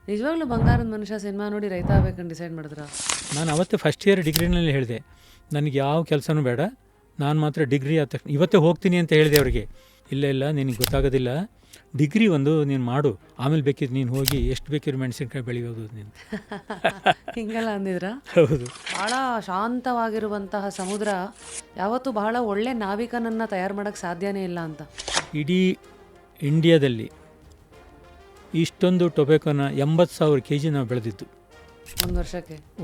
ನಿಜವಾಗ್ಲೂ ಬಂಗಾರದ ಮನುಷ್ಯ ಸಿನಿಮಾ ನೋಡಿ ರೈತ ಆಗ್ಬೇಕಂತ ಡಿಸೈಡ್ ಮಾಡಿದ್ರ? ನಾನು ಅವತ್ತೇ ಫಸ್ಟ್ ಇಯರ್ ಡಿಗ್ರಿನಲ್ಲಿ ಹೇಳಿದೆ, ನನಗೆ ಯಾವ ಕೆಲಸನೂ ಬೇಡ, ನಾನು ಮಾತ್ರ ಡಿಗ್ರಿ ಆದ ತಕ್ಷಣ ಇವತ್ತೇ ಹೋಗ್ತೀನಿ ಅಂತ ಹೇಳಿದೆ ಅವರಿಗೆ. ಇಲ್ಲ ನಿನಗೆ ಗೊತ್ತಾಗೋದಿಲ್ಲ, ಡಿಗ್ರಿ ಒಂದು ನೀನು ಮಾಡು, ಆಮೇಲೆ ಬೇಕಿದ್ದು ನೀನು ಹೋಗಿ ಎಷ್ಟು ಬೇಕಿರೋ ಮೆಣಸಿನ್ಕಾಯಿ ಬೆಳೆಯೋದು ನೀನು. ಹಿಂಗೆಲ್ಲ ಅಂದಿದ್ರ? ಹೌದು. ಭಾಳ ಶಾಂತವಾಗಿರುವಂತಹ ಸಮುದ್ರ ಯಾವತ್ತೂ ಬಹಳ ಒಳ್ಳೆ ನಾವಿಕನನ್ನು ತಯಾರು ಮಾಡೋಕ್ಕೆ ಸಾಧ್ಯನೇ ಇಲ್ಲ ಅಂತ. ಇಡೀ ಇಂಡಿಯಾದಲ್ಲಿ ಇಷ್ಟೊಂದು ಟೊಬ್ಯಾಕೋನ 80,000 kg ನಾವು ಬೆಳೆದಿದ್ದು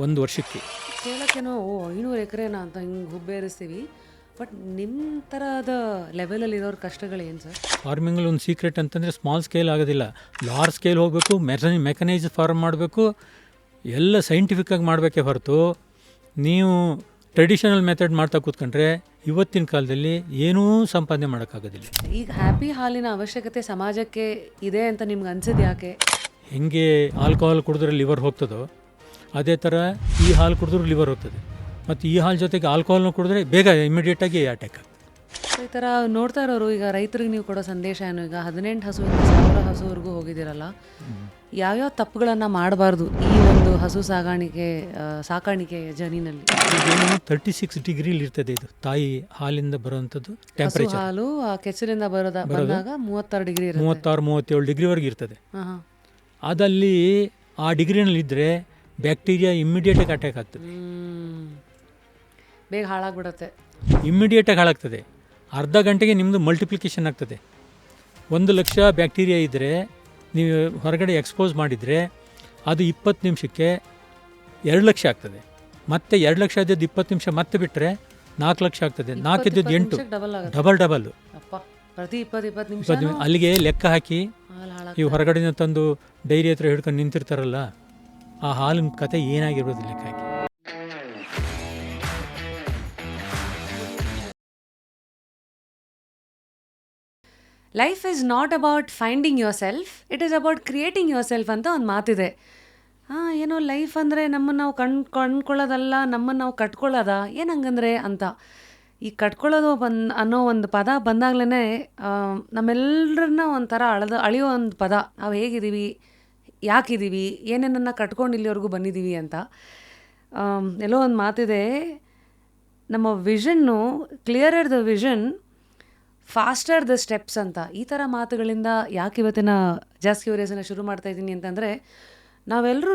ಒಂದು ವರ್ಷಕ್ಕೆ. ಕೇಳೋಕ್ಕೇನೋ 500 ಎಕರೆನಾ ಅಂತ ಹಿಂಗೆ ಹುಬ್ಬೇರಿಸ್ತೀವಿ, ಬಟ್ ನಿಮ್ಮ ಥರದ ಲೆವೆಲಲ್ಲಿ ಇರೋರ ಕಷ್ಟಗಳೇನು ಸರ್? ಫಾರ್ಮಿಂಗಲ್ಲಿ ಒಂದು ಸೀಕ್ರೆಟ್ ಅಂತಂದರೆ ಸ್ಮಾಲ್ ಸ್ಕೇಲ್ ಆಗೋದಿಲ್ಲ, ಲಾರ್ಜ್ ಸ್ಕೇಲ್ ಹೋಗಬೇಕು, ಮೆಕನೈಸ್ ಫಾರ್ಮ್ ಮಾಡಬೇಕು, ಎಲ್ಲ ಸೈಂಟಿಫಿಕ್ಕಾಗಿ ಮಾಡಬೇಕೇ ಹೊರತು ನೀವು ಟ್ರೆಡಿಷನಲ್ ಮೆಥಡ್ ಮಾಡ್ತಾ ಕೂತ್ಕೊಂಡ್ರೆ ಇವತ್ತಿನ ಕಾಲದಲ್ಲಿ ಏನೂ ಸಂಪಾದನೆ ಮಾಡೋಕ್ಕಾಗೋದಿಲ್ಲ. ಈಗ ಹ್ಯಾಪಿ ಹಾಲಿನ ಅವಶ್ಯಕತೆ ಸಮಾಜಕ್ಕೆ ಇದೆ ಅಂತ ನಿಮ್ಗೆ ಅನ್ಸಿದ್ದು ಯಾಕೆ? ಹೆಂಗೆ ಆಲ್ಕೋಹಾಲ್ ಕುಡಿದ್ರೆ ಲಿವರ್ ಹೋಗ್ತದೋ ಅದೇ ಥರ ಈ ಹಾಲು ಕುಡಿದ್ರೂ ಲಿವರ್ ಹೋಗ್ತದೆ, ಮತ್ತು ಈ ಹಾಲು ಜೊತೆಗೆ ಆಲ್ಕೋಹಾಲ್ನ ಕುಡಿದ್ರೆ ಬೇಗ ಇಮಿಡಿಯೇಟಾಗಿ ಅಟ್ಯಾಕ್ ಆಗ್ತದೆ. ಈ ಥರ ನೋಡ್ತಾ ಇರೋರು ಈಗ ರೈತರಿಗೆ ನೀವು ಕೊಡೋ ಸಂದೇಶ ಏನು? ಈಗ 18 ಹಸುವಿಂದ 1000 ಹಸುವರೆಗೂ ಹೋಗಿದ್ದೀರಲ್ಲ, ಯಾವ್ಯಾವ ತಪ್ಪುಗಳನ್ನು ಮಾಡಬಾರ್ದು ಈ ಒಂದು ಹಸು ಸಾಕಾಣಿಕೆ ಜರ್ನಿನಲ್ಲಿ? 36 ಡಿಗ್ರಿಲಿ ಇರ್ತದೆ ಇದು ತಾಯಿ ಹಾಲಿಂದ ಬರುವಂಥದ್ದು ಟೆಂಪರೇಚರ್. ಹಾಲು ಕೆಚ್ಚಲಿಂದ ಬಂದಾಗ 36 ಡಿಗ್ರಿ 36-37 ಡಿಗ್ರಿವರೆಗೆ ಇರ್ತದೆ. ಹಾಂ, ಅದಲ್ಲಿ ಆ ಡಿಗ್ರಿನಲ್ಲಿ ಇದ್ದರೆ ಬ್ಯಾಕ್ಟೀರಿಯಾ ಇಮ್ಮಿಡಿಯೇಟಾಗಿ ಅಟ್ಯಾಕ್ ಆಗ್ತದೆ, ಬೇಗ ಹಾಳಾಗ್ಬಿಡುತ್ತೆ, ಇಮ್ಮಿಡಿಯೇಟಾಗಿ ಹಾಳಾಗ್ತದೆ. ಅರ್ಧ ಗಂಟೆಗೆ ನಿಮ್ಮದು ಮಲ್ಟಿಪ್ಲಿಕೇಶನ್ ಆಗ್ತದೆ. 1,00,000 ಬ್ಯಾಕ್ಟೀರಿಯಾ ಇದ್ದರೆ ನೀವು ಹೊರಗಡೆ ಎಕ್ಸ್ಪೋಸ್ ಮಾಡಿದರೆ ಅದು 20 ನಿಮಿಷಕ್ಕೆ 2,00,000 ಆಗ್ತದೆ. ಮತ್ತೆ 2,00,000 ಇದ್ದದ್ದು 20 ನಿಮಿಷ ಮತ್ತೆ ಬಿಟ್ಟರೆ 4,00,000 ಆಗ್ತದೆ. 4 ಇದ್ದದ್ದು 8, ಡಬಲ್. ಪ್ರತಿ 20 ನಿಮಿಷ ಅಲ್ಲಿಗೆ ಲೆಕ್ಕ ಹಾಕಿ ನೀವು ಹೊರಗಡೆನ ತಂದು ಡೈರಿ ಹತ್ರ ಹಿಡ್ಕೊಂಡು ನಿಂತಿರ್ತಾರಲ್ಲ, ಆ ಹಾಲಿನ ಕತೆ ಏನಾಗಿರ್ಬೋದು ಲೆಕ್ಕ ಹಾಕಿ. Life is not about finding yourself, it is about creating yourself ಅಂತ ಒಂದು ಮಾತಿದೆ. ಏನೋ ಲೈಫ್ ಅಂದರೆ ನಮ್ಮನ್ನು ನಾವು ಕಂಡ್ಕೊಳ್ಳೋದಲ್ಲ, ನಮ್ಮನ್ನು ನಾವು ಕಟ್ಕೊಳ್ಳೋದ ಏನು ಹಂಗಂದ್ರೆ ಅಂತ. ಈ ಕಟ್ಕೊಳ್ಳೋದು ಅನ್ನೋ ಒಂದು ಪದ ಬಂದಾಗಲೇ ನಮ್ಮೆಲ್ಲರನ್ನ ಒಂಥರ ಅಳಿಯೋ ಒಂದು ಪದ. ನಾವು ಹೇಗಿದ್ದೀವಿ, ಯಾಕಿದ್ದೀವಿ, ಏನೇನನ್ನು ಕಟ್ಕೊಂಡು ಇಲ್ಲಿವರೆಗೂ ಬಂದಿದ್ದೀವಿ ಅಂತ. ಎಲ್ಲೋ ಒಂದು ಮಾತಿದೆ, ನಮ್ಮ ವಿಷನ್ನು clearer the vision, faster the steps ಅಂತ. ಈ ಥರ ಮಾತುಗಳಿಂದ ಯಾಕೆ ಇವತ್ತಿನ ಜಾಸ್ತಿ ಕ್ಯೂರಿಯಸ್ನ ಶುರು ಮಾಡ್ತಾ ಇದ್ದೀನಿ ಅಂತಂದರೆ, ನಾವೆಲ್ಲರೂ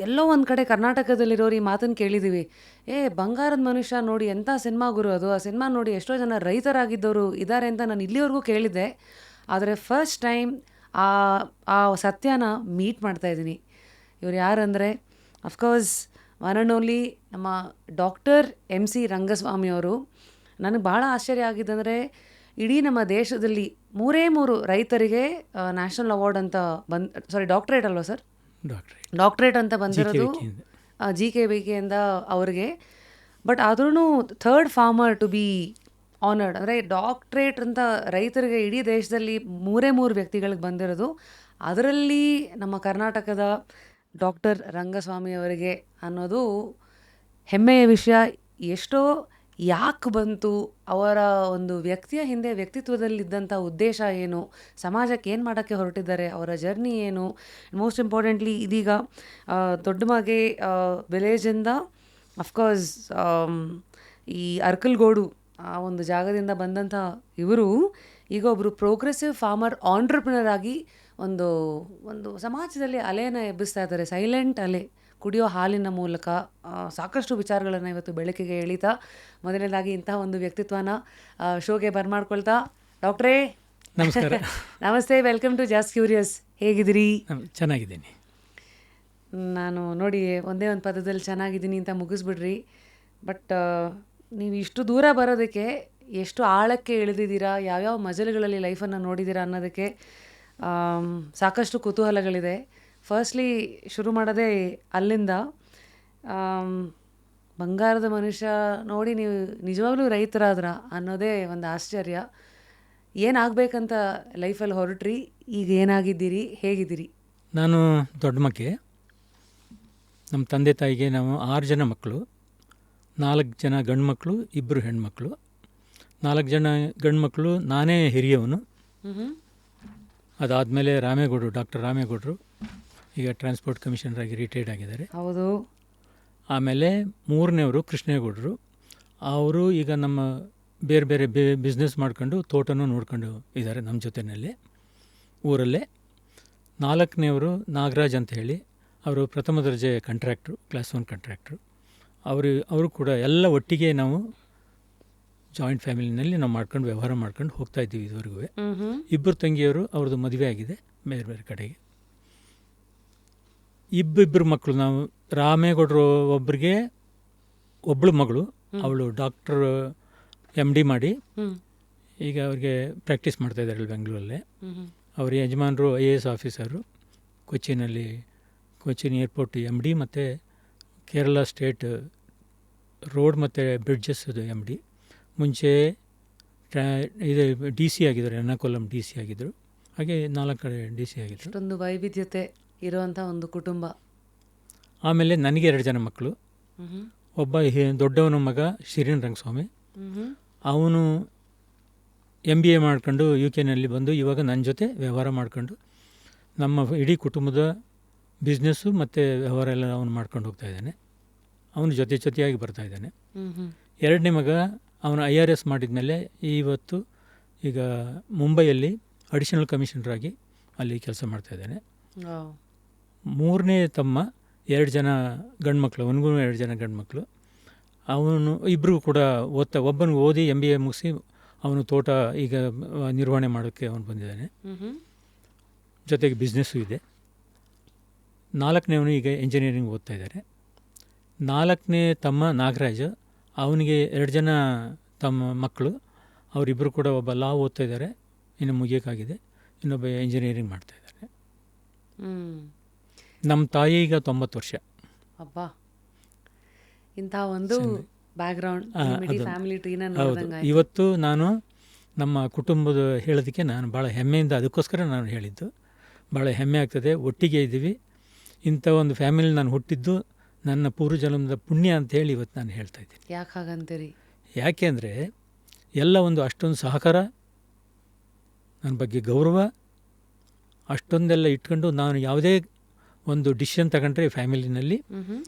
ಎಲ್ಲೋ ಒಂದು ಕಡೆ ಕರ್ನಾಟಕದಲ್ಲಿರೋರು ಈ ಮಾತನ್ನು ಕೇಳಿದ್ದೀವಿ. ಬಂಗಾರದ ಮನುಷ್ಯ ನೋಡಿ ಎಂಥ ಸಿನಿಮಾ ಗುರು ಅದು, ಆ ಸಿನಿಮಾ ನೋಡಿ ಎಷ್ಟೋ ಜನ ರೈತರಾಗಿದ್ದವರು ಇದ್ದಾರೆ ಅಂತ ನಾನು ಇಲ್ಲಿವರೆಗೂ ಕೇಳಿದ್ದೆ. ಆದರೆ ಫಸ್ಟ್ ಟೈಮ್ ಆ ಸತ್ಯನ ಮೀಟ್ ಮಾಡ್ತಾಯಿದ್ದೀನಿ. ಇವ್ರು ಯಾರಂದರೆ ಅಫ್ಕೋರ್ಸ್ ಒನ್ ಆ್ಯಂಡ್ ಓನ್ಲಿ ನಮ್ಮ ಡಾಕ್ಟರ್ MC ರಂಗಸ್ವಾಮಿಯವರು. ನನಗೆ ಭಾಳ ಆಶ್ಚರ್ಯ ಆಗಿದ್ದಂದರೆ, ಇಡೀ ನಮ್ಮ ದೇಶದಲ್ಲಿ 3 ರೈತರಿಗೆ ನ್ಯಾಷನಲ್ ಅವಾರ್ಡ್ ಅಂತ ಡಾಕ್ಟ್ರೇಟ್ ಅಲ್ವಾ ಸರ್? ಡಾಕ್ಟ್ರೇಟ್ ಅಂತ ಬಂದಿರೋದು GKVKಯಿಂದ ಅವ್ರಿಗೆ. ಬಟ್ ಆದ್ರೂ 3rd farmer to be honoured. ಅಂದರೆ ಡಾಕ್ಟ್ರೇಟ್ ಅಂತ ರೈತರಿಗೆ ಇಡೀ ದೇಶದಲ್ಲಿ 3 ವ್ಯಕ್ತಿಗಳಿಗೆ ಬಂದಿರೋದು. ಅದರಲ್ಲಿ ನಮ್ಮ ಕರ್ನಾಟಕದ ಡಾಕ್ಟರ್ ರಂಗಸ್ವಾಮಿಯವರಿಗೆ ಅನ್ನೋದು ಹೆಮ್ಮೆಯ ವಿಷಯ. ಎಷ್ಟೋ ಯಾಕೆ ಬಂತು, ಅವರ ಒಂದು ವ್ಯಕ್ತಿಯ ಹಿಂದೆ ವ್ಯಕ್ತಿತ್ವದಲ್ಲಿದ್ದಂಥ ಉದ್ದೇಶ ಏನು, ಸಮಾಜಕ್ಕೆ ಏನು ಮಾಡೋಕ್ಕೆ ಹೊರಟಿದ್ದಾರೆ, ಅವರ ಜರ್ನಿ ಏನು. ಮೋಸ್ಟ್ ಇಂಪಾರ್ಟೆಂಟ್ಲಿ ಇದೀಗ ದೊಡ್ಡಮಗೆ ವಿಲೇಜಿಂದ ಅಫ್ಕೋರ್ಸ್ ಈ ಅರ್ಕಲ್ಗೋಡು ಆ ಒಂದು ಜಾಗದಿಂದ ಬಂದಂಥ ಇವರು ಈಗ ಒಬ್ಬರು ಪ್ರೋಗ್ರೆಸಿವ್ ಫಾರ್ಮರ್ ಆಂಟ್ರಪ್ರಿನರ್ ಆಗಿ ಒಂದು ಸಮಾಜದಲ್ಲಿ ಅಲೆಯನ್ನು ಎಬ್ಬಿಸ್ತಾ ಇದ್ದಾರೆ. ಸೈಲೆಂಟ್ ಅಲೆ, ಕುಡಿಯೋ ಹಾಲಿನ ಮೂಲಕ ಸಾಕಷ್ಟು ವಿಚಾರಗಳನ್ನು ಇವತ್ತು ಬೆಳಕಿಗೆ ಎಳಿತಾ, ಮೊದಲನೇದಾಗಿ ಇಂತಹ ಒಂದು ವ್ಯಕ್ತಿತ್ವನ ಶೋಗೆ ಬರ್ಮಾಡ್ಕೊಳ್ತಾ, ಡಾಕ್ಟ್ರೇ ನಮಸ್ಕಾರ. ನಮಸ್ತೆ, ವೆಲ್ಕಮ್ ಟು ಜಾಸ್ಟ್ ಕ್ಯೂರಿಯಸ್. ಹೇಗಿದ್ದೀರಿ? ಚೆನ್ನಾಗಿದ್ದೀನಿ. ನಾನು ನೋಡಿ ಒಂದೇ ಒಂದು ಪದದಲ್ಲಿ ಚೆನ್ನಾಗಿದ್ದೀನಿ ಅಂತ ಮುಗಿಸ್ಬಿಡ್ರಿ. ಬಟ್ ನೀವು ಇಷ್ಟು ದೂರ ಬರೋದಕ್ಕೆ ಎಷ್ಟು ಆಳಕ್ಕೆ ಇಳಿದಿದ್ದೀರಾ, ಯಾವ್ಯಾವ ಮಜಲುಗಳಲ್ಲಿ ಲೈಫನ್ನು ನೋಡಿದ್ದೀರಾ ಅನ್ನೋದಕ್ಕೆ ಸಾಕಷ್ಟು ಕುತೂಹಲಗಳಿದೆ. ಫಸ್ಟ್ಲಿ ಶುರು ಮಾಡೋದೇ ಅಲ್ಲಿಂದ. ಬಂಗಾರದ ಮನುಷ್ಯ ನೋಡಿ ನೀವು ನಿಜವಾಗ್ಲೂ ರೈತರಾದ್ರ ಅನ್ನೋದೇ ಒಂದು ಆಶ್ಚರ್ಯ. ಏನಾಗಬೇಕಂತ ಲೈಫಲ್ಲಿ ಹೊರಟ್ರಿ, ಈಗ ಏನಾಗಿದ್ದೀರಿ, ಹೇಗಿದ್ದೀರಿ? ನಾನು ದೊಡ್ಡ ಮಕ್ಕೆ. ನಮ್ಮ ತಂದೆ ತಾಯಿಗೆ ನಾವು 6 ಜನ ಮಕ್ಕಳು, 4 ಜನ ಗಂಡು ಮಕ್ಕಳು, 2 ಹೆಣ್ಮಕ್ಳು. 4 ಜನ ಗಂಡು ಮಕ್ಕಳು, ನಾನೇ ಹಿರಿಯವನು. ಅದಾದಮೇಲೆ ಡಾಕ್ಟರ್ ರಾಮೇಗೌಡರು ಈಗ ಟ್ರಾನ್ಸ್ಪೋರ್ಟ್ ಕಮಿಷನರ್ ಆಗಿ ರಿಟೈರ್ಡ್ ಆಗಿದ್ದಾರೆ. ಹೌದು. ಆಮೇಲೆ ಮೂರನೇವರು ಕೃಷ್ಣೇಗೌಡರು, ಅವರು ಈಗ ನಮ್ಮ ಬೇರೆ ಬೇರೆ ಬಿಸ್ನೆಸ್ ಮಾಡ್ಕೊಂಡು ತೋಟನೂ ನೋಡ್ಕೊಂಡು ಇದ್ದಾರೆ ನಮ್ಮ ಜೊತೆಯಲ್ಲೇ ಊರಲ್ಲೇ. ನಾಲ್ಕನೇವರು ನಾಗರಾಜ್ ಅಂತ ಹೇಳಿ, ಅವರು ಪ್ರಥಮ ದರ್ಜೆ ಕಾಂಟ್ರಾಕ್ಟ್ರು, ಕ್ಲಾಸ್ 1 ಕಾಂಟ್ರಾಕ್ಟ್ರು. ಅವರು ಕೂಡ ಎಲ್ಲ ಒಟ್ಟಿಗೆ ನಾವು ಜಾಯಿಂಟ್ ಫ್ಯಾಮಿಲಿನಲ್ಲಿ ನಾವು ಮಾಡ್ಕೊಂಡು ವ್ಯವಹಾರ ಮಾಡ್ಕೊಂಡು ಹೋಗ್ತಾ ಇದ್ದೀವಿ ಇದುವರೆಗೂ. ಇಬ್ಬರು ತಂಗಿಯವರು, ಅವ್ರದ್ದು ಮದುವೆ ಆಗಿದೆ ಬೇರೆ ಬೇರೆ ಕಡೆಗೆ. ಇಬ್ಬರು ಮಕ್ಕಳು, ನಾವು ರಾಮೇಗೌಡರು ಒಬ್ಬರಿಗೆ ಒಬ್ಬಳು ಮಗಳು, ಅವಳು ಡಾಕ್ಟರ್ MD ಮಾಡಿ ಈಗ ಅವ್ರಿಗೆ ಪ್ರಾಕ್ಟೀಸ್ ಮಾಡ್ತಾಯಿದ್ದಾರೆ ಬೆಂಗಳೂರಲ್ಲೇ. ಅವ್ರ ಯಜಮಾನರು IAS officer, Cochin airport MD ಮತ್ತು ಕೇರಳ ಸ್ಟೇಟ್ ರೋಡ್ ಮತ್ತು ಬ್ರಿಡ್ಜಸ್ MD. ಮುಂಚೆ ಇದು DC ಆಗಿದ್ದಾರೆ, ಎರ್ನಾಕುಲಂ DC ಆಗಿದ್ದರು. ಹಾಗೆ 4 ಕಡೆ DC ಆಗಿದ್ದರು. ಅಷ್ಟೊಂದು ವೈವಿಧ್ಯತೆ ಇರುವಂಥ ಒಂದು ಕುಟುಂಬ. ಆಮೇಲೆ ನನಗೆ 2 ಜನ ಮಕ್ಕಳು. ಒಬ್ಬ ದೊಡ್ಡವನ ಮಗ ಶಿರೀನ್ ರಂಗಸ್ವಾಮಿ, ಅವನು MBA ಮಾಡ್ಕೊಂಡು UK ಬಂದು ಇವಾಗ ನನ್ನ ಜೊತೆ ವ್ಯವಹಾರ ಮಾಡ್ಕೊಂಡು ನಮ್ಮ ಇಡೀ ಕುಟುಂಬದ ಬಿಸ್ನೆಸ್ಸು ಮತ್ತು ವ್ಯವಹಾರ ಎಲ್ಲ ಅವನು ಮಾಡ್ಕೊಂಡು ಹೋಗ್ತಾ ಇದ್ದಾನೆ. ಅವನು ಜೊತೆಯಾಗಿ ಬರ್ತಾ ಇದ್ದಾನೆ. ಎರಡನೇ ಮಗ ಅವನು IRS ಮಾಡಿದ ಮೇಲೆ ಇವತ್ತು ಈಗ ಮುಂಬೈಯಲ್ಲಿ ಅಡಿಷನಲ್ ಕಮಿಷನರ್ ಆಗಿ ಅಲ್ಲಿ ಕೆಲಸ ಮಾಡ್ತಾ ಇದ್ದಾನೆ. ಮೂರನೇ ತಮ್ಮ 2 ಜನ ಗಂಡು ಮಕ್ಕಳು, ಅವನಿಗೂ 2 ಜನ ಗಂಡು ಮಕ್ಕಳು. ಅವನು ಇಬ್ಬರು ಕೂಡ ಒಬ್ಬನಿಗೆ ಓದಿ MBA ಮುಗಿಸಿ ಅವನು ತೋಟ ಈಗ ನಿರ್ವಹಣೆ ಮಾಡೋಕ್ಕೆ ಅವನು ಬಂದಿದ್ದಾನೆ. ಜೊತೆಗೆ ಬಿಸ್ನೆಸ್ಸು ಇದೆ. 4ನೇವನು ಈಗ ಇಂಜಿನಿಯರಿಂಗ್ ಓದ್ತಾ ಇದ್ದಾರೆ. 4ನೇ ತಮ್ಮ ನಾಗರಾಜ್, ಅವನಿಗೆ 2 ಜನ ತಮ್ಮ ಮಕ್ಕಳು, ಅವರಿಬ್ಬರು ಕೂಡ ಒಬ್ಬ ಲಾ ಓದ್ತಾ ಇದ್ದಾರೆ, ಇನ್ನು ಮುಗಿಯೋಕ್ಕಾಗಿದೆ, ಇನ್ನೊಬ್ಬ ಇಂಜಿನಿಯರಿಂಗ್ ಮಾಡ್ತಾ ಇದ್ದಾರೆ. ನಮ್ಮ ತಾಯಿ ಈಗ 90 ವರ್ಷ. ಅಬ್ಬಾ, ಇಂಥ ಒಂದು ಬ್ಯಾಕ್ಗ್ರೌಂಡ್ ಫ್ಯಾಮಿಲಿ ಟ್ರೀನ. ಹೌದು. ಇವತ್ತು ನಾನು ನಮ್ಮ ಕುಟುಂಬದ ಹೇಳೋದಕ್ಕೆ ನಾನು ಭಾಳ ಹೆಮ್ಮೆಯಿಂದ, ಅದಕ್ಕೋಸ್ಕರ ನಾನು ಹೇಳಿದ್ದು, ಭಾಳ ಹೆಮ್ಮೆ ಆಗ್ತದೆ. ಒಟ್ಟಿಗೆ ಇದ್ದೀವಿ. ಇಂಥ ಒಂದು ಫ್ಯಾಮಿಲಿ ನಾನು ಹುಟ್ಟಿದ್ದು ನನ್ನ ಪೂರ್ವಜನ್ಮದ ಪುಣ್ಯ ಅಂತ ಹೇಳಿ ಇವತ್ತು ನಾನು ಹೇಳ್ತಾ ಇದ್ದೀನಿ. ಯಾಕೆ ಹಾಗಂತೀರಿ? ಯಾಕೆ ಅಂದರೆ ಎಲ್ಲ ಒಂದು ಅಷ್ಟೊಂದು ಸಹಕಾರ, ನನ್ನ ಬಗ್ಗೆ ಗೌರವ, ಅಷ್ಟೊಂದೆಲ್ಲ ಇಟ್ಕೊಂಡು ನಾನು ಯಾವುದೇ ಒಂದು ಡಿಸಿಷನ್ ತಗೊಂಡ್ರೆ ಫ್ಯಾಮಿಲಿನಲ್ಲಿ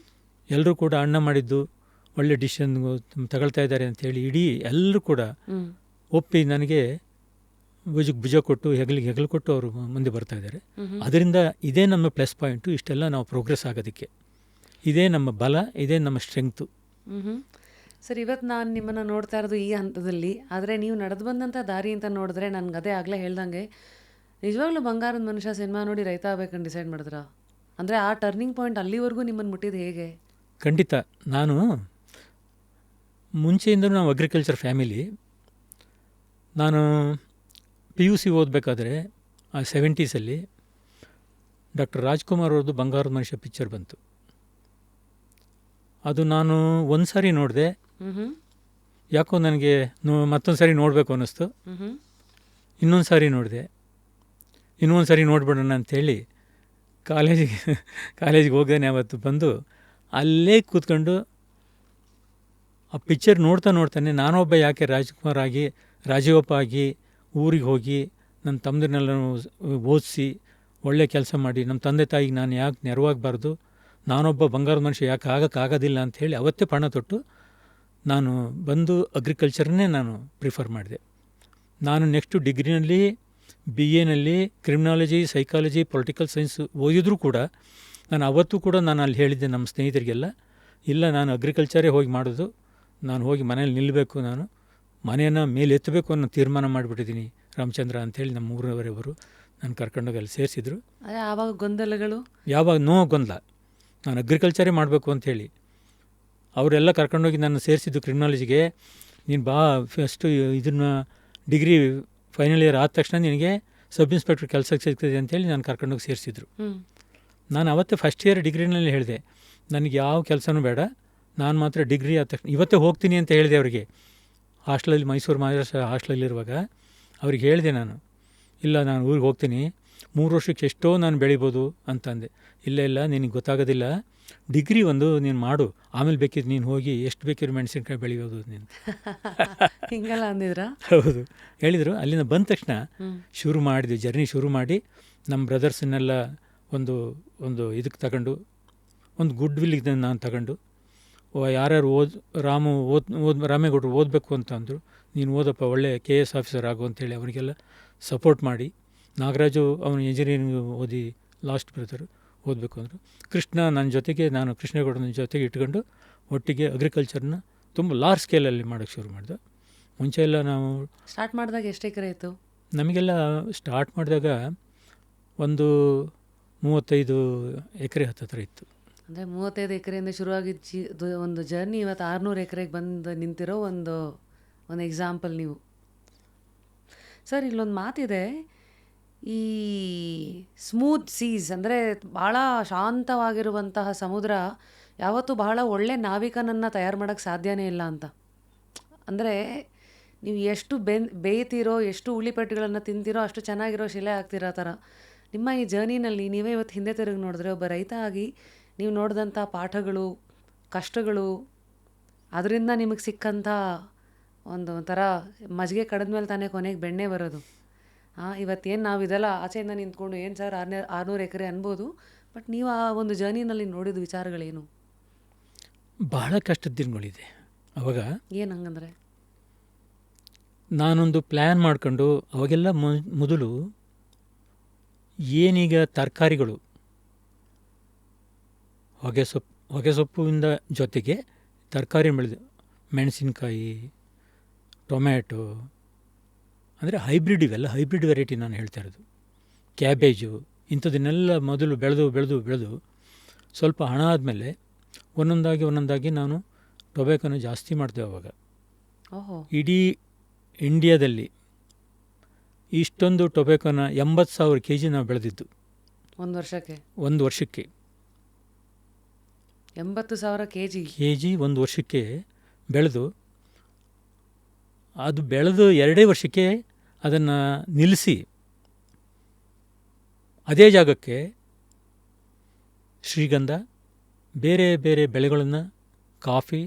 ಎಲ್ಲರೂ ಕೂಡ ಅಣ್ಣ ಮಾಡಿದ್ದು ಒಳ್ಳೆ ಡಿಸಿಷನ್ ತಗೊಳ್ತಾ ಇದ್ದಾರೆ ಅಂಥೇಳಿ ಇಡೀ ಎಲ್ಲರೂ ಕೂಡ ಒಪ್ಪಿ ನನಗೆ ಭುಜ ಕೊಟ್ಟು ಹೆಗಲು ಕೊಟ್ಟು ಅವರು ಮುಂದೆ ಬರ್ತಾ ಇದ್ದಾರೆ. ಅದರಿಂದ ಇದೇ ನಮ್ಮ ಪ್ಲಸ್ ಪಾಯಿಂಟು. ಇಷ್ಟೆಲ್ಲ ನಾವು ಪ್ರೋಗ್ರೆಸ್ ಆಗೋದಕ್ಕೆ ಇದೇ ನಮ್ಮ ಬಲ, ಇದೇ ನಮ್ಮ ಸ್ಟ್ರೆಂಗ್ತು. ಸರ್, ಇವತ್ತು ನಾನು ನಿಮ್ಮನ್ನು ನೋಡ್ತಾ ಇರೋದು ಈ ಹಂತದಲ್ಲಿ. ಆದರೆ ನೀವು ನಡೆದು ಬಂದಂಥ ದಾರಿ ಅಂತ ನೋಡಿದ್ರೆ ನನಗೆ ಅದೇ ಆಗಲೇ ಹೇಳ್ದಂಗೆ ನಿಜವಾಗ್ಲೂ ಬಂಗಾರದ ಮನುಷ್ಯ ಸಿನಿಮಾ ನೋಡಿ ರೈತ ಆಗ್ಬೇಕಂತ ಡಿಸೈಡ್ ಮಾಡಿದ್ರಾ? ಅಂದರೆ ಆ ಟರ್ನಿಂಗ್ ಪಾಯಿಂಟ್ ಅಲ್ಲಿವರೆಗೂ ನಿಮ್ಮನ್ನು ಮುಟ್ಟಿದ್ದು ಹೇಗೆ? ಖಂಡಿತ. ನಾನು ಮುಂಚೆಯಿಂದಲೂ ನಾವು ಅಗ್ರಿಕಲ್ಚರ್ ಫ್ಯಾಮಿಲಿ. ನಾನು PUC ಓದಬೇಕಾದ್ರೆ ಆ 70s ಡಾಕ್ಟರ್ ರಾಜ್ಕುಮಾರ್ ಅವ್ರದ್ದು ಬಂಗಾರದ ಮನುಷ್ಯ ಪಿಕ್ಚರ್ ಬಂತು. ಅದು ನಾನು ಒಂದು ಸಾರಿ ನೋಡಿದೆ, ಯಾಕೋ ನನಗೆ ಮತ್ತೊಂದು ಸಾರಿ ನೋಡಬೇಕು ಅನ್ನಿಸ್ತು. ಇನ್ನೊಂದು ಸಾರಿ ನೋಡಿದೆ, ಇನ್ನೊಂದು ಸಾರಿ ನೋಡ್ಬಿಡೋಣ ಅಂಥೇಳಿ ಕಾಲೇಜಿಗೆ ಹೋಗ್ದೇನೆ ಅವತ್ತು ಬಂದು ಅಲ್ಲೇ ಕೂತ್ಕೊಂಡು ಆ ಪಿಕ್ಚರ್ ನೋಡ್ತಾನೆ ನಾನೊಬ್ಬ ಯಾಕೆ ರಾಜ್ಕುಮಾರ್ ಆಗಿ ರಾಜೀವಪ್ಪ ಆಗಿ ಊರಿಗೆ ಹೋಗಿ ನನ್ನ ತಮ್ಮದನ್ನೆಲ್ಲ ಓದಿಸಿ ಒಳ್ಳೆ ಕೆಲಸ ಮಾಡಿ ನಮ್ಮ ತಂದೆ ತಾಯಿಗೆ ನಾನು ಯಾಕೆ ನೆರವಾಗಬಾರ್ದು, ನಾನೊಬ್ಬ ಬಂಗಾರದ ಮನುಷ್ಯ ಯಾಕೆ ಆಗೋಕ್ಕಾಗೋದಿಲ್ಲ ಅಂಥೇಳಿ ಅವತ್ತೇ ಪಣ ತೊಟ್ಟು ನಾನು ಬಂದು ಅಗ್ರಿಕಲ್ಚರ್ನೇ ನಾನು ಪ್ರಿಫರ್ ಮಾಡಿದೆ. ನಾನು ನೆಕ್ಸ್ಟು ಡಿಗ್ರಿನಲ್ಲಿ BA criminology, psychology, political science ಓದಿದ್ರೂ ಕೂಡ ನಾನು ಅವತ್ತೂ ಕೂಡ ನಾನು ಅಲ್ಲಿ ಹೇಳಿದ್ದೆ ನಮ್ಮ ಸ್ನೇಹಿತರಿಗೆಲ್ಲ, ಇಲ್ಲ ನಾನು ಅಗ್ರಿಕಲ್ಚರೇ ಹೋಗಿ ಮಾಡೋದು, ನಾನು ಹೋಗಿ ಮನೇಲಿ ನಿಲ್ಲಬೇಕು, ನಾನು ಮನೆಯನ್ನು ಮೇಲೆತ್ತಬೇಕು ಅನ್ನೋ ತೀರ್ಮಾನ ಮಾಡಿಬಿಟ್ಟಿದ್ದೀನಿ ರಾಮಚಂದ್ರ ಅಂಥೇಳಿ ನಮ್ಮ ಊರವರೆವರು ನಾನು ಕರ್ಕೊಂಡೋಗಿ ಅಲ್ಲಿ ಸೇರಿಸಿದ್ರು. ಆವಾಗ ಗೊಂದಲಗಳು? ಯಾವಾಗ ಗೊಂದಲ, ನಾನು ಅಗ್ರಿಕಲ್ಚರೇ ಮಾಡಬೇಕು ಅಂಥೇಳಿ ಅವರೆಲ್ಲ ಕರ್ಕೊಂಡೋಗಿ ನಾನು ಸೇರಿಸಿದ್ದು ಕ್ರಿಮಿನಾಲಜಿಗೆ. ನೀನು ಬಾ ಫಸ್ಟು ಇದನ್ನು ಡಿಗ್ರಿ ಫೈನಲ್ ಇಯರ್ ಆದ ತಕ್ಷಣ ನಿನಗೆ ಸಬ್ ಇನ್ಸ್ಪೆಕ್ಟರ್ ಕೆಲಸಕ್ಕೆ ಸಿಗ್ತದೆ ಅಂತೇಳಿ ನಾನು ಕರ್ಕೊಂಡೋಗಿ ಸೇರಿಸಿದ್ರು. ನಾನು ಅವತ್ತೇ ಫಸ್ಟ್ ಇಯರ್ ಡಿಗ್ರಿನಲ್ಲಿ ಹೇಳಿದೆ, ನನಗೆ ಯಾವ ಕೆಲಸನೂ ಬೇಡ, ನಾನು ಮಾತ್ರ ಡಿಗ್ರಿ ಆದ ತಕ್ಷಣ ಇವತ್ತೇ ಹೋಗ್ತೀನಿ ಅಂತ ಹೇಳಿದೆ ಅವರಿಗೆ. ಹಾಸ್ಟೆಲಲ್ಲಿ ಮೈಸೂರು ಮಹಾರಾಷ್ಟ್ರ ಹಾಸ್ಟೆಲಲ್ಲಿರುವಾಗ ಅವ್ರಿಗೆ ಹೇಳಿದೆ ನಾನು, ಇಲ್ಲ ನಾನು ಊರಿಗೆ ಹೋಗ್ತೀನಿ, 3 ವರ್ಷಕ್ಕೆ ಎಷ್ಟೋ ನಾನು ಬೆಳಿಬೋದು ಅಂತಂದೆ. ಇಲ್ಲ ನಿನಗೆ ಗೊತ್ತಾಗೋದಿಲ್ಲ, ಡಿಗ್ರಿ ಒಂದು ನೀನು ಮಾಡು, ಆಮೇಲೆ ಬೇಕಿದ್ದು ನೀನು ಹೋಗಿ ಎಷ್ಟು ಬೇಕಿದ್ರು ಮೆಣಸಿನ್ಕಾಯಿ ಬೆಳೆಯೋದು ನೀನು. ಹಿಂಗೆಲ್ಲ ಅಂದಿದ್ರಾ? ಹೌದು, ಹೇಳಿದರು. ಅಲ್ಲಿಂದ ಬಂದ ತಕ್ಷಣ ಜರ್ನಿ ಶುರು ಮಾಡಿ ನಮ್ಮ ಬ್ರದರ್ಸನ್ನೆಲ್ಲ ಒಂದು ಒಂದು ಇದಕ್ಕೆ ತಗೊಂಡು ಒಂದು ಗುಡ್ ವಿಲ್ಲಿಗೆ ನಾನು ತಗೊಂಡು ಯಾರ್ಯಾರು ರಾಮೇಗೌಡರು ಓದಬೇಕು ಅಂತ ಅಂದರು. ನೀನು ಓದಪ್ಪ, ಒಳ್ಳೆ KS ಆಫೀಸರ್ ಆಗು ಅಂತೇಳಿ ಅವರಿಗೆಲ್ಲ ಸಪೋರ್ಟ್ ಮಾಡಿ, ನಾಗರಾಜು ಅವನು ಇಂಜಿನಿಯರಿಂಗ್ ಓದಿ ಲಾಸ್ಟ್ ಬ್ರದರು ಓದಬೇಕು ಅಂದರು. ಕೃಷ್ಣ ನನ್ನ ಜೊತೆಗೆ, ನಾನು ಕೃಷ್ಣೇಗೌಡನ ಜೊತೆಗೆ ಇಟ್ಕೊಂಡು ಒಟ್ಟಿಗೆ ಅಗ್ರಿಕಲ್ಚರ್ನ ತುಂಬ ಲಾರ್ಜ್ ಸ್ಕೇಲಲ್ಲಿ ಮಾಡೋಕ್ಕೆ ಶುರು ಮಾಡಿದೆ. ಮುಂಚೆ ಎಲ್ಲ ನಾವು ಸ್ಟಾರ್ಟ್ ಮಾಡಿದಾಗ ಎಷ್ಟು ಎಕರೆ ಇತ್ತು? ನಮಗೆಲ್ಲ ಸ್ಟಾರ್ಟ್ ಮಾಡಿದಾಗ ಒಂದು 35 ಎಕರೆ ಹತ್ತಿರ ಇತ್ತು. ಅಂದರೆ 35 ಎಕರೆಯಿಂದ ಶುರುವಾಗಿದ್ದು ಒಂದು ಜರ್ನಿ ಇವತ್ತು 600 ಎಕರೆಗೆ ಬಂದು ನಿಂತಿರೋ ಒಂದು ಎಕ್ಸಾಂಪಲ್ ನೀವು. ಸರ್, ಇಲ್ಲೊಂದು ಮಾತಿದೆ, ಈ ಸ್ಮೂತ್ ಸೀಸ್ ಅಂದರೆ ಭಾಳ ಶಾಂತವಾಗಿರುವಂತಹ ಸಮುದ್ರ ಯಾವತ್ತೂ ಬಹಳ ಒಳ್ಳೆ ನಾವಿಕನನ್ನು ತಯಾರು ಮಾಡೋಕ್ಕೆ ಸಾಧ್ಯನೇ ಇಲ್ಲ ಅಂತ. ಅಂದರೆ ನೀವು ಎಷ್ಟು ಬೇಯ್ತೀರೋ, ಎಷ್ಟು ಉಳ್ಳಿಪಟ್ಟಿಗಳನ್ನು ತಿಂತೀರೋ ಅಷ್ಟು ಚೆನ್ನಾಗಿರೋ ಶಿಲೆ ಆಗ್ತಿರೋ ಥರ ನಿಮ್ಮ ಈ ಜರ್ನಿನಲ್ಲಿ ನೀವೇ ಇವತ್ತು ಹಿಂದೆ ತಿರುಗಿ ನೋಡಿದ್ರೆ ಒಬ್ಬ ರೈತ ಆಗಿ ನೀವು ನೋಡಿದಂಥ ಪಾಠಗಳು, ಕಷ್ಟಗಳು, ಅದರಿಂದ ನಿಮಗೆ ಸಿಕ್ಕಂಥ ಒಂಥರ ಮಜ್ಜಿಗೆ ಕಡಿದ್ಮೇಲೆ ತಾನೇ ಕೊನೆಗೆ ಬೆಣ್ಣೆ ಬರೋದು. ಇವತ್ತೇನು ನಾವು ಇದೆಲ್ಲ ಆಚೆಯಿಂದ ನಿಂತ್ಕೊಂಡು ಏನು ಸರ್ 600 ಎಕರೆ ಅನ್ಬೋದು, ಬಟ್ ನೀವು ಆ ಒಂದು ಜರ್ನಿನಲ್ಲಿ ನೋಡಿದ ವಿಚಾರಗಳೇನು? ಬಹಳ ಕಷ್ಟದ ದಿನಗಳಿದೆ ಅವಾಗ. ಏನು ಹಂಗಂದ್ರೆ? ನಾನೊಂದು ಪ್ಲ್ಯಾನ್ ಮಾಡ್ಕೊಂಡು ಅವಾಗೆಲ್ಲ ಮೊದಲು ಏನೀಗ ತರಕಾರಿಗಳು, ಹೊಗೆ ಸೊಪ್ಪಿಂದ ಜೊತೆಗೆ ತರಕಾರಿ ಬೆಳೆದು ಮೆಣಸಿನ್ಕಾಯಿ, ಟೊಮ್ಯಾಟೊ, ಅಂದರೆ ಹೈಬ್ರಿಡ್, ಇವೆಲ್ಲ ಹೈಬ್ರಿಡ್ ವೆರೈಟಿ ನಾನು ಹೇಳ್ತಾ ಇರೋದು. ಕ್ಯಾಬೇಜು, ಇಂಥದನ್ನೆಲ್ಲ ಮೊದಲು ಬೆಳೆದು ಸ್ವಲ್ಪ ಹಣ ಆದಮೇಲೆ ಒಂದೊಂದಾಗಿ ನಾನು ಟೊಬ್ಯಾಕೊನ ಜಾಸ್ತಿ ಮಾಡ್ತೇವೆ ಅವಾಗ. ಇಡೀ ಇಂಡಿಯಾದಲ್ಲಿ ಇಷ್ಟೊಂದು ಟೊಬ್ಯಾಕೊನ 80,000 kg ನಾವು ಬೆಳೆದಿದ್ದು ಒಂದು ವರ್ಷಕ್ಕೆ. 80,000 kg ಒಂದು ವರ್ಷಕ್ಕೆ ಬೆಳೆದು, ಅದು ಬೆಳೆದು 2 ವರ್ಷಕ್ಕೆ ಅದನ್ನು ನಿಲ್ಲಿಸಿ ಅದೇ ಜಾಗಕ್ಕೆ ಶ್ರೀಗಂಧ, ಬೇರೆ ಬೇರೆ ಬೆಳೆಗಳನ್ನು, ಕಾಫಿ,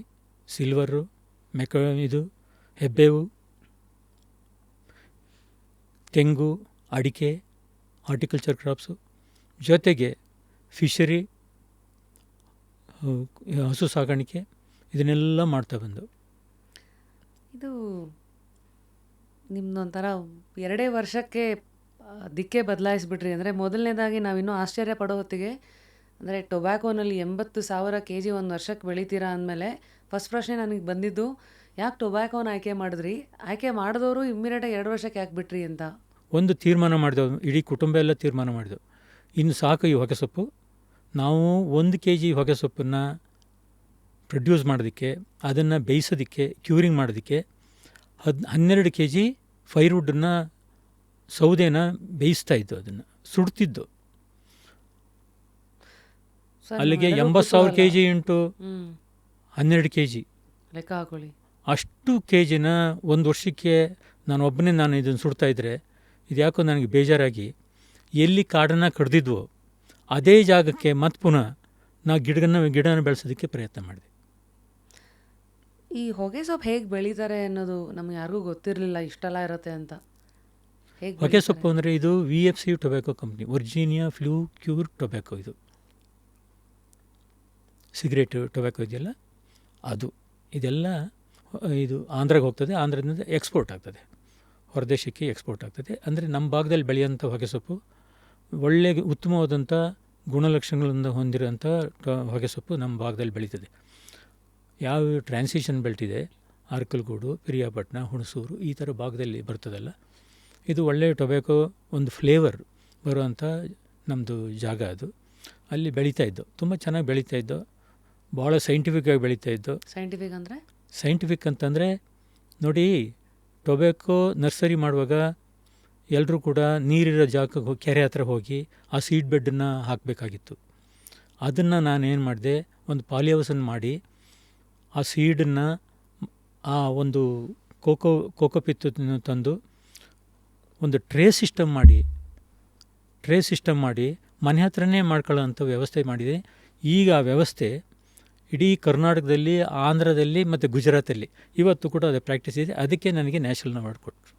ಸಿಲ್ವರು, ಹೆಬ್ಬೇವು, ತೆಂಗು, ಅಡಿಕೆ, ಹಾರ್ಟಿಕಲ್ಚರ್ ಕ್ರಾಪ್ಸು, ಜೊತೆಗೆ ಫಿಶರಿ, ಹಸು ಸಾಗಾಣಿಕೆ, ಇದನ್ನೆಲ್ಲ ಮಾಡ್ತಾ ಬಂದು ಇದು ನಿಮ್ಮದೊಂಥರ 2 ವರ್ಷಕ್ಕೆ ದಿಕ್ಕೇ ಬದಲಾಯಿಸ್ಬಿಟ್ರಿ. ಅಂದರೆ ಮೊದಲನೇದಾಗಿ ನಾವಿನ್ನೂ ಆಶ್ಚರ್ಯ ಪಡೋ ಹೊತ್ತಿಗೆ, ಅಂದರೆ ಟೊಬ್ಯಾಕೋನಲ್ಲಿ 80,000 kg ಒಂದು ವರ್ಷಕ್ಕೆ ಬೆಳಿತೀರಾ ಅಂದಮೇಲೆ ಫಸ್ಟ್ ಪ್ರಶ್ನೆ ನನಗೆ ಬಂದಿದ್ದು, ಯಾಕೆ ಟೊಬ್ಯಾಕೋನ ಆಯ್ಕೆ ಮಾಡಿದ್ರಿ? ಆಯ್ಕೆ ಮಾಡಿದವರು ಇಮ್ಮಿಡಿಯೇಟಾಗಿ 2 ವರ್ಷಕ್ಕೆ ಯಾಕೆ ಬಿಟ್ರಿ ಅಂತ ಒಂದು ತೀರ್ಮಾನ ಮಾಡಿದೆವು. ಇಡೀ ಕುಟುಂಬ ಎಲ್ಲ ತೀರ್ಮಾನ ಮಾಡಿದೆವು, ಇನ್ನು ಸಾಕು ಈ ಹೊಗೆ ಸೊಪ್ಪು. ನಾವು 1 kg ಹೊಗೆ ಸೊಪ್ಪನ್ನು ಪ್ರೊಡ್ಯೂಸ್ ಮಾಡೋದಕ್ಕೆ, ಅದನ್ನು ಬೇಯಿಸೋದಕ್ಕೆ, ಕ್ಯೂರಿಂಗ್ ಮಾಡೋದಕ್ಕೆ 12 kg ಫೈರ್ವುಡ್ಡನ್ನು, ಸೌದೆನ ಬೇಯಿಸ್ತಾ ಇದ್ದು, ಅದನ್ನು ಸುಡ್ತಿದ್ದು. ಅಲ್ಲಿಗೆ 80,000 kg ಇಂಟು 12 kg ಲೆಕ್ಕ ಹಾಕೊಳ್ಳಿ. ಅಷ್ಟು KGನ ಒಂದು ವರ್ಷಕ್ಕೆ ನಾನು ಇದನ್ನು ಸುಡ್ತಾಯಿದ್ರೆ, ಇದು ಯಾಕೋ ನನಗೆ ಬೇಜಾರಾಗಿ ಎಲ್ಲಿ ಕಾಡನ್ನು ಕಡ್ದಿದ್ವೋ ಅದೇ ಜಾಗಕ್ಕೆ ಮತ್ತೆ ಪುನಃ ನಾವು ಗಿಡನ ಬೆಳೆಸೋದಕ್ಕೆ ಪ್ರಯತ್ನ ಮಾಡಿದೆ. ಈ ಹೊಗೆ ಸೊಪ್ಪು ಹೇಗೆ ಬೆಳೀತಾರೆ ಅನ್ನೋದು ನಮ್ಗೆ ಯಾರಿಗೂ ಗೊತ್ತಿರಲಿಲ್ಲ, ಇಷ್ಟೆಲ್ಲ ಇರುತ್ತೆ ಅಂತ. ಹೊಗೆ ಸೊಪ್ಪು ಅಂದರೆ ಇದು VFC tobacco company, Virginia flue cure tobacco. ಇದು ಸಿಗರೇಟ್ ಟೊಬ್ಯಾಕೋ ಇದೆಯಲ್ಲ ಅದು. ಇದೆಲ್ಲ ಇದು ಆಂಧ್ರಕ್ಕೆ ಹೋಗ್ತದೆ, ಆಂಧ್ರದಿಂದ ಎಕ್ಸ್ಪೋರ್ಟ್ ಆಗ್ತದೆ, ಹೊರದೇಶಕ್ಕೆ ಎಕ್ಸ್ಪೋರ್ಟ್ ಆಗ್ತದೆ. ಅಂದರೆ ನಮ್ಮ ಭಾಗದಲ್ಲಿ ಬೆಳೆಯೋಂಥ ಹೊಗೆ ಸೊಪ್ಪು ಒಳ್ಳೆಯ ಉತ್ತಮವಾದಂಥ ಗುಣಲಕ್ಷಣಗಳಿಂದ ಹೊಂದಿರೋಂಥ ಹೊಗೆ ಸೊಪ್ಪು ನಮ್ಮ ಭಾಗದಲ್ಲಿ ಬೆಳೀತದೆ. ಯಾವ ಟ್ರಾನ್ಸಿಷನ್ ಬೆಲ್ಟ್ ಇದೆ, ಅರ್ಕಲ್ಗೂಡು, ಪಿರಿಯಾಪಟ್ಟಣ, ಹುಣಸೂರು, ಈ ಥರ ಭಾಗದಲ್ಲಿ ಬರ್ತದಲ್ಲ, ಇದು ಒಳ್ಳೆಯ ಟೊಬ್ಯಾಕೋ ಒಂದು ಫ್ಲೇವರ್ ಬರುವಂಥ ನಮ್ಮದು ಜಾಗ. ಅದು ಅಲ್ಲಿ ಬೆಳೀತಾಯಿದ್ದು, ತುಂಬ ಚೆನ್ನಾಗಿ ಬೆಳೀತಾಯಿದ್ದು, ಭಾಳ ಸೈಂಟಿಫಿಕ್ಕಾಗಿ ಬೆಳೀತಾಯಿದ್ದು. ಸೈಂಟಿಫಿಕ್ ಅಂತಂದರೆ ನೋಡಿ, ಟೊಬ್ಯಾಕೋ ನರ್ಸರಿ ಮಾಡುವಾಗ ಎಲ್ಲರೂ ಕೂಡ ನೀರಿರೋ ಜಾಗಕ್ಕೆ ಕೆರೆ ಹತ್ರ ಹೋಗಿ ಆ ಸೀಡ್ ಬೆಡ್ಡನ್ನು ಹಾಕಬೇಕಾಗಿತ್ತು. ಅದನ್ನು ನಾನೇನು ಮಾಡಿದೆ, ಒಂದು ಪಾಲಿಹೌಸನ್ನು ಮಾಡಿ ಆ ಸೀಡನ್ನು ಆ ಒಂದು ಕೋಕೋಪಿತ್ತನ್ನು ತಂದು ಒಂದು ಟ್ರೇ ಸಿಸ್ಟಮ್ ಮಾಡಿ ಮನೆ ಹತ್ರನೇ ಮಾಡ್ಕೊಳ್ಳೋ ಅಂಥ ವ್ಯವಸ್ಥೆ ಮಾಡಿದೆ. ಈಗ ಆ ವ್ಯವಸ್ಥೆ ಇಡೀ ಕರ್ನಾಟಕದಲ್ಲಿ, ಆಂಧ್ರದಲ್ಲಿ ಮತ್ತು ಗುಜರಾತಲ್ಲಿ ಇವತ್ತು ಕೂಡ ಅದು ಪ್ರಾಕ್ಟೀಸ್ ಇದೆ. ಅದಕ್ಕೆ ನನಗೆ ನ್ಯಾಷನಲ್ ಅವಾರ್ಡ್ ಕೊಟ್ಟರು.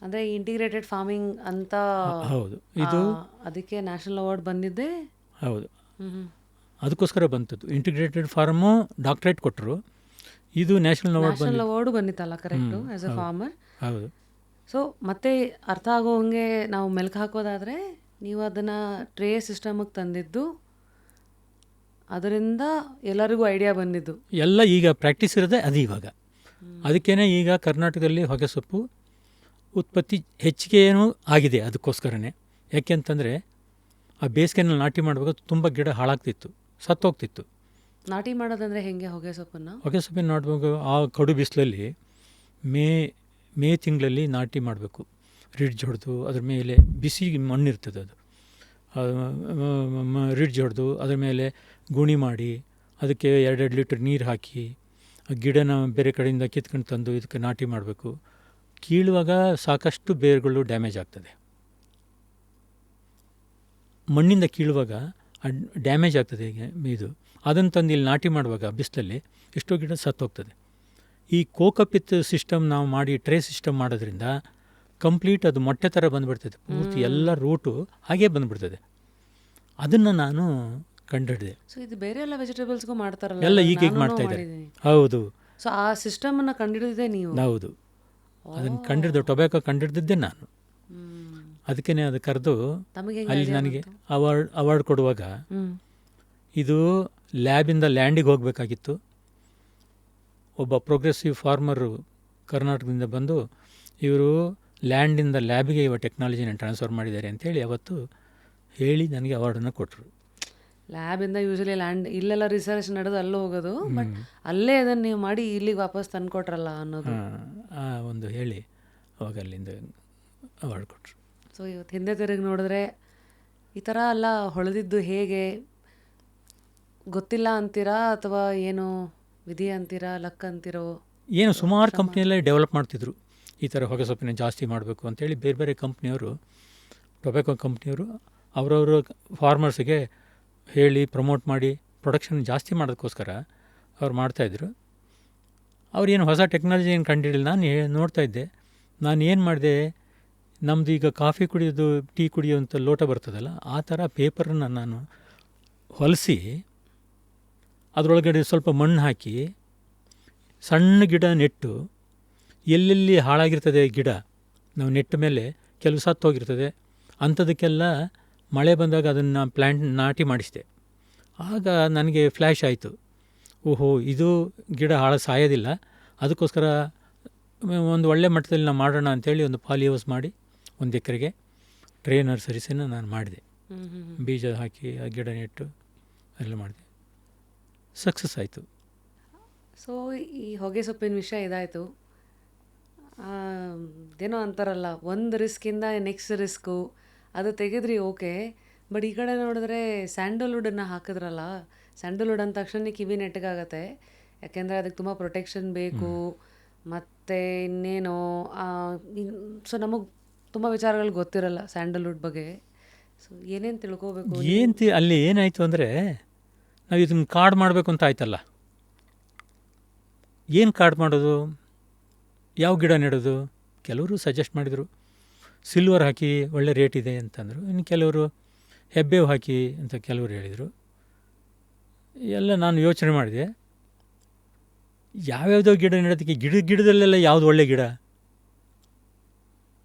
ಅಂದರೆ ಇಂಟಿಗ್ರೇಟೆಡ್ ಫಾರ್ಮಿಂಗ್ ಅಂತ ಹೌದು, ಇದು ಅದಕ್ಕೆ ನ್ಯಾಷನಲ್ ಅವಾರ್ಡ್ ಬಂದಿದ್ದೆ. ಹೌದು, ಅದಕ್ಕೋಸ್ಕರ ಬಂತದ್ದು. ಇಂಟಿಗ್ರೇಟೆಡ್ ಫಾರ್ಮು ಡಾಕ್ಟ್ರೇಟ್ ಕೊಟ್ಟರು, ಇದು ನ್ಯಾಷನಲ್ ಅವಾರ್ಡ್ ನ್ಯಾಷನಲ್ ಅವಾರ್ಡು ಬಂದಿತ್ತಲ್ಲ, ಕರೆಕ್ಟು, ಆ್ಯಸ್ ಅ ಫಾರ್ಮರ್. ಹೌದು. ಸೊ ಮತ್ತೆ ಅರ್ಥ ಆಗೋ ಹಂಗೆ ನಾವು ಮೆಲ್ಕು ಹಾಕೋದಾದರೆ, ನೀವು ಅದನ್ನು ಟ್ರೇ ಸಿಸ್ಟಮಿಗೆ ತಂದಿದ್ದು, ಅದರಿಂದ ಎಲ್ಲರಿಗೂ ಐಡಿಯಾ ಬಂದಿದ್ದು ಎಲ್ಲ ಈಗ ಪ್ರಾಕ್ಟೀಸ್ ಇರೋದೇ ಅದು ಇವಾಗ. ಅದಕ್ಕೇ ಈಗ ಕರ್ನಾಟಕದಲ್ಲಿ ಹೊಗೆಸೊಪ್ಪು ಉತ್ಪತ್ತಿ ಹೆಚ್ಚಿಗೆಯೂ ಆಗಿದೆ. ಅದಕ್ಕೋಸ್ಕರನೇ, ಯಾಕೆಂತಂದರೆ ಆ ಬೇಸಿಗೆನಲ್ಲಿ ನಾಟಿ ಮಾಡುವಾಗ ತುಂಬ ಗಿಡ ಹಾಳಾಗ್ತಿತ್ತು, ಸತ್ತೋಗ್ತಿತ್ತು. ನಾಟಿ ಮಾಡೋದಂದರೆ ಹೆಂಗೆ ಹೊಗೆಸೊಪ್ಪಿನ ನಾಟುವಾಗ ಆ ಕಡು ಬಿಸಿಲಲ್ಲಿ ಮೇ ತಿಂಗಳಲ್ಲಿ ನಾಟಿ ಮಾಡಬೇಕು. ರಿಡ್ಜ್ ಹೊಡೆದು ಅದ್ರ ಮೇಲೆ ಬಿಸಿ ಮಣ್ಣಿರ್ತದೆ, ಅದು ರಿಡ್ಜ್ ಹೊಡೆದು ಅದ್ರ ಮೇಲೆ ಗುಣಿ ಮಾಡಿ ಅದಕ್ಕೆ 2 ಲೀಟ್ರ್ ನೀರು ಹಾಕಿ ಆ ಗಿಡನ ಬೇರೆ ಕಡೆಯಿಂದ ಕಿತ್ಕೊಂಡು ತಂದು ಇದಕ್ಕೆ ನಾಟಿ ಮಾಡಬೇಕು. ಕೀಳುವಾಗ ಸಾಕಷ್ಟು ಬೇರುಗಳು ಡ್ಯಾಮೇಜ್ ಆಗ್ತದೆ. ಮಣ್ಣಿಂದ ಕೀಳುವಾಗ ಡ್ಯಾಮೇಜ್ ಆಗ್ತದೆ ಇದು. ಅದನ್ನು ತಂದು ಇಲ್ಲಿ ನಾಟಿ ಮಾಡುವಾಗ ಬಿಸಿಲಲ್ಲಿ ಎಷ್ಟೋ ಗಿಡ ಸತ್ತೋಗ್ತದೆ. ಈ ಕೋಕಪಿತ್ ಸಿಸ್ಟಮ್ ನಾವು ಮಾಡಿ ಟ್ರೇ ಸಿಸ್ಟಮ್ ಮಾಡೋದ್ರಿಂದ ಕಂಪ್ಲೀಟ್ ಅದು ಮೊಟ್ಟೆ ಥರ ಬಂದುಬಿಡ್ತದೆ, ಪೂರ್ತಿ ಎಲ್ಲ ರೂಟು ಹಾಗೇ ಬಂದುಬಿಡ್ತದೆ. ಅದನ್ನು ನಾನು ಕಂಡುಹಿಡಿದೆ. ಸೊ ಇದು ಬೇರೆ ಎಲ್ಲ ವೆಜಿಟೇಬಲ್ಸ್ಗೂ ಮಾಡ್ತಾರಲ್ಲ, ಎಲ್ಲ ಈಗ ಮಾಡ್ತಾ ಇದ್ದಾರೆ. ಹೌದು. ಸೊ ಆ ಸಿಸ್ಟಮನ್ನು ಕಂಡುಹಿಡಿದಿದೆ ನೀವು? ಹೌದು, ಅದನ್ನು ಕಂಡಿಡ್ದು ಟೊಬ್ಯಾಕೊ ಕಂಡುಹಿಡ್ದಿದ್ದೆ ನಾನು. ಅದಕ್ಕೇ ಅದು ಕರೆದು ಅಲ್ಲಿ ನನಗೆ ಅವಾರ್ಡ್ ಕೊಡುವಾಗ ಇದು ಲ್ಯಾಬಿಂದ ಲ್ಯಾಂಡಿಗೆ ಹೋಗಬೇಕಾಗಿತ್ತು. ಒಬ್ಬ ಪ್ರೋಗ್ರೆಸಿವ್ ಫಾರ್ಮರು ಕರ್ನಾಟಕದಿಂದ ಬಂದು ಇವರು ಲ್ಯಾಂಡಿಂದ ಲ್ಯಾಬಿಗೆ ಇವ ಟೆಕ್ನಾಲಜಿನ ಟ್ರಾನ್ಸ್ಫರ್ ಮಾಡಿದ್ದಾರೆ ಅಂತೇಳಿ ಅವತ್ತು ಹೇಳಿ ನನಗೆ ಅವಾರ್ಡನ್ನು ಕೊಟ್ಟರು. ಲ್ಯಾಬಿಂದ ಯೂಶಲಿ ಲ್ಯಾಂಡ್ ಇಲ್ಲೆಲ್ಲ ರಿಸರ್ಚ್ ನಡೆದು ಅಲ್ಲೂ ಹೋಗೋದು, ಬಟ್ ಅಲ್ಲೇ ಅದನ್ನು ನೀವು ಮಾಡಿ ಇಲ್ಲಿಗೆ ವಾಪಸ್ ತಂದುಕೊಟ್ರಲ್ಲ ಅನ್ನೋದು ಒಂದು ಹೇಳಿ ಅವಾಗ ಅಲ್ಲಿಂದ ಅವಾರ್ಡ್ ಕೊಟ್ಟರು. ಸೊ ಇವತ್ತು ಹಿಂದೆ ತಿರುಗಿ ನೋಡಿದ್ರೆ ಈ ಥರ ಎಲ್ಲ ಹೊಳೆದಿದ್ದು ಹೇಗೆ ಗೊತ್ತಿಲ್ಲ ಅಂತೀರಾ, ಅಥವಾ ಏನು ವಿಧಿ ಅಂತೀರಾ, ಲಕ್ ಅಂತೀರೋ? ಏನು ಸುಮಾರು ಕಂಪ್ನಿಯಲ್ಲೇ ಡೆವಲಪ್ ಮಾಡ್ತಿದ್ರು ಈ ಥರ ಹೊಗೆಸೊಪ್ಪಿನ ಜಾಸ್ತಿ ಮಾಡಬೇಕು ಅಂತೇಳಿ. ಬೇರೆ ಬೇರೆ ಕಂಪ್ನಿಯವರು, ಟೊಬ್ಯಾಕೊ ಕಂಪ್ನಿಯವರು ಅವರವರು ಫಾರ್ಮರ್ಸಿಗೆ ಹೇಳಿ ಪ್ರಮೋಟ್ ಮಾಡಿ ಪ್ರೊಡಕ್ಷನ್ ಜಾಸ್ತಿ ಮಾಡೋದಕ್ಕೋಸ್ಕರ ಅವ್ರು ಮಾಡ್ತಾಯಿದ್ರು. ಅವ್ರೇನು ಹೊಸ ಟೆಕ್ನಾಲಜಿ ಏನು ಕಂಡಿಡಿಲ್ಲ. ನಾನು ನೋಡ್ತಾ ಇದ್ದೆ. ನಾನು ಏನು ಮಾಡಿದೆ, ನಮ್ಮದು ಈಗ ಕಾಫಿ ಕುಡಿಯೋದು, ಟೀ ಕುಡಿಯೋಂಥ ಲೋಟ ಬರ್ತದಲ್ಲ, ಆ ಥರ ಪೇಪರನ್ನು ನಾನು ಹೊಲಿಸಿ ಅದರೊಳಗಡೆ ಸ್ವಲ್ಪ ಮಣ್ಣು ಹಾಕಿ ಸಣ್ಣ ಗಿಡ ನೆಟ್ಟು, ಎಲ್ಲೆಲ್ಲಿ ಹಾಳಾಗಿರ್ತದೆ ಗಿಡ ನಾವು ನೆಟ್ಟ ಮೇಲೆ ಕೆಲವು ಸತ್ತೋಗಿರ್ತದೆ ಅಂಥದಕ್ಕೆಲ್ಲ ಮಳೆ ಬಂದಾಗ ಅದನ್ನು ಪ್ಲ್ಯಾಂಟ್ ನಾಟಿ ಮಾಡಿಸಿದೆ. ಆಗ ನನಗೆ ಫ್ಲ್ಯಾಶ್ ಆಯಿತು, ಓಹೋ ಇದು ಗಿಡ ಸಾಯೋದಿಲ್ಲ, ಅದಕ್ಕೋಸ್ಕರ ಒಂದು ಒಳ್ಳೆ ಮಟ್ಟದಲ್ಲಿ ನಾವು ಮಾಡೋಣ ಅಂಥೇಳಿ ಒಂದು ಪಾಲಿಹೌಸ್ ಮಾಡಿ 1 ಎಕರೆಗೆ ಟ್ರೇ ನರ್ಸರೀಸನ್ನು ನಾನು ಮಾಡಿದೆ. ಬೀಜ ಹಾಕಿ ಆ ಗಿಡ ನೆಟ್ಟು ಎಲ್ಲ ಮಾಡಿದೆ, ಸಕ್ಸಸ್ ಆಯಿತು. ಸೊ ಈ ಹೊಗೆ ಸೊಪ್ಪಿನ ವಿಷಯ ಇದಾಯಿತು. ಏನೋ ಅಂತಾರಲ್ಲ, ಒಂದು ರಿಸ್ಕಿಂದ ನೆಕ್ಸ್ಟ್ ರಿಸ್ಕು, ಅದು ತೆಗೆದ್ರಿ ಓಕೆ. ಬಟ್ ಈ ಕಡೆ ನೋಡಿದ್ರೆ ಸ್ಯಾಂಡಲ್ವುಡನ್ನು ಹಾಕಿದ್ರಲ್ಲ, ಸ್ಯಾಂಡಲ್ವುಡ್ ಅಂದ ತಕ್ಷಣ ಕಿವಿ ನೆಟ್ಟಗಾಗತ್ತೆ, ಯಾಕೆಂದರೆ ಅದಕ್ಕೆ ತುಂಬ ಪ್ರೊಟೆಕ್ಷನ್ ಬೇಕು, ಮತ್ತು ಇನ್ನೇನೋ. ಸೊ ನಮಗೆ ತುಂಬ ವಿಚಾರಗಳು ಗೊತ್ತಿರಲ್ಲ ಸ್ಯಾಂಡಲ್ವುಡ್ ಬಗ್ಗೆ. ಸೊ ಏನೇನು ತಿಳ್ಕೋಬೇಕು? ಅಲ್ಲಿ ಏನಾಯಿತು ಅಂದರೆ, ನಾವು ಇದನ್ನು ಕಾರ್ಡ್ ಮಾಡಬೇಕು ಅಂತ ಆಯ್ತಲ್ಲ, ಏನು ಕಾರ್ಡ್ ಮಾಡೋದು, ಯಾವ ಗಿಡ ನೆಡೋದು? ಕೆಲವರು ಸಜೆಸ್ಟ್ ಮಾಡಿದರು ಸಿಲ್ವರ್ ಹಾಕಿ ಒಳ್ಳೆ ರೇಟ್ ಇದೆ ಅಂತಂದರು. ಇನ್ನು ಕೆಲವರು ಹೆಬ್ಬೇವು ಹಾಕಿ ಅಂತ ಕೆಲವರು ಹೇಳಿದರು. ಎಲ್ಲ ನಾನು ಯೋಚನೆ ಮಾಡಿದೆ, ಯಾವ್ಯಾವುದೋ ಗಿಡ ನೆಡೋದಕ್ಕೆ, ಗಿಡದಲ್ಲೆಲ್ಲ ಯಾವುದು ಒಳ್ಳೆ ಗಿಡ,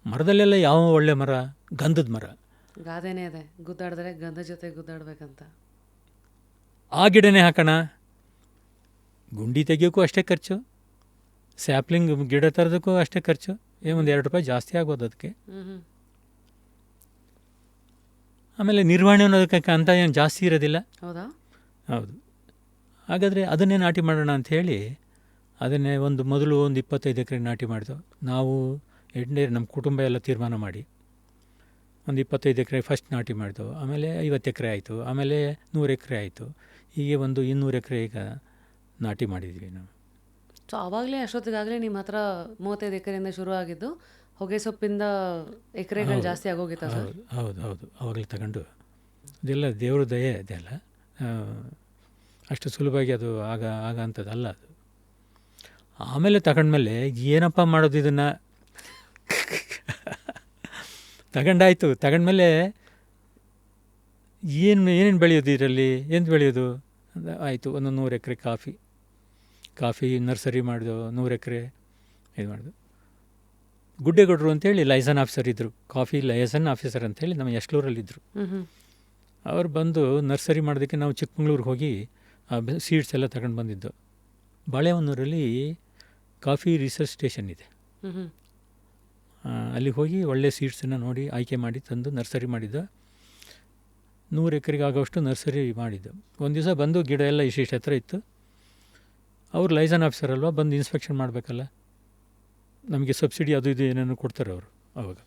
ಮರದಲ್ಲೆಲ್ಲ ಯಾವ ಒಳ್ಳೆ ಮರ? ಗಂಧದ ಮರ. ಗಾದೆನೇ ಇದೆ, ಗುದ್ದಾಡಿದ್ರೆ ಗಂಧ ಜೊತೆ ಗುದ್ದಾಡ್ಬೇಕಂತ. ಆ ಗಿಡನೇ ಹಾಕೋಣ. ಗುಂಡಿ ತೆಗಿಯೋಕ್ಕೂ ಅಷ್ಟೇ ಖರ್ಚು, ಸ್ಯಾಪ್ಲಿಂಗ್ ಗಿಡ ತರೋದಕ್ಕೂ ಅಷ್ಟೇ ಖರ್ಚು, ಒಂದು 2 ರೂಪಾಯಿ ಜಾಸ್ತಿ ಆಗೋದು ಅದಕ್ಕೆ. ಆಮೇಲೆ ನಿರ್ವಹಣೆ ಅನ್ನೋದಕ್ಕೆ ಅಂತ ಏನು ಜಾಸ್ತಿ ಇರೋದಿಲ್ಲ. ಹೌದಾ? ಹೌದು. ಹಾಗಾದರೆ ಅದನ್ನೇ ನಾಟಿ ಮಾಡೋಣ ಅಂಥೇಳಿ ಅದನ್ನೇ ಮೊದಲು ಒಂದು 25 ಎಕರೆ ನಾಟಿ ಮಾಡಿದೆವು ನಾವು. ನಮ್ಮ ಕುಟುಂಬ ಎಲ್ಲ ತೀರ್ಮಾನ ಮಾಡಿ ಒಂದು 25 ಎಕರೆ ಫಸ್ಟ್ ನಾಟಿ ಮಾಡಿದೆವು. ಆಮೇಲೆ 50 ಎಕರೆ ಆಯಿತು, ಆಮೇಲೆ 100 ಎಕರೆ ಆಯಿತು. ಹೀಗೆ 200 ಎಕರೆ ಈಗ ನಾಟಿ ಮಾಡಿದ್ವಿ ನಾವು. ಸೊ ಆವಾಗಲೇ ಅಷ್ಟೊತ್ತಿಗಾಗಲೇ ನಿಮ್ಮ ಹತ್ರ 35 ಎಕರೆಯಿಂದ ಶುರು ಆಗಿದ್ದು, ಹೊಗೆ ಸೊಪ್ಪಿಂದ ಎಕರೆಗಳು ಜಾಸ್ತಿ ಆಗೋಗಿತ್ತ ಸರ್? ಹೌದು ಹೌದು, ಆವಾಗಲೇ ತಗೊಂಡು. ಅದೆಲ್ಲ ದೇವ್ರ ದಯೆ, ಅದೆಲ್ಲ ಅಷ್ಟು ಸುಲಭವಾಗಿ ಅದು ಆಗ ಅಂಥದ್ದಲ್ಲ ಅದು. ಆಮೇಲೆ ತಗೊಂಡ್ಮೇಲೆ ಏನಪ್ಪ ಮಾಡೋದು ಇದನ್ನು ತಗೊಂಡಾಯ್ತು. ತಗೊಂಡ್ಮೇಲೆ ಏನೇನು ಬೆಳೆಯೋದು ಇದರಲ್ಲಿ, ಎಂತ ಬೆಳೆಯೋದು ಆಯಿತು. ಒಂದು 100 ಎಕರೆ ಕಾಫಿ ನರ್ಸರಿ ಮಾಡಿದೋ, 100 ಎಕರೆ ಇದು ಮಾಡಿದ್ರು. ಗುಡ್ಡೇಗೌಡರು ಅಂತೇಳಿ ಲೈಸನ್ ಆಫೀಸರ್ ಇದ್ದರು, ಕಾಫಿ ಲೈಸನ್ ಆಫೀಸರ್ ಅಂತೇಳಿ ನಮ್ಮ ಯಶ್ಲೂರಲ್ಲಿದ್ದರು. ಅವ್ರು ಬಂದು ನರ್ಸರಿ ಮಾಡೋದಕ್ಕೆ ನಾವು ಚಿಕ್ಕಮಂಗ್ಳೂರಿಗೆ ಹೋಗಿ ಸೀಡ್ಸ್ ಎಲ್ಲ ತಗೊಂಡು ಬಂದಿದ್ದು. ಬಾಳೆಹೊನ್ನೂರಲ್ಲಿ ಕಾಫಿ ರಿಸರ್ಚ್ ಸ್ಟೇಷನ್ ಇದೆ, ಅಲ್ಲಿ ಹೋಗಿ ಒಳ್ಳೆ ಸೀಡ್ಸನ್ನು ನೋಡಿ ಆಯ್ಕೆ ಮಾಡಿ ತಂದು ನರ್ಸರಿ ಮಾಡಿದ್ದು. 100 ಎಕರೆಗೆ ಆಗೋಷ್ಟು ನರ್ಸರಿ ಮಾಡಿದ್ದು. ಒಂದು ದಿವಸ ಬಂದು ಗಿಡ ಎಲ್ಲ ಇಷ್ಟಿಷ್ಟು ಹತ್ರ ಇತ್ತು. ಅವ್ರು ಲೈಸನ್ ಆಫೀಸರ್ ಅಲ್ವಾ, ಬಂದು ಇನ್ಸ್ಪೆಕ್ಷನ್ ಮಾಡಬೇಕಲ್ಲ, ನಮಗೆ ಸಬ್ಸಿಡಿ ಅದು ಇದು ಏನೇನು ಕೊಡ್ತಾರೆ ಅವರು. ಆವಾಗ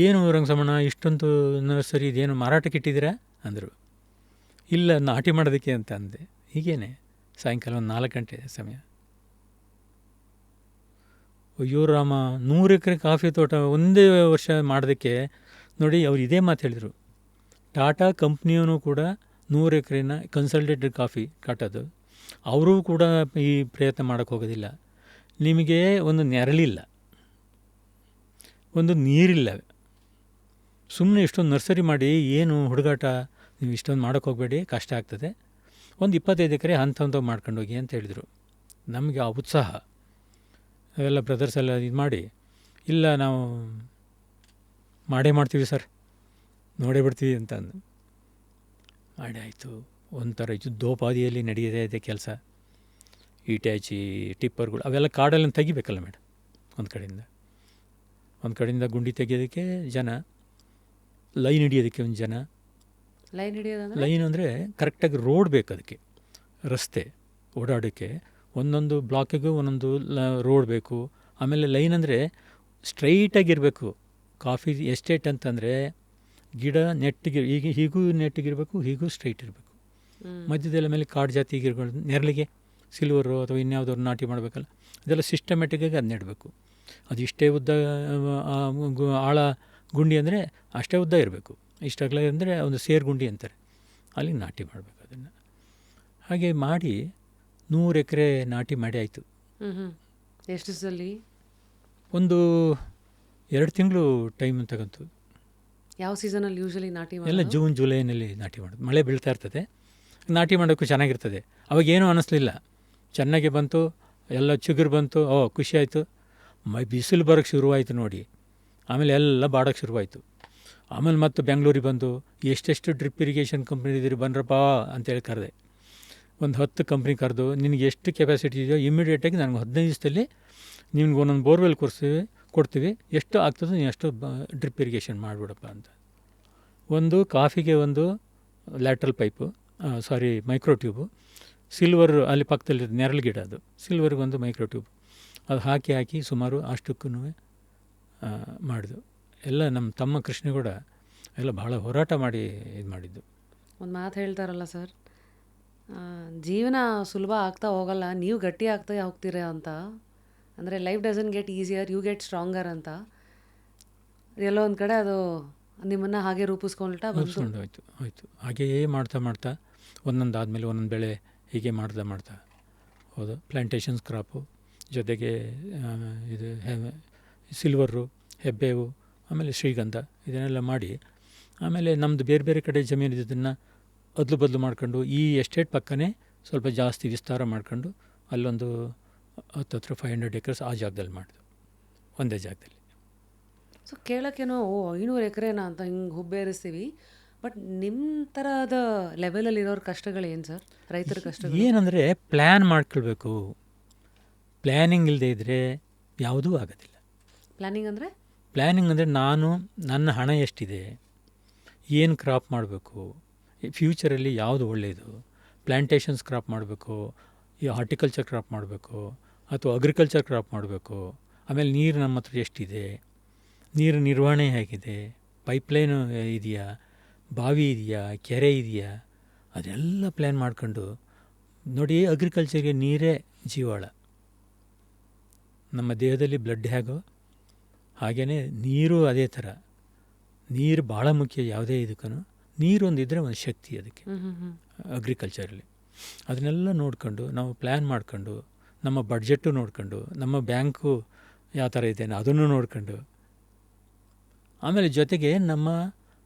ಏನು ರಂಗಸಮಣ ಇಷ್ಟೊಂದು ನರ್ಸರಿ ಇದೇನು ಮಾರಾಟಕ್ಕೆ ಇಟ್ಟಿದ್ದೀರಾ ಅಂದರು. ಇಲ್ಲ, ನಾಟಿ ಮಾಡೋದಕ್ಕೆ ಅಂತ ಅಂದೆ. ಹೀಗೇನೆ ಸಾಯಂಕಾಲ ಒಂದು 4 ಗಂಟೆ ಸಮಯ. ಅಯ್ಯೋ ರಾಮ, 100 ಎಕರೆ ಕಾಫಿ ತೋಟ ಒಂದೇ ವರ್ಷ ಮಾಡೋದಕ್ಕೆ ನೋಡಿ. ಅವ್ರು ಇದೇ ಮಾತು ಹೇಳಿದರು. ಟಾಟಾ ಕಂಪ್ನಿಯವನು ಕೂಡ 100 ಎಕರೆನ ಕನ್ಸಲ್ಟೇಟೆಡ್ ಕಾಫಿ ಟಾಟಾದು, ಅವರೂ ಕೂಡ ಈ ಪ್ರಯತ್ನ ಮಾಡೋಕ್ಕೆ ಹೋಗೋದಿಲ್ಲ. ನಿಮಗೆ ಒಂದು ನೆರಳಿಲ್ಲ, ಒಂದು ನೀರಿಲ್ಲ, ಸುಮ್ಮನೆ ಇಷ್ಟೊಂದು ನರ್ಸರಿ ಮಾಡಿ ಏನು ಹುಡುಗಾಟ, ನೀವು ಇಷ್ಟೊಂದು ಮಾಡೋಕ್ಕೆ ಹೋಗಬೇಡಿ, ಕಷ್ಟ ಆಗ್ತದೆ. ಒಂದು 25 ಎಕರೆ ಹಂತ ಮಾಡ್ಕೊಂಡು ಹೋಗಿ ಅಂತ ಹೇಳಿದರು. ನಮಗೆ ಆ ಉತ್ಸಾಹ, ಅವೆಲ್ಲ ಬ್ರದರ್ಸ್ ಎಲ್ಲ ಇದು ಮಾಡಿ, ಇಲ್ಲ ನಾವು ಮಾಡೇ ಮಾಡ್ತೀವಿ ಸರ್, ನೋಡೇ ಬಿಡ್ತೀವಿ ಅಂತ ಅಂದು ಮಾಡಿ ಆಯಿತು. ಒಂಥರ ಯುದ್ಧೋಪಾದಿಯಲ್ಲಿ ನಡೆಯದೇ ಇದೆ ಕೆಲಸ. ಈಟ್ಯಾಚಿ ಟಿಪ್ಪರ್ಗಳು ಅವೆಲ್ಲ ಕಾಡಲ್ಲಿ ತೆಗಿಬೇಕಲ್ಲ ಮೇಡಮ್. ಒಂದು ಕಡೆಯಿಂದ ಗುಂಡಿ ತೆಗಿಯೋದಕ್ಕೆ ಜನ, ಲೈನ್ ಹಿಡಿಯೋದಕ್ಕೆ ಒಂದು ಜನ. ಲೈನ್ ಅಂದರೆ ಕರೆಕ್ಟಾಗಿ ರೋಡ್ ಬೇಕು, ಅದಕ್ಕೆ ರಸ್ತೆ ಓಡಾಡೋಕ್ಕೆ ಒಂದೊಂದು ಬ್ಲಾಕಿಗೂ ಒಂದೊಂದು ರೋಡ್ ಬೇಕು. ಆಮೇಲೆ ಲೈನ್ ಅಂದರೆ ಸ್ಟ್ರೈಟಾಗಿರಬೇಕು. ಕಾಫಿ ಎಸ್ಟೇಟ್ ಅಂತಂದರೆ ಗಿಡ ನೆಟ್ಟಿಗೆ ಹೀಗೂ ನೆಟ್ಟಿಗಿರಬೇಕು, ಹೀಗೂ ಸ್ಟ್ರೈಟ್ ಇರಬೇಕು. ಮಧ್ಯದಲ್ಲ ಮೇಲೆ ಕಾಡು ಜಾತಿ ಗಿಡಗಳು ನೆರಳಿಗೆ ಸಿಲ್ವರು ಅಥವಾ ಇನ್ಯಾವುದವ್ರು ನಾಟಿ ಮಾಡಬೇಕಲ್ಲ, ಇದೆಲ್ಲ ಸಿಸ್ಟಮೆಟಿಕ್ಕಾಗಿ ಅದು ನೆಡಬೇಕು. ಅದು ಇಷ್ಟೇ ಉದ್ದ ಆಳ ಗುಂಡಿ ಅಂದರೆ ಅಷ್ಟೇ ಉದ್ದ ಇರಬೇಕು, ಇಷ್ಟಾಗಲ ಅಂದರೆ ಒಂದು ಸೇರು ಗುಂಡಿ ಅಂತಾರೆ, ಅಲ್ಲಿ ನಾಟಿ ಮಾಡಬೇಕು ಅದನ್ನು. ಹಾಗೆ ಮಾಡಿ 100 ಎಕರೆ ನಾಟಿ ಮಾಡಿ ಆಯಿತು. ಎಷ್ಟು ದಿವಸದಲ್ಲಿ? ಒಂದು 2 ತಿಂಗಳು ಟೈಮ್ ತಗೊಂತು. ಯಾವ ಸೀಸನಲ್ಲಿ ಯೂಶಲಿ ನಾಟಿ ಮಾಡೋದು? ಎಲ್ಲ ಜೂನ್ ಜುಲೈನಲ್ಲಿ ನಾಟಿ ಮಾಡೋದು. ಮಳೆ ಬೀಳ್ತಾ ಇರ್ತದೆ, ನಾಟಿ ಮಾಡೋಕ್ಕೂ ಚೆನ್ನಾಗಿರ್ತದೆ. ಅವಾಗೇನೂ ಅನ್ನಿಸ್ಲಿಲ್ಲ, ಚೆನ್ನಾಗಿ ಬಂತು, ಎಲ್ಲ ಚಿಗುರು ಬಂತು. ಖುಷಿ ಆಯಿತು. ಬಿಸಿಲು ಬರೋಕ್ಕೆ ಶುರುವಾಯಿತು ನೋಡಿ. ಆಮೇಲೆ ಎಲ್ಲ ಬಾಡೋಕ್ಕೆ ಶುರುವಾಯಿತು. ಆಮೇಲೆ ಮತ್ತು ಬೆಂಗಳೂರಿಗೆ ಬಂದು ಎಷ್ಟೆಷ್ಟು ಡ್ರಿಪ್ ಇರಿಗೇಷನ್ ಕಂಪ್ನಿ ಇದ್ದೀರಿ ಬನ್ರಪ್ಪ ಅಂತೇಳಿ ಕರೆದೆ. ಒಂದು 10 ಕಂಪ್ನಿ ಕರೆದು, ನಿನಗೆ ಎಷ್ಟು ಕೆಪಾಸಿಟಿ ಇದೆಯೋ ಇಮಿಡಿಯೇಟಾಗಿ ನನಗೆ 15 ದಿವಸದಲ್ಲಿ ನಿಮ್ಗೆ ಒಂದೊಂದು ಬೋರ್ವೆಲ್ ಕೊಡ್ತೀವಿ, ಎಷ್ಟು ಆಗ್ತದೋ ನೀವು ಅಷ್ಟು ಡ್ರಿಪ್ ಇರಿಗೇಷನ್ ಮಾಡಿಬಿಡಪ್ಪ ಅಂತ. ಒಂದು ಕಾಫಿಗೆ ಒಂದು lateral pipe, micro tube, silver ಅಲ್ಲಿ ಪಕ್ಕದಲ್ಲಿ ನೆರಳು ಗಿಡ, ಅದು ಸಿಲ್ವರ್ಗೆ ಒಂದು ಮೈಕ್ರೋ ಟ್ಯೂಬ್, ಅದು ಹಾಕಿ ಸುಮಾರು ಅಷ್ಟಕ್ಕೂ ಮಾಡಿದ್ದು. ಎಲ್ಲ ನಮ್ಮ ತಮ್ಮ ಕೃಷ್ಣಗೌಡ ಎಲ್ಲ ಭಾಳ ಹೋರಾಟ ಮಾಡಿ ಇದು ಮಾಡಿದ್ದು. ಒಂದು ಮಾತು ಹೇಳ್ತಾರಲ್ಲ ಸರ್, ಜೀವನ ಸುಲಭ ಆಗ್ತಾ ಹೋಗಲ್ಲ, ನೀವು ಗಟ್ಟಿ ಆಗ್ತಾ ಹೋಗ್ತೀರ ಅಂತ. ಅಂದರೆ life doesn't get easier, you get stronger ಅಂತ. ಎಲ್ಲೋ ಒಂದು ಕಡೆ ಅದು ನಿಮ್ಮನ್ನು ಹಾಗೆ ರೂಪಿಸ್ಕೊಂಡು ಹೋಯ್ತು. ಹಾಗೆಯೇ ಮಾಡ್ತಾ ಒಂದೊಂದು ಆದಮೇಲೆ ಒಂದೊಂದು ಬೆಳೆ ಹೀಗೆ ಮಾಡ್ತಾ ಹೌದು. ಪ್ಲ್ಯಾಂಟೇಷನ್ಸ್ ಕ್ರಾಪು ಜೊತೆಗೆ ಇದು ಸಿಲ್ವರು, ಹೆಬ್ಬೇವು, ಆಮೇಲೆ ಶ್ರೀಗಂಧ, ಇದನ್ನೆಲ್ಲ ಮಾಡಿ ಆಮೇಲೆ ನಮ್ಮದು ಬೇರೆ ಬೇರೆ ಕಡೆ ಜಮೀನು ಇದ್ದದನ್ನು ಅದ್ಲು ಬದಲು ಮಾಡ್ಕೊಂಡು ಈ ಎಸ್ಟೇಟ್ ಪಕ್ಕನೇ ಸ್ವಲ್ಪ ಜಾಸ್ತಿ ವಿಸ್ತಾರ ಮಾಡ್ಕೊಂಡು ಅಲ್ಲೊಂದು 500 ಎಕರ್ಸ್ ಆ ಜಾಗದಲ್ಲಿ ಮಾಡಿದ್ವು, ಒಂದೇ ಜಾಗದಲ್ಲಿ. ಸೊ ಕೇಳೋಕ್ಕೇನೋ 500 ಎಕರೆನಾ ಅಂತ ಹಿಂಗೆ ಹುಬ್ಬೇರಿಸ್ತೀವಿ, ಬಟ್ ನಿಮ್ಮ ಥರದ ಲೆವೆಲಲ್ಲಿರೋರ ಕಷ್ಟಗಳೇನು ಸರ್, ರೈತರ ಕಷ್ಟಗಳು? ಏನಂದರೆ ಪ್ಲ್ಯಾನ್ ಮಾಡ್ಕೊಳ್ಬೇಕು. ಪ್ಲ್ಯಾನಿಂಗ್ ಇಲ್ಲದೆ ಇದ್ದರೆ ಯಾವುದೂ ಆಗೋದಿಲ್ಲ. ಪ್ಲ್ಯಾನಿಂಗ್ ಅಂದರೆ ನನ್ನ ಹಣ ಎಷ್ಟಿದೆ, ಏನು ಕ್ರಾಪ್ ಮಾಡಬೇಕು, ಫ್ಯೂಚರಲ್ಲಿ ಯಾವುದು ಒಳ್ಳೆಯದು, ಪ್ಲ್ಯಾಂಟೇಷನ್ಸ್ ಕ್ರಾಪ್ ಮಾಡಬೇಕು, ಈ ಹಾರ್ಟಿಕಲ್ಚರ್ ಕ್ರಾಪ್ ಮಾಡಬೇಕು ಅಥವಾ ಅಗ್ರಿಕಲ್ಚರ್ ಕ್ರಾಪ್ ಮಾಡಬೇಕು, ಆಮೇಲೆ ನೀರು ನಮ್ಮ ಹತ್ರ ಎಷ್ಟಿದೆ, ನೀರು ನಿರ್ವಹಣೆ ಹೇಗಿದೆ, ಪೈಪ್ಲೈನು ಇದೆಯಾ, ಬಾವಿ ಇದೆಯಾ, ಕೆರೆ ಇದೆಯಾ, ಅದೆಲ್ಲ ಪ್ಲ್ಯಾನ್ ಮಾಡ್ಕೊಂಡು ನೋಡಿ. ಅಗ್ರಿಕಲ್ಚರ್ಗೆ ನೀರೇ ಜೀವಾಳ. ನಮ್ಮ ದೇಹದಲ್ಲಿ ಬ್ಲಡ್ ಹೇಗೋ ಹಾಗೆಯೇ ನೀರು ಅದೇ ಥರ. ನೀರು ಭಾಳ ಮುಖ್ಯ ಯಾವುದೇ ಇದಕ್ಕೂ. ನೀರೊಂದಿದ್ದರೆ ಒಂದು ಶಕ್ತಿ ಅದಕ್ಕೆ ಅಗ್ರಿಕಲ್ಚರಲ್ಲಿ. ಅದನ್ನೆಲ್ಲ ನೋಡ್ಕೊಂಡು ನಾವು ಪ್ಲ್ಯಾನ್ ಮಾಡ್ಕೊಂಡು, ನಮ್ಮ ಬಡ್ಜೆಟ್ಟು ನೋಡ್ಕೊಂಡು, ನಮ್ಮ ಬ್ಯಾಂಕು ಯಾವ ಥರ ಇದೆ ಅದನ್ನು ನೋಡ್ಕೊಂಡು ಆಮೇಲೆ ಜೊತೆಗೆ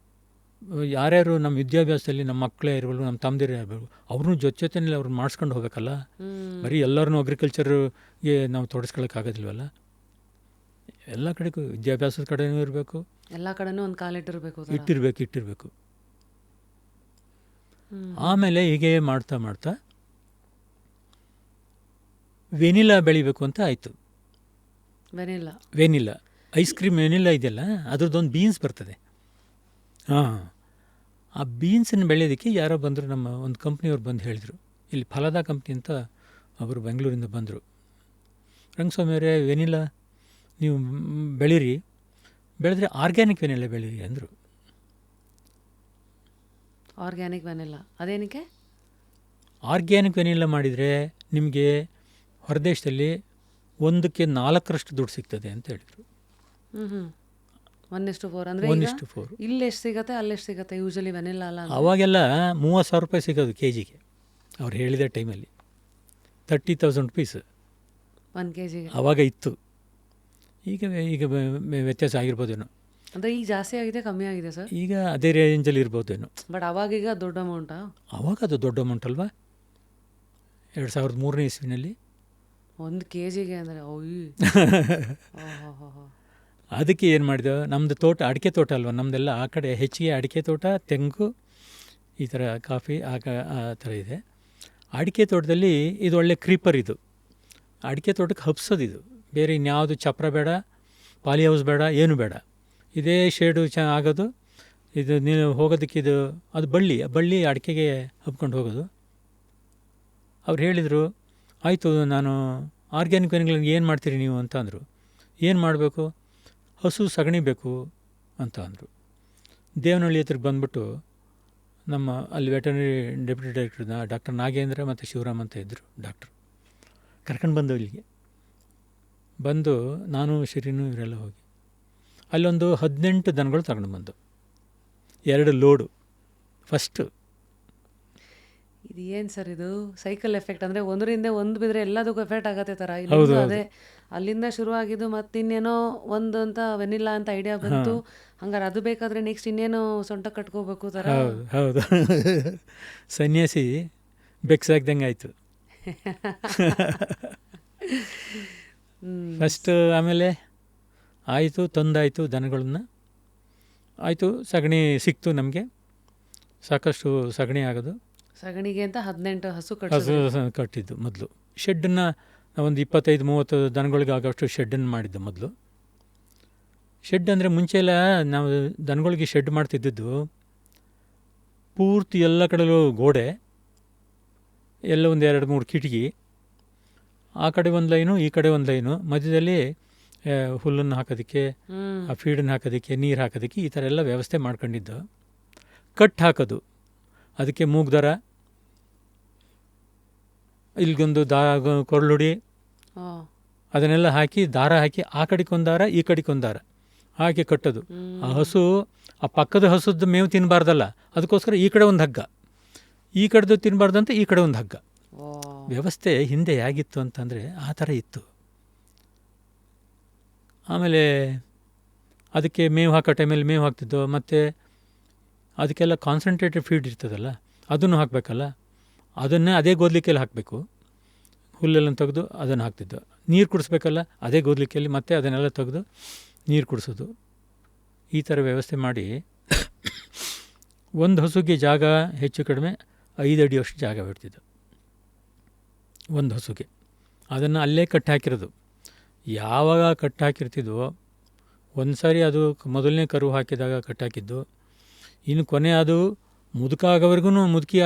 ಯಾರ್ಯಾರು ನಮ್ಮ ವಿದ್ಯಾಭ್ಯಾಸದಲ್ಲಿ ನಮ್ಮ ಮಕ್ಕಳೇ ಇರಬೇಕು, ನಮ್ಮ ತಮ್ಮದಿರೇ ಇರಬೇಕು, ಅವ್ರನ್ನೂ ಜೊತೆಯಲ್ಲಿ ಅವ್ರನ್ನ ಮಾಡಿಸ್ಕೊಂಡು ಹೋಗ್ಬೇಕಲ್ಲ. ಬರೀ ಎಲ್ಲರನ್ನೂ ಅಗ್ರಿಕಲ್ಚರ್ಗೆ ನಾವು ತೊಡಸ್ಕೊಳ್ಳೋಕ್ಕಾಗೋದಿಲ್ವಲ್ಲ. ಎಲ್ಲ ಕಡೆಗೂ ವಿದ್ಯಾಭ್ಯಾಸದ ಕಡೆನೂ ಇರಬೇಕು, ಎಲ್ಲ ಕಡೆನೂ ಒಂದು ಕಾಲಿಟ್ಟಿರಬೇಕು. ಇಟ್ಟಿರಬೇಕು. ಆಮೇಲೆ ಹೀಗೆ ಮಾಡ್ತಾ ಮಾಡ್ತಾ ವೆನಿಲಾ ಬೆಳಿಬೇಕು ಅಂತ ಆಯಿತು. ವೆನಿಲಾ ಐಸ್ ಕ್ರೀಮ್ ವೆನಿಲಾ ಇದೆಯಲ್ಲ, ಅದ್ರದ್ದೊಂದು ಬೀನ್ಸ್ ಬರ್ತದೆ. ಹಾಂ, ಆ ಬೀನ್ಸನ್ನು ಬೆಳೆಯೋದಕ್ಕೆ ಯಾರೋ ಬಂದರು, ನಮ್ಮ ಒಂದು ಕಂಪ್ನಿಯವ್ರು ಬಂದು ಹೇಳಿದರು. ಇಲ್ಲಿ ಫಲದಾ ಕಂಪ್ನಿ ಅಂತ ಅವರು ಬೆಂಗಳೂರಿಂದ ಬಂದರು. ರಂಗಸ್ವಾಮಿಯವರೇ, ವೆನಿಲಾ ನೀವು ಬೆಳೀರಿ, ಬೆಳೆದ್ರೆ ಆರ್ಗ್ಯಾನಿಕ್ ವೆನಿಲಾ ಬೆಳೀರಿ ಅಂದರು. ಆರ್ಗ್ಯಾನಿಕ್ ವೆನಿಲಾ ಅದೇನಕ್ಕೆ? ಆರ್ಗ್ಯಾನಿಕ್ ವೆನಿಲಾ ಮಾಡಿದರೆ ನಿಮಗೆ ಹೊರದೇಶದಲ್ಲಿ 1ಕ್ಕೆ 4ರಷ್ಟು ದುಡ್ಡು ಸಿಗ್ತದೆ ಅಂತ ಹೇಳಿದರು. 1:4 ಅಂದರೆ 1:4. ಇಲ್ಲಿ ಎಷ್ಟು ಸಿಗುತ್ತೆ, ಅಲ್ಲೆಷ್ಟು ಸಿಗುತ್ತೆ ಯೂಶಲಿ ವೆನಿಲಾ ಅಲ್ಲ? ಅವಾಗೆಲ್ಲ 30,000 ರೂಪಾಯಿ ಸಿಗೋದು kg. ಅವ್ರು ಹೇಳಿದ ಟೈಮಲ್ಲಿ 30,000 ರೂಪೀಸ್ 1 kg ಆವಾಗ ಇತ್ತು. ಈಗ ವ್ಯತ್ಯಾಸ ಆಗಿರ್ಬೋದೇನೋ. ಅಂದರೆ ಈಗ ಜಾಸ್ತಿ ಆಗಿದೆ, ಕಮ್ಮಿ ಆಗಿದೆ ಸರ್? ಈಗ ಅದೇ ರೇಂಜಲ್ಲಿ ಇರ್ಬೋದೇನೋ. ಬಟ್ ಅವಾಗೀಗ ದೊಡ್ಡ ಅಮೌಂಟಾ? ಅವಾಗ ಅದು ದೊಡ್ಡ ಅಮೌಂಟ್ ಅಲ್ವಾ, 2003ನೇ ಇಸ್ವಿನಲ್ಲಿ 1 kg ಅಂದರೆ ಅದಕ್ಕೆ ಏನು ಮಾಡಿದೆವು, ನಮ್ಮದು ತೋಟ ಅಡಿಕೆ ತೋಟ ಅಲ್ವ ನಮ್ಮದೆಲ್ಲ, ಆ ಕಡೆ ಹೆಚ್ಚಿಗೆ ಅಡಿಕೆ ತೋಟ, ತೆಂಗು, ಈ ಥರ ಕಾಫಿ ಆ ಥರ ಇದೆ. ಅಡಿಕೆ ತೋಟದಲ್ಲಿ ಇದು ಒಳ್ಳೆ ಕ್ರೀಪರ್. ಇದು ಅಡಿಕೆ ತೋಟಕ್ಕೆ ಹಬ್ಸೋದು. ಬೇರೆ ಇನ್ಯಾವುದು ಚಪ್ರ ಬೇಡ, ಪಾಲಿ ಹೌಸ್ ಬೇಡ, ಏನು ಬೇಡ. ಇದೇ ಶೇಡು ಆಗೋದು. ಇದು ನೀವು ಹೋಗೋದಕ್ಕೆ ಅದು ಬಳ್ಳಿ ಅಡಿಕೆಗೆ ಹಬ್ಕೊಂಡು ಹೋಗೋದು. ಅವ್ರು ಹೇಳಿದರು, ಆಯಿತು, ನಾನು ಆರ್ಗ್ಯಾನಿಕ್ ವೆನಿಲಾ ಏನು ಮಾಡ್ತೀರಿ ನೀವು ಅಂತ ಅಂದರು. ಏನು ಮಾಡಬೇಕು, ಹಸು ಸಗಣಿ ಬೇಕು ಅಂತ ಅಂದರು. ದೇವನಹಳ್ಳಿ ಹತ್ರಕ್ಕೆ ಬಂದುಬಿಟ್ಟು ನಮ್ಮ ಅಲ್ಲಿ veterinary deputy director doctor Nagendra ಮತ್ತು ಶಿವರಾಮ್ ಅಂತ ಇದ್ದರು ಡಾಕ್ಟ್ರು, ಕರ್ಕೊಂಡು ಬಂದು ಇಲ್ಲಿಗೆ ಬಂದು ನಾನು ಶಿರೀನು ಇವರೆಲ್ಲ ಹೋಗಿ ಅಲ್ಲೊಂದು 18 ದನಗಳು ತಗೊಂಡು ಬಂದು 2 ಲೋಡು ಫಸ್ಟು. ಇದು ಏನು ಸರ್ ಇದು ಸೈಕಲ್ ಎಫೆಕ್ಟ್? ಅಂದರೆ ಒಂದರಿಂದ ಒಂದು ಬಿದ್ದರೆ ಎಲ್ಲದಕ್ಕೂ ಎಫೆಕ್ಟ್ ಆಗತ್ತೆ ಥರ. ಅದೇ ಅಲ್ಲಿಂದ ಶುರುವಾಗಿದ್ದು ಮತ್ತೆ ಇನ್ನೇನೋ ಒಂದು ಅಂತ ವೆನಿಲಾ ಅಂತ ಐಡಿಯಾ ಬಂತು. ಹಂಗಾರೆ ಅದು ಬೇಕಾದರೆ ನೆಕ್ಸ್ಟ್ ಇನ್ನೇನೋ ಸೊಂಟ ಕಟ್ಕೋಬೇಕು ಥರ. ಹೌದು ಸನ್ಯಾಸಿ ಬೆಕ್ಸಾಗ್ದಂಗೆ ಆಯಿತು ಫಸ್ಟ್. ಆಮೇಲೆ ಆಯಿತು, ತಂದಾಯಿತು ದನಗಳನ್ನ, ಆಯಿತು, ಸಗಣಿ ಸಿಕ್ತು ನಮಗೆ, ಸಾಕಷ್ಟು ಸಗಣಿ ಆಗೋದು. ಸಗಣಿಗೆ ಅಂತ 18 ಹಸು ಕಟ್ಟಿದ್ದು ಮೊದಲು. ಶೆಡ್ಡನ್ನು ಒಂದು 25-30 ದನಗಳಿಗೆ ಆಗೋಷ್ಟು ಶೆಡ್ಡನ್ನು ಮಾಡಿದ್ದು ಮೊದಲು. ಶೆಡ್ ಅಂದರೆ ಮುಂಚೆ ಎಲ್ಲ ನಾವು ದನಗಳಿಗೆ ಶೆಡ್ ಮಾಡ್ತಿದ್ದದ್ದು ಪೂರ್ತಿ ಎಲ್ಲ ಕಡೆಯೂ ಗೋಡೆ, ಎಲ್ಲ ಒಂದು 2-3 ಕಿಟಕಿ, ಆ ಕಡೆ ಒಂದು ಲೈನು, ಈ ಕಡೆ ಒಂದು ಲೈನು, ಮಧ್ಯದಲ್ಲಿ ಹುಲ್ಲನ್ನು ಹಾಕೋದಕ್ಕೆ, ಆ ಫೀಡನ್ನು ಹಾಕೋದಕ್ಕೆ, ನೀರು ಹಾಕೋದಕ್ಕೆ, ಈ ಥರ ಎಲ್ಲ ವ್ಯವಸ್ಥೆ ಮಾಡ್ಕೊಂಡಿದ್ದು. ಕಟ್ ಹಾಕೋದು, ಅದಕ್ಕೆ ಮೂಗ್ದಾರ, ಇಲ್ಲಿಗೊಂದು ಕೊರಳುಡಿ, ಅದನ್ನೆಲ್ಲ ಹಾಕಿ ದಾರ ಹಾಕಿ ಆ ಕಡೆಗೊಂದು ದಾರ, ಈ ಕಡೆಗೊಂದು ದಾರ ಹಾಕಿ ಕಟ್ಟೋದು. ಆ ಹಸು ಆ ಪಕ್ಕದ ಹಸುದ್ದು ಮೇವು ತಿನ್ನಬಾರ್ದಲ್ಲ, ಅದಕ್ಕೋಸ್ಕರ ಈ ಕಡೆ ಒಂದು ಹಗ್ಗ, ಈ ಕಡೆದು ತಿನ್ನಬಾರ್ದಂತ ಈ ಕಡೆ ಒಂದು ಹಗ್ಗ. ವ್ಯವಸ್ಥೆ ಹಿಂದೆ ಹೇಗಿತ್ತು ಅಂತಂದರೆ ಆ ಥರ ಇತ್ತು. ಆಮೇಲೆ ಅದಕ್ಕೆ ಮೇವು ಹಾಕೋ ಟೈಮಲ್ಲಿ ಮೇವು ಹಾಕ್ತಿದ್ದೋ, ಮತ್ತು ಅದಕ್ಕೆಲ್ಲ ಕಾನ್ಸಂಟ್ರೇಟೆಡ್ ಫೀಡ್ ಇರ್ತದಲ್ಲ, ಅದನ್ನು ಹಾಕಬೇಕಲ್ಲ, ಅದನ್ನೇ ಅದೇ ಗೋದ್ಲಿಕೆಯಲ್ಲಿ ಹಾಕಬೇಕು. ಹುಲ್ಲೆಲ್ಲ ತೆಗೆದು ಅದನ್ನು ಹಾಕ್ತಿದ್ದೋ. ನೀರು ಕುಡಿಸ್ಬೇಕಲ್ಲ, ಅದೇ ಗೋದ್ಲಿಕೆಯಲ್ಲಿ ಮತ್ತೆ ಅದನ್ನೆಲ್ಲ ತೆಗೆದು ನೀರು ಕುಡಿಸೋದು. ಈ ಥರ ವ್ಯವಸ್ಥೆ ಮಾಡಿ ಒಂದು ಹಸುಗೆ ಜಾಗ ಹೆಚ್ಚು ಕಡಿಮೆ 5 ಅಡಿಯಷ್ಟು ಜಾಗ ಬಿಡ್ತಿದ್ದು ಒಂದು ಹಸುಗೆ. ಅದನ್ನು ಅಲ್ಲೇ ಕಟ್ಟಿ ಹಾಕಿರೋದು. ಯಾವಾಗ ಕಟ್ಟಿ ಹಾಕಿರ್ತಿದ್ವೋ, ಒಂದು ಸಾರಿ ಅದು ಮೊದಲನೇ ಕರು ಹಾಕಿದಾಗ ಕಟ್ಟಾಕಿದ್ದು, ಇನ್ನು ಕೊನೆ ಅದು ಮುದುಕಿ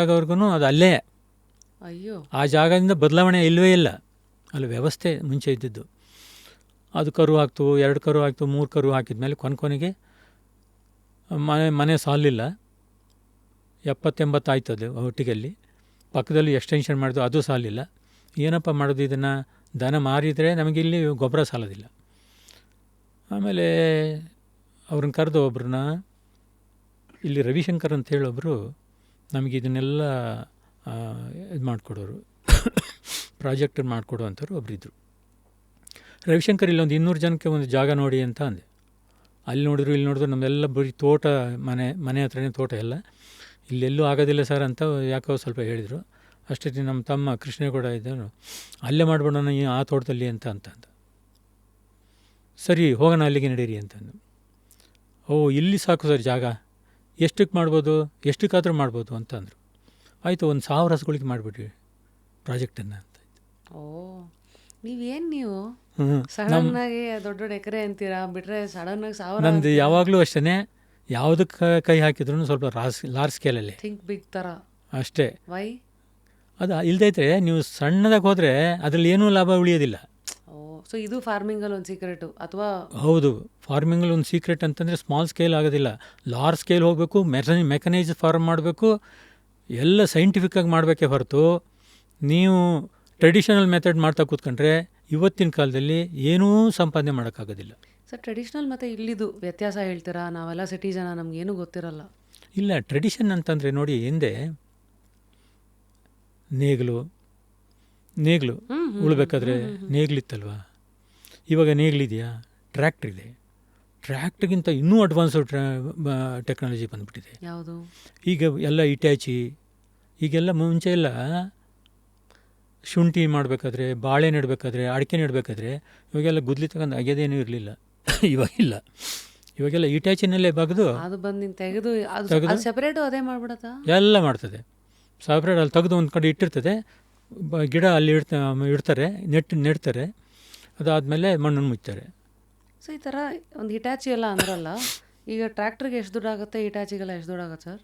ಆಗೋವರೆಗೂ ಅದು ಅಲ್ಲೇ. ಅಯ್ಯೋ, ಆ ಜಾಗದಿಂದ ಬದಲಾವಣೆ ಇಲ್ಲವೇ ಇಲ್ಲ. ಅಲ್ಲಿ ವ್ಯವಸ್ಥೆ ಮುಂಚೆ ಇದ್ದಿದ್ದು. ಅದು ಕರು ಹಾಕ್ತು, 2 ಕರು ಹಾಕ್ತು, 3 ಕರು ಹಾಕಿದ್ಮೇಲೆ ಕೊನೆಗೆ ಮನೆ ಸಾಲಿಲ್ಲ, 70-80 ಆಯ್ತದೆ ಒಟ್ಟಿಗೆಲ್ಲಿ. ಪಕ್ಕದಲ್ಲಿ ಎಕ್ಸ್ಟೆನ್ಷನ್ ಮಾಡಿದ್ದು, ಅದು ಸಾಲಿಲ್ಲ. ಏನಪ್ಪ ಮಾಡೋದು, ಇದನ್ನು ದನ ಮಾರಿದರೆ ನಮಗಿಲ್ಲಿ ಗೊಬ್ಬರ ಸಾಲೋದಿಲ್ಲ. ಆಮೇಲೆ ಅವ್ರನ್ನ ಕರೆದು ಒಬ್ರನ್ನ, ಇಲ್ಲಿ ರವಿಶಂಕರ್ ಅಂತ ಹೇಳೊಬ್ಬರು ನಮಗೆ ಇದನ್ನೆಲ್ಲ ಇದು ಮಾಡಿಕೊಡೋರು, ಪ್ರಾಜೆಕ್ಟ್ ಮಾಡಿಕೊಡುವಂಥವ್ರು ಒಬ್ಬರಿದ್ದರು. ರವಿಶಂಕರ್ ಇಲ್ಲೊಂದು 200 ಜನಕ್ಕೆ ಒಂದು ಜಾಗ ನೋಡಿ ಅಂತ ಅಂದೆ. ಅಲ್ಲಿ ನೋಡಿದ್ರು ಇಲ್ಲಿ ನೋಡಿದ್ರು ನಮ್ಮೆಲ್ಲ ಬರೀ ತೋಟ, ಮನೆ ಹತ್ರನೇ ತೋಟ ಎಲ್ಲ. ಇಲ್ಲೆಲ್ಲೂ ಆಗೋದಿಲ್ಲ ಸರ್ ಅಂತ ಯಾಕೋ ಸ್ವಲ್ಪ ಹೇಳಿದರು. ಅಷ್ಟೇ ನಮ್ಮ ತಮ್ಮ ಕೃಷ್ಣೇಗೌಡ ಇದ್ದನು, ಅಲ್ಲೇ ಮಾಡ್ಬಿಡೋಣ ಆ ತೋಟದಲ್ಲಿ ಅಂತಂದ. ಸರಿ ಹೋಗೋಣ ಅಲ್ಲಿಗೆ ನಡೀರಿ ಅಂತಂದು. ಇಲ್ಲಿ ಸಾಕು ಸರ್ ಜಾಗ, ಎಷ್ಟಕ್ಕೆ ಮಾಡ್ಬೋದು, ಎಷ್ಟಕ್ಕಾದ್ರೂ ಮಾಡ್ಬೋದು ಅಂತಂದರು. ಆಯಿತು, ಒಂದು 1000 ಹಸುಗಳಿಗೆ ಮಾಡಿಬಿಟ್ರಿ ಪ್ರಾಜೆಕ್ಟನ್ನು ಅಂತ. ನೀವು ಸಡನ್ ಆಗಿ ದೊಡ್ಡ ದೊಡ್ಡ ಎಕರೆ ಅಂತೀರಾ, ಬಿಟ್ರೆ ಸಡನ್ ಆಗಿ 1000. ನಂದು ಯಾವಾಗಲೂ ಅಷ್ಟೇ, ಯಾವುದಕ್ಕೆ ಕೈ ಹಾಕಿದ್ರು ಸ್ವಲ್ಪ ಲಾರ್ಜ್ ಸ್ಕೇಲಲ್ಲಿ ಥಿಂಕ್ ಬಿಗ್ ಥರ ಅಷ್ಟೇ. ವೈ ಅದು ಇಲ್ದೈತೆ ನೀವು ಸಣ್ಣದಾಗಿ ಹೋದರೆ ಅದರಲ್ಲಿ ಏನೂ ಲಾಭ ಉಳಿಯೋದಿಲ್ಲ. ಸೊ ಇದು ಫಾರ್ಮಿಂಗಲ್ಲಿ ಒಂದು ಸೀಕ್ರೆಟು ಅಥವಾ? ಹೌದು, ಫಾರ್ಮಿಂಗಲ್ಲಿ ಒಂದು ಸೀಕ್ರೆಟ್ ಅಂತಂದರೆ ಸ್ಮಾಲ್ ಸ್ಕೇಲ್ ಆಗೋದಿಲ್ಲ, ಲಾರ್ಜ್ ಸ್ಕೇಲ್ ಹೋಗಬೇಕು, ಮೆಕನೈಸ್ ಫಾರ್ಮ್ ಮಾಡಬೇಕು, ಎಲ್ಲ ಸೈಂಟಿಫಿಕ್ಕಾಗಿ ಮಾಡಬೇಕೇ ಹೊರತು ನೀವು ಟ್ರೆಡಿಷನಲ್ ಮೆಥಡ್ ಮಾಡ್ತಾ ಕೂತ್ಕೊಂಡ್ರೆ ಇವತ್ತಿನ ಕಾಲದಲ್ಲಿ ಏನೂ ಸಂಪಾದನೆ ಮಾಡೋಕ್ಕಾಗೋದಿಲ್ಲ. ಸರ್, ಟ್ರೆಡಿಷ್ನಲ್ ಮತ್ತು ಇಲ್ಲಿದು ವ್ಯತ್ಯಾಸ ಹೇಳ್ತೀರಾ? ನಾವೆಲ್ಲ ಸಿಟಿ ಜನ, ನಮಗೇನು ಗೊತ್ತಿರಲ್ಲ. ಇಲ್ಲ, ಟ್ರೆಡಿಷನ್ ಅಂತಂದರೆ ನೋಡಿ, ಹಿಂದೆ ನೇಗಿಲು ಉಳ್ಬೇಕಾದ್ರೆ ನೇಗಿಲಿತ್ತಲ್ವ, ಇವಾಗ ನೇಗಿಲಿದೆಯಾ? ಟ್ರ್ಯಾಕ್ಟ್ರ್ ಇದೆ. ಟ್ರ್ಯಾಕ್ಟ್ರಿಗಿಂತ ಇನ್ನೂ ಅಡ್ವಾನ್ಸ್ಡ್ ಟೆಕ್ನಾಲಜಿ ಬಂದುಬಿಟ್ಟಿದೆ. ಯಾವುದು? ಈಗ ಎಲ್ಲ ಇಟ್ಯಾಚಿ. ಈಗೆಲ್ಲ ಮುಂಚೆ ಎಲ್ಲ ಶುಂಠಿ ಮಾಡಬೇಕಾದ್ರೆ, ಬಾಳೆ ನೆಡಬೇಕಾದ್ರೆ, ಅಡಿಕೆ ನೆಡಬೇಕಾದ್ರೆ ಇವಾಗೆಲ್ಲ ಗುದ್ಲಿ ತಗೊಂಡು ಅಗೆದೇನೂ ಇರಲಿಲ್ಲ. ಇವಾಗಿಲ್ಲ, ಇವಾಗೆಲ್ಲ ಇಟ್ಯಾಚಿನಲ್ಲೇ ಬಗ್ದು ಅದು ಬಂದು ತೆಗೆದು ಸೆಪರೇಟು ಅದೇ ಮಾಡಿಬಿಡತ್ತಾ? ಎಲ್ಲ ಮಾಡ್ತದೆ ಸಪ್ರೇಟ್. ಅಲ್ಲಿ ತೆಗೆದು ಒಂದು ಕಡೆ ಇಟ್ಟಿರ್ತದೆ, ಗಿಡ ಅಲ್ಲಿ ಇಡ್ತಾರೆ, ನೆಡ್ತಾರೆ, ಅದಾದಮೇಲೆ ಮಣ್ಣನ್ನು ಮುಚ್ತಾರೆ. ಸೊ ಈ ಥರ ಒಂದು ಹಿಟಾಚಿ ಎಲ್ಲ ಅಂದ್ರಲ್ಲ, ಈಗ ಟ್ರ್ಯಾಕ್ಟ್ರಿಗೆ ಎಷ್ಟು ದುಡ್ಡು ಆಗುತ್ತೆ, ಹಿಟಾಚಿಗೆಲ್ಲ ಎಷ್ಟು ದುಡ್ಡು ಆಗುತ್ತೆ ಸರ್?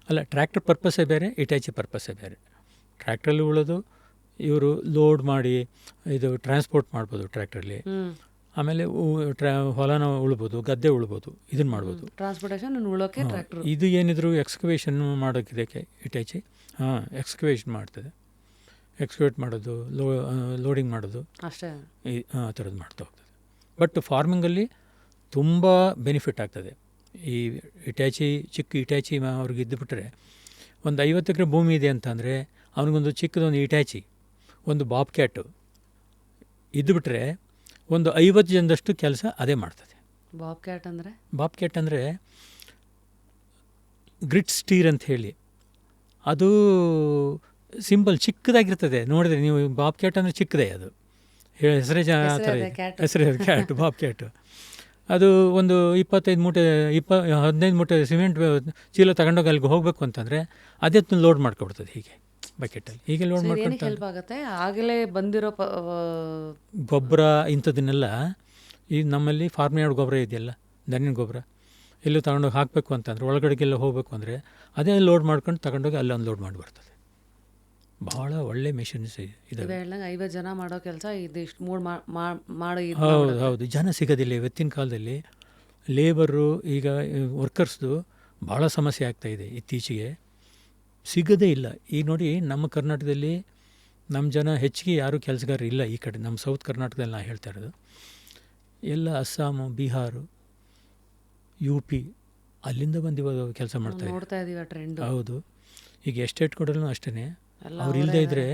ಅಲ್ಲ, ಟ್ರ್ಯಾಕ್ಟರ್ ಪರ್ಪಸ್ಸೇ ಬೇರೆ, ಹಿಟಾಚಿ ಪರ್ಪಸ್ಸೇ ಬೇರೆ. ಟ್ರ್ಯಾಕ್ಟ್ರಲ್ಲಿ ಉಳೋದು ಇವರು ಲೋಡ್ ಮಾಡಿ ಇದು ಟ್ರಾನ್ಸ್ಪೋರ್ಟ್ ಮಾಡ್ಬೋದು ಟ್ರ್ಯಾಕ್ಟ್ರಲ್ಲಿ. ಆಮೇಲೆ ಹೊಲನ ಉಳ್ಬೋದು, ಗದ್ದೆ ಉಳ್ಬೋದು, ಇದನ್ನು ಮಾಡ್ಬೋದು. ಟ್ರಾನ್ಸ್ಪೋರ್ಟೇಷನ್ ಉಳೋಕೆ ಟ್ರ್ಯಾಕ್ಟರ್. ಇದು ಏನಿದ್ರು ಎಕ್ಸ್ಕವೇಷನ್ ಮಾಡೋಕ್ಕಿದಕ್ಕೆ ಹಿಟಾಚಿ ಎಕ್ಸ್ಕವೇಷನ್ ಮಾಡ್ತದೆ. ಎಕ್ಸ್ಕವೇಟ್ ಮಾಡೋದು, ಲೋಡಿಂಗ್ ಮಾಡೋದು, ಅಷ್ಟೇ ಆ ಥರದ್ದು ಮಾಡ್ತಾ ಹೋಗ್ತದೆ. ಬಟ್ ಫಾರ್ಮಿಂಗಲ್ಲಿ ತುಂಬ ಬೆನಿಫಿಟ್ ಆಗ್ತದೆ. ಈ ಹಿಟಾಚಿ, ಚಿಕ್ಕ ಹಿಟಾಚಿ ಅವ್ರಿಗೆ ಇದ್ದುಬಿಟ್ರೆ, ಒಂದು 50 ಎಕರೆ ಭೂಮಿ ಇದೆ ಅಂತಂದರೆ ಅವನಿಗೊಂದು ಚಿಕ್ಕದೊಂದು ಹಿಟಾಚಿ, ಒಂದು ಬಾಬ್ ಕ್ಯಾಟು ಇದ್ದುಬಿಟ್ರೆ ಒಂದು 50 ಜನದಷ್ಟು ಕೆಲಸ ಅದೇ ಮಾಡ್ತದೆ. ಬಾಬ್ ಕ್ಯಾಟ್ ಅಂದರೆ ಗ್ರಿಟ್ ಸ್ಟೀರ್ ಅಂತ ಹೇಳಿ, ಅದು ಸಿಂಪಲ್ ಚಿಕ್ಕದಾಗಿರ್ತದೆ. ನೋಡಿದ್ರೆ ನೀವು ಬಾಬ್ ಕ್ಯಾಟ್ ಅಂದರೆ ಚಿಕ್ಕದೇ, ಅದು ಹೆಸರೇ ಹೆಸರೇ ಕ್ಯಾಟ್, ಬಾಬ್ ಕ್ಯಾಟು. ಅದು ಒಂದು 15 ಮೂಟೆ 15 ಮೂಟೆ ಸಿಮೆಂಟ್ ಚೀಲ ತಗೊಂಡೋಗಿ ಅಲ್ಲಿಗೆ ಹೋಗಬೇಕು ಅಂತಂದರೆ ಅದೇ ಲೋಡ್ ಮಾಡ್ಕೊಬಿಡ್ತದೆ ಹೀಗೆ ಬಕೆಟಲ್ಲಿ. ಹೀಗೆ ಲೋಡ್ ಮಾಡ್ಕೊಳ್ತಾ ಆಗಲೇ ಬಂದಿರೋ ಗೊಬ್ಬರ ಇಂಥದನ್ನೆಲ್ಲ ಈ ನಮ್ಮಲ್ಲಿ ಫಾರ್ಮ್ ಯಾರ್ಡ್ ಗೊಬ್ಬರ ಇದೆಯಲ್ಲ, ದನಿನ ಗೊಬ್ಬರ, ಎಲ್ಲೂ ತಗೊಂಡೋಗಿ ಹಾಕಬೇಕು ಅಂತಂದರೆ, ಒಳಗಡೆಗೆಲ್ಲ ಹೋಗಬೇಕು ಅಂದರೆ ಅದೇ ಲೋಡ್ ಮಾಡ್ಕೊಂಡು ತಗೊಂಡೋಗಿ ಅಲ್ಲೊಂದು ಲೋಡ್ ಮಾಡಿ ಬರ್ತದೆ. ಭಾಳ ಒಳ್ಳೆ ಮೆಷಿನ್ಸ್ ಇದೆ. 50 ಜನ ಮಾಡೋ ಕೆಲಸ ಇದಿಷ್ಟು ಮಾಡೋ. ಹೌದು, ಜನ ಸಿಗೋದಿಲ್ಲ ಇವತ್ತಿನ ಕಾಲದಲ್ಲಿ. ಲೇಬರು, ಈಗ ವರ್ಕರ್ಸ್ದು ಭಾಳ ಸಮಸ್ಯೆ ಆಗ್ತಾಯಿದೆ ಇತ್ತೀಚೆಗೆ, ಸಿಗೋದೇ ಇಲ್ಲ. ಈಗ ನೋಡಿ, ನಮ್ಮ ಕರ್ನಾಟಕದಲ್ಲಿ ನಮ್ಮ ಜನ ಹೆಚ್ಚಿಗೆ ಯಾರೂ ಕೆಲಸಗಾರರು ಇಲ್ಲ. ಈ ಕಡೆ ನಮ್ಮ ಸೌತ್ ಕರ್ನಾಟಕದಲ್ಲಿ ನಾನು ಹೇಳ್ತಾ ಇರೋದು, ಎಲ್ಲ ಅಸ್ಸಾಮು, ಬಿಹಾರು, UP ಅಲ್ಲಿಂದ ಬಂದು ಇವಾಗ ಕೆಲಸ ಮಾಡ್ತಾಯಿದ್ದೀವಿ. ಹೌದು, ಈಗ ಎಸ್ಟೇಟ್ ಕೊಡಲು ಅಷ್ಟೇ, ಅವ್ರು ಇಲ್ಲದೇ ಇದ್ದರೆ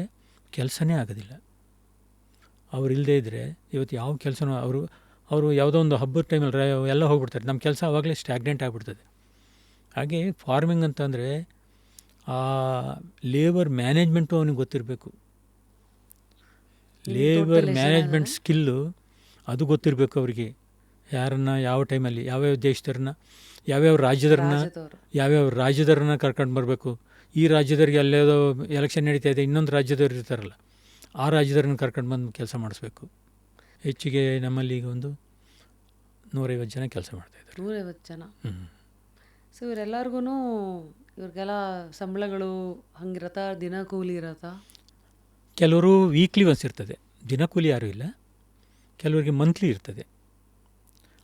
ಕೆಲಸನೇ ಆಗೋದಿಲ್ಲ. ಅವ್ರು ಇಲ್ಲದೇ ಇದ್ದರೆ ಇವತ್ತು ಯಾವ ಕೆಲಸನೂ, ಅವರು ಯಾವುದೋ ಒಂದು ಹಬ್ಬದ ಟೈಮಲ್ಲಿ ಎಲ್ಲ ಹೋಗ್ಬಿಡ್ತಾರೆ, ನಮ್ಮ ಕೆಲಸ ಆವಾಗಲೇ ಸ್ಟ್ಯಾಗ್ನೆಂಟ್ ಆಗಿಬಿಡ್ತದೆ. ಹಾಗೆ ಫಾರ್ಮಿಂಗ್ ಅಂತಂದರೆ ಆ ಲೇಬರ್ ಮ್ಯಾನೇಜ್ಮೆಂಟು ಅವನಿಗೆ ಗೊತ್ತಿರಬೇಕು. ಲೇಬರ್ ಮ್ಯಾನೇಜ್ಮೆಂಟ್ ಸ್ಕಿಲ್ಲು ಅದು ಗೊತ್ತಿರಬೇಕು ಅವರಿಗೆ. ಯಾರನ್ನು ಯಾವ ಟೈಮಲ್ಲಿ, ಯಾವ್ಯಾವ ದೇಶದವ್ರನ್ನ, ಯಾವ್ಯಾವ ರಾಜ್ಯದವ್ರನ್ನ ಕರ್ಕೊಂಡು ಬರಬೇಕು. ಈ ರಾಜ್ಯದವ್ರಿಗೆ ಅಲ್ಲೇದೋ ಎಲೆಕ್ಷನ್ ನಡೀತಾ ಇದೆ, ಇನ್ನೊಂದು ರಾಜ್ಯದವ್ರು ಇರ್ತಾರಲ್ಲ, ಆ ರಾಜ್ಯದವ್ರನ್ನ ಕರ್ಕೊಂಡು ಬಂದು ಕೆಲಸ ಮಾಡಿಸ್ಬೇಕು. ಹೆಚ್ಚಿಗೆ ನಮ್ಮಲ್ಲಿ ಈಗ ಒಂದು 150 ಜನ ಕೆಲಸ ಮಾಡ್ತಾಯಿದ್ದಾರೆ. 150 ಜನ. ಸೊ ಇವರೆಲ್ಲರಿಗೂ ಇವ್ರಿಗೆಲ್ಲ ಸಂಬಳಗಳು ಹಂಗಿರತ್ತಾ, ದಿನ ಕೂಲಿ ಇರತ್ತಾ? ಕೆಲವರು ವೀಕ್ಲಿ ಒನ್ಸ್ ಇರ್ತದೆ, ದಿನ ಕೂಲಿ ಯಾರೂ ಇಲ್ಲ. ಕೆಲವರಿಗೆ ಮಂತ್ಲಿ ಇರ್ತದೆ.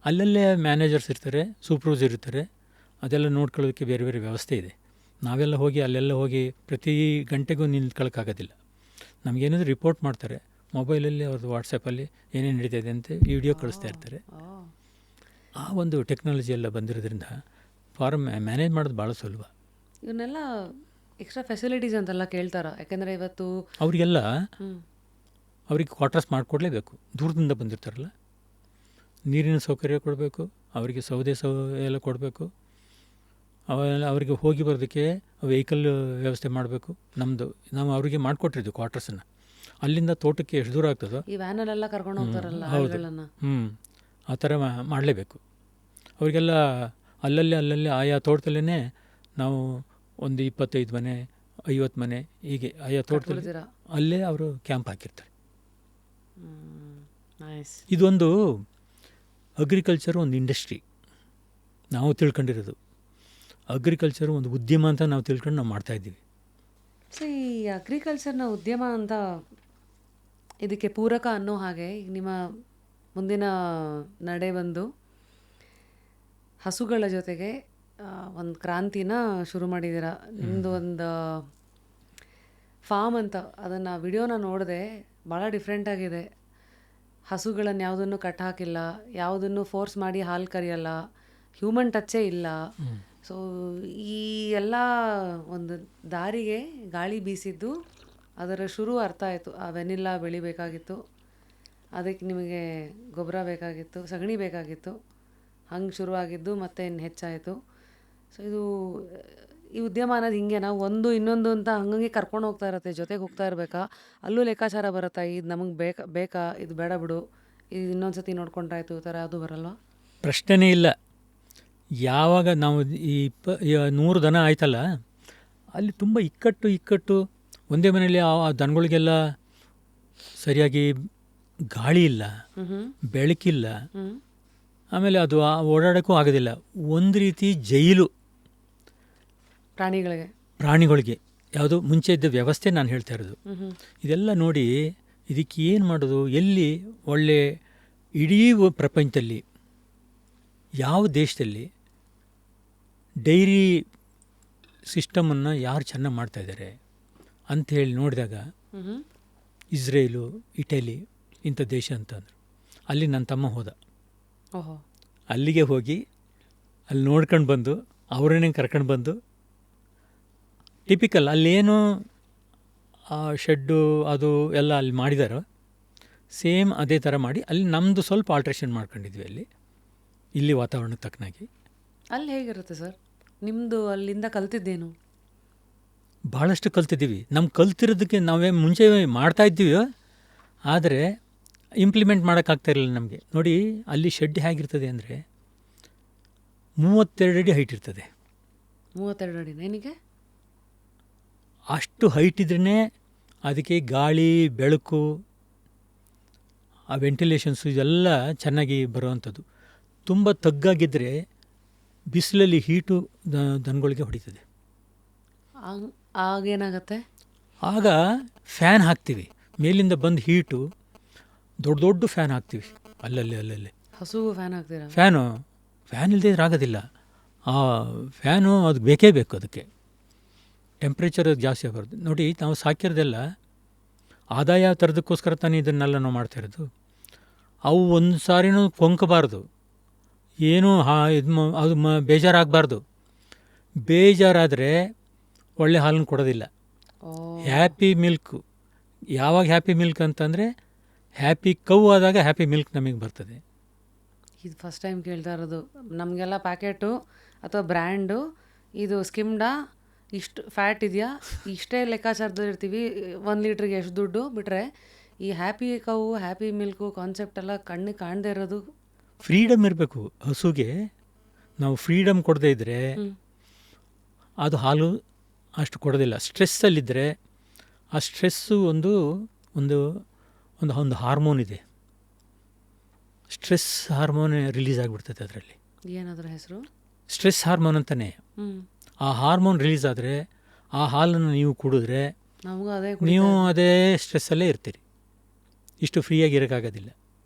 ಅಲ್ಲಲ್ಲೇ ಮ್ಯಾನೇಜರ್ಸ್ ಇರ್ತಾರೆ, ಸೂಪರ್ವೈಸರ್ ಇರ್ತಾರೆ, ಅದೆಲ್ಲ ನೋಡ್ಕೊಳ್ಳೋದಕ್ಕೆ ಬೇರೆ ಬೇರೆ ವ್ಯವಸ್ಥೆ ಇದೆ. ನಾವೆಲ್ಲ ಹೋಗಿ ಅಲ್ಲೆಲ್ಲ ಹೋಗಿ ಪ್ರತಿ ಗಂಟೆಗೂ ನಿಂತ್ಕೊಳ್ಳೋಕ್ಕಾಗೋದಿಲ್ಲ. ನಮಗೇನಾದರೂ ರಿಪೋರ್ಟ್ ಮಾಡ್ತಾರೆ ಮೊಬೈಲಲ್ಲಿ, ಅವ್ರದ್ದು ವಾಟ್ಸಪ್ಪಲ್ಲಿ ಏನೇನು ನಡೀತಾಯಿದೆ ಅಂತ ವಿಡಿಯೋ ಕಳಿಸ್ತಾ ಇರ್ತಾರೆ. ಆ ಒಂದು ಟೆಕ್ನಾಲಜಿ ಎಲ್ಲ ಬಂದಿರೋದ್ರಿಂದ ಫಾರ್ಮ್ ಮ್ಯಾನೇಜ್ ಮಾಡೋದು ಭಾಳ ಸುಲಭ. ಇವನ್ನೆಲ್ಲ ಎಕ್ಸ್ಟ್ರಾ ಫೆಸಿಲಿಟೀಸ್ ಅಂತೆಲ್ಲ ಕೇಳ್ತಾರೆ, ಯಾಕೆಂದರೆ ಇವತ್ತು ಅವರಿಗೆಲ್ಲ ಅವ್ರಿಗೆ ಕ್ವಾರ್ಟರ್ಸ್ ಮಾಡಿಕೊಡ್ಲೇಬೇಕು. ದೂರದಿಂದ ಬಂದಿರ್ತಾರಲ್ಲ, ನೀರಿನ ಸೌಕರ್ಯ ಕೊಡಬೇಕು, ಅವರಿಗೆ ಸೌದೆ ಎಲ್ಲ ಕೊಡಬೇಕು. ಅವೆಲ್ಲ ಅವರಿಗೆ ಹೋಗಿ ಬರೋದಕ್ಕೆ ವೆಹಿಕಲ್ ವ್ಯವಸ್ಥೆ ಮಾಡಬೇಕು. ನಾವು ಅವರಿಗೆ ಮಾಡಿಕೊಟ್ಟಿದ್ದು ಕ್ವಾರ್ಟರ್ಸನ್ನು. ಅಲ್ಲಿಂದ ತೋಟಕ್ಕೆ ಎಷ್ಟು ದೂರ ಆಗ್ತದೋ ಈ ವ್ಯಾನಲ್ಲೆಲ್ಲ ಕರ್ಕೊಂಡು ಹೋಗ್ತಾರಲ್ಲ ಹೌದು. ಆಳುಗಳನ್ನ. ಆ ಥರ ಮಾಡಲೇಬೇಕು. ಅವರಿಗೆಲ್ಲ ಅಲ್ಲಲ್ಲಿ ಆಯಾ ತೋಟದಲ್ಲೇ ನಾವು ಒಂದು 25 ಮನೆ 50 ಮನೆ ಹೀಗೆ ಆಯಾ ತೋಟದಲ್ಲಿ ಕಟ್ಕೊಳ್ತೀರಾ? ಅಲ್ಲೇ ಅವರು ಕ್ಯಾಂಪ್ ಹಾಕಿರ್ತಾರೆ. ನೈಸ್. ಇದೊಂದು ಅಗ್ರಿಕಲ್ಚರ್ ಒಂದು ಇಂಡಸ್ಟ್ರಿ ನಾವು ತಿಳ್ಕೊಂಡಿರೋದು. ಅಗ್ರಿಕಲ್ಚರ್ ಒಂದು ಉದ್ಯಮ ಅಂತ ನಾವು ತಿಳ್ಕೊಂಡು ನಾವು ಮಾಡ್ತಾಯಿದ್ದೀವಿ. ಸೊ ಈ ಅಗ್ರಿಕಲ್ಚರ್ನ ಉದ್ಯಮ ಅಂತ ಇದಕ್ಕೆ ಪೂರಕ ಅನ್ನೋ ಹಾಗೆ ಈಗ ನಿಮ್ಮ ಮುಂದಿನ ನಡೆ ಬಂದು ಹಸುಗಳ ಜೊತೆಗೆ ಒಂದು ಕ್ರಾಂತಿನ ಶುರು ಮಾಡಿದ್ದೀರಾ. ನಿಮ್ಮದು ಒಂದು ಫಾರ್ಮ್ ಅಂತ ಅದನ್ನು ವಿಡಿಯೋನ ನೋಡಿದೆ, ಭಾಳ ಡಿಫ್ರೆಂಟ್ ಆಗಿದೆ. ಹಸುಗಳನ್ನು ಯಾವುದನ್ನು ಕಟ್ ಹಾಕಿಲ್ಲ, ಯಾವುದನ್ನು ಫೋರ್ಸ್ ಮಾಡಿ ಹಾಲು ಕರಿಯಲ್ಲ, ಹ್ಯೂಮನ್ ಟಚ್ಚೇ ಇಲ್ಲ. ಸೊ ಈ ಎಲ್ಲ ಒಂದು ದಾರಿಗೆ ಗಾಳಿ ಬೀಸಿದ್ದು ಅದರ ಶುರು ಅರ್ಥ ಆಯಿತು. ಆ ವೆನಿಲ್ಲ ಬೆಳಿಬೇಕಾಗಿತ್ತು, ಅದಕ್ಕೆ ನಿಮಗೆ ಗೊಬ್ಬರ ಬೇಕಾಗಿತ್ತು, ಸಗಣಿ ಬೇಕಾಗಿತ್ತು, ಹಂಗೆ ಶುರುವಾಗಿದ್ದು ಮತ್ತೆ ಇನ್ನು ಹೆಚ್ಚಾಯಿತು. ಸೊ ಈ ಉದ್ಯಮ ಅನ್ನೋದು ಹಿಂಗೆ ನಾವು ಒಂದು ಇನ್ನೊಂದು ಅಂತ ಹಂಗಂಗೆ ಕರ್ಕೊಂಡು ಹೋಗ್ತಾ ಇರತ್ತೆ, ಜೊತೆಗೆ ಹೋಗ್ತಾ ಇರಬೇಕಾ? ಅಲ್ಲೂ ಲೆಕ್ಕಾಚಾರ ಬರುತ್ತಾ? ಇದು ನಮಗೆ ಬೇಕಾ, ಇದು ಬೇಡ ಬಿಡು, ಇದು ಇನ್ನೊಂದು ಸತಿ ನೋಡ್ಕೊಂಡ್ರಾಯ್ತು, ಈ ಥರ ಅದು ಬರಲ್ವಾ? ಪ್ರಶ್ನೆನೇ ಇಲ್ಲ. ಯಾವಾಗ ನಾವು ಈ 100 ದನ ಆಯ್ತಲ್ಲ, ಅಲ್ಲಿ ತುಂಬ ಇಕ್ಕಟ್ಟು ಒಂದೇ ಮನೆಯಲ್ಲಿ ಆ ದನಗಳಿಗೆಲ್ಲ ಸರಿಯಾಗಿ ಗಾಳಿ ಇಲ್ಲ, ಬೆಳಕಿಲ್ಲ, ಆಮೇಲೆ ಅದು ಓಡಾಡೋಕ್ಕೂ ಆಗೋದಿಲ್ಲ. ಒಂದು ರೀತಿ ಜೈಲು ಪ್ರಾಣಿಗಳಿಗೆ. ಯಾವುದು ಮುಂಚೆ ಇದ್ದ ವ್ಯವಸ್ಥೆ ನಾನು ಹೇಳ್ತಾ ಇರೋದು. ಇದೆಲ್ಲ ನೋಡಿ ಇದಕ್ಕೆ ಏನು ಮಾಡೋದು? ಎಲ್ಲಿ ಒಳ್ಳೆ ಇಡೀ ಪ್ರಪಂಚದಲ್ಲಿ ಯಾವ ದೇಶದಲ್ಲಿ ಡೈರಿ ಸಿಸ್ಟಮನ್ನು ಯಾರು ಚೆನ್ನಾಗಿ ಮಾಡ್ತಾಯಿದ್ದಾರೆ ಅಂಥೇಳಿ ನೋಡಿದಾಗ ಇಸ್ರೇಲು, ಇಟಲಿ ಇಂಥ ದೇಶ ಅಂತಂದರು. ಅಲ್ಲಿ ನನ್ನ ತಮ್ಮ ಹೋದ. ಅಲ್ಲಿಗೆ ಹೋಗಿ ಅಲ್ಲಿ ನೋಡ್ಕೊಂಡು ಬಂದು ಅವರನ್ನೇ ಕರ್ಕೊಂಡು ಬಂದು ಟಿಪಿಕಲ್ ಅಲ್ಲೇನು ಶೆಡ್ಡು ಅದು ಎಲ್ಲ ಅಲ್ಲಿ ಮಾಡಿದಾರೋ ಸೇಮ್ ಅದೇ ಥರ ಮಾಡಿ ಅಲ್ಲಿ ನಮ್ಮದು ಸ್ವಲ್ಪ ಆಲ್ಟ್ರೇಷನ್ ಮಾಡ್ಕೊಂಡಿದ್ವಿ ಇಲ್ಲಿ ವಾತಾವರಣಕ್ಕೆ ತಕ್ಕನಾಗಿ. ಅಲ್ಲಿ ಹೇಗಿರುತ್ತೆ ಸರ್ ನಿಮ್ಮದು? ಅಲ್ಲಿಂದ ಕಲ್ತಿದ್ದೇನು? ಭಾಳಷ್ಟು ಕಲ್ತಿದ್ದೀವಿ. ನಮ್ಮ ಕಲ್ತಿರೋದಕ್ಕೆ ನಾವೇ ಮುಂಚೆ ಮಾಡ್ತಾಯಿದ್ದೀವಿ, ಆದರೆ ಇಂಪ್ಲಿಮೆಂಟ್ ಮಾಡೋಕ್ಕಾಗ್ತಾಯಿರಲಿಲ್ಲ ನಮಗೆ. ನೋಡಿ ಅಲ್ಲಿ ಶೆಡ್ ಹೇಗಿರ್ತದೆ ಅಂದರೆ 32 ಅಡಿ ಹೈಟ್ ಇರ್ತದೆ. 32 ಅಡಿ ನನಗೆ ಅಷ್ಟು ಹೈಟ್ ಇದ್ರೇ ಅದಕ್ಕೆ ಗಾಳಿ, ಬೆಳಕು, ಆ ವೆಂಟಿಲೇಷನ್ಸು ಇದೆಲ್ಲ ಚೆನ್ನಾಗಿ ಬರುವಂಥದ್ದು. ತುಂಬ ತಗ್ಗಾಗಿದ್ದರೆ ಬಿಸಿಲಲ್ಲಿ ಹೀಟು ದನಗಳಿಗೆ ಹೊಡಿತದೆ. ಆಗೇನಾಗತ್ತೆ? ಆಗ ಫ್ಯಾನ್ ಹಾಕ್ತೀವಿ, ಮೇಲಿಂದ ಬಂದು ಹೀಟು ದೊಡ್ಡ ಫ್ಯಾನ್ ಹಾಕ್ತೀವಿ ಅಲ್ಲಲ್ಲಿ. ಹಸುವು ಫ್ಯಾನ್ ಹಾಕ್ತೀರಾ? ಫ್ಯಾನ್ ಇಲ್ಲದೆ ಆಗೋದಿಲ್ಲ. ಆ ಫ್ಯಾನು ಅದು ಬೇಕೇ ಬೇಕು, ಅದಕ್ಕೆ ಟೆಂಪ್ರೇಚರ್ ಜಾಸ್ತಿ ಆಗಬಾರ್ದು. ನೋಡಿ ನಾವು ಸಾಕಿರೋದೆಲ್ಲ ಆದಾಯ ತರೋದಕ್ಕೋಸ್ಕರ ತಾನೇ ಇದನ್ನೆಲ್ಲ ನಾವು ಮಾಡ್ತಾಯಿರೋದು. ಅವು ಒಂದು ಸಾರಿನೂ ಕೊಂಕಬಾರ್ದು, ಏನೂ ಅದು ಬೇಜಾರಾಗಬಾರ್ದು. ಬೇಜಾರಾದರೆ ಒಳ್ಳೆ ಹಾಲನ್ನು ಕೊಡೋದಿಲ್ಲ. ಹ್ಯಾಪಿ ಮಿಲ್ಕು ಯಾವಾಗ ಹ್ಯಾಪಿ ಮಿಲ್ಕ್ ಅಂತಂದರೆ ಹ್ಯಾಪಿ ಕೌ ಆದಾಗ ಹ್ಯಾಪಿ ಮಿಲ್ಕ್ ನಮಗೆ ಬರ್ತದೆ. ಇದು ಫಸ್ಟ್ ಟೈಮ್ ಕೇಳ್ತಾ ಇರೋದು. ನಮಗೆಲ್ಲ ಪ್ಯಾಕೆಟು ಅಥವಾ ಬ್ರ್ಯಾಂಡು ಇದು ಸ್ಕಿಮ್ಡಾ ಇಷ್ಟು ಫ್ಯಾಟ್ ಇದೆಯಾ ಇಷ್ಟೇ ಲೆಕ್ಕಾಚಾರದಲ್ಲಿ ಇರ್ತೀವಿ, 1 ಲೀಟ್ರಿಗೆ ಎಷ್ಟು ದುಡ್ಡು ಬಿಟ್ಟರೆ ಈ happy cow happy milk concept ಎಲ್ಲ ಕಣ್ಣಿಗೆ ಕಾಣದೇ ಇರೋದು. ಫ್ರೀಡಮ್ ಇರಬೇಕು ಹಸುಗೆ. ನಾವು ಫ್ರೀಡಮ್ ಕೊಡದೇ ಇದ್ದರೆ ಅದು ಹಾಲು ಅಷ್ಟು ಕೊಡೋದಿಲ್ಲ. ಸ್ಟ್ರೆಸ್ಸಲ್ಲಿದ್ದರೆ ಆ ಸ್ಟ್ರೆಸ್ಸು ಒಂದು ಒಂದು ಒಂದು ಹಾರ್ಮೋನ್ ಇದೆ, ಸ್ಟ್ರೆಸ್ ಹಾರ್ಮೋನ್ ರಿಲೀಸ್ ಆಗಿಬಿಡ್ತದೆ ಅದರಲ್ಲಿ. ಏನಾದ್ರ ಹೆಸರು? ಸ್ಟ್ರೆಸ್ ಹಾರ್ಮೋನ್ ಅಂತಲೇ. ಆ ಹಾರ್ಮೋನ್ ರಿಲೀಸ್ ಆದರೆ ಆ ಹಾಲನ್ನು ನೀವು ಕುಡಿದ್ರೆ ನೀವು ಅದೇ ಸ್ಟ್ರೆಸ್ಸಲ್ಲೇ ಇರ್ತೀರಿ, ಇಷ್ಟು ಫ್ರೀಯಾಗಿ ಇರೋಕ್ಕಾಗೋದಿಲ್ಲ.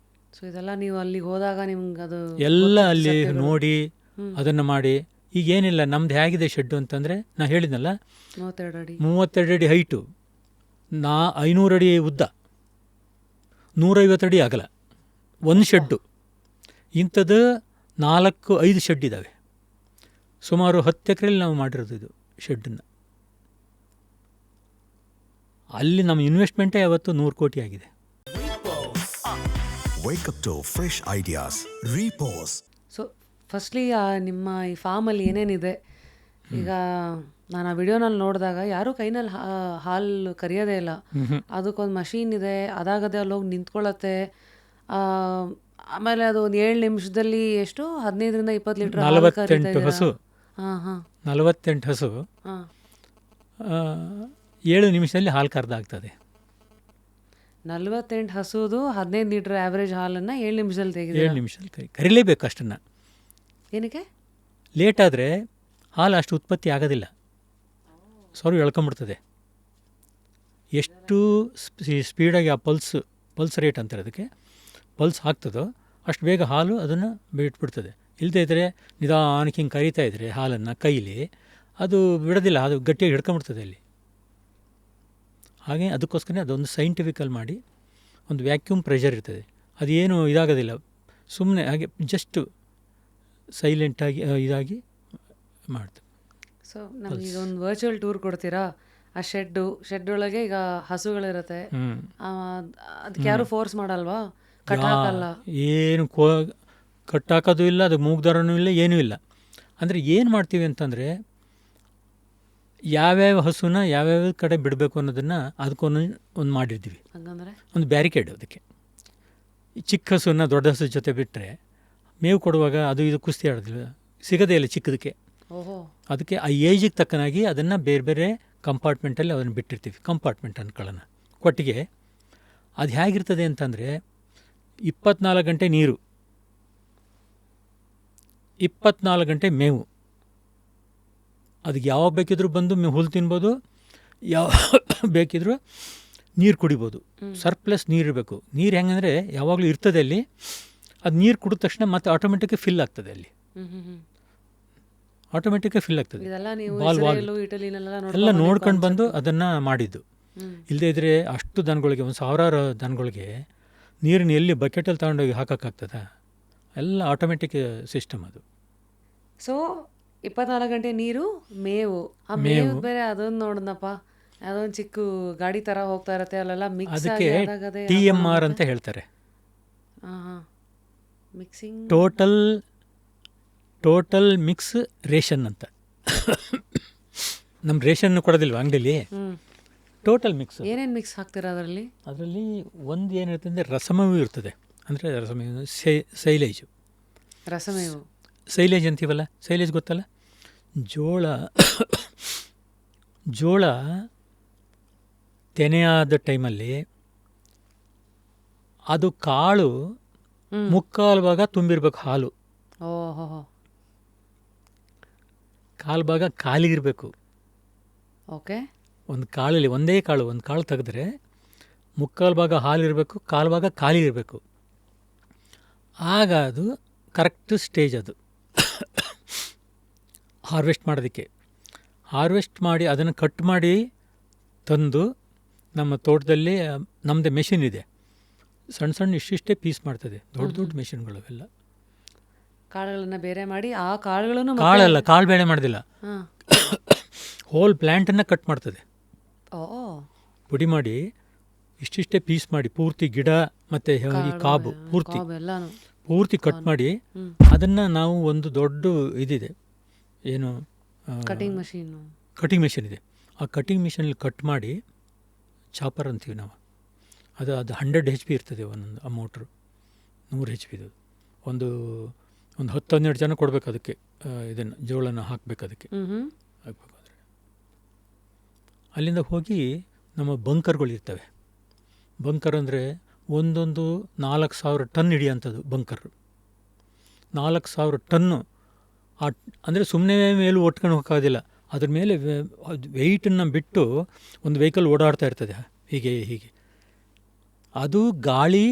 ಸೊ ಇದೆಲ್ಲ ನೀವು ಅಲ್ಲಿಗೆ ಹೋದಾಗ ನಿಮ್ಗೆ ಅದು ಎಲ್ಲ ಅಲ್ಲಿ ನೋಡಿ ಅದನ್ನು ಮಾಡಿ. ಈಗೇನಿಲ್ಲ, ನಮ್ದು ಹೇಗಿದೆ ಶೆಡ್ಡು ಅಂತಂದರೆ ನಾ ಹೇಳಿದ್ನಲ್ಲ 32 ಅಡಿ ಹೈಟು, 500 ಅಡಿ ಉದ್ದ, 150 ಅಡಿ ಅಗಲ ಒಂದು ಶೆಡ್ಡು. ಇಂಥದ್ದು 4-5 ಶೆಡ್ ಇದ್ದಾವೆ. ಸುಮಾರು 10 ಎಕರೆಯಲ್ಲಿ ನಾವು ಮಾಡಿರೋದು ಇದು ಶೆಡ್ಡನ್ನು. ಅಲ್ಲಿ ನಮ್ಮ ಇನ್ವೆಸ್ಟ್ಮೆಂಟೇ ಯಾವತ್ತು 100 ಕೋಟಿ ಆಗಿದೆ. Wake up to fresh ideas. Repose. So firstly ನಿಮ್ಮ ಈ ಫಾರ್ಮಲ್ಲಿ ಏನೇನಿದೆ ಈಗ ನಾನು ಆ ವಿಡಿಯೋನಲ್ಲಿ ನೋಡಿದಾಗ ಯಾರೂ ಕೈನಲ್ಲಿ ಹಾಲು ಕರಿಯೋದೇ ಇಲ್ಲ. ಅದಕ್ಕೊಂದು ಮಷೀನ್ ಇದೆ, ಅದಾಗದೆ ಅಲ್ಲಿ ಹೋಗಿ ನಿಂತ್ಕೊಳ್ಳುತ್ತೆ. ಆಮೇಲೆ ಅದು ಒಂದು 7 ನಿಮಿಷದಲ್ಲಿ ಎಷ್ಟು 15ರಿಂದ 20 ಲೀಟ್ರ್ ಹಾಲು ಕರಿತಾ 48 ಇದ್ದೀರಾ? ಹಸು ಹಾಂ ಹಾಂ 48 ಹಸು ಹಾಂ 7 ನಿಮಿಷದಲ್ಲಿ ಹಾಲು ಕರೆದಾಗ್ತದೆ. 48 ಹಸುದು 15 ಲೀಟ್ರ್ ಆವ್ರೇಜ್ ಹಾಲನ್ನು 7 ನಿಮಿಷದಲ್ಲಿ 7 ತೆಗೆದಿದ್ದೀರಾ? ನಿಮಿಷದಲ್ಲಿ ಕರಿಲೇಬೇಕು ಅಷ್ಟನ್ನು. ಏನಕ್ಕೆ? ಲೇಟ್ ಆದರೆ ಹಾಲು ಅಷ್ಟು ಉತ್ಪತ್ತಿ ಆಗೋದಿಲ್ಲ, ಸೊರು ಎಳ್ಕೊಂಬಿಡ್ತದೆ. ಎಷ್ಟು ಸ್ಪೀಡಾಗಿ ಆ ಪಲ್ಸ್ ರೇಟ್ ಅಂತಾರೆ ಅದಕ್ಕೆ, ಪಲ್ಸ್ ಆಗ್ತದೋ ಅಷ್ಟು ಬೇಗ ಹಾಲು ಅದನ್ನು ಬಿಟ್ಬಿಡ್ತದೆ. ಇಲ್ಲದೇ ಇದ್ದರೆ ನಿಧಾನಕ್ಕೆ ಹಿಂಗೆ ಕರಿತಾ ಇದ್ದರೆ ಹಾಲನ್ನು ಕೈಲಿ ಅದು ಬಿಡೋದಿಲ್ಲ, ಅದು ಗಟ್ಟಿಯಾಗಿ ಹಿಡ್ಕೊಂಬಿಡ್ತದೆ ಅಲ್ಲಿ. ಹಾಗೆ ಅದಕ್ಕೋಸ್ಕರ ಅದೊಂದು ಸೈಂಟಿಫಿಕಲ್ ಮಾಡಿ ಒಂದು ವ್ಯಾಕ್ಯೂಮ್ ಪ್ರೆಷರ್ ಇರ್ತದೆ, ಅದೇನು ಇದಾಗೋದಿಲ್ಲ, ಸುಮ್ಮನೆ ಹಾಗೆ ಜಸ್ಟ್ ಸೈಲೆಂಟಾಗಿ ಇದಾಗಿ ಮಾಡ್ತದೆ. ಸೊ ನಮಗೆ ಈಗ ಒಂದು ವರ್ಚುವಲ್ ಟೂರ್ ಕೊಡ್ತೀರಾ? ಆ ಶೆಡ್ ಒಳಗೆ ಈಗ ಹಸುಗಳಿರುತ್ತೆ, ಅದಕ್ಕೆ ಯಾರು ಫೋರ್ಸ್ ಮಾಡಲ್ವಾ? ಕಟ್ ಹಾಕಲ್ಲ? ಏನು ಕಟ್ಟಾಕೋದು ಇಲ್ಲ, ಅದು ಮೂಗ್ದಾರನೂ ಇಲ್ಲ, ಏನೂ ಇಲ್ಲ. ಅಂದರೆ ಏನು ಮಾಡ್ತೀವಿ ಅಂತಂದರೆ ಯಾವ್ಯಾವ ಹಸುನ ಯಾವ್ಯಾವ ಕಡೆ ಬಿಡಬೇಕು ಅನ್ನೋದನ್ನು ಅದಕ್ಕೊಂದು ಮಾಡಿರ್ತೀವಿ, ಹಂಗಂದ್ರೆ ಒಂದು ಬ್ಯಾರಿಕೇಡ್. ಅದಕ್ಕೆ ಚಿಕ್ಕ ಹಸುನ ದೊಡ್ಡ ಹಸು ಜೊತೆ ಬಿಟ್ಟರೆ ಮೇವು ಕೊಡುವಾಗ ಅದು ಇದು ಕುಸ್ತಿ ಆಡೋದಿಲ್ಲ, ಸಿಗೋದೇ ಇಲ್ಲ ಚಿಕ್ಕದಕ್ಕೆ. ಓಹೋ, ಅದಕ್ಕೆ ಆ ಏಜಿಗೆ ತಕ್ಕನಾಗಿ ಅದನ್ನು ಬೇರೆ ಬೇರೆ ಕಂಪಾರ್ಟ್ಮೆಂಟಲ್ಲಿ ಅದನ್ನು ಬಿಟ್ಟಿರ್ತೀವಿ. ಕಂಪಾರ್ಟ್ಮೆಂಟ್ ಅಂದ್ಕೊಳ್ಳೋಣ, ಕೊಟ್ಟಿಗೆ. ಅದು ಹೇಗಿರ್ತದೆ ಅಂತಂದರೆ 24 ಗಂಟೆ ನೀರು, 24 ಗಂಟೆ ಮೇವು. ಅದಕ್ಕೆ ಯಾವಾಗ ಬೇಕಿದ್ರೂ ಬಂದು ಹುಲ್ಲು ತಿನ್ಬೋದು, ಯಾವ ಬೇಕಿದ್ರೂ ನೀರು ಕುಡಿಬೋದು. ಸರ್ಪ್ಲಸ್ ನೀರು ಇರಬೇಕು. ನೀರು ಹೆಂಗಂದರೆ ಯಾವಾಗಲೂ ಇರ್ತದೆ ಅಲ್ಲಿ, ಅದು ನೀರು ಕುಡಿದ ತಕ್ಷಣ ಮತ್ತೆ ಆಟೋಮೆಟಿಕ್ ಫಿಲ್ ಆಗ್ತದೆ ಅಲ್ಲಿ, ಆಟೋಮೆಟಿಕ್ ಫಿಲ್ ಆಗ್ತದೆ. ಇದೆಲ್ಲ ನೀವು ವಾಲ್ ಇಸ್ರೇಲು, ಇಟಲಿನೆಲ್ಲ ಎಲ್ಲ ನೋಡ್ಕೊಂಡು ಬಂದು ಅದನ್ನು ಮಾಡಿದ್ದು. ಇಲ್ಲದೇ ಇದ್ದರೆ ಅಷ್ಟು ದನಗಳಿಗೆ, 1000 ದನಗಳಿಗೆ ನೀರನ್ನು ಎಲ್ಲಿ ಬಕೆಟಲ್ಲಿ ತಗೊಂಡೋಗಿ ಹಾಕೋಕ್ಕಾಗ್ತದ? ಎಲ್ಲ ಆಟೋಮೆಟಿಕ್ ಸಿಸ್ಟಮ್ ಅದು. ಸೊ 24 ಗಂಟೆ ನೀರು, ಮೇವು. ಆ ಮೇವು ಬೇರೆ ಅದೊಂದು ನೋಡಿದ್ನಪ್ಪ, ಅದೊಂದು ಚಿಕ್ಕ ಗಾಡಿ ಥರ ಹೋಗ್ತಾ ಇರತ್ತೆ, ಅಲ್ಲೆಲ್ಲ ಮಿಕ್ಸ್ ಅದಕ್ಕೆ ಆಗಿ ಅದಾಗದೆ. TMR ಅಂತ ಹೇಳ್ತಾರೆ, ಹಾಂ ಹಾಂ, ಮಿಕ್ಸಿಂಗ್, ಟೋಟಲ್ ಮಿಕ್ಸ್ ರೇಷನ್ ಅಂತ. ನಮ್ಮ ರೇಷನ್ ಕೊಡೋದಿಲ್ವ ಅಂಗಡಿಲಿ, ಟೋಟಲ್ ಮಿಕ್ಸ್. ಏನೇನು ಮಿಕ್ಸ್ ಹಾಕ್ತೀರಾ ಅದರಲ್ಲಿ? ಅದರಲ್ಲಿ ಒಂದು ಏನಿರುತ್ತೆ ಅಂದರೆ ರಸಮೇವು ಇರ್ತದೆ, ಅಂದರೆ ರಸಮೇವು, ಸೈಲೇಜು. ರಸಮೇವು, ಸೈಲೇಜ್ ಅಂತೀವಲ್ಲ, ಸೈಲೇಜ್ ಗೊತ್ತಲ್ಲ? ಜೋಳ ತೆನೆಯಾದ ಟೈಮಲ್ಲಿ ಅದು ಕಾಳು 3/4 ಭಾಗ ತುಂಬಿರ್ಬೇಕು ಹಾಲು, ಓಹೋ, 1/4 ಭಾಗ ಖಾಲಿಗಿರಬೇಕು. ಓಕೆ, ಒಂದು ಕಾಳಲ್ಲಿ ಒಂದೇ ಕಾಳು, ಒಂದು ಕಾಳು ತೆಗೆದ್ರೆ 3/4 ಭಾಗ ಹಾಲಿರಬೇಕು, 1/4 ಭಾಗ ಖಾಲಿ ಇರಬೇಕು. ಆಗ ಅದು ಕರೆಕ್ಟ್ ಸ್ಟೇಜ್. ಅದು ಹಾರ್ವೆಸ್ಟ್ ಮಾಡೋದಕ್ಕೆ, ಹಾರ್ವೆಸ್ಟ್ ಮಾಡಿ ಅದನ್ನು ಕಟ್ ಮಾಡಿ ತಂದು ನಮ್ಮ ತೋಟದಲ್ಲಿ ನಮ್ಮದೇ ಮೆಷಿನ್ ಇದೆ, ಸಣ್ಣ ಸಣ್ಣ ಇಷ್ಟಿಷ್ಟೇ ಪೀಸ್ ಮಾಡ್ತದೆ, ದೊಡ್ಡ ದೊಡ್ಡ ಮೆಷಿನ್ಗಳು ಅವೆಲ್ಲ. ಕಾಳುಗಳನ್ನು ಬೇರೆ ಮಾಡಿ ಆ ಕಾಳುಗಳನ್ನು ಕಾಳಲ್ಲ, ಕಾಳು ಬೇಳೆ ಮಾಡೋದಿಲ್ಲ, ಹಾಂ, ಹೋಲ್ ಪ್ಲ್ಯಾಂಟನ್ನು ಕಟ್ ಮಾಡ್ತದೆ. ಓ, ಪುಡಿ ಮಾಡಿ ಇಷ್ಟಿಷ್ಟೇ ಪೀಸ್ ಮಾಡಿ ಪೂರ್ತಿ ಗಿಡ ಮತ್ತು ಈ ಕಾಬು ಪೂರ್ತಿ ಕಟ್ ಮಾಡಿ ಅದನ್ನು ನಾವು ಒಂದು ದೊಡ್ಡ ಇದಿದೆ, ಏನು ಕಟಿಂಗ್ ಮೆಷಿನ್ ಇದೆ, ಆ ಕಟಿಂಗ್ ಮಿಷನಲ್ಲಿ ಕಟ್ ಮಾಡಿ ಚಾಪರ್ ಅಂತೀವಿ ನಾವು. ಅದು 100 HP ಇರ್ತದೆ ಒಂದೊಂದು, ಆ ಮೋಟ್ರು 100 HP. ಒಂದು 10-12 ಜನ ಕೊಡಬೇಕು ಅದಕ್ಕೆ, ಇದನ್ನು ಜೋಳನ ಹಾಕಬೇಕು. ಅದಕ್ಕೆ ಹಾಕಬೇಕಾದ್ರೆ ಅಲ್ಲಿಂದ ಹೋಗಿ ನಮ್ಮ ಬಂಕರ್ಗಳಿರ್ತವೆ. ಬಂಕರ್ ಅಂದರೆ ಒಂದೊಂದು 4000 ಟನ್ ಹಿಡಿಯೋಂಥದ್ದು ಬಂಕರ್. 4000 ಟನ್ನು ಅಂದರೆ ಸುಮ್ಮನೆ ಮೇಲೂ ಒಟ್ಕೊಂಡು ಹೋಗೋದಿಲ್ಲ, ಅದ್ರ ಮೇಲೆ ವೆಯ್ಟನ್ನು ಬಿಟ್ಟು ಒಂದು ವೆಹಿಕಲ್ ಓಡಾಡ್ತಾ ಇರ್ತದೆ, ಹೀಗೆ ಅದು ಗಾಳಿ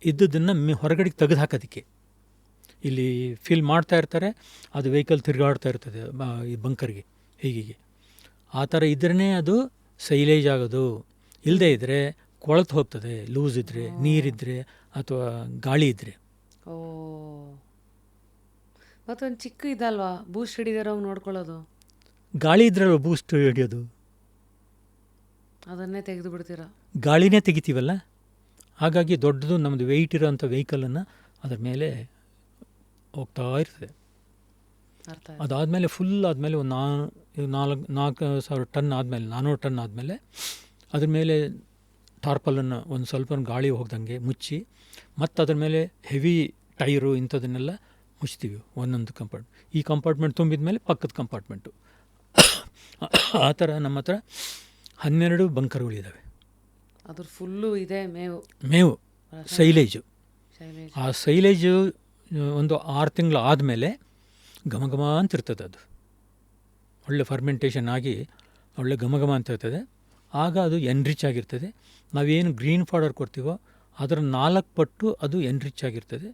ಇದ್ದದನ್ನು ಹೊರಗಡೆಗೆ ತೆಗೆದು ಹಾಕೋದಕ್ಕೆ ಇಲ್ಲಿ ಫಿಲ್ ಮಾಡ್ತಾ ಇರ್ತಾರೆ, ಅದು ವೆಹಿಕಲ್ ತಿರುಗಾಡ್ತಾ ಇರ್ತದೆ ಈ ಬಂಕರ್ಗೆ ಹೀಗೆ. ಆ ಥರ ಇದ್ರೇ ಅದು ಸೈಲೇಜ್ ಆಗೋದು. ಇಲ್ಲದೇ ಇದ್ದರೆ ಕೊಳತು ಹೋಗ್ತದೆ, ಲೂಸ್ ಇದ್ದರೆ, ನೀರಿದ್ದರೆ ಅಥವಾ ಗಾಳಿ ಇದ್ದರೆ. ಓ, ಮತ್ತೊಂದು ಚಿಕ್ಕ ಇದಲ್ವಾ ಬೂಸ್ಟ್ ಹಿಡಿದಿರೋ ನೋಡ್ಕೊಳ್ಳೋದು? ಗಾಳಿ ಇದ್ರಲ್ವ ಬೂಸ್ಟ್ ಹಿಡಿಯೋದು, ಅದನ್ನೇ ತೆಗೆದು ಬಿಡ್ತೀರಾ? ಗಾಳಿನೇ ತೆಗಿತೀವಲ್ಲ, ಹಾಗಾಗಿ ದೊಡ್ಡದು ನಮ್ಮದು ವೆಯ್ಟ್ ಇರೋಂಥ ವೆಹಿಕಲನ್ನು ಅದ್ರ ಮೇಲೆ ಹೋಗ್ತಾ ಇರ್ತದೆ. ಅರ್ಥ ಅದಾದಮೇಲೆ ಫುಲ್ ಆದಮೇಲೆ ಒಂದು 4,000 ಟನ್ ಆದಮೇಲೆ 400 ಟನ್ ಆದಮೇಲೆ ಅದ್ರ ಮೇಲೆ ಟಾರ್ಪಲನ್ನು ಒಂದು ಸ್ವಲ್ಪ ಗಾಳಿ ಹೋಗ್ದಂಗೆ ಮುಚ್ಚಿ ಮತ್ತು ಅದ್ರ ಮೇಲೆ ಹೆವಿ ಟೈರು ಇಂಥದನ್ನೆಲ್ಲ ಮುಚ್ತೀವಿ ಒಂದೊಂದು ಈ ಕಂಪಾರ್ಟ್ಮೆಂಟ್ ತುಂಬಿದ ಮೇಲೆ ಪಕ್ಕದ ಕಂಪಾರ್ಟ್ಮೆಂಟು. ಆ ಥರ ನಮ್ಮ ಹತ್ರ 12 ಬಂಕರ್ಗಳಿದ್ದಾವೆ. ಅದ್ರ ಫುಲ್ಲು ಇದೆ ಮೇವು ಸೈಲೇಜು. ಶೈಲೇಜ್. ಆ ಸೈಲೇಜು ಒಂದು 6 ತಿಂಗಳು ಆದಮೇಲೆ ಘಮ ಅಂತಿರ್ತದೆ. ಅದು ಒಳ್ಳೆ ಫರ್ಮೆಂಟೇಷನ್ ಆಗಿ ಒಳ್ಳೆ ಘಮ ಅಂತಿರ್ತದೆ. ಆಗ ಅದು ಎನ್ರಿಚ್ ಆಗಿರ್ತದೆ. ನಾವೇನು ಗ್ರೀನ್ ಫಾಡರ್ ಕೊಡ್ತೀವೋ ಅದರ 4 ಪಟ್ಟು ಅದು ಎನ್ರಿಚ್ ಆಗಿರ್ತದೆ.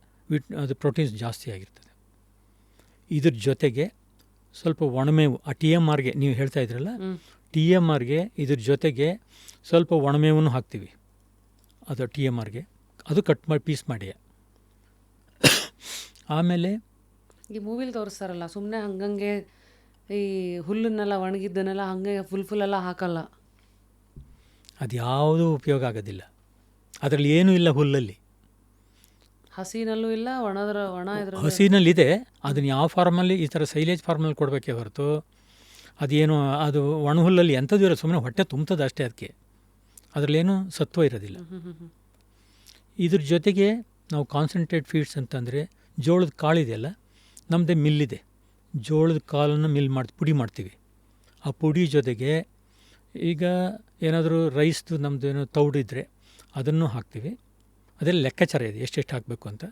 ಅದು ಪ್ರೋಟೀನ್ಸ್ ಜಾಸ್ತಿ ಆಗಿರ್ತದೆ. ಇದ್ರ ಜೊತೆಗೆ ಸ್ವಲ್ಪ ಒಣಮೇವು, ಆ TMRಗೆ ನೀವು ಹೇಳ್ತಾ ಇದ್ರಲ್ಲ, TMRಗೆ ಇದ್ರ ಜೊತೆಗೆ ಸ್ವಲ್ಪ ಒಣಮೇವನ್ನು ಹಾಕ್ತೀವಿ. ಅದು TMRಗೆ ಅದು ಕಟ್ ಮಾಡಿ ಪೀಸ್ ಮಾಡಿ. ಆಮೇಲೆ ಈ ಮೂವಿಲಿ ತೋರಿಸ್ತಾರಲ್ಲ, ಸುಮ್ಮನೆ ಹಂಗಂಗೆ ಈ ಹುಲ್ಲನ್ನೆಲ್ಲ ಒಣಗಿದ್ದನ್ನೆಲ್ಲ ಹಂಗೆ ಫುಲ್ ಎಲ್ಲ ಹಾಕಲ್ಲ. ಅದು ಯಾವುದೂ ಉಪಯೋಗ ಆಗೋದಿಲ್ಲ. ಅದರಲ್ಲಿ ಏನೂ ಇಲ್ಲ ಹುಲ್ಲಲ್ಲಿ. ಹಸಿನಲ್ಲೂ ಇಲ್ಲ, ಒಣ ಇದ್ರಲ್ಲಿ ಹಸಿನಲ್ಲಿದೆ. ಅದನ್ನು ಯಾವ ಫಾರ್ಮಲ್ಲಿ ಈ ಥರ ಸೈಲೇಜ್ ಫಾರ್ಮಲ್ಲಿ ಕೊಡಬೇಕೇ ಹೊರತು ಅದೇನು ಅದು ಒಣ ಹುಲ್ಲಲ್ಲಿ ಎಂಥದ್ದು ಇರೋದು, ಸುಮ್ಮನೆ ಹೊಟ್ಟೆ ತುಂಬ್ತದೆ ಅಷ್ಟೇ. ಅದಕ್ಕೆ ಅದರಲ್ಲೇನು ಸತ್ವ ಇರೋದಿಲ್ಲ. ಇದ್ರ ಜೊತೆಗೆ ನಾವು ಕಾನ್ಸಂಟ್ರೇಟ್ ಫೀಡ್ಸ್ ಅಂತಂದರೆ ಜೋಳದ ಕಾಳಿದೆಯಲ್ಲ, ನಮ್ಮದೇ ಮಿಲ್ಲಿದೆ. ಜೋಳದ ಕಾಳನ್ನು ಪುಡಿ ಮಾಡ್ತೀವಿ. ಆ ಪುಡಿ ಜೊತೆಗೆ ಈಗ ಏನಾದರೂ ರೈಸ್ದು ನಮ್ಮದು ಏನೋ ತೌಡಿದ್ರೆ ಅದನ್ನು ಹಾಕ್ತೀವಿ. ಅದೆಲ್ಲ ಲೆಕ್ಕಾಚಾರ ಇದೆ, ಎಷ್ಟೆಷ್ಟು ಹಾಕಬೇಕು ಅಂತ.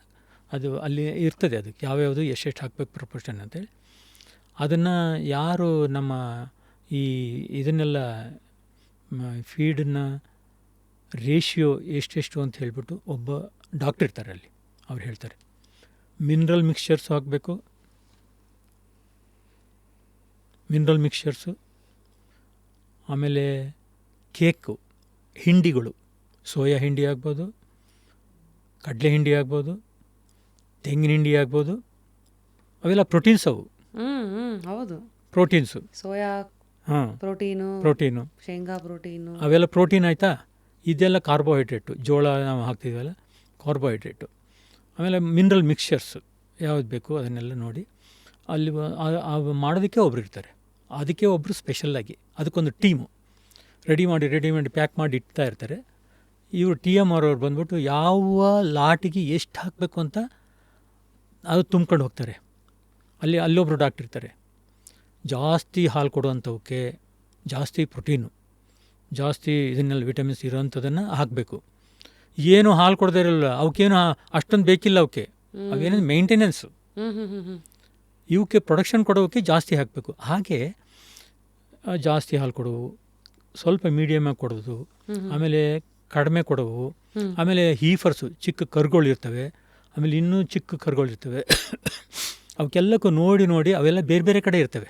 ಅದು ಅಲ್ಲಿ ಇರ್ತದೆ, ಅದಕ್ಕೆ ಯಾವ್ಯಾವುದು ಎಷ್ಟೆಷ್ಟು ಹಾಕಬೇಕು ಪ್ರಪೋರ್ಷನ್ ಅಂತೇಳಿ. ಅದನ್ನು ಯಾರು ನಮ್ಮ ಇದನ್ನೆಲ್ಲ ಫೀಡನ್ನು ರೇಷಿಯೋ ಎಷ್ಟೆಷ್ಟು ಅಂತ ಹೇಳಿಬಿಟ್ಟು ಒಬ್ಬ ಡಾಕ್ಟ್ರ್ ಇರ್ತಾರೆ ಅಲ್ಲಿ, ಅವ್ರು ಹೇಳ್ತಾರೆ ಮಿನರಲ್ ಮಿಕ್ಸ್ಚರ್ಸು ಹಾಕಬೇಕು. ಮಿನರಲ್ ಮಿಕ್ಸ್ಚರ್ಸು, ಆಮೇಲೆ ಕೇಕು, ಹಿಂಡಿಗಳು, ಸೋಯಾ ಹಿಂಡಿ ಆಗ್ಬೋದು, ಕಡಲೆ ಹಿಂಡಿ ಆಗ್ಬೋದು, ತೆಂಗಿನ ಹಿಂಡಿ ಆಗ್ಬೋದು. ಅವೆಲ್ಲ ಪ್ರೋಟೀನ್ಸ್. ಅವು ಹೌದು, ಪ್ರೋಟೀನ್ಸು. ಸೋಯಾ ಪ್ರೋಟೀನು, ಶೇಂಗಾ ಪ್ರೋಟೀನು, ಅವೆಲ್ಲ ಪ್ರೋಟೀನ್ ಆಯಿತಾ. ಇದೆಲ್ಲ ಕಾರ್ಬೋಹೈಡ್ರೇಟು. ಜೋಳ ನಾವು ಹಾಕ್ತಿದ್ವಲ್ಲ, ಕಾರ್ಬೋಹೈಡ್ರೇಟು. ಆಮೇಲೆ ಮಿನರಲ್ ಮಿಕ್ಸ್ಚರ್ಸು ಯಾವ್ದು ಬೇಕು ಅದನ್ನೆಲ್ಲ ನೋಡಿ ಅಲ್ಲಿ ಮಾಡೋದಕ್ಕೆ ಒಬ್ರು ಇರ್ತಾರೆ. ಅದಕ್ಕೆ ಒಬ್ಬರು ಸ್ಪೆಷಲ್ಲಾಗಿ ಅದಕ್ಕೊಂದು ಟೀಮು ರೆಡಿ ಮಾಡಿ ಪ್ಯಾಕ್ ಮಾಡಿ ಇಡ್ತಾ ಇರ್ತಾರೆ. ಇವರು TMR ಅವ್ರು ಬಂದ್ಬಿಟ್ಟು ಯಾವ ಲಾಟಿಗೆ ಎಷ್ಟು ಹಾಕಬೇಕು ಅಂತ ಅದು ತುಂಬ್ಕೊಂಡು ಹೋಗ್ತಾರೆ. ಅಲ್ಲೊಬ್ಬರು ಡಾಕ್ಟ್ರ್ ಇರ್ತಾರೆ. ಜಾಸ್ತಿ ಹಾಲು ಕೊಡುವಂಥವಕ್ಕೆ ಜಾಸ್ತಿ ಪ್ರೋಟೀನು, ಜಾಸ್ತಿ ಇದನ್ನೆಲ್ಲ ವಿಟಮಿನ್ಸ್ ಇರೋವಂಥದ್ದನ್ನು ಹಾಕಬೇಕು. ಏನು ಹಾಲು ಕೊಡದೇ ಇರಲ್ಲ ಅವಕ್ಕೇನು ಅಷ್ಟೊಂದು ಬೇಕಿಲ್ಲ. ಅವಕ್ಕೆ ಅವೇನೇನು ಮೇಂಟೆನೆನ್ಸು. ಇವಕ್ಕೆ ಪ್ರೊಡಕ್ಷನ್ ಕೊಡೋಕ್ಕೆ ಜಾಸ್ತಿ ಹಾಕಬೇಕು. ಹಾಗೆ ಜಾಸ್ತಿ ಹಾಲು ಕೊಡೋವು, ಸ್ವಲ್ಪ ಮೀಡಿಯಮಾಗಿ ಕೊಡೋದು, ಆಮೇಲೆ ಕಡಿಮೆ ಕೊಡೋವು, ಆಮೇಲೆ ಹೀಫರ್ಸು, ಚಿಕ್ಕ ಕರುಗಳು ಇರ್ತವೆ, ಆಮೇಲೆ ಇನ್ನೂ ಚಿಕ್ಕ ಕರುಗಳು ಇರ್ತವೆ. ಅವಕ್ಕೆಲ್ಲಕ್ಕೂ ನೋಡಿ ಅವೆಲ್ಲ ಬೇರೆ ಬೇರೆ ಕಡೆ ಇರ್ತವೆ.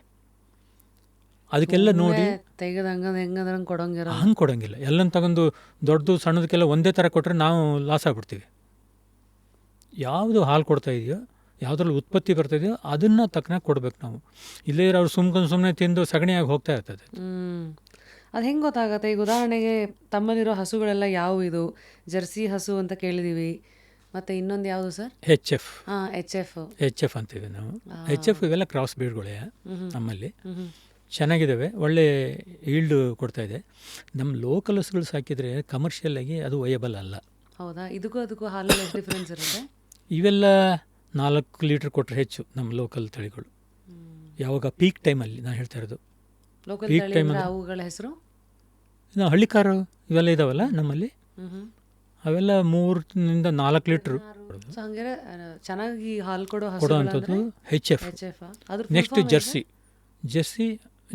ಅದಕ್ಕೆಲ್ಲ ನೋಡಿ ಹಂಗೆ ಕೊಡೋಂಗಿಲ್ಲ. ಎಲ್ಲನ ತಗೊಂಡು ದೊಡ್ಡದು ಸಣ್ಣದಕ್ಕೆಲ್ಲ ಒಂದೇ ಥರ ಕೊಟ್ಟರೆ ನಾವು ಲಾಸ್ ಆಗ್ಬಿಡ್ತೀವಿ. ಯಾವುದು ಹಾಲು ಕೊಡ್ತಾ ಇದೆಯೋ, ಯಾವುದ್ರಲ್ಲಿ ಉತ್ಪತ್ತಿ ಬರ್ತಾ ಇದೆಯೋ ಅದನ್ನು ತಕ್ಕನಾಗಿ ಕೊಡ್ಬೇಕು ನಾವು. ಇಲ್ಲೇ ಅವ್ರು ಸುಮ್ಮನೆ ತಿಂದು ಸಗಣಿಯಾಗಿ ಹೋಗ್ತಾ ಇರ್ತದೆ. ಅದು ಹೆಂಗೆ ಗೊತ್ತಾಗತ್ತೆ? ಈಗ ಉದಾಹರಣೆಗೆ ತಮ್ಮಲ್ಲಿರೋ ಹಸುಗಳೆಲ್ಲ ಯಾವುವು? ಇದು ಜರ್ಸಿ ಹಸು ಅಂತ ಕೇಳಿದೀವಿ, ಮತ್ತು ಇನ್ನೊಂದು ಯಾವುದು ಸರ್? HF ಅಂತೀವಿ ನಾವು. HF ಇವೆಲ್ಲ ಕ್ರಾಸ್ ಬ್ರೀಡ್ಗಳೇ ನಮ್ಮಲ್ಲಿ. ಚೆನ್ನಾಗಿದ್ದಾವೆ, ಒಳ್ಳೆ ಈಲ್ಡ್ ಕೊಡ್ತಾ ಇದೆ. ನಮ್ಮ ಲೋಕಲ್ ಹಸುಗಳು ಸಾಕಿದರೆ ಕಮರ್ಷಿಯಲ್ಲಾಗಿ ಅದು ವಯಬಲ್ ಅಲ್ಲ. ಹೌದಾ? ಇದಕ್ಕೂ ಹಾಲಲ್ಲಿ ಎಷ್ಟು ಡಿಫ್ರೆನ್ಸ್ ಇರುತ್ತೆ? ಇವೆಲ್ಲ 4 ಲೀಟ್ರ್ ಕೊಟ್ಟರೆ ಹೆಚ್ಚು ನಮ್ಮ ಲೋಕಲ್ ತಳಿಗಳು. ಯಾವಾಗ ಪೀಕ್ ಟೈಮಲ್ಲಿ ನಾನು ಹೇಳ್ತಾ ಇರೋದು. ಲೋಕಲ್ ತಳಿ ಅವುಗಳ ಹೆಸರು ನಾವು ಹಳ್ಳಿಕಾರು ಇವೆಲ್ಲ ಇದಾವಲ್ಲ ನಮ್ಮಲ್ಲಿ, ಅವೆಲ್ಲ 3 ರಿಂದ 4 ಲೀಟ್ರು ಹಂಗಾರೆ ಚೆನ್ನಾಗಿ ಹಾಲು ಕೊಡುವಂಥದ್ದು HF. ನೆಕ್ಸ್ಟ್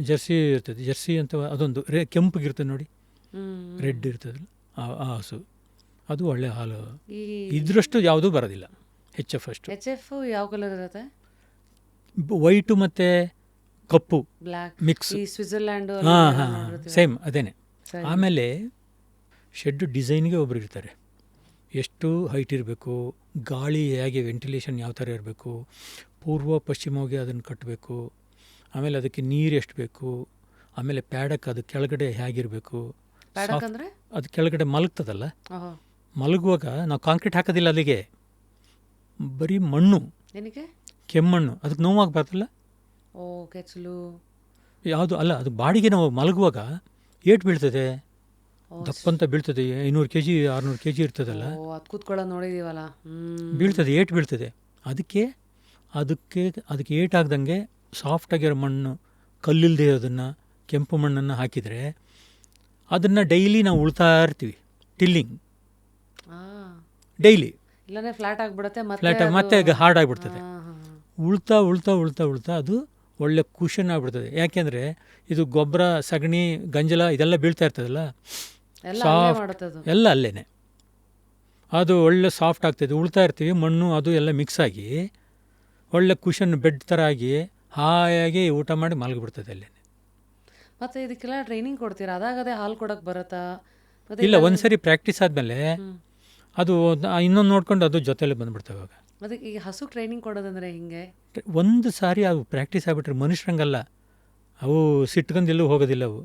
ಜರ್ಸಿ ಇರ್ತದೆ. ಜರ್ಸಿ ಅಂತ ಅದೊಂದು ಕೆಂಪಗಿರ್ತದೆ ನೋಡಿ, ರೆಡ್ ಇರ್ತದಲ್ಲ ಆ ಹಸು, ಅದು ಒಳ್ಳೆ ಹಾಲು. ಇದ್ರಷ್ಟು ಯಾವುದೂ ಬರೋದಿಲ್ಲ HF ಅಷ್ಟು. HF ಯಾವ ಕಲರ್ ಇರುತ್ತೆ? ವೈಟು ಮತ್ತು ಕಪ್ಪು ಮಿಕ್ಸ್. ಸ್ವಿಟ್ಜರ್ಲ್ಯಾಂಡ್ ಸೇಮ್ ಅದೇನೆ. ಆಮೇಲೆ ಶೆಡ್ ಡಿಸೈನ್ಗೆ ಒಬ್ರು ಇರ್ತಾರೆ. ಎಷ್ಟು ಹೈಟ್ ಇರಬೇಕು, ಗಾಳಿ ಹೇಗೆ ವೆಂಟಿಲೇಷನ್ ಯಾವ ಥರ ಇರಬೇಕು, ಪೂರ್ವ ಪಶ್ಚಿಮವಾಗಿ ಅದನ್ನು ಕಟ್ಟಬೇಕು, ಆಮೇಲೆ ಅದಕ್ಕೆ ನೀರು ಎಷ್ಟು ಬೇಕು, ಆಮೇಲೆ ಪ್ಯಾಡಕ್ ಅದು ಕೆಳಗಡೆ ಹೇಗಿರಬೇಕು. ಅದು ಕೆಳಗಡೆ ಮಲಗ್ತದಲ್ಲ, ಮಲಗುವಾಗ ನಾವು ಕಾಂಕ್ರೀಟ್ ಹಾಕೋದಿಲ್ಲ, ಅಲ್ಲಿಗೆ ಬರೀ ಮಣ್ಣು, ಕೆಮ್ಮಣ್ಣು, ಅದಕ್ಕೆ ನೋವಾಗಬಾರ್ದಲ್ಲ. ಓ ಕೆಚ್ಚಲು. ಯಾವುದು ಅಲ್ಲ, ಅದು ಬಾಡಿಗೆ ನಾವು ಮಲಗುವಾಗ ಏಟು ಬೀಳ್ತದೆ, ಓ ದಪ್ಪಂತ ಬೀಳ್ತದೆ, 500 kg 600 kg ಇರ್ತದಲ್ಲ, ಓ ಅದು ಕೂತ್ಕೊಳ್ಳೋದು ನೋಡಿದೀವಲ್ಲ. ಬೀಳ್ತದೆ, ಏಟು ಬೀಳ್ತದೆ. ಅದಕ್ಕೆ ಅದಕ್ಕೆ ಅದಕ್ಕೆ ಏಟಾಗ್ದಂಗೆ ಸಾಫ್ಟಾಗಿರೋ ಮಣ್ಣು, ಕಲ್ಲಿಲ್ಲದೆ ಇರೋದನ್ನು, ಕೆಂಪು ಮಣ್ಣನ್ನು ಹಾಕಿದರೆ ಅದನ್ನು ಡೈಲಿ ನಾವು ಉಳ್ತಾ ಇರ್ತೀವಿ. ಟಿಲ್ಲಿಂಗ್ ಡೈಲಿ ಇಲ್ಲನೇ ಫ್ಲಾಟ್ ಆಗಿಬಿಡುತ್ತೆ, ಮತ್ತೆ ಹಾರ್ಡ್ ಆಗಿಬಿಡ್ತದೆ. ಹಾಂ ಹಾಂ. ಉಳ್ತಾ ಉಳ್ತಾ ಉಳ್ತಾ ಉಳ್ತಾ ಅದು ಒಳ್ಳೆ ಕುಷನ್ ಆಗಿಬಿಡ್ತದೆ. ಯಾಕೆಂದರೆ ಇದು ಗೊಬ್ಬರ, ಸಗಣಿ, ಗಂಜಲ ಇದೆಲ್ಲ ಬೀಳ್ತಾ ಇರ್ತದಲ್ಲ, ಎಲ್ಲ ಅಲ್ಲೇ ಸಾಫ್ಟ್ ಮಾಡುತ್ತೆ ಅದು. ಎಲ್ಲ ಅಲ್ಲೇ ಅದು ಒಳ್ಳೆ ಸಾಫ್ಟ್ ಆಗ್ತದೆ. ಉಳ್ತಾ ಇರ್ತೀವಿ, ಮಣ್ಣು ಅದು ಎಲ್ಲ ಮಿಕ್ಸ್ ಆಗಿ ಒಳ್ಳೆ ಕುಷನ್ ಬೆಡ್ ಥರ ಆಗಿ ಹಾಯಾಗಿ ಊಟ ಮಾಡಿ ಮಲಗಿಬಿಡ್ತದೆ ಅಲ್ಲೇ. ಮತ್ತೆ ಇದಕ್ಕೆಲ್ಲ ಟ್ರೈನಿಂಗ್ ಕೊಡ್ತೀರಾ? ಅದಾಗದೇ ಹಾಲು ಕೊಡೋಕೆ ಬರುತ್ತಾ? ಮತ್ತೆ ಇಲ್ಲ, ಒಂದು ಸರಿ ಪ್ರಾಕ್ಟೀಸ್ ಆದಮೇಲೆ ಅದು ಇನ್ನೊಂದು ನೋಡ್ಕೊಂಡು ಅದು ಜೊತೆಲೇ ಬಂದುಬಿಡ್ತವೆ. ಇವಾಗ ಮತ್ತೆ ಈಗ ಹಸು ಟ್ರೈನಿಂಗ್ ಕೊಡೋದಂದ್ರೆ ಹಿಂಗೆ? ಒಂದು ಸಾರಿ ಅವು ಪ್ರಾಕ್ಟೀಸ್ ಆಗಿಬಿಟ್ರೆ ಮನುಷ್ಯರಂಗಲ್ಲ, ಅವು ಸಿಟ್ಕೊಂಡೆಲ್ಲೂ ಹೋಗೋದಿಲ್ಲ. ಅವು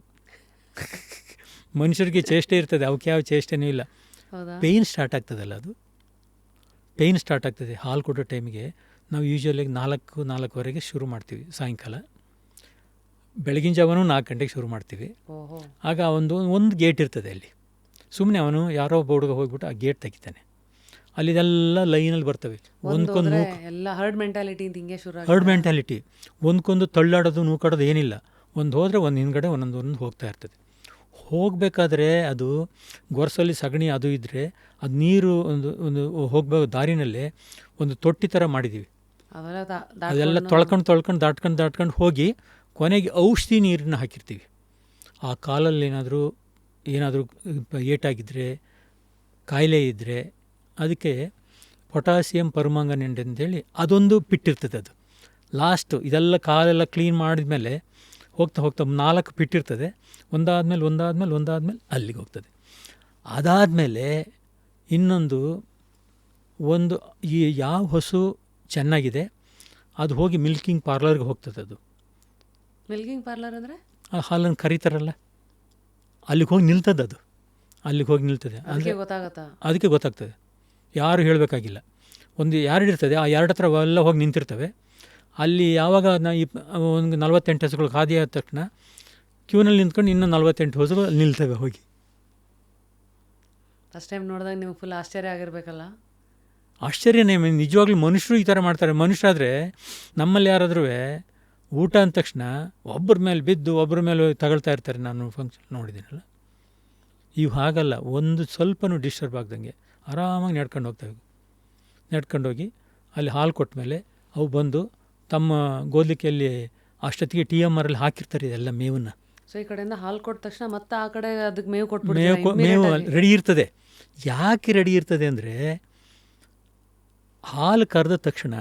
ಮನುಷ್ಯರಿಗೆ ಚೇಷ್ಟೆ ಇರ್ತದೆ, ಅವಕ್ಕೆ ಯಾವ ಚೇಷ್ಟೆನೂ ಇಲ್ಲ. ಹೌದಾ? ಪೇಯ್ನ್ ಸ್ಟಾರ್ಟ್ ಆಗ್ತದಲ್ಲ, ಅದು ಪೇಯ್ನ್ ಸ್ಟಾರ್ಟ್ ಆಗ್ತದೆ. ಹಾಲು ಕೊಡೋ ಟೈಮಿಗೆ ನಾವು ಯೂಶ್ವಲಾಗಿ 4-4:15 ಶುರು ಮಾಡ್ತೀವಿ. ಸಾಯಂಕಾಲ ಬೆಳಗಿನ ಜಾವನೂ 4 ಗಂಟೆಗೆ ಶುರು ಮಾಡ್ತೀವಿ. ಓಹೋ. ಆಗ ಒಂದು ಗೇಟ್ ಇರ್ತದೆ ಅಲ್ಲಿ. ಸುಮ್ಮನೆ ಅವನು ಯಾರೋ ಒಬ್ಬ ಹುಡುಗ ಹೋಗ್ಬಿಟ್ಟು ಆ ಗೇಟ್ ತೆಗಿತಾನೆ. ಅಲ್ಲಿದೆಲ್ಲ ಲೈನಲ್ಲಿ ಬರ್ತವೆ. ಒಂದ್ಕೊಂದು ಎಲ್ಲ ಹರ್ಡ್ ಮೆಂಟಾಲಿಟಿ ಅಂತ ಹಿಂಗೆ ಶುರು ಹರ್ಡ್ ಮೆಂಟಾಲಿಟಿ. ಒಂದ್ಕೊಂದು ತಳ್ಳಾಡೋದು ನೂಕಾಡೋದು ಏನಿಲ್ಲ. ಒಂದು ಹೋದರೆ ಒಂದು ಹಿಂದ್ಗಡೆ ಒಂದೊಂದು ಹೋಗ್ತಾ ಇರ್ತದೆ. ಹೋಗಬೇಕಾದ್ರೆ ಅದು ಗೊರಸಲ್ಲಿ ಸಗಣಿ ಅದು ಇದ್ದರೆ ಅದು ನೀರು ಒಂದು ಹೋಗಬೇಕು ದಾರಿನಲ್ಲೇ ಒಂದು ತೊಟ್ಟಿ ಥರ ಮಾಡಿದ್ದೀವಿ. ಅದೆಲ್ಲ ತೊಳ್ಕೊಂಡು ದಾಟ್ಕೊಂಡು ಹೋಗಿ ಕೊನೆಗೆ ಔಷಧಿ ನೀರನ್ನ ಹಾಕಿರ್ತೀವಿ. ಆ ಕಾಲಲ್ಲಿ ಏನಾದರೂ ಏಟಾಗಿದ್ದರೆ, ಕಾಯಿಲೆ ಇದ್ದರೆ ಅದಕ್ಕೆ ಪೊಟ್ಯಾಸಿಯಂ ಪರ್ಮಾಂಗನೇಟ್ ಅಂತೇಳಿ ಅದೊಂದು ಪಿಟ್ಟಿರ್ತದೆ. ಅದು ಲಾಸ್ಟು ಇದೆಲ್ಲ ಕಾಲೆಲ್ಲ ಕ್ಲೀನ್ ಮಾಡಿದ್ಮೇಲೆ ಹೋಗ್ತಾ 4 ಪಿಟ್ಟಿರ್ತದೆ. ಒಂದಾದ್ಮೇಲೆ ಅಲ್ಲಿಗೆ ಹೋಗ್ತದೆ. ಅದಾದಮೇಲೆ ಇನ್ನೊಂದು ಈ ಯಾವ ಹಸು ಚೆನ್ನಾಗಿದೆ ಅದು ಹೋಗಿ ಮಿಲ್ಕಿಂಗ್ ಪಾರ್ಲರ್ಗೆ ಹೋಗ್ತದೆ. ಅದು ಮಿಲ್ಕಿಂಗ್ ಪಾರ್ಲರ್ ಅಂದರೆ ಆ ಹಾಲನ್ನು ಕರೀತಾರಲ್ಲ, ಅಲ್ಲಿಗೆ ಹೋಗಿ ನಿಲ್ತದೆ. ಅದು ಅಲ್ಲಿಗೆ ಹೋಗಿ ನಿಲ್ತದೆ ಅಂದರೆ ಅದಕ್ಕೆ ಗೊತ್ತಾಗ್ತದೆ. ಯಾರು ಹೇಳಬೇಕಾಗಿಲ್ಲ. ಒಂದು 2 ಇರ್ತದೆ, ಆ 2 ಹತ್ರ ಎಲ್ಲ ಹೋಗಿ ನಿಂತಿರ್ತವೆ. ಅಲ್ಲಿ ಯಾವಾಗ ಒಂದು 48 ಹಸುಗಳು ಖಾದಿ ಆದ ತಕ್ಷಣ ಕ್ಯೂನಲ್ಲಿ ನಿಂತ್ಕೊಂಡು ಇನ್ನೂ 48 ಹಸುಗಳು ನಿಲ್ತವೆ ಹೋಗಿ. ಫಸ್ಟ್ ಟೈಮ್ ನೋಡಿದಾಗ ನಿಮ್ಗೆ ಫುಲ್ ಆಶ್ಚರ್ಯ ಆಗಿರಬೇಕಲ್ಲ? ಆಶ್ಚರ್ಯನೇ. ನಿಜವಾಗ್ಲೂ ಮನುಷ್ಯರು ಈ ಥರ ಮಾಡ್ತಾರೆ. ಮನುಷ್ಯರಾದರೆ ನಮ್ಮಲ್ಲಿ ಯಾರಾದ್ರೂ ಊಟ ಅಂದ ತಕ್ಷಣ ಒಬ್ಬರ ಮೇಲೆ ಬಿದ್ದು ಒಬ್ಬರ ಮೇಲೆ ತಗೊಳ್ತಾ ಇರ್ತಾರೆ. ನಾನು ಫಂಕ್ಷನ್ ನೋಡಿದ್ದೀನಲ್ಲ. ಇವು ಹಾಗಲ್ಲ, ಒಂದು ಸ್ವಲ್ಪನೂ ಡಿಸ್ಟರ್ಬ್ ಆಗ್ದಂಗೆ ಆರಾಮಾಗಿ ನಡ್ಕೊಂಡೋಗಿ ಅಲ್ಲಿ ಹಾಲು ಕೊಟ್ಟ ಮೇಲೆ ಅವು ಬಂದು ತಮ್ಮ ಗೋದಲಿಕೆಯಲ್ಲಿ ಅಷ್ಟೊತ್ತಿಗೆ TMR ಹಾಕಿರ್ತಾರೆ ಇದೆಲ್ಲ ಮೇವನ್ನು. ಸೊ ಈ ಕಡೆಯಿಂದ ಹಾಲು ಕೊಟ್ಟ ತಕ್ಷಣ ಮತ್ತೆ ಆ ಕಡೆ ಅದಕ್ಕೆ ಮೇವು ಕೊಟ್ಬಿಟ್ಟು ಮೇವು ರೆಡಿ ಇರ್ತದೆ. ಯಾಕೆ ರೆಡಿ ಇರ್ತದೆ ಅಂದರೆ ಹಾಲು ಕರೆದ ತಕ್ಷಣ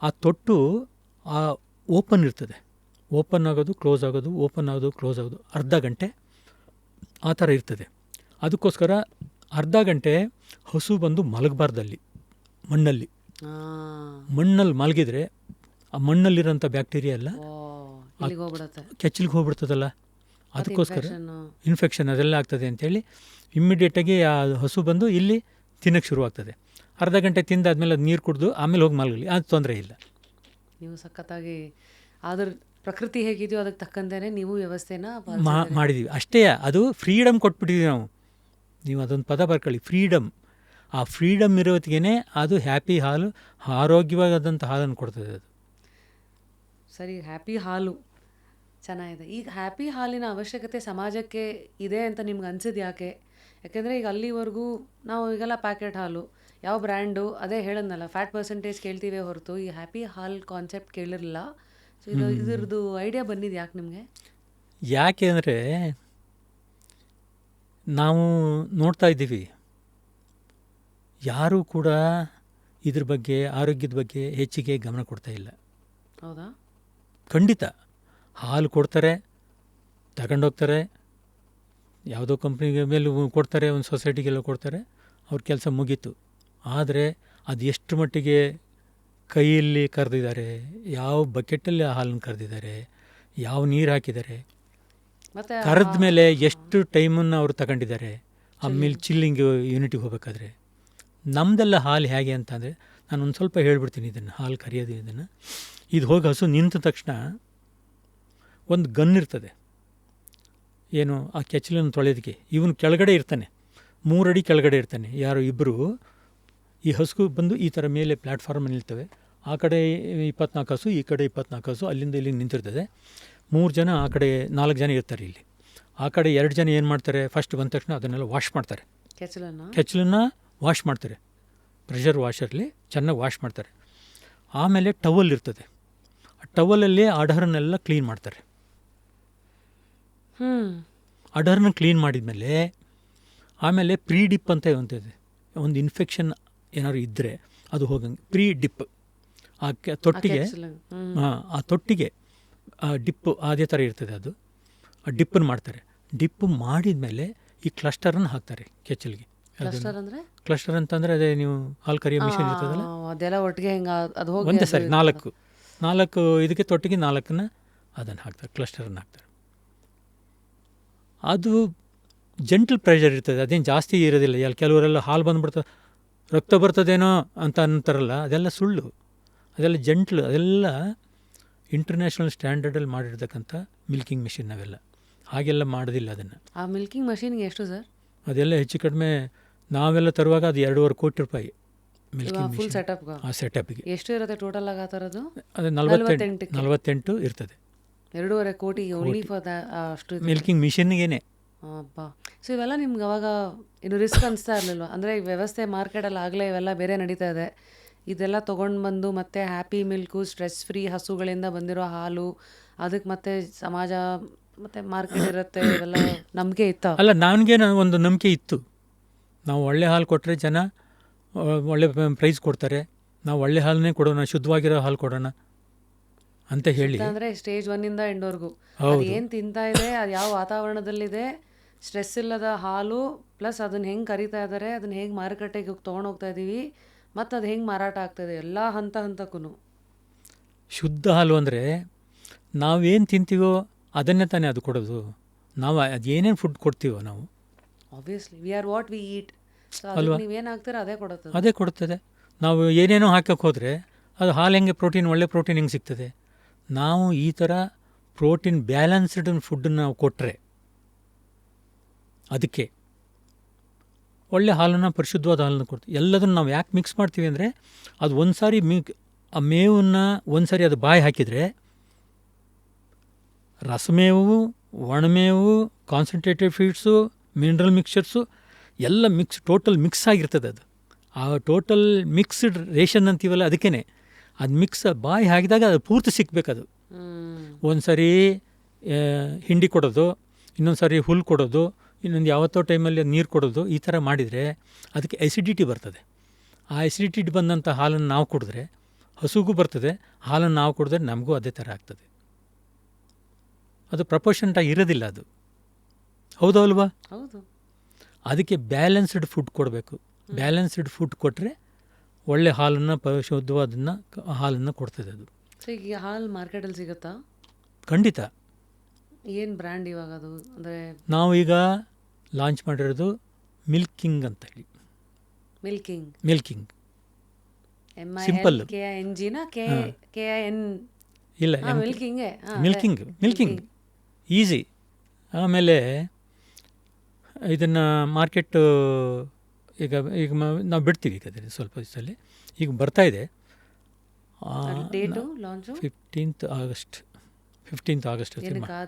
ಆ ತೊಟ್ಟು ಓಪನ್ ಇರ್ತದೆ. ಓಪನ್ ಆಗೋದು ಕ್ಲೋಸ್ ಆಗೋದು, ಓಪನ್ ಆಗೋದು ಕ್ಲೋಸ್ ಆಗೋದು, ಅರ್ಧ ಗಂಟೆ ಆ ಥರ ಇರ್ತದೆ. ಅದಕ್ಕೋಸ್ಕರ ಅರ್ಧ ಗಂಟೆ ಹಸು ಬಂದು ಮಲಗಬಾರ್ದಲ್ಲಿ. ಮಣ್ಣಲ್ಲಿ ಮಲಗಿದ್ರೆ ಆ ಮಣ್ಣಲ್ಲಿರೋಂಥ ಬ್ಯಾಕ್ಟೀರಿಯಾ ಎಲ್ಲ ಕೆಚ್ಚಲಿಗೆ ಹೋಗ್ಬಿಡ್ತದಲ್ಲ. ಅದಕ್ಕೋಸ್ಕರ ಇನ್ಫೆಕ್ಷನ್ ಅದೆಲ್ಲ ಆಗ್ತದೆ ಅಂಥೇಳಿ ಇಮ್ಮಿಡಿಯೇಟಾಗಿ ಆ ಹಸು ಬಂದು ಇಲ್ಲಿ ತಿನ್ನೋಕ್ಕೆ ಶುರುವಾಗ್ತದೆ. ಅರ್ಧ ಗಂಟೆ ತಿಂದಾದ್ಮೇಲೆ ಅದು ನೀರು ಕುಡಿದು ಆಮೇಲೆ ಹೋಗಿ ಮಲಗಲಿ, ಅದು ತೊಂದರೆ ಇಲ್ಲ. ನೀವು ಸಖತ್ತಾಗಿ ಆದ್ರ ಪ್ರಕೃತಿ ಹೇಗಿದೆಯೋ ಅದಕ್ಕೆ ತಕ್ಕಂತೆ ನೀವು ವ್ಯವಸ್ಥೆನ ಮಾಡಿದ್ದೀವಿ ಅಷ್ಟೇ. ಅದು ಫ್ರೀಡಮ್ ಕೊಟ್ಬಿಟ್ಟಿದ್ದೀವಿ ನಾವು. ನೀವು ಅದೊಂದು ಪದ ಬರ್ಕೊಳ್ಳಿ, ಫ್ರೀಡಮ್. ಆ ಫ್ರೀಡಮ್ ಇರೋತ್ತಿಗೆ ಅದು ಹ್ಯಾಪಿ ಹಾಲು, ಆರೋಗ್ಯವಾದಂಥ ಹಾಲನ್ನು ಕೊಡ್ತದೆ ಅದು. ಸರಿ, ಹ್ಯಾಪಿ ಹಾಲು ಚೆನ್ನಾಗಿದೆ. ಈಗ ಹ್ಯಾಪಿ ಹಾಲಿನ ಅವಶ್ಯಕತೆ ಸಮಾಜಕ್ಕೆ ಇದೆ ಅಂತ ನಿಮ್ಗೆ ಅನ್ಸಿದ್ದು ಯಾಕೆ? ಯಾಕೆಂದರೆ ಈಗ ಅಲ್ಲಿವರೆಗೂ ನಾವು ಈಗೆಲ್ಲ ಪ್ಯಾಕೆಟ್ ಹಾಲು, ಯಾವ ಬ್ರ್ಯಾಂಡು, ಅದೇ ಹೇಳೋದಲ್ಲ, ಫ್ಯಾಟ್ ಪರ್ಸೆಂಟೇಜ್ ಕೇಳ್ತೀವಿ ಹೊರತು ಈ ಹ್ಯಾಪಿ ಹಾಲ್ ಕಾನ್ಸೆಪ್ಟ್ ಕೇಳಿರಲಿಲ್ಲ. ಸೊ ಇದ್ರದ್ದು ಐಡಿಯಾ ಬಂದಿದ್ದು ಯಾಕೆ ನಿಮಗೆ? ಯಾಕೆ ಅಂದರೆ ನಾವು ನೋಡ್ತಾ ಇದ್ದೀವಿ, ಯಾರೂ ಕೂಡ ಇದ್ರ ಬಗ್ಗೆ, ಆರೋಗ್ಯದ ಬಗ್ಗೆ ಹೆಚ್ಚಿಗೆ ಗಮನ ಕೊಡ್ತಾ ಇಲ್ಲ. ಹೌದಾ? ಖಂಡಿತ. ಹಾಲು ಕೊಡ್ತಾರೆ, ತಗೊಂಡೋಗ್ತಾರೆ, ಯಾವುದೋ ಕಂಪ್ನಿಗೆ ಮೇಲೆ ಕೊಡ್ತಾರೆ, ಒಂದು ಸೊಸೈಟಿಗೆಲ್ಲ ಕೊಡ್ತಾರೆ, ಅವ್ರ ಕೆಲಸ ಮುಗೀತು. ಆದರೆ ಅದು ಎಷ್ಟು ಮಟ್ಟಿಗೆ ಕೈಯಲ್ಲಿ ಕರೆದಿದ್ದಾರೆ, ಯಾವ ಬಕೆಟಲ್ಲಿ ಹಾಲನ್ನು ಕರೆದಿದ್ದಾರೆ, ಯಾವ ನೀರು ಹಾಕಿದ್ದಾರೆ, ಕರೆದ ಮೇಲೆ ಎಷ್ಟು ಟೈಮನ್ನು ಅವರು ತಗೊಂಡಿದ್ದಾರೆ ಆಮೇಲೆ ಚಿಲ್ಲಿಂಗ್ ಯೂನಿಟಿಗೆ ಹೋಗಬೇಕಾದ್ರೆ. ನಮ್ಮದೆಲ್ಲ ಹಾಲು ಹೇಗೆ ಅಂತಂದರೆ, ನಾನು ಒಂದು ಸ್ವಲ್ಪ ಹೇಳ್ಬಿಡ್ತೀನಿ ಇದನ್ನು, ಹಾಲು ಕರೆಯೋದು ಇದನ್ನು. ಇದು ಹೋಗಿ ಹಸು ನಿಂತ ತಕ್ಷಣ ಒಂದು ಗನ್ ಇರ್ತದೆ, ಏನು ಆ ಕೆಚ್ಚಲನ್ನು ತೊಳೆಯೋದಕ್ಕೆ. ಇವನು ಕೆಳಗಡೆ ಇರ್ತಾನೆ, 3 ಅಡಿ ಕೆಳಗಡೆ ಇರ್ತಾನೆ. ಯಾರೋ ಇಬ್ಬರು ಈ ಹಸು ಬಂದು ಈ ಥರ ಮೇಲೆ ಪ್ಲ್ಯಾಟ್ಫಾರ್ಮಲ್ಲಿ ನಿಲ್ತವೆ. ಆ ಕಡೆ 24 ಹಸು, ಈ ಕಡೆ 24 ಹಸು, ಅಲ್ಲಿಂದ ಇಲ್ಲಿಂದ ನಿಂತಿರ್ತದೆ. 3 ಜನ ಆ ಕಡೆ 4 ಜನ ಇರ್ತಾರೆ. ಇಲ್ಲಿ ಆ ಕಡೆ 2 ಜನ ಏನು ಮಾಡ್ತಾರೆ, ಫಸ್ಟ್ ಬಂದ ತಕ್ಷಣ ಅದನ್ನೆಲ್ಲ ವಾಶ್ ಮಾಡ್ತಾರೆ, ಕೆಚ್ಚಲನ್ನು ವಾಶ್ ಮಾಡ್ತಾರೆ. ಪ್ರೆಷರ್ ವಾಷರ್ಲಿ ಚೆನ್ನಾಗಿ ವಾಶ್ ಮಾಡ್ತಾರೆ. ಆಮೇಲೆ ಟವಲ್ ಇರ್ತದೆ, ಆ ಟವಲಲ್ಲಿ ಅಡಹರನ್ನೆಲ್ಲ ಕ್ಲೀನ್ ಮಾಡ್ತಾರೆ. ಅಡಹರನ್ನ ಕ್ಲೀನ್ ಮಾಡಿದ್ಮೇಲೆ ಆಮೇಲೆ ಪ್ರೀ ಡಿಪ್ ಅಂತ ಒಂದಿದೆ. ಒಂದು ಇನ್ಫೆಕ್ಷನ್ ಏನಾದ್ರು ಇದ್ದರೆ ಅದು ಹೋಗಂಗೆ ಪ್ರೀ ಡಿಪ್ ಆ ತೊಟ್ಟಿಗೆ, ಆ ತೊಟ್ಟಿಗೆ ಆ ಡಿಪ್ಪು ಅದೇ ಥರ ಇರ್ತದೆ. ಅದು ಆ ಡಿಪ್ಪನ್ನು ಮಾಡ್ತಾರೆ. ಡಿಪ್ ಮಾಡಿದ ಮೇಲೆ ಈ ಕ್ಲಸ್ಟರನ್ನು ಹಾಕ್ತಾರೆ ಕೆಚ್ಚಲಿಗೆ. ಕ್ಲಸ್ಟರ್ ಅಂತಂದರೆ ಅದೇ ನೀವು ಹಾಲು ಕರಿಯೋ ಮಿಷನ್ ಇರ್ತದಲ್ಲ, ಅದೆಲ್ಲ ಒಟ್ಟಿಗೆ ಒಂದೇ ಸರಿ 4 ಇದಕ್ಕೆ ತೊಟ್ಟಿಗೆ 4 ಅದನ್ನು ಹಾಕ್ತಾರೆ, ಕ್ಲಸ್ಟರನ್ನು ಹಾಕ್ತಾರೆ. ಅದು ಜೆಂಟಲ್ ಪ್ರೆಷರ್ ಇರ್ತದೆ, ಅದೇನು ಜಾಸ್ತಿ ಇರೋದಿಲ್ಲ. ಎಲ್ಲಿ ಕೆಲವರೆಲ್ಲ ಹಾಲು ಬಂದುಬಿಡ್ತದೆ, ರಕ್ತ ಬರ್ತದೇನೋ ಅಂತ ಅಂತಾರಲ್ಲ, ಅದೆಲ್ಲ ಸುಳ್ಳು. ಅದೆಲ್ಲ ಜೆಂಟ್ಲು, ಅದೆಲ್ಲ ಇಂಟರ್ನ್ಯಾಷನಲ್ ಸ್ಟ್ಯಾಂಡರ್ಡಲ್ಲಿ ಮಾಡಿರ್ತಕ್ಕಂಥ ಮಿಲ್ಕಿಂಗ್ ಮಿಷಿನ್. ಅವೆಲ್ಲ ಹಾಗೆಲ್ಲ ಮಾಡೋದಿಲ್ಲ ಅದನ್ನು. ಆ ಮಿಲ್ಕಿಂಗ್ ಮಷೀನ್ಗೆ ಎಷ್ಟು ಸರ್? ಅದೆಲ್ಲ ಹೆಚ್ಚು ಕಡಿಮೆ ನಾವೆಲ್ಲ ತರುವಾಗ ಅದು 2.5 ಕೋಟಿ ರೂಪಾಯಿ ಮಿಲ್ಕಿಂಗ್ ಫುಲ್ ಮಿಷಿನ್. ಸೆಟಪ್ಗೆ ಆ ಸೆಟಪ್ಗೆ ಎಷ್ಟು ಇರುತ್ತೆ ಟೋಟಲ್ ಆಗಿ? ಆ ಥರದ್ದು ಅದು 48 ಇರ್ತದೆ. 2.5 ಕೋಟಿ ಓನ್ಲಿ ಫಾರ್ ಅಷ್ಟು ಮಿಲ್ಕಿಂಗ್ ಮಿಷಿನ್ಗೇನೆ. ಅಬ್ಬಾ. ಸೊ ಇವೆಲ್ಲ ನಿಮ್ಗೆ ಅವಾಗ ಇನ್ನು ರಿಸ್ಕ್ ಅನಿಸ್ತಾ ಇರಲಿಲ್ವ? ಅಂದರೆ ಈ ವ್ಯವಸ್ಥೆ ಮಾರ್ಕೆಟಲ್ಲಿ ಆಗಲೇ ಇವೆಲ್ಲ ಬೇರೆ ನಡೀತಾ ಇದೆ, ಇದೆಲ್ಲ ತೊಗೊಂಡು ಬಂದು ಮತ್ತೆ ಹ್ಯಾಪಿ ಮಿಲ್ಕು, ಸ್ಟ್ರೆಸ್ ಫ್ರೀ ಹಸುಗಳಿಂದ ಬಂದಿರೋ ಹಾಲು, ಅದಕ್ಕೆ ಮತ್ತೆ ಸಮಾಜ ಮತ್ತು ಮಾರ್ಕೆಟ್ ಇರುತ್ತೆ, ಇವೆಲ್ಲ ನಂಬಿಕೆ ಇತ್ತ? ಅಲ್ಲ, ನನಗೆ ಒಂದು ನಂಬಿಕೆ ಇತ್ತು. ನಾವು ಒಳ್ಳೆ ಹಾಲು ಕೊಟ್ಟರೆ ಜನ ಒಳ್ಳೆ ಪ್ರೈಸ್ ಕೊಡ್ತಾರೆ, ನಾವು ಒಳ್ಳೆ ಹಾಲನ್ನೇ ಕೊಡೋಣ, ಶುದ್ಧವಾಗಿರೋ ಹಾಲು ಕೊಡೋಣ ಅಂತ ಹೇಳಿ. ಅಂದರೆ ಸ್ಟೇಜ್ 1ಇಂದ ಎಂಡ್ವರೆಗೂ ಏನು ತಿಂತಾ ಇದೆ, ಅದು ಯಾವ ವಾತಾವರಣದಲ್ಲಿದೆ, ಸ್ಟ್ರೆಸ್ ಇಲ್ಲದ ಹಾಲು, ಪ್ಲಸ್ ಅದನ್ನು ಹೆಂಗೆ ಕರಿತಾ ಇದ್ದಾರೆ, ಅದನ್ನು ಹೇಗೆ ಮಾರುಕಟ್ಟೆಗೆ ತೊಗೊಂಡೋಗ್ತಾ ಇದ್ದೀವಿ, ಮತ್ತು ಅದು ಹೆಂಗೆ ಮಾರಾಟ ಆಗ್ತಾಯಿದೆ, ಎಲ್ಲ ಹಂತಕ್ಕೂ. ಶುದ್ಧ ಹಾಲು ಅಂದರೆ ನಾವೇನು ತಿಂತೀವೋ ಅದನ್ನೇ ತಾನೇ ಅದು ಕೊಡೋದು. ನಾವು ಅದೇನೇನು ಫುಡ್ ಕೊಡ್ತೀವೋ ನಾವು, obviously we are what we eat. ಅಲ್ವಾ? ನೀವೇನು ಹಾಕ್ತೀರ ಅದೇ ಕೊಡುತ್ತದೆ. ನಾವು ಏನೇನೋ ಹಾಕಕ್ಕೆ ಹೋದರೆ ಅದು ಹಾಲು ಹೆಂಗೆ ಪ್ರೋಟೀನ್, ಒಳ್ಳೆ ಪ್ರೋಟೀನ್ ಹೆಂಗೆ ಸಿಗ್ತದೆ? ನಾವು ಈ ಥರ ಪ್ರೋಟೀನ್ ಬ್ಯಾಲೆನ್ಸ್ಡ್ ಫುಡ್ಡನ್ನು ನಾವು ಕೊಟ್ಟರೆ ಅದಕ್ಕೆ ಒಳ್ಳೆ ಹಾಲನ್ನು, ಪರಿಶುದ್ಧವಾದ ಹಾಲನ್ನು ಕೊಡ್ತೀವಿ. ಎಲ್ಲದನ್ನು ನಾವು ಯಾಕೆ ಮಿಕ್ಸ್ ಮಾಡ್ತೀವಿ ಅಂದರೆ, ಅದು ಒಂದು ಸಾರಿ ಆ ಮೇವನ್ನು ಒಂದು ಸಾರಿ ಅದು ಬಾಯಿ ಹಾಕಿದರೆ ರಸಮೇವು, ಒಣಮೇವು, ಕಾನ್ಸಂಟ್ರೇಟೆಡ್ ಫೀಡ್ಸು, ಮಿನರಲ್ ಮಿಕ್ಸ್ಚರ್ಸು ಎಲ್ಲ ಟೋಟಲ್ ಮಿಕ್ಸ್ ಆಗಿರ್ತದೆ. ಅದು ಆ ಟೋಟಲ್ ಮಿಕ್ಸ್ಡ್ ರೇಷನ್ ಅಂತೀವಲ್ಲ, ಅದಕ್ಕೇ ಅದು ಮಿಕ್ಸ್ ಬಾಯಿ ಹಾಕಿದಾಗ ಅದು ಪೂರ್ತಿ ಸಿಕ್ಕಬೇಕದು. ಒಂದು ಸರಿ ಹಿಂಡಿ ಕೊಡೋದು, ಇನ್ನೊಂದು ಸಾರಿ ಹುಲ್ಲು ಕೊಡೋದು, ಇನ್ನೊಂದು ಯಾವತ್ತೋ ಟೈಮಲ್ಲಿ ನೀರು ಕೊಡೋದು, ಈ ಥರ ಮಾಡಿದರೆ ಅದಕ್ಕೆ ಎಸಿಡಿಟಿ ಬರ್ತದೆ. ಆ ಎಸಿಡಿಟಿ ಬಂದಂಥ ಹಾಲನ್ನು ನಾವು ಕುಡಿದ್ರೆ ಹಸುಗೂ ಬರ್ತದೆ, ಹಾಲನ್ನು ನಾವು ಕುಡಿದ್ರೆ ನಮಗೂ ಅದೇ ಥರ ಆಗ್ತದೆ. ಅದು ಪ್ರಪೋರ್ಷನ್ಟಾಗಿ ಇರೋದಿಲ್ಲ ಅದು. ಹೌದಲ್ವಾ? ಹೌದು. ಅದಕ್ಕೆ ಬ್ಯಾಲೆನ್ಸ್ಡ್ ಫುಡ್ ಕೊಡಬೇಕು. ಬ್ಯಾಲೆನ್ಸ್ಡ್ ಫುಡ್ ಕೊಟ್ಟರೆ ಒಳ್ಳೆ ಹಾಲನ್ನು, ಶುದ್ಧವಾದನ್ನು ಹಾಲನ್ನು ಕೊಡ್ತದೆ ಅದು. ಸೊ ಈಗ ಹಾಲು ಮಾರ್ಕೆಟಲ್ಲಿ ಸಿಗುತ್ತಾ? ಖಂಡಿತ. ಏನು ಬ್ರ್ಯಾಂಡ್ ಇವಾಗ ಅದು? ಅಂದರೆ ನಾವು ಈಗ ಲಾಂಚ್ ಮಾಡಿರೋದು ಮಿಲ್ಕಿಂಗ್ ಅಂತ ಹೇಳಿ. Milking simple. ಇಲ್ಲ, ಮಿಲ್ಕಿಂಗ್ ಈಸಿ. ಆಮೇಲೆ ಇದನ್ನು ಮಾರ್ಕೆಟ್ ಈಗ ನಾವು ಬಿಡ್ತೀವಿ ಈಗ ಸ್ವಲ್ಪ ದಿವಸದಲ್ಲಿ. ಈಗ ಬರ್ತಾ ಇದೆ 15th ಆಗಸ್ಟ್.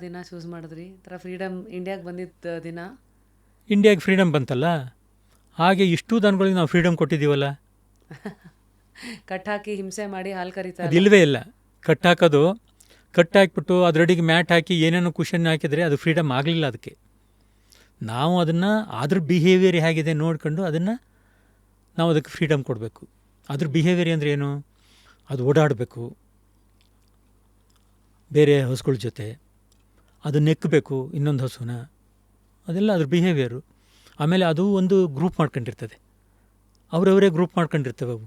ದಿನ ಚೂಸ್ ಮಾಡಿದ್ರಿ? ಫ್ರೀಡಮ್ ಇಂಡಿಯಾಗೆ ಬಂದಿದ್ದ ದಿನ, ಇಂಡಿಯಾಗೆ ಫ್ರೀಡಮ್ ಬಂತಲ್ಲ, ಹಾಗೆ ಇಷ್ಟು ದನಗಳಿಗೆ ನಾವು ಫ್ರೀಡಮ್ ಕೊಟ್ಟಿದ್ದೀವಲ್ಲ. ಕಟ್ಟಾಕಿ ಹಿಂಸೆ ಮಾಡಿ ಹಾಲು ಕರೀತಾರೆ? ಇಲ್ಲವೇ ಇಲ್ಲ. ಕಟ್ಟಾಕ್ಬಿಟ್ಟು ಅದರಡಿಗೆ ಮ್ಯಾಟ್ ಹಾಕಿ ಏನೇನೋ ಕುಷನ್ ಹಾಕಿದರೆ ಅದು ಫ್ರೀಡಮ್ ಆಗಲಿಲ್ಲ. ಅದಕ್ಕೆ ನಾವು ಅದನ್ನು ಅದ್ರ ಬಿಹೇವಿಯರ್ ಹೇಗಿದೆ ನೋಡ್ಕೊಂಡು ಅದನ್ನು ನಾವು ಅದಕ್ಕೆ ಫ್ರೀಡಮ್ ಕೊಡಬೇಕು. ಅದ್ರ ಬಿಹೇವಿಯರ್ ಅಂದರೆ ಏನು? ಅದು ಓಡಾಡಬೇಕು ಬೇರೆ ಹಸುಗಳ ಜೊತೆ, ಅದು ನೆಕ್ಕಬೇಕು ಇನ್ನೊಂದು ಹಸುನ, ಅದೆಲ್ಲ ಅದ್ರ ಬಿಹೇವಿಯರು. ಆಮೇಲೆ ಅದು ಒಂದು ಗ್ರೂಪ್ ಮಾಡ್ಕೊಂಡಿರ್ತದೆ, ಅವರವರೇ ಗ್ರೂಪ್ ಮಾಡ್ಕೊಂಡಿರ್ತವೆ ಅವು.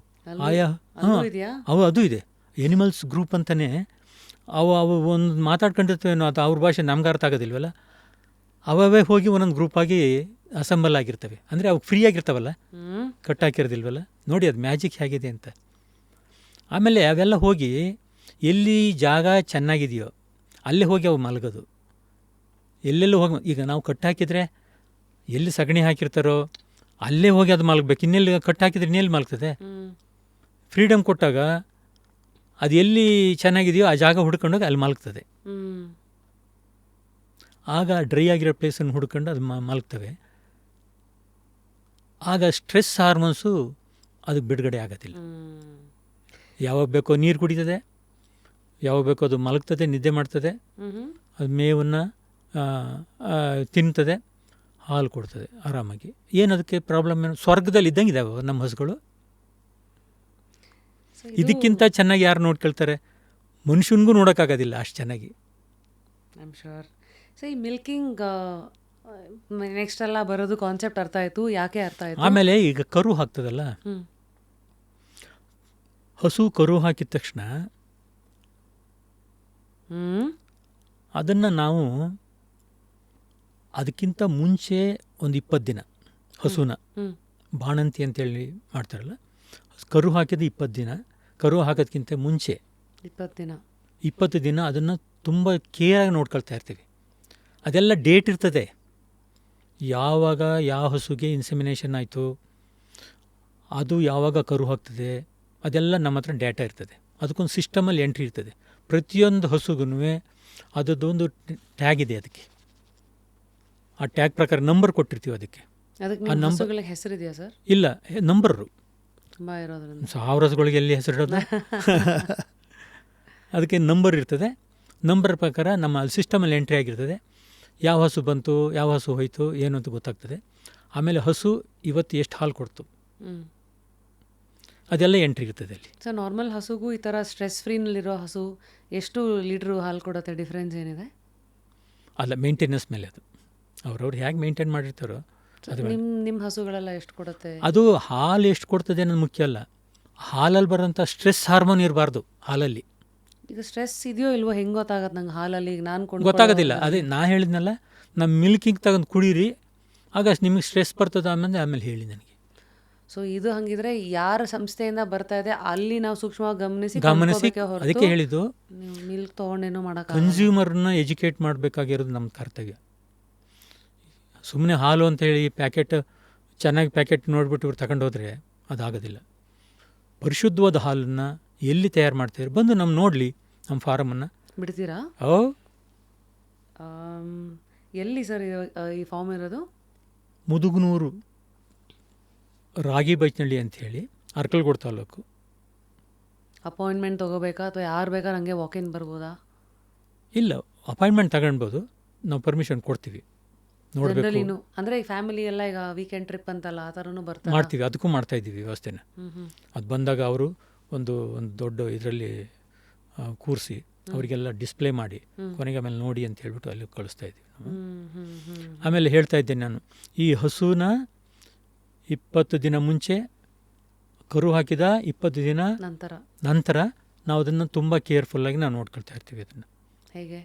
ಅದು ಇದೆ, ಎನಿಮಲ್ಸ್ ಗ್ರೂಪ್ ಅಂತಲೇ. ಅವು ಒಂದು ಮಾತಾಡ್ಕೊಂಡಿರ್ತೇವೇನೋ, ಅದು ಅವ್ರ ಭಾಷೆ ನಮ್ಗೆ ಅರ್ಥ ಆಗೋದಿಲ್ವಲ್ಲ, ಅವೇ ಹೋಗಿ ಒಂದೊಂದು ಗ್ರೂಪಾಗಿ ಅಸೆಂಬಲ್ ಆಗಿರ್ತವೆ. ಅಂದರೆ ಅವು ಫ್ರೀ ಆಗಿರ್ತಾವಲ್ಲ, ಕಟ್ಟಾಕಿರೋದಿಲ್ವಲ್ಲ. ನೋಡಿ ಅದು ಮ್ಯಾಜಿಕ್ ಹೇಗಿದೆ ಅಂತ. ಆಮೇಲೆ ಅವೆಲ್ಲ ಹೋಗಿ ಎಲ್ಲಿ ಜಾಗ ಚೆನ್ನಾಗಿದೆಯೋ ಅಲ್ಲೇ ಹೋಗಿ ಅವು ಮಲಗೋದು. ಎಲ್ಲೆಲ್ಲೂ ಹೋಗಿ ಈಗ ನಾವು ಕಟ್ಟು ಹಾಕಿದರೆ ಎಲ್ಲಿ ಸಗಣಿ ಹಾಕಿರ್ತಾರೋ ಅಲ್ಲೇ ಹೋಗಿ ಅದು ಮಲಗಬೇಕು. ಇನ್ನೆಲ್ಲಿ ಕಟ್ಟು ಹಾಕಿದ್ರೆ ಇನ್ನೆಲ್ಲಿ ಮಲಗ್ತದೆ? ಫ್ರೀಡಮ್ ಕೊಟ್ಟಾಗ ಅದು ಎಲ್ಲಿ ಚೆನ್ನಾಗಿದೆಯೋ ಆ ಜಾಗ ಹುಡ್ಕೊಂಡೋಗಿ ಅಲ್ಲಿ ಮಲಗ್ತದೆ. ಆಗ ಡ್ರೈ ಆಗಿರೋ ಪ್ಲೇಸನ್ನು ಹುಡ್ಕೊಂಡು ಅದು ಮಲಗ್ತವೆ. ಆಗ ಸ್ಟ್ರೆಸ್ ಹಾರ್ಮೋನ್ಸು ಅದಕ್ಕೆ ಬಿಡುಗಡೆ ಆಗೋದಿಲ್ಲ. ಯಾವಾಗ ಬೇಕೋ ನೀರು ಕುಡಿತದೆ, ಯಾವಾಗ ಬೇಕೋ ಅದು ಮಲಗ್ತದೆ, ನಿದ್ದೆ ಮಾಡ್ತದೆ, ಅದು ಮೇವನ್ನು ತಿಂತದೆ, ಹಾಲು ಕೊಡ್ತದೆ ಆರಾಮಾಗಿ. ಏನು ಅದಕ್ಕೆ ಪ್ರಾಬ್ಲಮ್ ಏನು? ಸ್ವರ್ಗದಲ್ಲಿ ಇದ್ದಂಗೆ ಇದ್ದಾವೆ ನಮ್ಮ ಹಸುಗಳು. ಇದಕ್ಕಿಂತ ಚೆನ್ನಾಗಿ ಯಾರು ನೋಡ್ಕೊಳ್ತಾರೆ? ಮನುಷ್ಯನಿಗೂ ನೋಡೋಕ್ಕಾಗೋದಿಲ್ಲ ಅಷ್ಟು ಚೆನ್ನಾಗಿ. I am sure. ಸೊ ಈ ಮಿಲ್ಕಿಂಗ್ ನೆಕ್ಸ್ಟ್ ಎಲ್ಲ ಬರೋದು ಕಾನ್ಸೆಪ್ಟ್ ಅರ್ಥ ಆಯಿತು, ಯಾಕೆ ಅರ್ಥ ಆಯಿತು. ಆಮೇಲೆ ಈಗ ಕರು ಹಾಕ್ತದಲ್ಲ, ಹಸು ಕರು ಹಾಕಿದ ತಕ್ಷಣ ಅದನ್ನು ನಾವು ಅದಕ್ಕಿಂತ ಮುಂಚೆ ಒಂದು 20 ದಿನ ಹಸುನ ಬಾಣಂತಿ ಅಂತೇಳಿ ಮಾಡ್ತಾರಲ್ಲ, ಕರು ಹಾಕಿದ 20 ದಿನ, ಕರು ಹಾಕೋದಕ್ಕಿಂತ ಮುಂಚೆ 20 ದಿನ ಅದನ್ನು ತುಂಬ ಕೇರಾಗಿ ನೋಡ್ಕೊಳ್ತಾ ಇರ್ತೀವಿ. ಅದೆಲ್ಲ ಡೇಟ್ ಇರ್ತದೆ, ಯಾವಾಗ ಯಾವ ಹಸುಗೆ ಇನ್ಸೆಮಿನೇಷನ್ ಆಯಿತು, ಅದು ಯಾವಾಗ ಕರು ಹಾಕ್ತದೆ, ಅದೆಲ್ಲ ನಮ್ಮ ಹತ್ರ ಡೇಟಾ ಇರ್ತದೆ. ಅದಕ್ಕೊಂದು ಸಿಸ್ಟಮಲ್ಲಿ ಎಂಟ್ರಿ ಇರ್ತದೆ. ಪ್ರತಿಯೊಂದು ಹಸುಗೂ ಅದರದ್ದೊಂದು ಟ್ಯಾಗ್ ಇದೆ. ಅದಕ್ಕೆ ಆ ಟ್ಯಾಗ್ ಪ್ರಕಾರ ನಂಬರ್ ಕೊಟ್ಟಿರ್ತೀವಿ. ಅದಕ್ಕೆ ಆ ನಂಬರ್ ಹೆಸರಿದೆಯಾ ಸರ್? ಇಲ್ಲ, ನಂಬರು ತುಂಬ ಇರೋದ್ರಿಂದ 1000 ಹಸುಗಳಿಗೆ ಎಲ್ಲಿ ಹೆಸರಿಡೋದು? ಅದಕ್ಕೆ ನಂಬರ್ ಇರ್ತದೆ. ನಂಬರ್ ಪ್ರಕಾರ ನಮ್ಮ ಸಿಸ್ಟಮಲ್ಲಿ ಎಂಟ್ರಿ ಆಗಿರ್ತದೆ. ಯಾವ ಹಸು ಬಂತು, ಯಾವ ಹಸು ಹೋಯಿತು, ಏನು ಅಂತ ಗೊತ್ತಾಗ್ತದೆ. ಆಮೇಲೆ ಹಸು ಇವತ್ತು ಎಷ್ಟು ಹಾಲು ಕೊಡ್ತು, ಅದೆಲ್ಲ ಎಂಟ್ರಿ ಇರ್ತದೆ ಅಲ್ಲಿ. ಸೊ ನಾರ್ಮಲ್ ಹಸುಗೂ ಈ ಥರ ಸ್ಟ್ರೆಸ್ ಫ್ರೀನಲ್ಲಿರೋ ಹಸು ಎಷ್ಟು ಲೀಟ್ರು ಹಾಲು ಕೊಡುತ್ತೆ? ಡಿಫ್ರೆನ್ಸ್ ಏನಿದೆ? ಅಲ್ಲ, ಮೇಂಟೆನೆನ್ಸ್ ಮೇಲೆ ಅದು. ಅವ್ರವ್ರು ಹೇಗೆ ಮೇಂಟೈನ್ ಮಾಡಿರ್ತಾರೋ ಅದು. ನಿಮ್ಮ ಹಸುಗಳೆಲ್ಲ ಎಷ್ಟು ಕೊಡುತ್ತೆ? ಅದು ಹಾಲು ಎಷ್ಟು ಕೊಡ್ತದೆ ಅನ್ನೋದು ಮುಖ್ಯ ಅಲ್ಲ, ಹಾಲಲ್ಲಿ ಬರೋಂಥ ಸ್ಟ್ರೆಸ್ ಹಾರ್ಮೋನ್ ಇರಬಾರ್ದು ಹಾಲಲ್ಲಿ. ಈಗ ಸ್ಟ್ರೆಸ್ ಇದೆಯೋ ಇಲ್ವೋ ಹೆಂಗೆ ಗೊತ್ತಾಗತ್ತೆ ನಂಗೆ ಹಾಲಲ್ಲಿ? ಈಗ ನಾನು ಗೊತ್ತಾಗೋದಿಲ್ಲ. ಅದೇ ನಾ ಹೇಳಿದ್ನಲ್ಲ, ನಮ್ಮ ಮಿಲ್ಕಿಂಗ್ ತಗೊಂಡು ಕುಡೀರಿ, ಆಗ ನಿಮಗೆ ಸ್ಟ್ರೆಸ್ ಬರ್ತದೆ ಆಮೇಲೆ ಹೇಳಿ ನನಗೆ. ಸೊ ಇದು ಹಂಗಿದ್ರೆ ಯಾರ ಸಂಸ್ಥೆಯಿಂದ ಬರ್ತಾ ಇದೆ ಅಲ್ಲಿ ನಾವು ಸೂಕ್ಷ್ಮವಾಗಿ ಗಮನಿಸಿ ಅದಕ್ಕೆ ಹೇಳಿದ್ದು, ಮಿಲ್ಕ್ ತೊಗೊಂಡೇನೋ ಮಾಡೋಕೆ ಕನ್ಸ್ಯೂಮರ್ನ ಎಜುಕೇಟ್ ಮಾಡಬೇಕಾಗಿರೋದು ನಮ್ಮ ಕರ್ತವ್ಯ. ಸುಮ್ಮನೆ ಹಾಲು ಅಂತೇಳಿ ಪ್ಯಾಕೆಟ್ ಚೆನ್ನಾಗಿ ಪ್ಯಾಕೆಟ್ ನೋಡಿಬಿಟ್ಟು ಇವ್ರು ತಗೊಂಡೋದ್ರೆ ಅದಾಗೋದಿಲ್ಲ. ಪರಿಶುದ್ಧವಾದ ಹಾಲನ್ನು ಎಲ್ಲಿ ತಯಾರು ಮಾಡ್ತೀರಿ ಬಂದು ನಮ್ಮ ನೋಡಲಿ, ನಮ್ಮ ಫಾರಮನ್ನು ಬಿಡ್ತೀರಾ? ಎಲ್ಲಿ ಸರ್ ಈ ಫಾರ್ಮ್ ಇರೋದು? ಮುದುಗುನೂರು ರಾಗಿ ಬೈಚನಹಳ್ಳಿ ಅಂಥೇಳಿ, ಅರ್ಕಲ್ಗೋಡು ತಾಲೂಕು. ಅಪಾಯಿಂಟ್ಮೆಂಟ್ ತೊಗೋಬೇಕಾ ಅಥವಾ ಯಾರು ಬೇಕಾದ್ರೆ ಹಂಗೆ ವಾಕಿನ್ ಬರ್ಬೋದಾ? ಇಲ್ಲ, ಅಪಾಯಿಂಟ್ಮೆಂಟ್ ತಗೊಳ್ಬೋದು, ನಾವು ಪರ್ಮಿಷನ್ ಕೊಡ್ತೀವಿ. ನೋಡಬೇಕು ಅಂದರೆ ಈ ಫ್ಯಾಮಿಲಿ ಎಲ್ಲ ಈಗ ವೀಕೆಂಡ್ ಟ್ರಿಪ್ ಅಂತಲ್ಲ, ಆ ಥರನೂ ಬರ್ತಾರೆ? ಮಾಡ್ತೀವಿ, ಅದಕ್ಕೂ ಮಾಡ್ತಾಯಿದ್ದೀವಿ ವ್ಯವಸ್ಥೆನ. ಅದು ಬಂದಾಗ ಅವರು ಒಂದು ದೊಡ್ಡ ಇದರಲ್ಲಿ ಕೂರಿಸಿ ಅವರಿಗೆಲ್ಲ ಡಿಸ್ಪ್ಲೇ ಮಾಡಿ ಕೊನೆಗೆ ಆಮೇಲೆ ನೋಡಿ ಅಂತ ಹೇಳ್ಬಿಟ್ಟು ಅಲ್ಲಿ ಕಳಿಸ್ತಾ ಇದ್ದೀವಿ. ಆಮೇಲೆ ಹೇಳ್ತಾ ಇದ್ದೇನೆ ನಾನು, ಈ ಹಸುನ 20 ದಿನ ಮುಂಚೆ, ಕರು ಹಾಕಿದ 20 ದಿನ ನಂತರ ನಾವು ಅದನ್ನು ತುಂಬ ಕೇರ್ಫುಲ್ಲಾಗಿ ನಾವು ನೋಡ್ಕೊಳ್ತಾ ಇರ್ತೀವಿ. ಅದನ್ನು ಹೇಗೆ?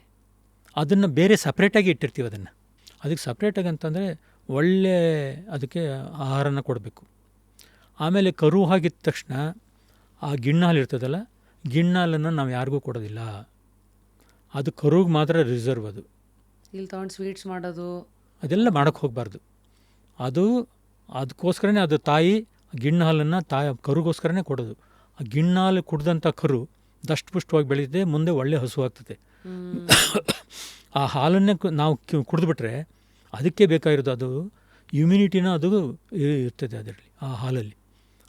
ಅದನ್ನು ಬೇರೆ ಸಪ್ರೇಟಾಗಿ ಇಟ್ಟಿರ್ತೀವಿ. ಅದಕ್ಕೆ ಸಪ್ರೇಟಾಗಿ ಅಂತಂದರೆ ಒಳ್ಳೆ ಅದಕ್ಕೆ ಆಹಾರನ ಕೊಡಬೇಕು. ಆಮೇಲೆ ಕರು ಹಾಕಿದ ತಕ್ಷಣ ಆ ಗಿಣ್ಣು ಹಾಲು ಇರ್ತದಲ್ಲ, ಗಿಣ್ಣು ಹಾಲನ್ನು ನಾವು ಯಾರಿಗೂ ಕೊಡೋದಿಲ್ಲ, ಅದು ಕರುಗೆ ಮಾತ್ರ ರಿಸರ್ವ್. ಅದು ಇಲ್ಲಿ ತೊಗೊಂಡು ಸ್ವೀಟ್ಸ್ ಮಾಡೋದು ಅದೆಲ್ಲ ಮಾಡೋಕ್ಕೆ ಹೋಗಬಾರ್ದು. ಅದಕ್ಕೋಸ್ಕರನೇ ಅದು ತಾಯಿ ಗಿಣ್ಣು ಹಾಲನ್ನು ಕರುಗೋಸ್ಕರನೇ ಕೊಡೋದು. ಆ ಗಿಣ್ಣು ಹಾಲು ಕುಡ್ದಂಥ ಕರು ದಷ್ಟಪುಷ್ಟವಾಗಿ ಬೆಳೀತದೆ, ಮುಂದೆ ಒಳ್ಳೆ ಹಸು ಆಗ್ತದೆ. ಆ ಹಾಲನ್ನೇ ನಾವು ಕುಡಿದ್ಬಿಟ್ರೆ ಅದಕ್ಕೆ ಬೇಕಾಗಿರೋದು, ಅದು ಇಮ್ಯುನಿಟಿನ ಅದು ಇರ್ತದೆ ಅದರಲ್ಲಿ, ಆ ಹಾಲಲ್ಲಿ.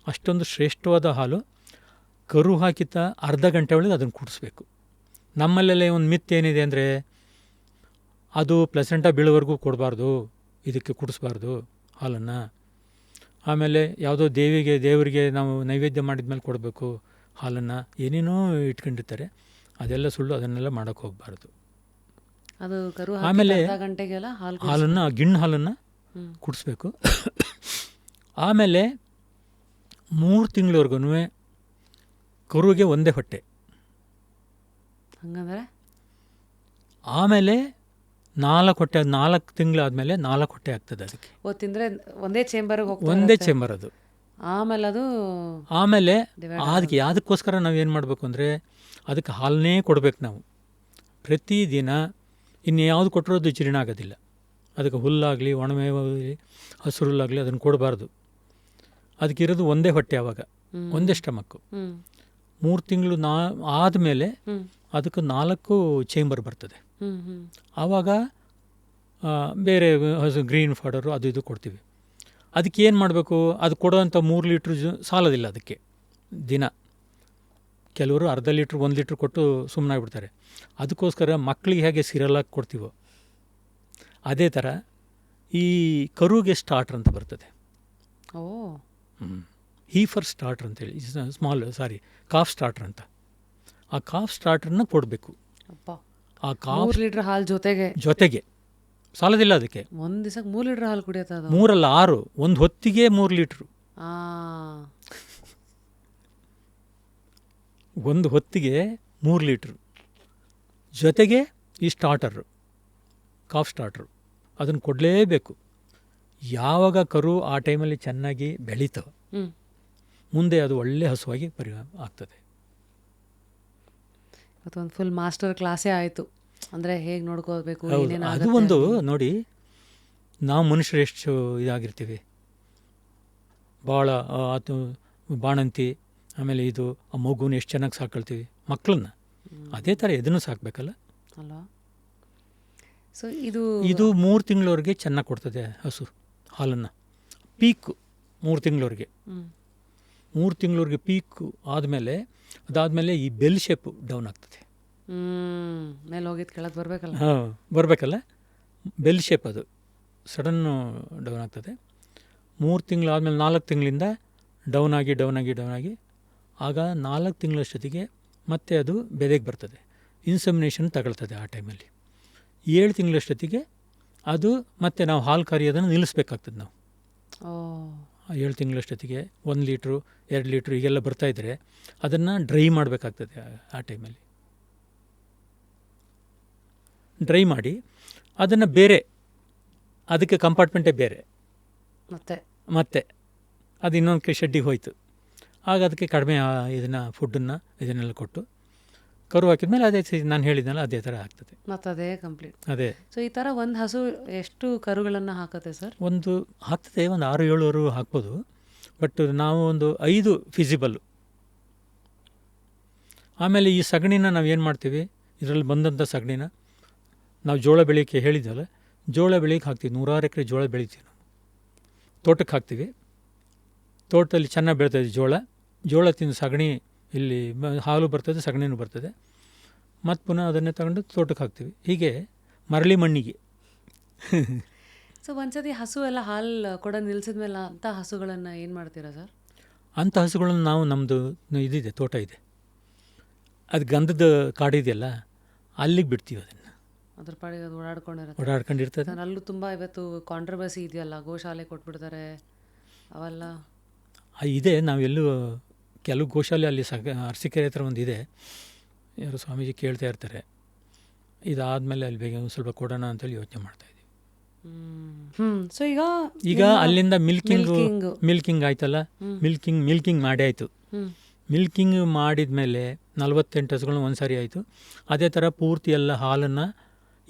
ಅಷ್ಟೊಂದು ಶ್ರೇಷ್ಠವಾದ ಹಾಲು. ಕರು ಹಾಕಿದ ಅರ್ಧ ಗಂಟೆ ಒಳಗೆ ಅದನ್ನು ಕುಡಿಸ್ಬೇಕು. ನಮ್ಮಲ್ಲೆಲ್ಲ ಒಂದು ಮಿತ್ ಏನಿದೆ ಅಂದರೆ, ಅದು ಪ್ಲೆಸೆಂಟ ಬೀಳೋವರೆಗೂ ಕೊಡಬಾರ್ದು, ಇದಕ್ಕೆ ಕುಡಿಸ್ಬಾರ್ದು ಹಾಲನ್ನು. ಆಮೇಲೆ ಯಾವುದೋ ದೇವರಿಗೆ ನಾವು ನೈವೇದ್ಯ ಮಾಡಿದ್ಮೇಲೆ ಕೊಡಬೇಕು ಹಾಲನ್ನು, ಏನೇನೋ ಇಟ್ಕೊಂಡಿರ್ತಾರೆ. ಅದೆಲ್ಲ ಸುಳ್ಳು, ಅದನ್ನೆಲ್ಲ ಮಾಡೋಕ್ಕೆ ಹೋಗಬಾರ್ದು. ಅದು ಕರು ಆಮೇಲೆ ಗಂಟೆಗೆಲ್ಲ ಹಾಲನ್ನು, ಗಿಣ್ಣು ಹಾಲನ್ನು ಕುಡಿಸ್ಬೇಕು. ಆಮೇಲೆ 3 ತಿಂಗಳವರೆಗೂ ಕರುಗೆ ಒಂದೇ ಹೊಟ್ಟೆ. ಹಂಗಂದ್ರೆ ಆಮೇಲೆ 4 ಹೊಟ್ಟೆ, 4 ತಿಂಗಳಾದಮೇಲೆ 4 ಹೊಟ್ಟೆ ಆಗ್ತದೆ ಅದಕ್ಕೆ. ತಿಂದರೆ ಒಂದೇ ಚೇಂಬರ್ಗೆ ಹೋಗ್ತದೆ, ಒಂದೇ ಚೇಂಬರ್ ಅದು. ಆಮೇಲೆ ಅದಕ್ಕೆ ಯಾವುದಕ್ಕೋಸ್ಕರ ನಾವೇನು ಮಾಡಬೇಕು ಅಂದರೆ, ಅದಕ್ಕೆ ಹಾಲನ್ನೇ ಕೊಡಬೇಕು ನಾವು ಪ್ರತಿದಿನ. ಇನ್ಯಾವುದು ಕೊಟ್ಟರೂ ಅದು ಜೀರ್ಣ ಆಗೋದಿಲ್ಲ. ಅದಕ್ಕೆ ಹುಲ್ಲಾಗಲಿ ಒಣಮೇವಾಗಲಿ ಹಸಿರು ಹುಲ್ಲಾಗಲಿ ಅದನ್ನು ಕೊಡಬಾರ್ದು. ಅದಕ್ಕಿರೋದು ಒಂದೇ ಹೊಟ್ಟೆ, ಆವಾಗ ಒಂದೇ ಸ್ಟಮಕ್ಕು. 3 ತಿಂಗಳು ಆದಮೇಲೆ ಅದಕ್ಕೆ 4 ಚೇಂಬರ್ ಬರ್ತದೆ. ಆವಾಗ ಬೇರೆ ಗ್ರೀನ್ ಫಾಡರು ಅದು ಇದು ಕೊಡ್ತೀವಿ. ಅದಕ್ಕೆ ಏನು ಮಾಡಬೇಕು, ಅದು ಕೊಡೋವಂಥ 3 ಲೀಟ್ರ್ ಸಾಲೋದಿಲ್ಲ ಅದಕ್ಕೆ ದಿನ. ಕೆಲವರು ಅರ್ಧ ಲೀಟ್ರ್ 1 ಲೀಟ್ರ್ ಕೊಟ್ಟು ಸುಮ್ಮನಾಗ್ಬಿಡ್ತಾರೆ. ಅದಕ್ಕೋಸ್ಕರ ಮಕ್ಕಳಿಗೆ ಹೇಗೆ ಸಿರಲಾಗಿ ಕೊಡ್ತೀವೋ ಅದೇ ಥರ ಈ ಕರುಗೆ ಸ್ಟಾರ್ಟ್ರ್ ಅಂತ ಬರ್ತದೆ. ಹೀಫರ್ ಸ್ಟಾರ್ಟ್ರ್ ಅಂತೇಳಿ, ಕಾಫ್ ಸ್ಟಾರ್ಟ್ರ್ ಅಂತ. ಆ ಕಾಫ್ ಸ್ಟಾರ್ಟ್ರನ್ನ ಕೊಡಬೇಕು. ಆ ಕಾಫ್ 3 ಲೀಟರ್ ಹಾಲು ಜೊತೆಗೆ ಸಾಲದಿಲ್ಲ ಅದಕ್ಕೆ. ಒಂದು ದಿವಸಕ್ಕೆ 3 ಲೀಟರ್ ಹಾಲು ಕುಡಿಯತ್ತ? 3 ಅಲ್ಲ 6, ಒಂದು ಹೊತ್ತಿಗೆ 3 ಲೀಟ್ರು. ಒಂದು ಹೊತ್ತಿಗೆ 3 ಲೀಟ್ರು ಜೊತೆಗೆ ಈ ಸ್ಟಾರ್ಟರು, ಕಾಫ್ ಸ್ಟಾರ್ಟ್ರು ಅದನ್ನು ಕೊಡಲೇಬೇಕು. ಯಾವಾಗ ಕರು ಆ ಟೈಮಲ್ಲಿ ಚೆನ್ನಾಗಿ ಬೆಳೀತೋ ಮುಂದೆ ಅದು ಒಳ್ಳೆ ಹಸುವಾಗಿ ಪರಿಣಾಮ ಆಗ್ತದೆ. ಇವತ್ತೊಂದು ಫುಲ್ ಮಾಸ್ಟರ್ ಕ್ಲಾಸೇ ಆಯಿತು. ಅಂದರೆ ಹೇಗೆ ನೋಡ್ಕೋಬೇಕು, ಅದು ಒಂದು ನೋಡಿ, ನಾವು ಮನುಷ್ಯರು ಎಷ್ಟು ಇದಾಗಿರ್ತೀವಿ, ಭಾಳ ಅದು ಬಾಣಂತಿ, ಆಮೇಲೆ ಇದು ಆ ಮಗುನ ಎಷ್ಟು ಚೆನ್ನಾಗಿ ಸಾಕೊಳ್ತೀವಿ ಮಕ್ಕಳನ್ನ. ಅದೇ ಥರ ಇದನ್ನು ಸಾಕಬೇಕಲ್ಲ ಅಲ್ವಾ? ಸೊ ಇದು 3 ತಿಂಗಳವರೆಗೆ ಚೆನ್ನಾಗಿ ಕೊಡ್ತದೆ ಹಸು ಹಾಲನ್ನು. ಪೀಕು 3 ತಿಂಗಳವರೆಗೆ. 3 ತಿಂಗಳವರೆಗೆ ಪೀಕು ಆದಮೇಲೆ ಅದಾದಮೇಲೆ ಈ ಬೆಲ್ ಶೇಪು ಡೌನ್ ಆಗ್ತದೆ. ಮೇಲೆ ಹೋಗಿದ್ದು ಕೆಳಗೆ ಬರಬೇಕಲ್ಲ. ಬರಬೇಕಲ್ಲ, ಬೆಲ್ ಶೇಪ್ ಅದು ಸಡನ್ನು ಡೌನ್ ಆಗ್ತದೆ. 3 ತಿಂಗಳಾದಮೇಲೆ 4 ತಿಂಗಳಿಂದ ಡೌನ್ ಆಗಿ ಆಗ 4 ತಿಂಗಳಷ್ಟೊತ್ತಿಗೆ ಮತ್ತೆ ಅದು ಬೆದೆಗೆ ಬರ್ತದೆ. ಇನ್ಸಮಿನೇಷನ್ ತಗೊಳ್ತದೆ ಆ ಟೈಮಲ್ಲಿ. 7 ತಿಂಗಳಷ್ಟೊತ್ತಿಗೆ ಅದು ಮತ್ತೆ ನಾವು ಹಾಲು ಕರಿಯೋದನ್ನು ನಿಲ್ಲಿಸ್ಬೇಕಾಗ್ತದೆ ನಾವು. 7 ತಿಂಗಳಷ್ಟೊತ್ತಿಗೆ 1 ಲೀಟ್ರು 2 ಲೀಟ್ರು ಹೀಗೆಲ್ಲ ಬರ್ತಾಯಿದ್ರೆ ಅದನ್ನು ಡ್ರೈ ಮಾಡಬೇಕಾಗ್ತದೆ. ಆ ಟೈಮಲ್ಲಿ ಡ್ರೈ ಮಾಡಿ ಅದನ್ನು ಬೇರೆ, ಅದಕ್ಕೆ ಕಂಪಾರ್ಟ್ಮೆಂಟೇ ಬೇರೆ, ಮತ್ತೆ ಅದು ಇನ್ನೊಂದು ಶೆಡ್ಡಿಗೆ ಹೋಯ್ತು. ಆಗ ಅದಕ್ಕೆ ಕಡಿಮೆ ಇದನ್ನು ಫುಡ್ಡನ್ನು ಇದನ್ನೆಲ್ಲ ಕೊಟ್ಟು ಕರು ಹಾಕಿದ್ಮೇಲೆ ಅದೇ ನಾನು ಹೇಳಿದ್ನಲ್ಲ ಅದೇ ಥರ ಆಗ್ತದೆ. ಮತ್ತು ಅದೇ ಕಂಪ್ಲೀಟ್ ಅದೇ. ಸೊ ಈ ಥರ ಒಂದು ಹಸು ಎಷ್ಟು ಕರುಗಳನ್ನು ಹಾಕುತ್ತೆ ಸರ್? ಒಂದು 6-7 ಹಾಕ್ಬೋದು. ಬಟ್ ನಾವು ಒಂದು 5 ಫಿಸಿಬಲ್ಲು. ಆಮೇಲೆ ಈ ಸಗಣಿನ ನಾವು ಏನು ಮಾಡ್ತೀವಿ, ಇದರಲ್ಲಿ ಬಂದಂಥ ಸಗಣಿನ ನಾವು ಜೋಳ ಬೆಳೆಯೋಕ್ಕೆ ಹೇಳಿದ್ವಲ್ಲ, ಜೋಳ ಬೆಳೆಯೋಕ್ಕೆ ಹಾಕ್ತೀವಿ. 100 ಎಕರೆ ಜೋಳ ಬೆಳಿತೀವಿ ನಾವು. ತೋಟಕ್ಕೆ ಹಾಕ್ತೀವಿ. ತೋಟದಲ್ಲಿ ಚೆನ್ನಾಗಿ ಬೆಳೀತದೆ ಜೋಳ ತಿಂದು ಸಗಣಿ ಇಲ್ಲಿ ಹಾಲು ಬರ್ತದೆ, ಸಗಣಿನೂ ಬರ್ತದೆ. ಮತ್ತು ಪುನಃ ಅದನ್ನೇ ತಗೊಂಡು ತೋಟಕ್ಕೆ ಹಾಕ್ತೀವಿ. ಹೀಗೆ ಮರಳಿ ಮಣ್ಣಿಗೆ. ಸೊ ಒಂದ್ಸತಿ ಹಸು ಎಲ್ಲ ಹಾಲು ಕೊಡೋದು ನಿಲ್ಸಿದ್ಮೇಲೆ ಅಂಥ ಹಸುಗಳನ್ನು ಏನು ಮಾಡ್ತೀರಾ ಸರ್? ಅಂಥ ಹಸುಗಳನ್ನು ನಾವು ನಮ್ಮದು ಇದಿದೆ, ತೋಟ ಇದೆ, ಅದು ಗಂಧದ ಕಾಡಿದೆಯಲ್ಲ ಅಲ್ಲಿಗೆ ಬಿಡ್ತೀವಿ. ಅದನ್ನು ಅದ್ರ ಪಾಡಿಗೆ ಅದು ಓಡಾಡ್ಕೊಂಡಿರ್ತದೆ. ಅಲ್ಲೂ ತುಂಬ ಇವತ್ತು ಕಾಂಟ್ರವರ್ಸಿ ಇದೆಯಲ್ಲ, ಗೋಶಾಲೆ ಕೊಟ್ಬಿಡ್ತಾರೆ ಅವೆಲ್ಲ ಇದೆ. ನಾವೆಲ್ಲೂ ಕೆಲವು ಗೋಶಾಲೆ ಅಲ್ಲಿ ಅರಸೀಕೆರೆ ಹತ್ರ ಒಂದು ಇದೆ, ಯಾರು ಸ್ವಾಮೀಜಿ ಕೇಳ್ತಾ ಇರ್ತಾರೆ. ಇದಾದಮೇಲೆ ಅಲ್ಲಿ ಬೇಗ ಸ್ವಲ್ಪ ಕೊಡೋಣ ಅಂತೇಳಿ ಯೋಚನೆ ಮಾಡ್ತಾಯಿದ್ದೀವಿ. ಸೊ ಈಗ ಅಲ್ಲಿಂದ ಮಿಲ್ಕಿಂಗ್ ಆಯ್ತಲ್ಲ, ಮಿಲ್ಕಿಂಗ್ ಮಾಡೇ ಆಯಿತು. ಮಿಲ್ಕಿಂಗ್ ಮಾಡಿದ ಮೇಲೆ 48 ಹಸುಗಳನ್ನ ಒಂದು ಸಾರಿ ಆಯಿತು. ಅದೇ ಥರ ಪೂರ್ತಿ ಎಲ್ಲ ಹಾಲನ್ನು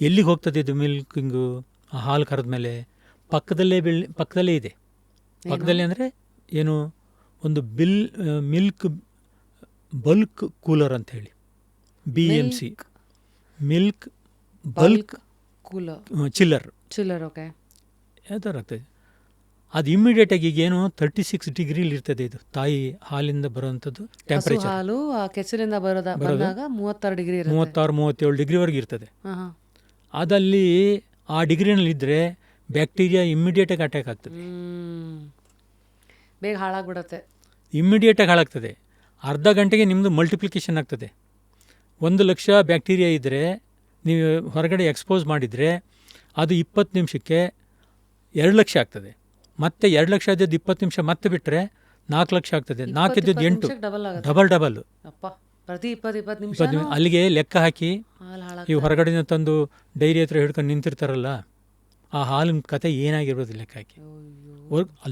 ಎಲ್ಲಿಗೆ ಹೋಗ್ತದೆ ಇದು ಮಿಲ್ಕಿಂಗು? ಆ ಹಾಲು ಕರೆದ ಮೇಲೆ ಪಕ್ಕದಲ್ಲೇ ಇದೆ. ಪಕ್ಕದಲ್ಲೇ ಅಂದರೆ ಏನು, ಒಂದು ಮಿಲ್ಕ್ ಬಲ್ಕ್ ಕೂಲರ್ ಅಂತ ಹೇಳಿ, BMC ಮಿಲ್ಕ್ ಬಲ್ಕ್ ಕೂಲರ್, ಚಿಲ್ಲರ್. ಓಕೆ, ಯಾವ ಥರ ಆಗ್ತದೆ ಅದು ಇಮ್ಮಿಡಿಯೇಟಾಗಿ. ಈಗೇನು 36 ಡಿಗ್ರಿಲಿ ಇರ್ತದೆ ಇದು ತಾಯಿ ಹಾಲಿಂದ ಬರೋವಂಥದ್ದು ಟೆಂಪ್ರೇಚರ್. ಹಾಲು ಕೆಚ್ಚಲಿಂದ ಬಂದಾಗ 36 ಡಿಗ್ರಿ, 36-37 ಡಿಗ್ರಿವರೆಗೆ ಇರ್ತದೆ. ಅದಲ್ಲಿ ಆ ಡಿಗ್ರಿನಲ್ಲಿದ್ದರೆ ಬ್ಯಾಕ್ಟೀರಿಯಾ ಇಮ್ಮಿಡಿಯೇಟಾಗಿ ಅಟ್ಯಾಕ್ ಆಗ್ತದೆ, ಬೇಗ ಹಾಳಾಗ್ಬಿಡುತ್ತೆ. ಇಮ್ಮಿಡಿಯೇಟಾಗಿ ಹಾಳಾಗ್ತದೆ. ಅರ್ಧ ಗಂಟೆಗೆ ನಿಮ್ಮದು ಮಲ್ಟಿಪ್ಲಿಕೇಶನ್ ಆಗ್ತದೆ. 1 ಲಕ್ಷ ಬ್ಯಾಕ್ಟೀರಿಯಾ ಇದ್ದರೆ ನೀವು ಹೊರಗಡೆ ಎಕ್ಸ್ಪೋಸ್ ಮಾಡಿದರೆ ಅದು 20 ನಿಮಿಷಕ್ಕೆ 2 ಲಕ್ಷ ಆಗ್ತದೆ. ಮತ್ತೆ 2 ಲಕ್ಷ ಇದ್ದದ್ದು 20 ನಿಮಿಷ ಮತ್ತೆ ಬಿಟ್ಟರೆ 4 ಲಕ್ಷ ಆಗ್ತದೆ. 4 ಇದ್ದದ್ದು 8, ಡಬಲ್. ಪ್ರತಿ 20 ನಿಮಿಷ ಅಲ್ಲಿಗೆ ಲೆಕ್ಕ ಹಾಕಿ ಈ ಹೊರಗಡೆನ ತಂದು ಡೈರಿ ಹತ್ರ ಹಿಡ್ಕೊಂಡು ನಿಂತಿರ್ತಾರಲ್ಲ, ಆ ಹಾಲಿನ ಕತೆ ಏನಾಗಿರ್ಬೋದು ಲೆಕ್ಕ ಹಾಕಿ.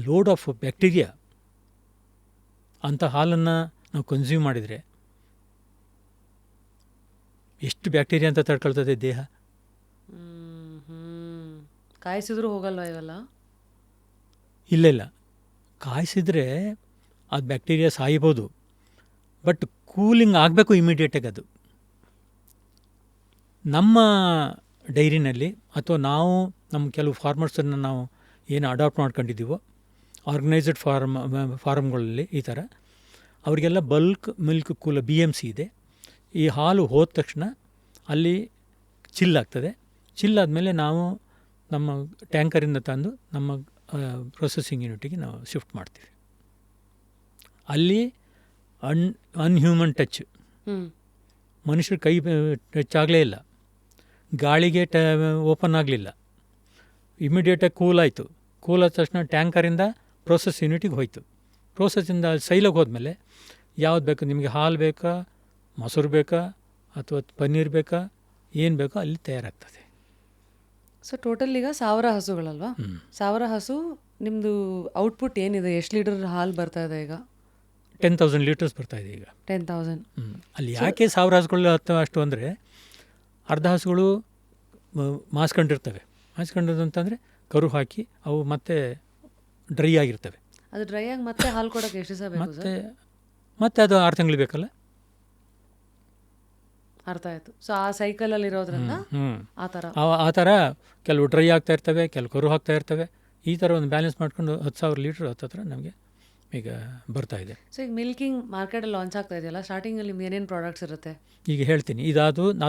Load of bacteria. ಅಂಥ ಹಾಲನ್ನು ನಾವು ಕನ್ಸ್ಯೂಮ್ ಮಾಡಿದರೆ ಎಷ್ಟು ಬ್ಯಾಕ್ಟೀರಿಯಾ ಅಂತ ತಡ್ಕೊಳ್ತದೆ ದೇಹ. ಕಾಯಿಸಿದ್ರು ಹೋಗಲ್ವ ಇವೆಲ್ಲ? ಇಲ್ಲ, ಕಾಯಿಸಿದ್ರೆ ಅದು ಬ್ಯಾಕ್ಟೀರಿಯಾ ಸಾಯ್ಬೋದು, ಬಟ್ ಕೂಲಿಂಗ್ ಆಗಬೇಕು ಇಮಿಡಿಯೇಟಾಗಿ. ಅದು ನಮ್ಮ ಡೈರಿನಲ್ಲಿ ಅಥವಾ ನಾವು ನಮ್ಮ ಕೆಲವು ಫಾರ್ಮರ್ಸನ್ನು ನಾವು ಏನು ಅಡಾಪ್ಟ್ ಮಾಡ್ಕೊಂಡಿದ್ದೀವೋ ಆರ್ಗನೈಸ್ಡ್ ಫಾರ್ಮ್ಗಳಲ್ಲಿ ಈ ಥರ ಅವರಿಗೆಲ್ಲ ಬಲ್ಕ್ ಮಿಲ್ಕ್ ಕೂಲ BMC ಇದೆ. ಈ ಹಾಲು ಹೋದ ತಕ್ಷಣ ಅಲ್ಲಿ ಚಿಲ್ಲಾಗ್ತದೆ. ಚಿಲ್ಲಾದಮೇಲೆ ನಾವು ನಮ್ಮ ಟ್ಯಾಂಕರಿಂದ ತಂದು ನಮ್ಮ ಪ್ರೊಸೆಸಿಂಗ್ ಯೂನಿಟಿಗೆ ನಾವು ಶಿಫ್ಟ್ ಮಾಡ್ತೀವಿ. ಅಲ್ಲಿ ಅನ್ಹ್ಯೂಮನ್ ಟಚ್, ಮನುಷ್ಯರ ಕೈ ಟಚ್ ಆಗಲೇ ಇಲ್ಲ, ಗಾಳಿಗೆ ಓಪನ್ ಆಗಲಿಲ್ಲ, ಇಮಿಡಿಯೇಟಾಗಿ ಕೂಲ್ ಆಯಿತು. ಕೂಲ್ ಆದ ತಕ್ಷಣ ಟ್ಯಾಂಕರಿಂದ ಪ್ರೋಸೆಸ್ ಯೂನಿಟಿಗೆ ಹೋಯಿತು. ಪ್ರೋಸೆಸ್ಸಿಂದ ಸೈಲಾಗಿ ಹೋದ್ಮೇಲೆ ಯಾವ್ದು ಬೇಕು ನಿಮಗೆ, ಹಾಲು ಬೇಕಾ, ಮೊಸರು ಬೇಕಾ, ಅಥವಾ ಪನ್ನೀರ್ ಬೇಕಾ, ಏನು ಬೇಕೋ ಅಲ್ಲಿ ತಯಾರಾಗ್ತದೆ. ಸೊ ಟೋಟಲ್ ಈಗ 1000 ಹಸುಗಳಲ್ವಾ? 1000 ಹಸು ನಿಮ್ಮದು ಔಟ್ಪುಟ್ ಏನಿದೆ? ಎಷ್ಟು ಲೀಟರ್ ಹಾಲು ಬರ್ತಾ ಇದೆ ಈಗ? 10,000 ಲೀಟರ್ಸ್ ಬರ್ತಾಯಿದೆ ಈಗ. 10,000. ಅಲ್ಲಿ ಯಾಕೆ 1000 ಹಸುಗಳು ಅಷ್ಟು ಅಂದರೆ, ಅರ್ಧ ಹಸುಗಳು ಮಾಸ್ಕೊಂಡಿರ್ತವೆ. ಮಾಸ್ಕೊಂಡಿರ್ತಂತಂದರೆ ಕರು ಹಾಕಿ ಅವು ಮತ್ತೆ ಡ್ರೈ ಆಗಿರ್ತವೆ. ಅದು ಡ್ರೈ ಆಗಿ ಮತ್ತೆ ಹಾಲು ಕೊಡೋಕ್ಕೆ ಎಷ್ಟು ದಿವಸ ಬೇಕು ಸರ್? ಮತ್ತೆ ಅದು 6 ತಿಂಗಳು ಬೇಕಲ್ಲ. ಅರ್ಥ ಆಯಿತು. ಸೊ ಆ ಸೈಕಲಲ್ಲಿ ಇರೋದ್ರಿಂದ ಆ ಥರ ಕೆಲವು ಡ್ರೈ ಆಗ್ತಾ ಇರ್ತವೆ, ಕೆಲವು ಕರು ಹಾಕ್ತಾ ಇರ್ತವೆ. ಈ ಥರ ಒಂದು ಬ್ಯಾಲೆನ್ಸ್ ಮಾಡ್ಕೊಂಡು 10,000 ಲೀಟ್ರ್ ಹತ್ತಿರ ನಮಗೆ ಈಗ ಬರ್ತಾ ಇದೆ. ಸೊ ಈಗ ಮಿಲ್ಕಿಂಗ್ ಮಾರ್ಕೆಟಲ್ಲಿ ಲಾಂಚ್ ಆಗ್ತಾ ಇದೆಯಲ್ಲ, ಸ್ಟಾರ್ಟಿಂಗಲ್ಲಿ ನಿಮ್ದು ಏನೇನು ಪ್ರಾಡಕ್ಟ್ಸ್ ಇರುತ್ತೆ? ಈಗ ಹೇಳ್ತೀನಿ.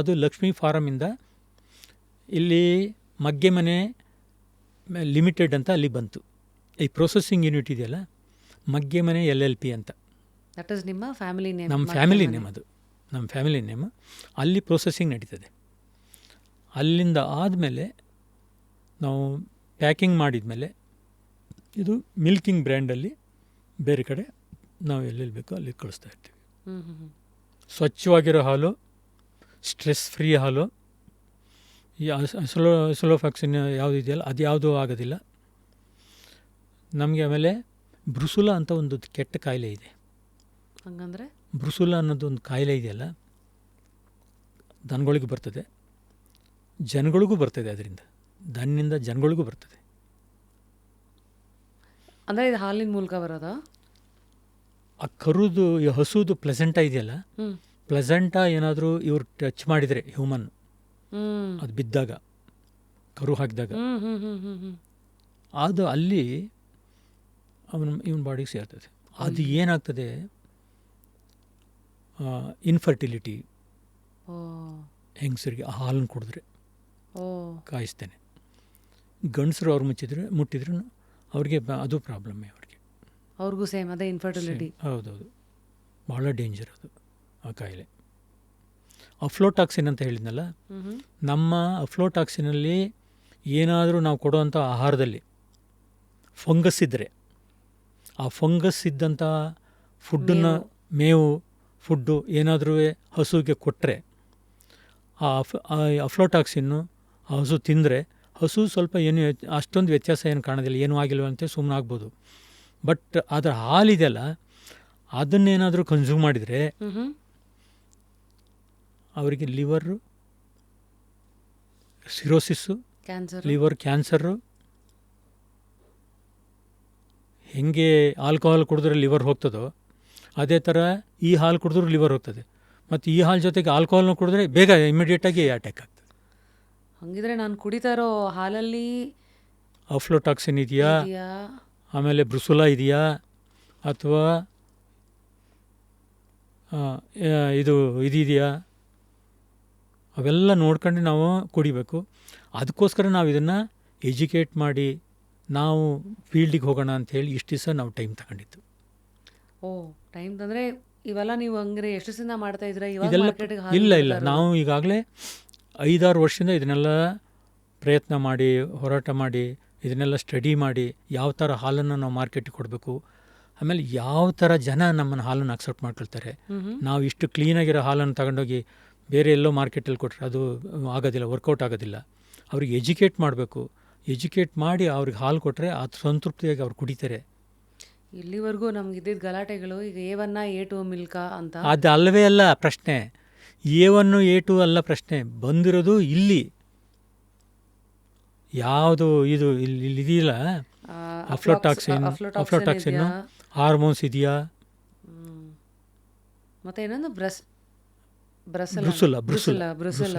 ಅದು ಲಕ್ಷ್ಮೀ ಫಾರಮಿಂದ ಇಲ್ಲಿ ಮಗ್ಗೆ ಮನೆ ಲಿಮಿಟೆಡ್ ಅಂತ ಅಲ್ಲಿ ಬಂತು. ಈ ಪ್ರೊಸೆಸಿಂಗ್ ಯೂನಿಟ್ ಇದೆಯಲ್ಲ, ಮಗ್ಗೆ ಮನೆ LLP ಅಂತ. ದಟ್ ಇಸ್ ನಿಮ್ಮ ಫ್ಯಾಮಿಲಿ ನೇಮ್? ನಮ್ಮ ಫ್ಯಾಮಿಲಿ ನೇಮ್, ಅದು ನಮ್ಮ ಫ್ಯಾಮಿಲಿ ನೇಮ್. ಅಲ್ಲಿ ಪ್ರೊಸೆಸಿಂಗ್ ನಡೀತದೆ. ಅಲ್ಲಿಂದ ಆದಮೇಲೆ ನಾವು ಪ್ಯಾಕಿಂಗ್ ಮಾಡಿದ್ಮೇಲೆ ಇದು ಮಿಲ್ಕಿಂಗ್ ಬ್ರ್ಯಾಂಡಲ್ಲಿ ಬೇರೆ ಕಡೆ ನಾವು ಎಲ್ಲೆಲ್ಲಿ ಬೇಕೋ ಅಲ್ಲಿ ಕಳಿಸ್ತಾ ಇರ್ತೀವಿ. ಸ್ವಚ್ಛವಾಗಿರೋ ಹಾಲು, ಸ್ಟ್ರೆಸ್ ಫ್ರೀ ಹಾಲು. ಈ ಅಸಲೋಫ್ಯಾಕ್ಸಿನ್ ಯಾವುದು ಇದೆಯಲ್ಲ ಅದು ಯಾವುದೂ ಆಗೋದಿಲ್ಲ ನಮಗೆ. ಆಮೇಲೆ ಬ್ರುಸುಲಾ ಅಂತ ಒಂದು ಕೆಟ್ಟ ಕಾಯಿಲೆ ಇದೆ. ಹಂಗಂದರೆ ಬ್ರುಸುಲಾ ಅನ್ನೋದು ಒಂದು ಕಾಯಿಲೆ ಇದೆಯಲ್ಲ, ದನಗಳಿಗೂ ಬರ್ತದೆ, ಜನಗಳಿಗೂ ಬರ್ತದೆ. ಅದರಿಂದ ದನ್ನಿಂದ ಜನಗಳಿಗೂ ಬರ್ತದೆ. ಅಂದರೆ ಇದು ಹಾಲಿನ ಮೂಲಕ ಬರೋದಾ? ಆ ಕರುದು ಈ ಹಸುದು ಪ್ಲೆಸೆಂಟ ಇದೆಯಲ್ಲ, ಪ್ಲೆಸೆಂಟ ಏನಾದರೂ ಇವ್ರು ಟಚ್ ಮಾಡಿದರೆ ಹ್ಯೂಮನ್, ಅದು ಬಿದ್ದಾಗ, ಕರು ಹಾಕಿದಾಗ, ಅದು ಅಲ್ಲಿ ಇವನ ಬಾಡಿಗೆ ಸೇರ್ತದೆ. ಅದು ಏನಾಗ್ತದೆ, ಇನ್ಫರ್ಟಿಲಿಟಿ. ಹೆಂಗಸರಿಗೆ ಹಾಲನ್ನು ಕುಡಿದ್ರೆ ಕಾಯಿಸ್ತೇನೆ. ಗಂಡಸರು ಅವ್ರು ಮುಟ್ಟಿದ್ರು ಅವ್ರಿಗೆ ಅದು ಪ್ರಾಬ್ಲಮ್ಮೇ. ಅವ್ರಿಗೂ ಸೇಮ್ ಅದೇ ಇನ್ಫರ್ಟಿಲಿಟಿ. ಹೌದೌದು, ಭಾಳ ಡೇಂಜರ್ ಅದು ಆ ಕಾಯಿಲೆ. ಅಫ್ಲೋಟಾಕ್ಸಿನ್ ಅಂತ ಹೇಳಿದ್ನಲ್ಲ, ನಮ್ಮ ಅಫ್ಲೋಟಾಕ್ಸಿನಲ್ಲಿ ಏನಾದರೂ ನಾವು ಕೊಡುವಂಥ ಆಹಾರದಲ್ಲಿ ಫಂಗಸ್ ಇದ್ದರೆ, ಆ ಫಂಗಸ್ ಇದ್ದಂಥ ಫುಡ್ಡನ್ನು, ಮೇವು ಫುಡ್ಡು ಏನಾದರೂ ಹಸುವಿಗೆ ಕೊಟ್ಟರೆ, ಆ ಅಫ್ಲೋಟಾಕ್ಸಿನ್ನು ಆ ಹಸು ತಿಂದರೆ, ಹಸು ಸ್ವಲ್ಪ ಏನು ಅಷ್ಟೊಂದು ವ್ಯತ್ಯಾಸ ಏನು ಕಾಣೋದಿಲ್ಲ, ಏನೂ ಆಗಿಲ್ವಂತೆ ಸುಮ್ಮನೆ ಆಗ್ಬೋದು. ಬಟ್ ಅದರ ಹಾಲಿದೆಯಲ್ಲ, ಅದನ್ನೇನಾದರೂ ಕನ್ಸ್ಯೂಮ್ ಮಾಡಿದರೆ ಅವರಿಗೆ ಲಿವರು ಸಿರೋಸಿಸ್ಸು, ಲಿವರ್ ಕ್ಯಾನ್ಸರು. ಹೆಂಗೆ ಆಲ್ಕೋಹಾಲ್ ಕುಡಿದ್ರೆ ಲಿವರ್ ಹೋಗ್ತದೋ ಅದೇ ಥರ ಈ ಹಾಲು ಕುಡಿದ್ರೂ ಲಿವರ್ ಹೋಗ್ತದೆ. ಮತ್ತು ಈ ಹಾಲು ಜೊತೆಗೆ ಆಲ್ಕೋಹಾಲ್ನ ಕುಡಿದ್ರೆ ಬೇಗ ಇಮಿಡಿಯೇಟಾಗಿ ಅಟ್ಯಾಕ್ ಆಗ್ತದೆ. ಹಂಗಿದ್ರೆ ನಾನು ಕುಡಿತಾ ಇರೋ ಹಾಲಲ್ಲಿ ಅಫ್ಲೋಟಾಕ್ಸಿನ್ ಇದೆಯಾ, ಆಮೇಲೆ ಬ್ರುಸುಲಾ ಇದೆಯಾ, ಅಥವಾ ಇದೆಯಾ, ಅವೆಲ್ಲ ನೋಡ್ಕೊಂಡು ನಾವು ಕುಡಿಬೇಕು. ಅದಕ್ಕೋಸ್ಕರ ನಾವು ಇದನ್ನು ಎಜುಕೇಟ್ ಮಾಡಿ ನಾವು ಫೀಲ್ಡಿಗೆ ಹೋಗೋಣ ಅಂಥೇಳಿ ಇಷ್ಟು ದಿವಸ ನಾವು ಟೈಮ್ ತಗೊಂಡಿದ್ದು. ಟೈಮ್ ತಂದರೆ ಇವೆಲ್ಲ ನೀವು ಹಂಗ್ರೆ ಎಷ್ಟು ದಿವಸದಿಂದ ಮಾಡ್ತಾ ಇದ್ರೆ? ಇದೆಲ್ಲ ಇಲ್ಲ, ನಾವು ಈಗಾಗಲೇ 5-6 ವರ್ಷದಿಂದ ಇದನ್ನೆಲ್ಲ ಪ್ರಯತ್ನ ಮಾಡಿ, ಹೋರಾಟ ಮಾಡಿ, ಇದನ್ನೆಲ್ಲ ಸ್ಟಡಿ ಮಾಡಿ, ಯಾವ ಥರ ಹಾಲನ್ನು ನಾವು ಮಾರ್ಕೆಟಿಗೆ ಕೊಡಬೇಕು, ಆಮೇಲೆ ಯಾವ ಥರ ಜನ ನಮ್ಮನ್ನು ಹಾಲನ್ನು ಅಕ್ಸೆಪ್ಟ್ ಮಾಡ್ಕೊಳ್ತಾರೆ. ನಾವು ಇಷ್ಟು ಕ್ಲೀನಾಗಿರೋ ಹಾಲನ್ನು ತಗೊಂಡೋಗಿ ಬೇರೆ ಎಲ್ಲೋ ಮಾರ್ಕೆಟಲ್ಲಿ ಕೊಟ್ಟರೆ ಅದು ಆಗೋದಿಲ್ಲ, ವರ್ಕೌಟ್ ಆಗೋದಿಲ್ಲ. ಅವ್ರಿಗೆ ಎಜುಕೇಟ್ ಮಾಡಬೇಕು. ಎಜುಕೇಟ್ ಮಾಡಿ ಅವ್ರಿಗೆ ಹಾಲು ಕೊಟ್ಟರೆ ಅದು ಸಂತೃಪ್ತಿಯಾಗಿ ಅವ್ರು ಕುಡಿತಾರೆ. ಇಲ್ಲಿವರೆಗೂ ನಮ್ಗೆ ಇದ್ದಿದ್ದ ಗಲಾಟೆಗಳು ಈಗ A1 A2 ಮಿಲ್ಕ ಅಂತ. ಅದು ಅಲ್ಲವೇ ಅಲ್ಲ ಪ್ರಶ್ನೆ. A1 A2 ಅಲ್ಲ ಪ್ರಶ್ನೆ, ಬಂದಿರೋದು ಇಲ್ಲಿ ಯಾವುದು ಇದು ಇಲ್ಲಿ ಇದೆಯಲ್ಲ, ಅಫ್ಲೋಟಾಕ್ಸಿನ್ನು, ಹಾರ್ಮೋನ್ಸ್ ಇದೆಯಾ, ಮತ್ತೆ ಇನ್ನೊಂದು ಬ್ರುಸುಲ.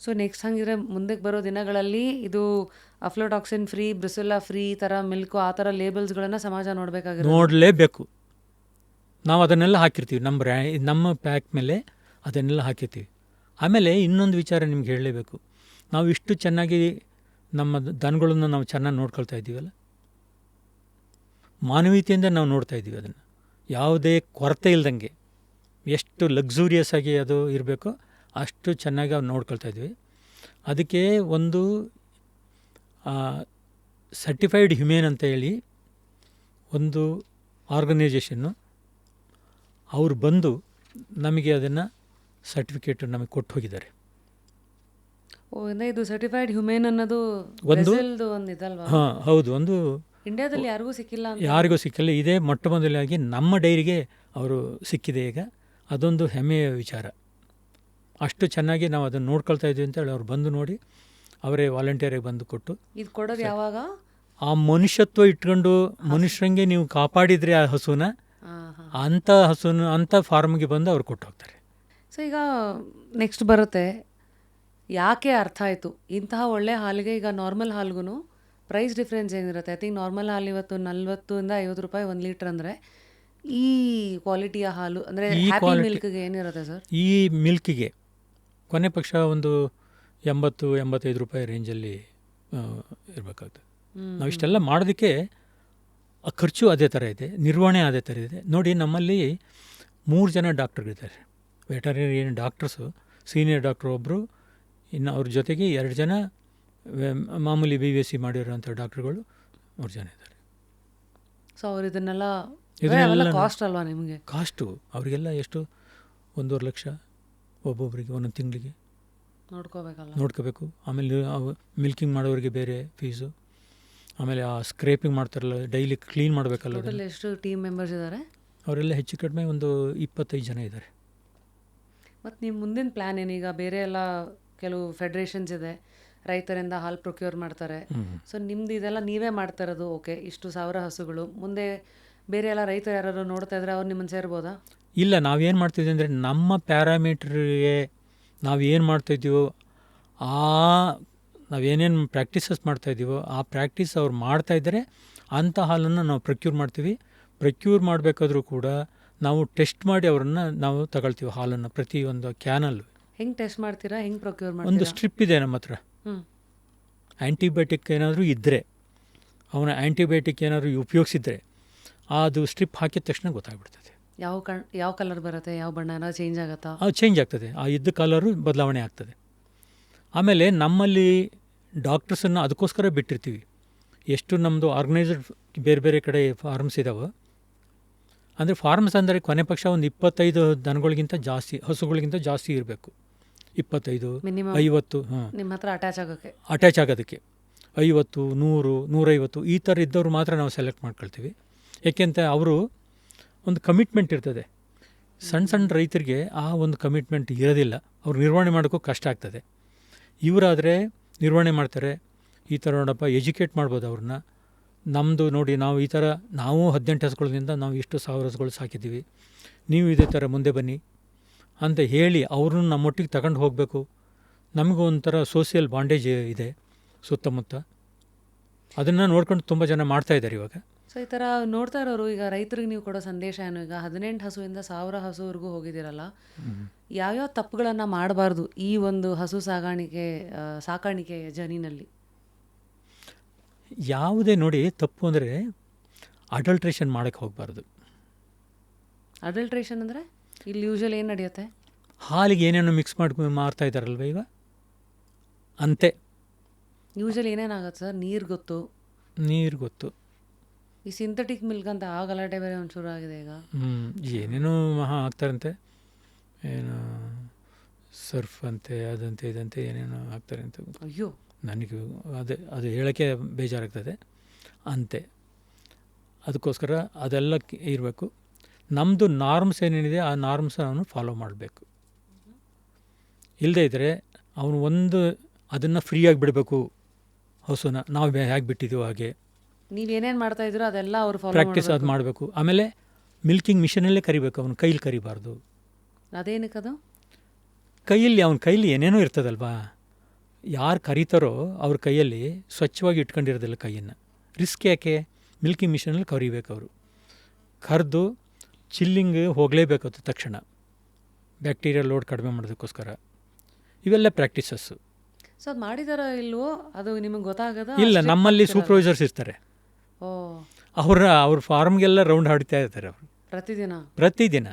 ಸೊ ನೆಕ್ಸ್ಟ್ ಹಂಗಿದ್ರೆ ಮುಂದಕ್ಕೆ ಬರೋ ದಿನಗಳಲ್ಲಿ ಇದು ಅಫ್ಲೋಟಾಕ್ಸಿನ್ ಫ್ರೀ, ಬ್ರುಸುಲಾ ಫ್ರೀ ಥರ ಮಿಲ್ಕು ಆ ಥರ ಲೇಬಲ್ಸ್ಗಳನ್ನು ಸಮಾಜ ನೋಡಲೇಬೇಕು. ನಾವು ಅದನ್ನೆಲ್ಲ ಹಾಕಿರ್ತೀವಿ ನಮ್ಮ ಪ್ಯಾಕ್ ಮೇಲೆ, ಅದನ್ನೆಲ್ಲ ಹಾಕಿರ್ತೀವಿ. ಆಮೇಲೆ ಇನ್ನೊಂದು ವಿಚಾರ ನಿಮ್ಗೆ ಹೇಳಲೇಬೇಕು. ನಾವು ಇಷ್ಟು ಚೆನ್ನಾಗಿ ನಮ್ಮ ದನಗಳನ್ನು ನಾವು ಚೆನ್ನಾಗಿ ನೋಡ್ಕೊಳ್ತಾ ಇದ್ದೀವಲ್ಲ, ಮಾನವೀಯತೆಯಿಂದ ನಾವು ನೋಡ್ತಾ ಇದ್ದೀವಿ ಅದನ್ನು, ಯಾವುದೇ ಕೊರತೆ ಇಲ್ದಂಗೆ ಎಷ್ಟು ಲಕ್ಸುರಿಯಸ್ ಆಗಿ ಅದು ಇರಬೇಕೋ ಅಷ್ಟು ಚೆನ್ನಾಗಿ ಅವ್ರು ನೋಡ್ಕೊಳ್ತಾ ಇದ್ವಿ. ಅದಕ್ಕೆ ಒಂದು ಸರ್ಟಿಫೈಡ್ ಹ್ಯುಮೇನ್ ಅಂತ ಹೇಳಿ ಒಂದು ಆರ್ಗನೈಜೇಷನ್ನು ಅವರು ಬಂದು ನಮಗೆ ಅದನ್ನು ಸರ್ಟಿಫಿಕೇಟ್ ನಮಗೆ ಕೊಟ್ಟು ಹೋಗಿದ್ದಾರೆ. ಇದು ಸರ್ಟಿಫೈಡ್ ಹ್ಯುಮೇನ್ ಅನ್ನೋದು ಒಂದಿದಲ್ವಾ? ಹಾಂ ಹೌದು, ಒಂದು ಇಂಡಿಯಾದಲ್ಲಿ ಯಾರಿಗೂ ಸಿಕ್ಕಿಲ್ಲ. ಇದೇ ಮೊಟ್ಟ ಮೊದಲಾಗಿ ನಮ್ಮ ಡೈರಿಗೆ ಅವರು ಸಿಕ್ಕಿದೆ ಈಗ. ಅದೊಂದು ಹೆಮ್ಮೆಯ ವಿಚಾರ. ಅಷ್ಟು ಚೆನ್ನಾಗಿ ನಾವು ಅದನ್ನು ನೋಡ್ಕೊಳ್ತಾ ಇದ್ವಿ ಅಂತೇಳಿ ಅವ್ರು ಬಂದು ನೋಡಿ ಅವರೇ ವಾಲಂಟಿಯರಿಗೆ ಬಂದು ಕೊಟ್ಟು. ಇದು ಕೊಡೋದು ಯಾವಾಗ? ಆ ಮನುಷ್ಯತ್ವ ಇಟ್ಕೊಂಡು ಮನುಷ್ಯರಂಗೆ ನೀವು ಕಾಪಾಡಿದರೆ ಆ ಹಸುನ, ಅಂಥ ಫಾರ್ಮ್ಗೆ ಬಂದು ಅವ್ರು ಕೊಟ್ಟು ಹೋಗ್ತಾರೆ. ಸೊ ಈಗ ನೆಕ್ಸ್ಟ್ ಬರುತ್ತೆ, ಯಾಕೆ ಅರ್ಥ ಆಯಿತು ಇಂತಹ ಒಳ್ಳೆ ಹಾಲಿಗೆ ಈಗ ನಾರ್ಮಲ್ ಹಾಲ್ಗೂ ಪ್ರೈಸ್ ಡಿಫ್ರೆನ್ಸ್ ಏನಿರುತ್ತೆ? ಐ ಥಿಂಕ್ ನಾರ್ಮಲ್ ಹಾಲು ಇವತ್ತು 40 ಇಂದ 50 ರೂಪಾಯಿ 1 ಲೀಟ್ರ್ ಅಂದರೆ, ಈ ಕ್ವಾಲಿಟಿಯ ಹಾಲು ಅಂದರೆ ಮಿಲ್ಕ್ಗೆ ಏನಿರುತ್ತೆ ಸರ್? ಈ ಮಿಲ್ಕಿಗೆ ಕೊನೆ ಪಕ್ಷ ಒಂದು 80-85 ರೂಪಾಯಿ ರೇಂಜಲ್ಲಿ ಇರಬೇಕಾಗ್ತದೆ. ನಾವು ಇಷ್ಟೆಲ್ಲ ಮಾಡೋದಕ್ಕೆ ಖರ್ಚು ಅದೇ ಥರ ಇದೆ, ನಿರ್ವಹಣೆ ಅದೇ ಥರ ಇದೆ. ನೋಡಿ, ನಮ್ಮಲ್ಲಿ 3 ಜನ ಡಾಕ್ಟರ್ಗಳಿದ್ದಾರೆ, ವೆಟರ್ನರಿ ಡಾಕ್ಟರ್ಸು. ಸೀನಿಯರ್ ಡಾಕ್ಟ್ರು ಒಬ್ಬರು, ಇನ್ನು ಅವ್ರ ಜೊತೆಗೆ 2 ಜನ ಮಾಮೂಲಿ BSc ಮಾಡಿರೋಂಥ ಡಾಕ್ಟ್ರುಗಳು 3 ಜನ ಇದ್ದಾರೆ. ಸೊ ಅವ್ರು ಇದನ್ನೆಲ್ಲ ಕಾಸ್ಟ್ ಅಲ್ವಾ ನಿಮಗೆ? ಕಾಸ್ಟು ಅವರಿಗೆಲ್ಲ ಎಷ್ಟು 1.5 ಲಕ್ಷ ಒಬ್ಬೊಬ್ಬರಿಗೆ ಒಂದೊಂದು ತಿಂಗಳಿಗೆ ನೋಡ್ಕೋಬೇಕು. ಆಮೇಲೆ ಮಿಲ್ಕಿಂಗ್ ಮಾಡೋರಿಗೆ ಬೇರೆ ಫೀಸು, ಆಮೇಲೆ ಆ ಸ್ಕ್ರೇಪಿಂಗ್ ಮಾಡ್ತಾರಲ್ಲ, ಡೈಲಿ ಕ್ಲೀನ್ ಮಾಡಬೇಕಲ್ಲ. ಎಷ್ಟು ಟೀಮ್ ಮೆಂಬರ್ಸ್ ಇದ್ದಾರೆ? ಅವರೆಲ್ಲ ಹೆಚ್ಚು ಕಡಿಮೆ ಒಂದು 25 ಜನ ಇದ್ದಾರೆ. ಮತ್ತು ನಿಮ್ಮ ಮುಂದಿನ ಪ್ಲ್ಯಾನ್ ಏನೀಗ? ಬೇರೆ ಎಲ್ಲ ಕೆಲವು ಫೆಡ್ರೇಷನ್ಸ್ ಇದೆ, ರೈತರಿಂದ ಹಾಲು ಪ್ರೊಕ್ಯೂರ್ ಮಾಡ್ತಾರೆ. ಸೊ ನಿಮ್ದು ಇದೆಲ್ಲ ನೀವೇ ಮಾಡ್ತಾ ಇರೋದು, ಓಕೆ, ಇಷ್ಟು 1000 ಹಸುಗಳು. ಮುಂದೆ ಬೇರೆ ಎಲ್ಲ ರೈತರು ಯಾರು ನೋಡ್ತಾ ಇದ್ರೆ ಅವ್ರು ನಿಮ್ಮನ್ನು ಸೇರ್ಬೋದಾ? ಇಲ್ಲ, ನಾವೇನು ಮಾಡ್ತಿದ್ವಿ ಅಂದರೆ ನಮ್ಮ ಪ್ಯಾರಾಮೀಟ್ರಿಗೆ ನಾವೇನು ಮಾಡ್ತಾಯಿದ್ದೀವೋ, ನಾವೇನೇನು ಪ್ರಾಕ್ಟೀಸಸ್ ಮಾಡ್ತಾಯಿದ್ದೀವೋ ಆ ಪ್ರಾಕ್ಟೀಸ್ ಅವ್ರು ಮಾಡ್ತಾಯಿದ್ದರೆ ಅಂಥ ಹಾಲನ್ನು ನಾವು ಪ್ರೊಕ್ಯೂರ್ ಮಾಡ್ತೀವಿ. ಪ್ರೊಕ್ಯೂರ್ ಮಾಡಬೇಕಾದ್ರೂ ಕೂಡ ನಾವು ಟೆಸ್ಟ್ ಮಾಡಿ ಅವರನ್ನು ನಾವು ತಗೊಳ್ತೀವಿ ಹಾಲನ್ನು, ಪ್ರತಿ ಒಂದು ಕ್ಯಾನಲ್ಲು. ಹೆಂಗೆ ಟೆಸ್ಟ್ ಮಾಡ್ತೀರಾ? ಹೆಂಗೆ ಪ್ರೊಕ್ಯೂರ್ ಮಾಡ್ತೀರಾ? ಒಂದು ಸ್ಟ್ರಿಪ್ ಇದೆ ನಮ್ಮ ಹತ್ರ. ಆ್ಯಂಟಿಬಯೋಟಿಕ್ ಏನಾದರೂ ಇದ್ದರೆ, ಅವನ ಆ್ಯಂಟಿಬಯೋಟಿಕ್ ಏನಾದರೂ ಉಪಯೋಗಿಸಿದ್ರೆ ಅದು ಸ್ಟ್ರಿಪ್ ಹಾಕಿದ ತಕ್ಷಣ ಗೊತ್ತಾಗ್ಬಿಡ್ತದೆ. ಯಾವ ಕಲರ್ ಬರುತ್ತೆ, ಯಾವ ಬಣ್ಣ ಏನಾದ್ರು ಚೇಂಜ್ ಆಗುತ್ತಾ? ಅದು ಚೇಂಜ್ ಆಗ್ತದೆ, ಆ ಇದ್ದ ಕಲರು ಬದಲಾವಣೆ ಆಗ್ತದೆ. ಆಮೇಲೆ ನಮ್ಮಲ್ಲಿ ಡಾಕ್ಟರ್ಸನ್ನು ಅದಕ್ಕೋಸ್ಕರ ಬಿಟ್ಟಿರ್ತೀವಿ. ಎಷ್ಟು ನಮ್ಮದು ಆರ್ಗನೈಸ್ಡ್ ಬೇರೆ ಬೇರೆ ಕಡೆ ಫಾರ್ಮ್ಸ್ ಇದ್ದಾವೆ ಅಂದರೆ, ಫಾರ್ಮ್ಸ್ ಅಂದರೆ ಕೊನೆ ಪಕ್ಷ ಒಂದು 25 ದನಗಳಿಗಿಂತ ಜಾಸ್ತಿ, ಹಸುಗಳಿಗಿಂತ ಜಾಸ್ತಿ ಇರಬೇಕು. 25, 50 ನಿಮ್ಮ ಹತ್ರ ಅಟ್ಯಾಚ್ ಆಗೋದಕ್ಕೆ 50, 100, 150 ಈ ಥರ ಇದ್ದವ್ರು ಮಾತ್ರ ನಾವು ಸೆಲೆಕ್ಟ್ ಮಾಡ್ಕೊಳ್ತೀವಿ. ಏಕೆಂತ ಅವರು ಒಂದು ಕಮಿಟ್ಮೆಂಟ್ ಇರ್ತದೆ. ಸಣ್ಣ ರೈತರಿಗೆ ಆ ಒಂದು ಕಮಿಟ್ಮೆಂಟ್ ಇರೋದಿಲ್ಲ, ಅವ್ರು ನಿರ್ವಹಣೆ ಮಾಡೋಕ್ಕೂ ಕಷ್ಟ ಆಗ್ತದೆ. ಇವರಾದರೆ ನಿರ್ವಹಣೆ ಮಾಡ್ತಾರೆ. ಈ ಥರ ನೋಡಪ್ಪ, ಎಜುಕೇಟ್ ಮಾಡ್ಬೋದು ಅವ್ರನ್ನ. ನಮ್ಮದು ನೋಡಿ, ನಾವು ಈ ಥರ ನಾವು 18 ಹಸುಗಳಿಂದ ನಾವು ಇಷ್ಟು 1000 ಹಸುಗಳು ಸಾಕಿದ್ದೀವಿ, ನೀವು ಇದೇ ಥರ ಮುಂದೆ ಬನ್ನಿ ಅಂತ ಹೇಳಿ ಅವ್ರನ್ನ ನಮ್ಮೊಟ್ಟಿಗೆ ತಗೊಂಡು ಹೋಗಬೇಕು. ನಮಗೂ ಒಂಥರ ಸೋಷಿಯಲ್ ಬಾಂಡೇಜ್ ಇದೆ ಸುತ್ತಮುತ್ತ. ಅದನ್ನು ನೋಡ್ಕೊಂಡು ತುಂಬ ಜನ ಮಾಡ್ತಾಯಿದ್ದಾರೆ ಇವಾಗ. ಸೊ ಈ ಥರ ನೋಡ್ತಾ ಇರೋರು, ಈಗ ರೈತರಿಗೆ ನೀವು ಕೊಡೋ ಸಂದೇಶ ಏನು? ಈಗ 18 ಹಸುವಿಂದ 1000 ಹಸುವರೆಗೂ ಹೋಗಿದ್ದೀರಲ್ಲ, ಯಾವ್ಯಾವ ತಪ್ಪುಗಳನ್ನು ಮಾಡಬಾರ್ದು ಈ ಒಂದು ಹಸು ಸಾಕಾಣಿಕೆ ಜರ್ನಿನಲ್ಲಿ? ಯಾವುದೇ ನೋಡಿ ತಪ್ಪು ಅಂದರೆ ಅಡಲ್ಟ್ರೇಷನ್ ಮಾಡೋಕ್ಕೆ ಹೋಗಬಾರ್ದು. ಅಡಲ್ಟ್ರೇಷನ್ ಅಂದರೆ ಇಲ್ಲಿ ಯೂಶಲಿ ಏನು ನಡೆಯುತ್ತೆ? ಹಾಲಿಗೆ ಏನೇನೋ ಮಿಕ್ಸ್ ಮಾಡಿ ಮಾರ್ತಾ ಇದ್ದಾರಲ್ವ ಈಗ, ಅಂತೆ. ಯೂಶಲಿ ಏನೇನಾಗುತ್ತೆ ಸರ್? ನೀರು ಗೊತ್ತು. ಈ ಸಿಂಥೆಟಿಕ್ ಮಿಲ್ಕ್ ಅಂತ ಆ ಗಲಾಟೆ ಬೇರೆ ಒಂಚೂರು ಆಗಿದೆ ಈಗ. ಏನೇನೋ ಹಾಕ್ತಾರಂತೆ, ಏನು ಸರ್ಫ್ ಅಂತೆ, ಅದಂತೆ ಇದಂತೆ ಏನೇನೋ ಹಾಕ್ತಾರಂತೆ. ಅಯ್ಯೋ, ನನಗೆ ಅದು ಹೇಳೋಕ್ಕೆ ಬೇಜಾರಾಗ್ತದೆ ಅಂತೆ. ಅದಕ್ಕೋಸ್ಕರ ಅದೆಲ್ಲ ಇರಬೇಕು. ನಮ್ಮದು ನಾರ್ಮ್ಸ್ ಏನೇನಿದೆ ಆ ನಾರ್ಮ್ಸ್ ಅವನು ಫಾಲೋ ಮಾಡಬೇಕು. ಇಲ್ಲದೇ ಇದ್ದರೆ ಅವನು ಅದನ್ನು ಫ್ರೀಯಾಗಿ ಬಿಡಬೇಕು ಹಸುನ, ನಾವು ಹೇಗೆ ಬಿಟ್ಟಿದ್ದೀವೋ ಹಾಗೆ ನೀವೇನೇನು ಮಾಡ್ತಾ ಇದ್ದೀರೋ ಅದೆಲ್ಲ ಅವ್ರು ಫಾಲೋ ಪ್ರಾಕ್ಟೀಸ್ ಅದು ಮಾಡಬೇಕು. ಆಮೇಲೆ ಮಿಲ್ಕಿಂಗ್ ಮಿಷನಲ್ಲೇ ಕರಿಬೇಕು, ಅವನು ಕೈಲಿ ಕರಿಬಾರ್ದು. ಅದೇನಕ್ಕದು? ಅವನ ಕೈಲಿ ಏನೇನೋ ಇರ್ತದಲ್ವಾ, ಯಾರು ಕರೀತಾರೋ ಅವ್ರ ಕೈಯಲ್ಲಿ ಸ್ವಚ್ಛವಾಗಿ ಇಟ್ಕೊಂಡಿರೋದಿಲ್ಲ ಕೈಯನ್ನು. ರಿಸ್ಕ್ ಯಾಕೆ? ಮಿಲ್ಕಿಂಗ್ ಮಿಷನಲ್ಲಿ ಕರಿಬೇಕು. ಅವರು ಕರೆದು ಚಿಲ್ಲಿಂಗ್ ಹೋಗಲೇಬೇಕು ತಕ್ಷಣ, ಬ್ಯಾಕ್ಟೀರಿಯಾ ಲೋಡ್ ಕಡಿಮೆ ಮಾಡೋದಕ್ಕೋಸ್ಕರ. ಇವೆಲ್ಲ ಪ್ರಾಕ್ಟೀಸಸ್ಸು. ಸೊ ಅದು ಮಾಡಿದಾರೋ ಇಲ್ವೋ ಅದು ನಿಮಗೆ ಗೊತ್ತಾಗದ? ಇಲ್ಲ, ನಮ್ಮಲ್ಲಿ ಸೂಪರ್ವೈಸರ್ಸ್ ಇರ್ತಾರೆ. ಓ, ಅವ್ರ ಫಾರ್ಮ್ಗೆಲ್ಲ ರೌಂಡ್ ಹೊಡಿತಾ ಇರ್ತಾರೆ. ಅವರು ಪ್ರತಿದಿನ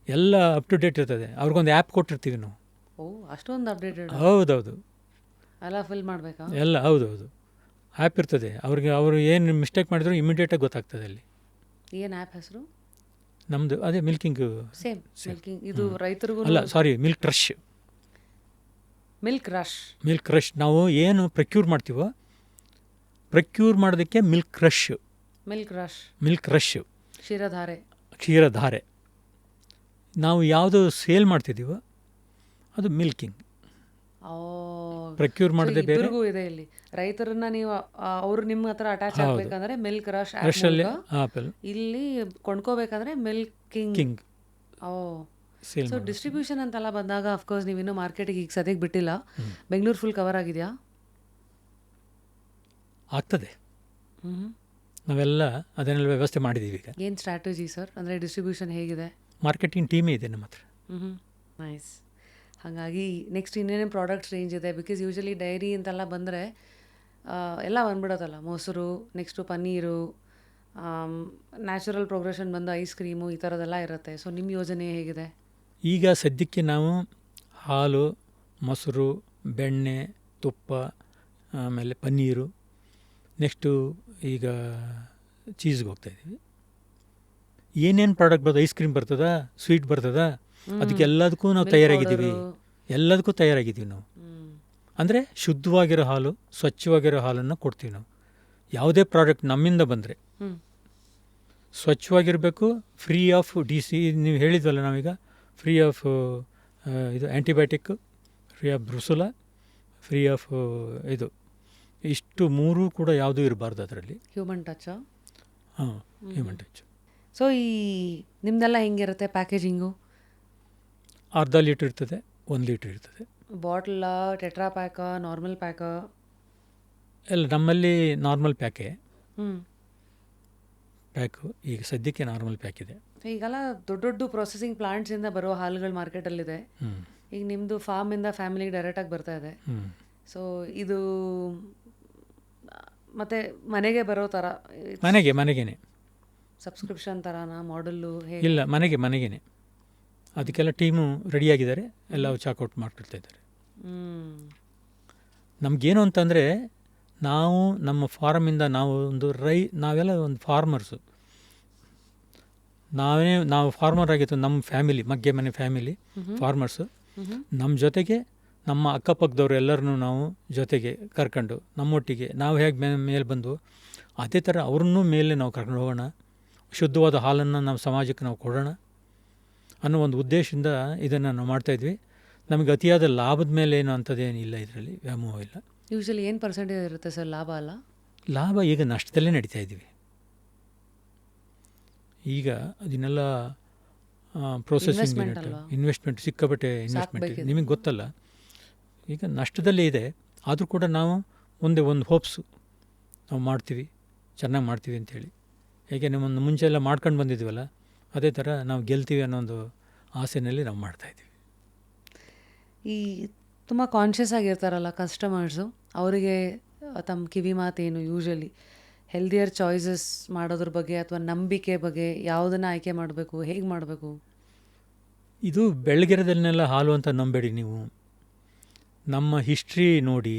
ಎಲ್ಲ ಅಪ್ ಟು ಡೇಟ್ ಇರ್ತದೆ. ಅವ್ರಿಗೊಂದು ಆ್ಯಪ್ ಕೊಟ್ಟಿರ್ತೀವಿ ನಾವು. ಓ, ಅಷ್ಟೊಂದು ಅಪ್ಡೇಟೆಡ್? ಹೌದೌದು, ಎಲ್ಲ ಫಿಲ್ ಮಾಡಬೇಕಾ? ಎಲ್ಲ ಹೌದೌದು, ಆ್ಯಪ್ ಇರ್ತದೆ. ಅವರು ಏನು ಮಿಸ್ಟೇಕ್ ಮಾಡಿದ್ರು ಇಮಿಡಿಯೇಟಾಗಿ ಗೊತ್ತಾಗ್ತದೆ ಅಲ್ಲಿ. ಏನು ಆ್ಯಪ್ ಹೆಸರು? ನಮ್ಮದು ಅದೇ ಮಿಲ್ಕಿಂಗ್. Same milking. ಇದು ರೈತರಿಗೂ ಅಲ್ಲ, ಸಾರಿ, ಮಿಲ್ಕ್ ರಶ್. ಮಿಲ್ಕ್ ರಶ್ ನಾವು ಏನು ಪ್ರಕ್ಯೂರ್ ಮಾಡ್ತೀವೋ, ಪ್ರಕ್ಯೂರ್ ಮಾಡೋದಕ್ಕೆ ಮಿಲ್ಕ್ ರಶ್ ಕ್ಷೀರಧಾರೆ. ನಾವು ಯಾವುದು ಸೇಲ್ ಮಾಡ್ತಿದ್ದೀವೋ ಅದು ಮಿಲ್ಕಿಂಗ್. ಪ್ರಕ್ಯೂರ್ ಮಾಡೋದೇ ಬೇರೆ. ಇದೆ ಇಲ್ಲಿ ರೈತರನ್ನ ನೀವು ಅವರು ನಿಮ್ಮ ಹತ್ರ ಅಟ್ಯಾಚ್ ಆಗಬೇಕಂದ್ರೆ ಮಿಲ್ಕ್ ರಶ್ ಅಲ್ಲಿ ಆಪಲ್, ಇಲ್ಲಿ ಕೊಂಡ್ಕೋಬೇಕಂದ್ರೆ ಮಿಲ್ಕಿಂಗ್. ಸೊ ಡಿಸ್ಟ್ರಿಬ್ಯೂಷನ್ ಅಂತೆಲ್ಲ ಬಂದಾಗ ಅಫ್ಕೋರ್ಸ್ ನೀವಿನ್ನೂ ಮಾರ್ಕೆಟಿಗೆ ಈಗ ಸದ್ಯಕ್ಕೆ ಬಿಟ್ಟಿಲ್ಲ. ಬೆಂಗಳೂರು ಫುಲ್ ಕವರ್ ಆಗಿದೆಯಾ? ಆಗ್ತದೆ, ನಾವೆಲ್ಲ ಅದನ್ನೆಲ್ಲ ವ್ಯವಸ್ಥೆ ಮಾಡಿದ್ದೀವಿ ಈಗ. ಏನು ಸ್ಟ್ರಾಟಜಿ ಸರ್? ಅಂದರೆ ಡಿಸ್ಟ್ರಿಬ್ಯೂಷನ್ ಹೇಗಿದೆ? ಮಾರ್ಕೆಟಿಂಗ್ ಟೀಮೇ ಇದೆ ನಮ್ಮ ಹತ್ರ. ನೈಸ್. ಹಾಗಾಗಿ ನೆಕ್ಸ್ಟ್ ಇನ್ನೇನೇನು ಪ್ರಾಡಕ್ಟ್ಸ್ ರೇಂಜ್ ಇದೆ? ಬಿಕಾಸ್ ಯೂಶಲಿ ಡೈರಿ ಅಂತೆಲ್ಲ ಬಂದರೆ ಎಲ್ಲ ಬಂದ್ಬಿಡೋದಲ್ಲ, ಮೊಸರು, ನೆಕ್ಸ್ಟು ಪನ್ನೀರು, ನ್ಯಾಚುರಲ್ ಪ್ರೋಗ್ರೆಷನ್ ಬಂದು ಐಸ್ ಕ್ರೀಮು, ಈ ಥರದ್ದೆಲ್ಲ ಇರುತ್ತೆ. ಸೊ ನಿಮ್ಮ ಯೋಜನೆ ಹೇಗಿದೆ? ಈಗ ಸದ್ಯಕ್ಕೆ ನಾವು ಹಾಲು, ಮೊಸರು, ಬೆಣ್ಣೆ, ತುಪ್ಪ, ಆಮೇಲೆ ಪನ್ನೀರು, ನೆಕ್ಸ್ಟು ಈಗ ಚೀಸ್ಗೆ ಹೋಗ್ತಾಯಿದ್ದೀವಿ. ಏನೇನು ಪ್ರಾಡಕ್ಟ್ ಬರ್ತದೆ, ಐಸ್ ಕ್ರೀಮ್ ಬರ್ತದ, ಸ್ವೀಟ್ ಬರ್ತದ, ಅದಕ್ಕೆಲ್ಲದಕ್ಕೂ ನಾವು ತಯಾರಾಗಿದ್ದೀವಿ. ನಾವು ಅಂದರೆ ಶುದ್ಧವಾಗಿರೋ ಹಾಲು, ಸ್ವಚ್ಛವಾಗಿರೋ ಹಾಲನ್ನು ಕೊಡ್ತೀವಿ ನಾವು. ಯಾವುದೇ ಪ್ರಾಡಕ್ಟ್ ನಮ್ಮಿಂದ ಬಂದರೆ ಸ್ವಚ್ಛವಾಗಿರಬೇಕು, ಫ್ರೀ ಆಫ್ ನೀವು ಹೇಳಿದ್ವಲ್ಲ ನಾವೀಗ, ಫ್ರೀ ಆಫ್ ಇದು antibiotic, free of brucella, free of ಇದು, ಇಷ್ಟು ಮೂರೂ ಕೂಡ ಯಾವುದೂ ಇರಬಾರ್ದು ಅದರಲ್ಲಿ. Human touch. Human touch. So ಈ ನಿಮ್ಮದೆಲ್ಲ ಹೆಂಗಿರುತ್ತೆ ಪ್ಯಾಕೇಜಿಂಗು? ಅರ್ಧ ಲೀಟ್ರ್ ಇರ್ತದೆ, 1 ಲೀಟ್ರ್ ಇರ್ತದೆ. ಬಾಟ್ಲ, ಟೆಟ್ರಾ ಪ್ಯಾಕ, ನಾರ್ಮಲ್ ಪ್ಯಾಕ? ಎಲ್ಲ ನಮ್ಮಲ್ಲಿ ನಾರ್ಮಲ್ ಪ್ಯಾಕು. ಈಗ ಸದ್ಯಕ್ಕೆ ನಾರ್ಮಲ್ ಪ್ಯಾಕ್ ಇದೆ. ಈಗೆಲ್ಲ ದೊಡ್ಡ ದೊಡ್ಡ ಪ್ರೊಸೆಸಿಂಗ್ ಪ್ಲಾಂಟ್ಸಿಂದ ಬರೋ ಹಾಲುಗಳು ಮಾರ್ಕೆಟಲ್ಲಿದೆ. ಈಗ ನಿಮ್ಮದು ಫಾರ್ಮಿಂದ ಫ್ಯಾಮಿಲಿಗೆ ಡೈರೆಕ್ಟಾಗಿ ಬರ್ತಾ ಇದೆ. ಸೊ ಇದು ಮತ್ತೆ ಮನೆಗೆ ಬರೋ ಥರ? ಮನೆಗೇನೆ ಸಬ್ಸ್ಕ್ರಿಪ್ಷನ್ ಥರನಾ, ಮಾಡಲ್ಲು ಹೇಗೆ? ಇಲ್ಲ, ಮನೆಗೇನೆ. ಅದಕ್ಕೆಲ್ಲ ಟೀಮು ರೆಡಿಯಾಗಿದ್ದಾರೆ, ಎಲ್ಲ ಚಾಕೌಟ್ ಮಾಡ್ಕೊಳ್ತಾ ಇದ್ದಾರೆ. ನಮಗೇನು ಅಂತಂದರೆ, ನಾವು ನಮ್ಮ ಫಾರ್ಮಿಂದ ನಾವೆಲ್ಲ ಒಂದು ಫಾರ್ಮರ್ಸು. ನಾವು ಫಾರ್ಮರ್ ಆಗಿತ್ತು, ನಮ್ಮ ಫ್ಯಾಮಿಲಿ, ಮಗ್ಗೆ ಮನೆ ಫ್ಯಾಮಿಲಿ ಫಾರ್ಮರ್ಸು. ನಮ್ಮ ಜೊತೆಗೆ ನಮ್ಮ ಅಕ್ಕಪಕ್ಕದವ್ರು ಎಲ್ಲರನ್ನೂ ನಾವು ಜೊತೆಗೆ ಕರ್ಕೊಂಡು ನಮ್ಮೊಟ್ಟಿಗೆ ನಾವು ಹೇಗೆ ಮೇಲೆ ಬಂದು ಅದೇ ಥರ ಅವ್ರನ್ನೂ ಮೇಲೆ ನಾವು ಕರ್ಕೊಂಡು ಹೋಗೋಣ, ಶುದ್ಧವಾದ ಹಾಲನ್ನು ನಾವು ಸಮಾಜಕ್ಕೆ ನಾವು ಕೊಡೋಣ ಅನ್ನೋ ಒಂದು ಉದ್ದೇಶದಿಂದ ಇದನ್ನು ನಾವು ಮಾಡ್ತಾಯಿದ್ವಿ. ನಮಗೆ ಅತಿಯಾದ ಲಾಭದ ಮೇಲೆ ಏನು ಅಂಥದ್ದೇನಿಲ್ಲ, ಇದರಲ್ಲಿ ವ್ಯಾಮೋಹ ಇಲ್ಲ. ಯೂಶಲಿ ಏನು ಪರ್ಸೆಂಟೇಜ್ ಇರುತ್ತೆ ಸರ್ ಲಾಭ? ಅಲ್ಲ, ಲಾಭ ಈಗ ನಷ್ಟದಲ್ಲೇ ನಡೀತಾ ಇದ್ದೀವಿ. ಈಗ ಅದನ್ನೆಲ್ಲ ಪ್ರೊಸೆಸಿಂಗ್ ಇನ್ವೆಸ್ಟ್ಮೆಂಟ್, ಸಿಕ್ಕಾಪಟ್ಟೆ ಇನ್ವೆಸ್ಟ್ಮೆಂಟ್, ನಿಮಗೆ ಗೊತ್ತಲ್ಲ. ಈಗ ನಷ್ಟದಲ್ಲೇ ಇದೆ, ಆದರೂ ಕೂಡ ನಾವು ಒಂದು ಹೋಪ್ಸು ನಾವು ಮಾಡ್ತೀವಿ, ಚೆನ್ನಾಗಿ ಮಾಡ್ತೀವಿ ಅಂಥೇಳಿ. ಹೇಗೆ ನಮ್ಮನ್ನು ಮುಂಚೆ ಎಲ್ಲ ಮಾಡ್ಕೊಂಡು ಬಂದಿದ್ದೀವಲ್ಲ, ಅದೇ ಥರ ನಾವು ಗೆಲ್ತೀವಿ ಅನ್ನೋ ಒಂದು ಆಸೆಯಲ್ಲಿ ನಾವು ಮಾಡ್ತಾಯಿದ್ದೀವಿ. ಈ ತುಂಬ ಕಾನ್ಷಿಯಸ್ ಆಗಿರ್ತಾರಲ್ಲ ಕಸ್ಟಮರ್ಸು, ಅವರಿಗೆ ತಮ್ಮ ಕಿವಿ ಮಾತೇನು? ಯೂಶಲಿ ಹೆಲ್ದಿಯರ್ ಚಾಯ್ಸಸ್ ಮಾಡೋದ್ರ ಬಗ್ಗೆ ಅಥವಾ ನಂಬಿಕೆ ಬಗ್ಗೆ, ಯಾವುದನ್ನು ಆಯ್ಕೆ ಮಾಡಬೇಕು, ಹೇಗೆ ಮಾಡಬೇಕು? ಇದು ಬೆಳಗಿರೋದನ್ನೆಲ್ಲ ಹಾಲು ಅಂತ ನಂಬೇಡಿ ನೀವು. ನಮ್ಮ ಹಿಸ್ಟ್ರಿ ನೋಡಿ,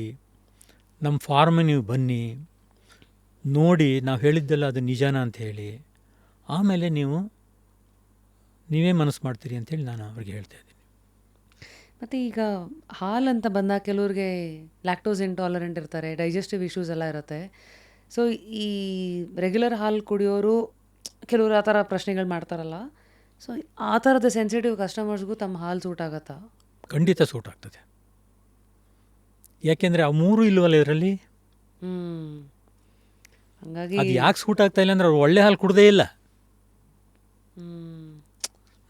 ನಮ್ಮ ಫಾರ್ಮ್ ನೀವು ಬನ್ನಿ ನೋಡಿ, ನಾವು ಹೇಳಿದ್ದೆಲ್ಲ ಅದು ನಿಜಾನ ಅಂತ ಹೇಳಿ, ಆಮೇಲೆ ನೀವೇ ಮನಸ್ಸು ಮಾಡ್ತೀರಿ ಅಂಥೇಳಿ ನಾನು ಅವ್ರಿಗೆ ಹೇಳ್ತಾ ಇದ್ದೀನಿ. ಮತ್ತು ಈಗ ಹಾಲು ಅಂತ ಬಂದಾಗ ಕೆಲವ್ರಿಗೆ ಲ್ಯಾಕ್ಟೋಸ್ ಇಂಟಾಲರೆಂಟ್ ಇರ್ತಾರೆ, ಡೈಜೆಸ್ಟಿವ್ ಇಶ್ಯೂಸ್ ಎಲ್ಲ ಇರುತ್ತೆ. ಸೊ ಈ ರೆಗ್ಯುಲರ್ ಹಾಲು ಕುಡಿಯೋರು ಕೆಲವರು ಆ ಥರ ಪ್ರಶ್ನೆಗಳು ಮಾಡ್ತಾರಲ್ಲ, ಸೊ ಆ ಥರದ ಸೆನ್ಸಿಟಿವ್ ಕಸ್ಟಮರ್ಸ್ಗೂ ತಮ್ಮ ಹಾಲು ಸೂಟ್ ಆಗತ್ತಾ? ಖಂಡಿತ ಸೂಟ್ ಆಗ್ತದೆ. ಯಾಕೆಂದರೆ ಆ ಮೂರು ಇಲ್ವಲ್ಲ ಇದರಲ್ಲಿ. ಹಂಗಾಗಿ ಅದು ಯಾಕೆ ಸೂಟ್ ಆಗ್ತಾ ಇಲ್ಲ ಅಂದರೆ ಅವ್ರು ಒಳ್ಳೆ ಹಾಲು ಕುಡ್ದೇ ಇಲ್ಲ.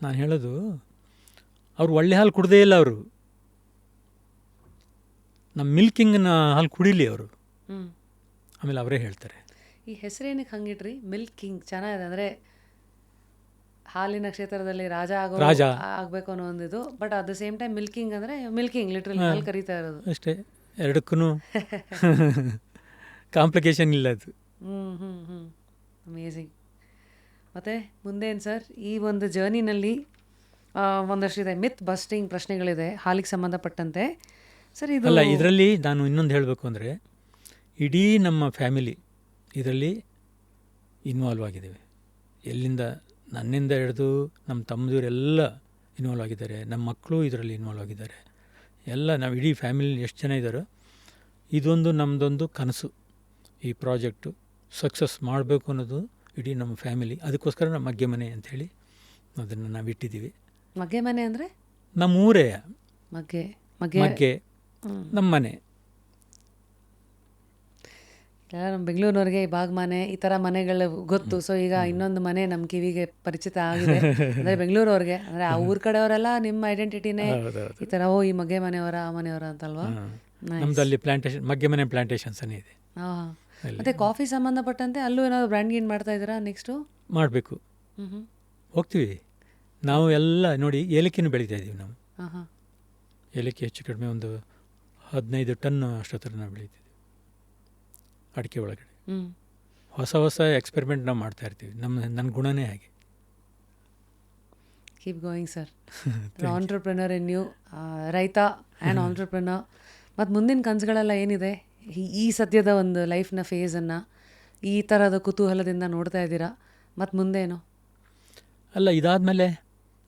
ನಾನು ಹೇಳೋದು, ಅವ್ರು ಒಳ್ಳೆ ಹಾಲು ಕುಡ್ದೇ ಇಲ್ಲ. ಅವರು ನಮ್ಮ ಮಿಲ್ಕಿಂಗ್ನ ಹಾಲು ಕುಡೀಲಿ ಅವರು, ಆಮೇಲೆ ಅವರೇ ಹೇಳ್ತಾರೆ. ಈ ಹೆಸರೇನಕ್ಕೆ ಹಂಗಿಟ್ರಿ ಮಿಲ್ಕ್ ಕಿಂಗ್? ಚೆನ್ನಾಗಿದೆ. ಅಂದರೆ ಹಾಲಿನ ಕ್ಷೇತ್ರದಲ್ಲಿ ರಾಜ ಆಗಬೇಕು ಅನ್ನೋ ಒಂದಿದು, but at the same time milking ಅಂದರೆ ಮಿಲ್ಕಿಂಗ್ ಲಿಟ್ರಲಿ ಹಾಲು ಕರೀತಾ ಇರೋದು ಅಷ್ಟೇ. ಎರಡಕ್ಕೂ ಕಾಂಪ್ಲಿಕೇಶನ್ ಇಲ್ಲ ಅದು. ಅಮೇಝಿಂಗ್. ಮತ್ತು ಮುಂದೇನು ಸರ್ ಈ ಒಂದು ಜರ್ನಿನಲ್ಲಿ ಒಂದಷ್ಟಿದೆ ಮಿತ್ ಬಸ್ಟಿಂಗ್ ಪ್ರಶ್ನೆಗಳಿದೆ ಹಾಲಿಗೆ ಸಂಬಂಧಪಟ್ಟಂತೆ ಸರ್. ಇದು ಅಲ್ಲ, ಇದರಲ್ಲಿ ನಾನು ಇನ್ನೊಂದು ಹೇಳಬೇಕು ಅಂದರೆ, ಇಡೀ ನಮ್ಮ ಫ್ಯಾಮಿಲಿ ಇದರಲ್ಲಿ ಇನ್ವಾಲ್ವ್ ಆಗಿದ್ದೇವೆ. ಎಲ್ಲಿಂದ ನನ್ನಿಂದ ಹಿಡಿದು ನಮ್ಮ ತಮ್ಮದವರೆಲ್ಲ ಇನ್ವಾಲ್ವ್ ಆಗಿದ್ದಾರೆ, ನಮ್ಮ ಮಕ್ಕಳು ಇದರಲ್ಲಿ ಇನ್ವಾಲ್ವ್ ಆಗಿದ್ದಾರೆ. ಎಲ್ಲ ನಾವು ಇಡೀ ಫ್ಯಾಮಿಲಿ ಎಷ್ಟು ಜನ ಇದ್ದಾರೋ, ಇದೊಂದು ನಮ್ಮದೊಂದು ಕನಸು. ಈ ಪ್ರಾಜೆಕ್ಟು ಸಕ್ಸಸ್ ಮಾಡಬೇಕು ಅನ್ನೋದು ಇಡೀ ನಮ್ಮ ಫ್ಯಾಮಿಲಿ. ಅದಕ್ಕೋಸ್ಕರ ನಮ್ಮ ಮಗ್ಗೆ ಮನೆ ಅಂಥೇಳಿ ಅದನ್ನು ನಾವು ಇಟ್ಟಿದ್ದೀವಿ. ಮಗ್ಗೆ ಮನೆ ಅಂದರೆ ನಮ್ಮ ಊರೇ ಮಗ್ಗೆ ನಮ್ಮ ಮನೆ. ಎಲ್ಲ ನಮ್ಮ ಬೆಂಗಳೂರಿನವ್ರಿಗೆ ಈ ಬಾಗ್ಮನೆ ಈ ಥರ ಮನೆಗಳು ಗೊತ್ತು. ಸೊ ಈಗ ಇನ್ನೊಂದು ಮನೆ ನಮ್ಮ ಕಿವಿಗೆ ಪರಿಚಿತ ಆಗಿದೆ. ಅಂದರೆ ಬೆಂಗಳೂರವ್ರಿಗೆ, ಅಂದರೆ ಆ ಊರ ಕಡೆಯವರೆಲ್ಲ ನಿಮ್ಮ ಐಡೆಂಟಿಟಿನೇ ಈ ಥರ, ಓ ಈ ಮಗ್ಗೆ ಮನೆಯವರ ಆ ಮನೆಯವರ ಅಂತಲ್ವಾ. ನಮ್ಮದಲ್ಲಿ ಪ್ಲಾಂಟೇಶನ್, ಮಗ್ಗೆ ಮನೆ ಪ್ಲಾಂಟೇಶನ್ಸ್ ಇದೆ. ಹಾಂ. ಮತ್ತು ಕಾಫಿ ಸಂಬಂಧಪಟ್ಟಂತೆ ಅಲ್ಲೂ ಏನಾದ್ರು ಬ್ರ್ಯಾಂಡ್ ಗೇನ್ ಮಾಡ್ತಾ ಇದ್ದೀರಾ ನೆಕ್ಸ್ಟು? ಮಾಡಬೇಕು, ಹೋಗ್ತೀವಿ ನಾವು ಎಲ್ಲ. ನೋಡಿ, ಏಲಕ್ಕಿನೂ ಬೆಳೀತಾ ಇದ್ದೀವಿ ನಾವು. ಏಲಕ್ಕಿ ಹೆಚ್ಚು ಕಡಿಮೆ ಒಂದು 15 ಟನ್ ಅಷ್ಟೊತ್ತರ ನಾವು ಬೆಳೀತಿದ್ದೀವಿ ಅಡಿಕೆ ಒಳಗಡೆ. ಹೊಸ ಎಕ್ಸ್ಪೆರಿಮೆಂಟ್ ನಾವು ಮಾಡ್ತಾ ಇರ್ತೀವಿ. ನನ್ನ ಗುಣನೇ ಹಾಗೆ. Keep going sir. Entrepreneur in you, ರೈತ ಆ್ಯಂಡ್ ಆಂಟ್ರಪ್ರಿನರ್. ಮತ್ತು ಮುಂದಿನ ಕನಸುಗಳೆಲ್ಲ ಏನಿದೆ? ಈ ಸದ್ಯದ ಒಂದು ಲೈಫ್ನ ಫೇಸನ್ನು ಈ ಥರದ ಕುತೂಹಲದಿಂದ ನೋಡ್ತಾ ಇದ್ದೀರಾ, ಮತ್ತು ಮುಂದೇನು? ಅಲ್ಲ, ಇದಾದಮೇಲೆ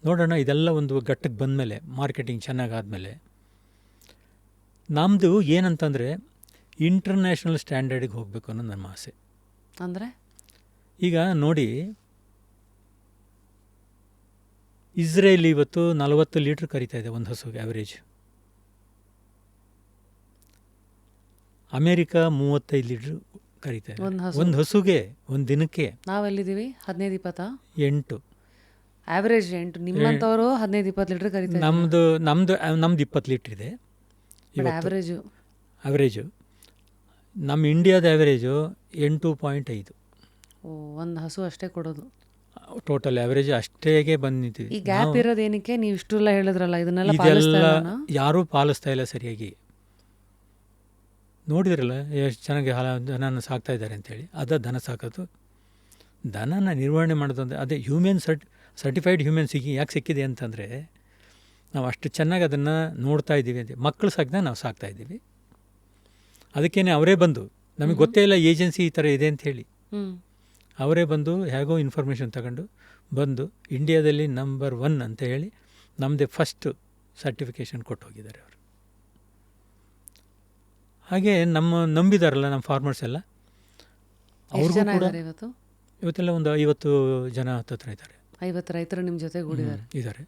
ನೋಡೋಣ. ಇದೆಲ್ಲ ಒಂದು ಘಟ್ಟಕ್ಕೆ ಬಂದಮೇಲೆ, ಮಾರ್ಕೆಟಿಂಗ್ ಚೆನ್ನಾಗಾದಮೇಲೆ, ನಮ್ಮದು ಏನಂತಂದರೆ ಇಂಟರ್ನ್ಯಾಷನಲ್ ಸ್ಟ್ಯಾಂಡರ್ಡಿಗೆ ಹೋಗಬೇಕು ಅನ್ನೋದು ನಮ್ಮ ಆಸೆ. ಅಂದರೆ ಈಗ ನೋಡಿ, ಇಸ್ರೇಲ್ ಇವತ್ತು 40 ಲೀಟ್ರ್ ಕರಿತಾ ಇದೆ ಒಂದು ಹಸುಗೆ ಆ್ಯಾವ್ರೇಜ್. ಅಮೇರಿಕಾ 35 ಲೀಟ್ರ್ ಕರಿತಾ ಇದೆ ಒಂದು ಹಸುಗೆ ಒಂದು ದಿನಕ್ಕೆ. ನಾವೆಲ್ಲಿದ್ದೀವಿ? 15-20 8 ಆ್ಯಾವ್ರೇಜ್ 8. ನಿಮ್ಮಂಥವರು 15-20 ಲೀಟ್ರ್ ಕರಿತಾರೆ. ನಮ್ಮದು 20 ಲೀಟ್ರ್ ಇದೆ ಆ್ಯಾವ್ರೇಜು. ನಮ್ಮ ಇಂಡಿಯಾದ ಆ್ಯಾವ್ರೇಜು 8.5. ಒಂದು ಹಸು ಅಷ್ಟೇ ಕೊಡೋದು. ಟೋಟಲ್ ಆ್ಯಾವ್ರೇಜ್ ಅಷ್ಟೇಗೆ ಬಂದಿದ್ದೀವಿ. ಈ ಗ್ಯಾಪ್ ಇರೋದು ಏನಕ್ಕೆ? ನೀವು ಇಷ್ಟೆಲ್ಲ ಹೇಳಿದ್ರಲ್ಲ, ಇದನ್ನೆಲ್ಲ ಯಾರೂ ಪಾಲಿಸ್ತಾ ಇಲ್ಲ ಸರಿಯಾಗಿ. ನೋಡಿದ್ರಲ್ಲ ಎಷ್ಟು ಚೆನ್ನಾಗಿ ದನನ ಸಾಕ್ತಾ ಇದ್ದಾರೆ ಅಂತೇಳಿ. ದನ ಸಾಕೋದು, ದನನ ನಿರ್ವಹಣೆ ಮಾಡೋದು ಅಂದರೆ ಅದೇ ಸರ್ಟಿಫೈಡ್ ಹ್ಯೂಮನ್ ಯಾಕೆ ಸಿಕ್ಕಿದೆ ಅಂತಂದರೆ, ನಾವು ಅಷ್ಟು ಚೆನ್ನಾಗಿ ಅದನ್ನು ನೋಡ್ತಾ ಇದ್ದೀವಿ ಅಂತ. ಮಕ್ಕಳು ಸಾಕಿದಾಗ ನಾವು ಸಾಕ್ತಾ ಇದ್ದೀವಿ. ಅದಕ್ಕೇ ಅವರೇ ಬಂದು, ನಮಗೆ ಗೊತ್ತೇ ಇಲ್ಲ ಏಜೆನ್ಸಿ ಈ ಥರ ಇದೆ ಅಂಥೇಳಿ, ಅವರೇ ಬಂದು ಹೇಗೋ ಇನ್ಫಾರ್ಮೇಷನ್ ತಗೊಂಡು ಬಂದು ಇಂಡಿಯಾದಲ್ಲಿ ನಂಬರ್ 1 ಅಂತ ಹೇಳಿ ನಮ್ಮದೇ ಫಸ್ಟ್ ಸರ್ಟಿಫಿಕೇಷನ್ ಕೊಟ್ಟು ಹೋಗಿದ್ದಾರೆ ಅವರು. ಹಾಗೆ ನಂಬಿದಾರಲ್ಲ ನಮ್ಮ ಫಾರ್ಮರ್ಸ್ ಎಲ್ಲ. ಅವ್ರಿಗೂ ಕೂಡ ಇವತ್ತೆಲ್ಲ ಒಂದು 50 ಜನ ಹತ್ತಿರ ಇದ್ದಾರೆ. 50 ರೈತರು ನಿಮ್ಮ ಜೊತೆ ಇದ್ದಾರೆ.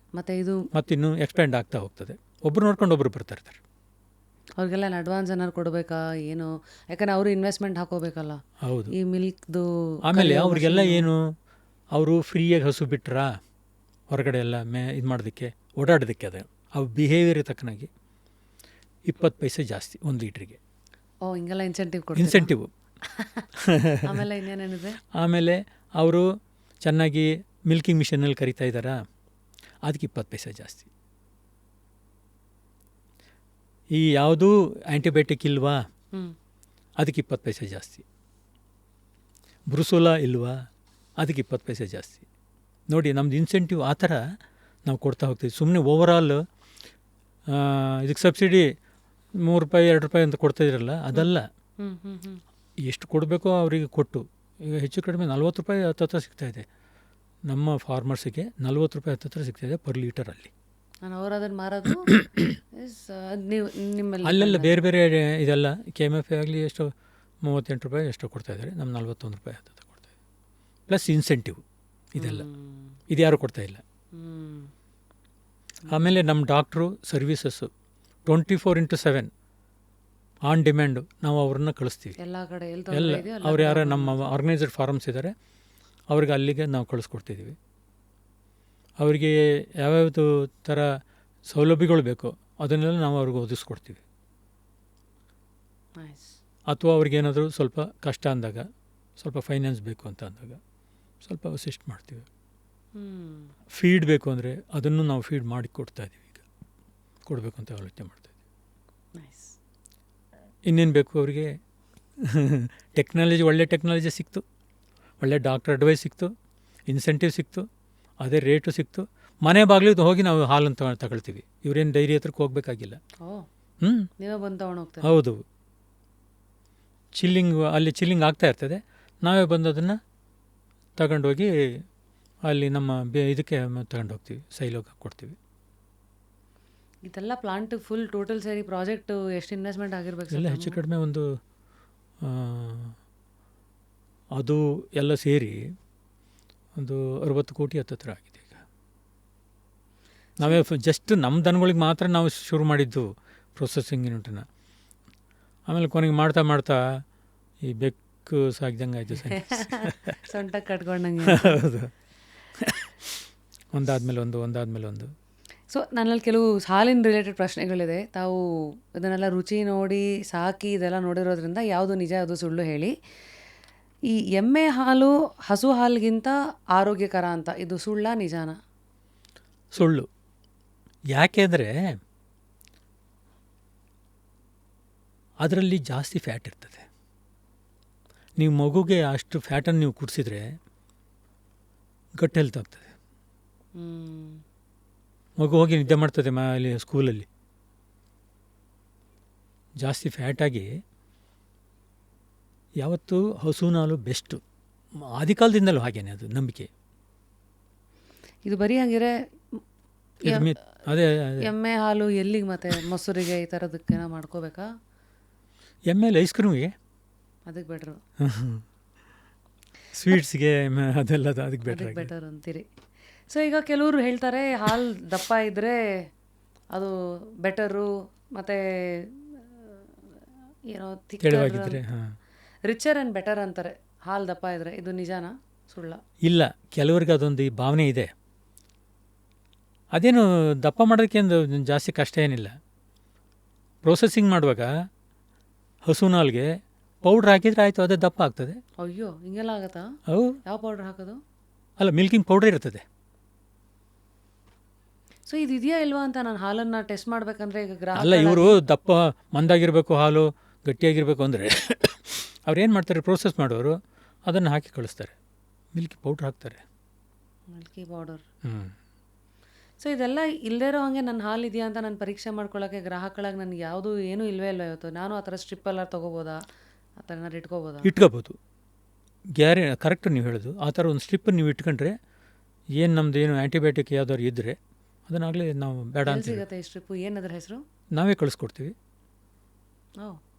ಮತ್ತಿನ್ನು ಎಕ್ಸ್ಪ್ಯಾಂಡ್ ಆಗ್ತಾ ಹೋಗ್ತದೆ. ಒಬ್ಬರು ನೋಡ್ಕೊಂಡು ಒಬ್ಬರು ಬರ್ತಾ ಇರ್ತಾರೆ. ಅವ್ರಿಗೆಲ್ಲ ಅಡ್ವಾನ್ಸ್ ಏನಾದ್ರು ಕೊಡಬೇಕಾ ಏನು? ಯಾಕಂದ್ರೆ ಅವರು ಇನ್ವೆಸ್ಟ್ಮೆಂಟ್ ಹಾಕೋಬೇಕಲ್ಲ. ಹೌದು. ಈ ಮಿಲ್ಕ್ದು ಆಮೇಲೆ ಅವ್ರಿಗೆಲ್ಲ ಏನು, ಅವರು ಫ್ರೀಯಾಗಿ ಹಸು ಬಿಟ್ರಾ ಹೊರಗಡೆ ಎಲ್ಲ ಇದು ಮಾಡೋದಕ್ಕೆ, ಓಡಾಡೋದಕ್ಕೆ, ಅವು ಬಿಹೇವಿಯರ್ ತಕ್ಕನಾಗಿ 20 ಪೈಸೆ ಜಾಸ್ತಿ 1 ಲೀಟ್ರಿಗೆ. ಹಿಂಗೆಲ್ಲ ಇನ್ಸೆಂಟಿವ್. ಆಮೇಲೆ ಇನ್ನೇನೇನಿದೆ? ಆಮೇಲೆ ಅವರು ಚೆನ್ನಾಗಿ ಮಿಲ್ಕಿಂಗ್ ಮಿಷನಲ್ಲಿ ಕರಿತಾ ಇದ್ದಾರಾ, ಅದಕ್ಕೆ 20 ಪೈಸೆ ಜಾಸ್ತಿ. ಈ ಯಾವುದೂ ಆ್ಯಂಟಿಬಯೋಟಿಕ್ ಇಲ್ವಾ, ಅದಕ್ಕೆ 20 ಪೈಸೆ ಜಾಸ್ತಿ. ಬ್ರುಸೋಲಾ ಇಲ್ವಾ, ಅದಕ್ಕೆ 20 ಪೈಸೆ ಜಾಸ್ತಿ. ನೋಡಿ, ನಮ್ಮದು ಇನ್ಸೆಂಟಿವ್ ಆ ಥರ ನಾವು ಕೊಡ್ತಾ ಹೋಗ್ತೀವಿ. ಸುಮ್ಮನೆ ಓವರಾಲ್ ಇದಕ್ಕೆ ಸಬ್ಸಿಡಿ 3 ರೂಪಾಯಿ 2 ರೂಪಾಯಿ ಅಂತ ಕೊಡ್ತಾಯಿದ್ರಲ್ಲ, ಅದಲ್ಲ. ಎಷ್ಟು ಕೊಡಬೇಕೋ ಅವರಿಗೆ ಕೊಟ್ಟು, ಈಗ ಹೆಚ್ಚು ಕಡಿಮೆ 40 ರೂಪಾಯಿ ಹತ್ತತ್ರ ಸಿಗ್ತಾಯಿದೆ ನಮ್ಮ ಫಾರ್ಮರ್ಸಿಗೆ. 40 ರೂಪಾಯಿ ಹತ್ತತ್ರ ಸಿಗ್ತಾಯಿದೆ ಪರ್ ಲೀಟರಲ್ಲಿ. ಅವರು ಅದನ್ನು ಮಾರೋದು ಅಲ್ಲೆಲ್ಲ ಬೇರೆ ಬೇರೆ ಇದೆಲ್ಲ KMF ಆಗಲಿ ಎಷ್ಟು 38 ರೂಪಾಯಿ ಎಷ್ಟು ಕೊಡ್ತಾಯಿದ್ದಾರೆ. ನಮ್ಮ 41 ರೂಪಾಯಿ ಹತ್ತತ್ರ ಕೊಡ್ತಾಯಿದ್ದಾರೆ. ಪ್ಲಸ್ ಇನ್ಸೆಂಟಿವ್ ಇದೆಲ್ಲ, ಇದು ಯಾರೂ ಕೊಡ್ತಾಯಿಲ್ಲ. ಹ್ಮ್. ಆಮೇಲೆ ನಮ್ಮ ಡಾಕ್ಟ್ರು ಸರ್ವೀಸಸ್ಸು 24/7 ಆನ್ ಡಿಮ್ಯಾಂಡು ನಾವು ಅವ್ರನ್ನ ಕಳಿಸ್ತೀವಿ. ಎಲ್ಲ ಕಡೆ ಎಲ್ಲಿ ಎಲ್ಲ ತೊಂದರೆ ಇದೆಯೋ ಎಲ್ಲ ಅವ್ರು ಕಡೆ ಯಾರು ಹೋಗೋದು ನಮ್ಮ ಮಾಡ್ತಾರೆ. ಆರ್ಗನೈಸರ್ ಫಾರಮ್ಸ್ ಇದ್ದಾರೆ, ಅವ್ರಿಗೆ ಅಲ್ಲಿಗೆ ನಾವು ಕಳಿಸ್ಕೊಡ್ತಿದ್ದೀವಿ. ಅವರಿಗೆ ಯಾವ್ಯಾವುದು ಥರ ಸೌಲಭ್ಯಗಳು ಬೇಕೋ ಅದನ್ನೆಲ್ಲ ನಾವು ಅವ್ರಿಗೆ ಒದಗಿಸ್ಕೊಡ್ತೀವಿ. Nice. ಅಥವಾ ಅವ್ರಿಗೇನಾದರೂ ಸ್ವಲ್ಪ ಕಷ್ಟ ಅಂದಾಗ, ಸ್ವಲ್ಪ ಫೈನಾನ್ಸ್ ಬೇಕು ಅಂತ ಅಂದಾಗ ಸ್ವಲ್ಪ ಅಸಿಸ್ಟ್ ಮಾಡ್ತೀವಿ. ಹ್ಮ್. ಫೀಡ್ ಬೇಕು ಅಂದರೆ ಅದನ್ನು ನಾವು ಫೀಡ್ ಮಾಡಿ ಕೊಡ್ತಾ ಇದ್ದೀವಿ. ಈಗ ಕೊಡಬೇಕು ಅಂತ ಆಲೋಚನೆ ಮಾಡ್ತಾಯಿದ್ದೀವಿ. ನೈಸ್. ಇನ್ನೇನು ಬೇಕು ಅವರಿಗೆ? ಟೆಕ್ನಾಲಜಿ, ಒಳ್ಳೆ ಟೆಕ್ನಾಲಜಿ ಸಿಕ್ತು, ಒಳ್ಳೆ ಡಾಕ್ಟರ್ ಅಡ್ವೈಸ್ ಸಿಕ್ತು, ಇನ್ಸೆಂಟಿವ್ ಸಿಕ್ತು, ಅದೇ ರೇಟು ಸಿಕ್ತು. ಮನೆ ಬಾಗಿಲಿಗೆ ಹೋಗಿ ನಾವು ಹಾಲನ್ನು ತಗೊಳ್ತೀವಿ. ಇವರೇನು ಡೈರಿ ಹತ್ರಕ್ಕೆ ಹೋಗಬೇಕಾಗಿಲ್ಲ. ಓ, ಹ್ಞೂ, ನೀವೇ ಬಂದು ತೊಗೊಂಡು ಹೋಗ್ತಾರೆ. ಹೌದು. ಅಲ್ಲಿ ಚಿಲ್ಲಿಂಗ್ ಆಗ್ತಾ ಇರ್ತದೆ. ನಾವೇ ಬಂದು ಅದನ್ನು ತಗೊಂಡೋಗಿ ಅಲ್ಲಿ ನಮ್ಮ ಇದಕ್ಕೆ ತಗೊಂಡು ಹೋಗ್ತೀವಿ, ಸೈಲೋಗಿ ಕೊಡ್ತೀವಿ. ಇದೆಲ್ಲ ಪ್ಲಾಂಟ್ ಫುಲ್ ಟೋಟಲ್ ಸೇರಿ ಪ್ರಾಜೆಕ್ಟ್ ಎಷ್ಟು ಇನ್ವೆಸ್ಟ್ಮೆಂಟ್ ಆಗಿರ್ಬೇಕು ಎಲ್ಲ ಸರ್? ಹೆಚ್ಚು ಕಡಿಮೆ ಒಂದು ಅದು ಎಲ್ಲ ಸೇರಿ ಒಂದು 60 ಕೋಟಿ ಹತ್ತತ್ರ ಆಗಿದೆ ಈಗ. ನಾವೇ ಜಸ್ಟ್ ನಮ್ಮ ದನಗಳಿಗೆ ಮಾತ್ರ ನಾವು ಶುರು ಮಾಡಿದ್ದು ಪ್ರೊಸೆಸಿಂಗ್ ಯೂನಿಟನ್ನು. ಆಮೇಲೆ ಕೊನೆಗೆ ಮಾಡ್ತಾ ಮಾಡ್ತಾ ಈ ಬೆಕ್ಕು ಸಾಕಿದಂಗೆ ಆಯಿತು. ಸೊಂಟ ಕಟ್ಕೊಂಡಂಗೆ. ಹೌದು, ಒಂದಾದ್ಮೇಲೆ ಒಂದು. ಸೊ ನನ್ನಲ್ಲಿ ಕೆಲವು ಹಾಲಿನ ರಿಲೇಟೆಡ್ ಪ್ರಶ್ನೆಗಳಿದೆ. ತಾವು ಇದನ್ನೆಲ್ಲ ರುಚಿ ನೋಡಿ ಸಾಕಿ ಇದೆಲ್ಲ ನೋಡಿರೋದ್ರಿಂದ ಯಾವುದು ನಿಜ ಯಾವುದು ಸುಳ್ಳು ಹೇಳಿ. ಈ ಎಮ್ಮೆ ಹಾಲು ಹಸು ಹಾಲಿಗಿಂತ ಆರೋಗ್ಯಕರ ಅಂತ, ಇದು ಸುಳ್ಳ ನಿಜಾನ? ಸುಳ್ಳು. ಯಾಕೆಂದರೆ ಅದರಲ್ಲಿ ಜಾಸ್ತಿ ಫ್ಯಾಟ್ ಇರ್ತದೆ. ನೀವು ಮಗುಗೆ ಅಷ್ಟು ಫ್ಯಾಟನ್ನು ನೀವು ಕುಡಿಸಿದ್ರೆ ಗಟ್ ಹೆಲ್ತ್ ಆಗ್ತದೆ. ಮಗು ಹೋಗಿ ನಿದ್ದೆ ಮಾಡ್ತದೆ ಅಲ್ಲಿ ಸ್ಕೂಲಲ್ಲಿ. ಜಾಸ್ತಿ ಫ್ಯಾಟಾಗಿ ಯಾವತ್ತೂ ಹಸುವಿನ ಹಾಲು ಬೆಸ್ಟು. ಆದಿಕಾಲದಿಂದಲೂ ಹಾಗೇನೆ ಅದು ನಂಬಿಕೆ. ಇದು ಬರೀ ಹಂಗಿರೆ ಅದೇ ಎಮ್ಮೆ ಹಾಲು ಎಲ್ಲಿಗೆ ಮತ್ತೆ ಮೊಸರಿಗೆ ಈ ಥರದಕ್ಕೇನೋ ಮಾಡ್ಕೋಬೇಕಾ? ಎಮ್ಮೆಲಿ ಐಸ್ ಕ್ರೀಮಿಗೆ, ಅದಕ್ಕೆ ಬೆಟ್ರು, ಸ್ವೀಟ್ಸ್ಗೆ ಅದೆಲ್ಲ ಅದಕ್ಕೆ ಬೆಟರ್ ಅಂತೀರಿ. ಸೊ ಈಗ ಕೆಲವರು ಹೇಳ್ತಾರೆ ಹಾಲು ದಪ್ಪ ಇದ್ದರೆ ಅದು ಬೆಟರು, ಮತ್ತು ಏನೋ ತೆಳುವಾಗಿದ್ದರೆ ರಿಚರ್ ಆ್ಯಂಡ್ ಬೆಟರ್ ಅಂತಾರೆ ಹಾಲು ದಪ್ಪ ಇದ್ದರೆ. ಇದು ನಿಜಾನಾ ಸುಳ್ಳ? ಇಲ್ಲ, ಕೆಲವ್ರಿಗೆ ಅದೊಂದು ಭಾವನೆ ಇದೆ. ಅದೇನು ದಪ್ಪ ಮಾಡೋದಕ್ಕೆ ಒಂದು ಜಾಸ್ತಿ ಕಷ್ಟ ಏನಿಲ್ಲ. ಪ್ರೊಸೆಸಿಂಗ್ ಮಾಡುವಾಗ ಹಸುವಿನ ಹಾಲಿಗೆ ಪೌಡ್ರ್ ಹಾಕಿದರೆ ಆಯಿತು, ಅದೇ ದಪ್ಪ ಆಗ್ತದೆ. ಅಯ್ಯೋ, ಹಿಂಗೆಲ್ಲ ಆಗತ್ತಾ? ಹೌದು. ಯಾವ ಪೌಡ್ರ್ ಹಾಕೋದು? ಅಲ್ಲ, ಮಿಲ್ಕಿಂಗ್ ಪೌಡ್ರ್ ಇರ್ತದೆ. ಸೊ ಇದು ಇದೆಯಾ ಇಲ್ವಾ ಅಂತ ನಾನು ಹಾಲನ್ನು ಟೆಸ್ಟ್ ಮಾಡಬೇಕಂದ್ರೆ ಈಗ ಅಲ್ಲ, ಇವರು ದಪ್ಪ ಮಂದಾಗಿರಬೇಕು, ಹಾಲು ಗಟ್ಟಿಯಾಗಿರಬೇಕು ಅಂದರೆ ಅವ್ರೇನು ಮಾಡ್ತಾರೆ, ಪ್ರೋಸೆಸ್ ಮಾಡೋರು ಅದನ್ನು ಹಾಕಿ ಕಳಿಸ್ತಾರೆ, ಮಿಲ್ಕಿ ಪೌಡ್ರ್ ಹಾಕ್ತಾರೆ. Milky powder. ಹ್ಞೂ. ಸೊ ಇದೆಲ್ಲ ಇಲ್ಲದೇ ಇರೋ ಹಾಗೆ ನನ್ನ ಹಾಲು ಇದೆಯಾ ಅಂತ ನಾನು ಪರೀಕ್ಷೆ ಮಾಡ್ಕೊಳ್ಳೋಕ್ಕೆ ಗ್ರಾಹಕಳಾಗಿ ನನಗೆ ಯಾವುದು ಏನೂ ಇಲ್ವೇ ಇಲ್ಲ ಇವತ್ತು. ನಾನು ಆ ಥರ ಸ್ಟ್ರಿಪ್ಪೆಲ್ಲ ತೊಗೋಬೋದಾ? ಆ ಥರ ಏನಾರು ಇಟ್ಕೋಬೋದಾ? ಇಟ್ಕೋಬೋದು. ಕರೆಕ್ಟು ನೀವು ಹೇಳೋದು. ಆ ಥರ ಒಂದು ಸ್ಟ್ರಿಪ್ಪನ್ನು ನೀವು ಇಟ್ಕೊಂಡ್ರೆ ಏನು ನಮ್ಮದು ಏನು ಆ್ಯಂಟಿಬಯೋಟಿಕ್ ಯಾವ್ದಾದ್ರು ಇದ್ದರೆ ಅದನ್ನಾಗಲೇ ನಾವು ಬೇಡ ಅಂತ ಸಿಗುತ್ತೆ. ಈ ಸ್ಟ್ರಿಪ್ಪು ಏನದ್ರ ಹೆಸರು? ನಾವೇ ಕಳಿಸ್ಕೊಡ್ತೀವಿ. ಓ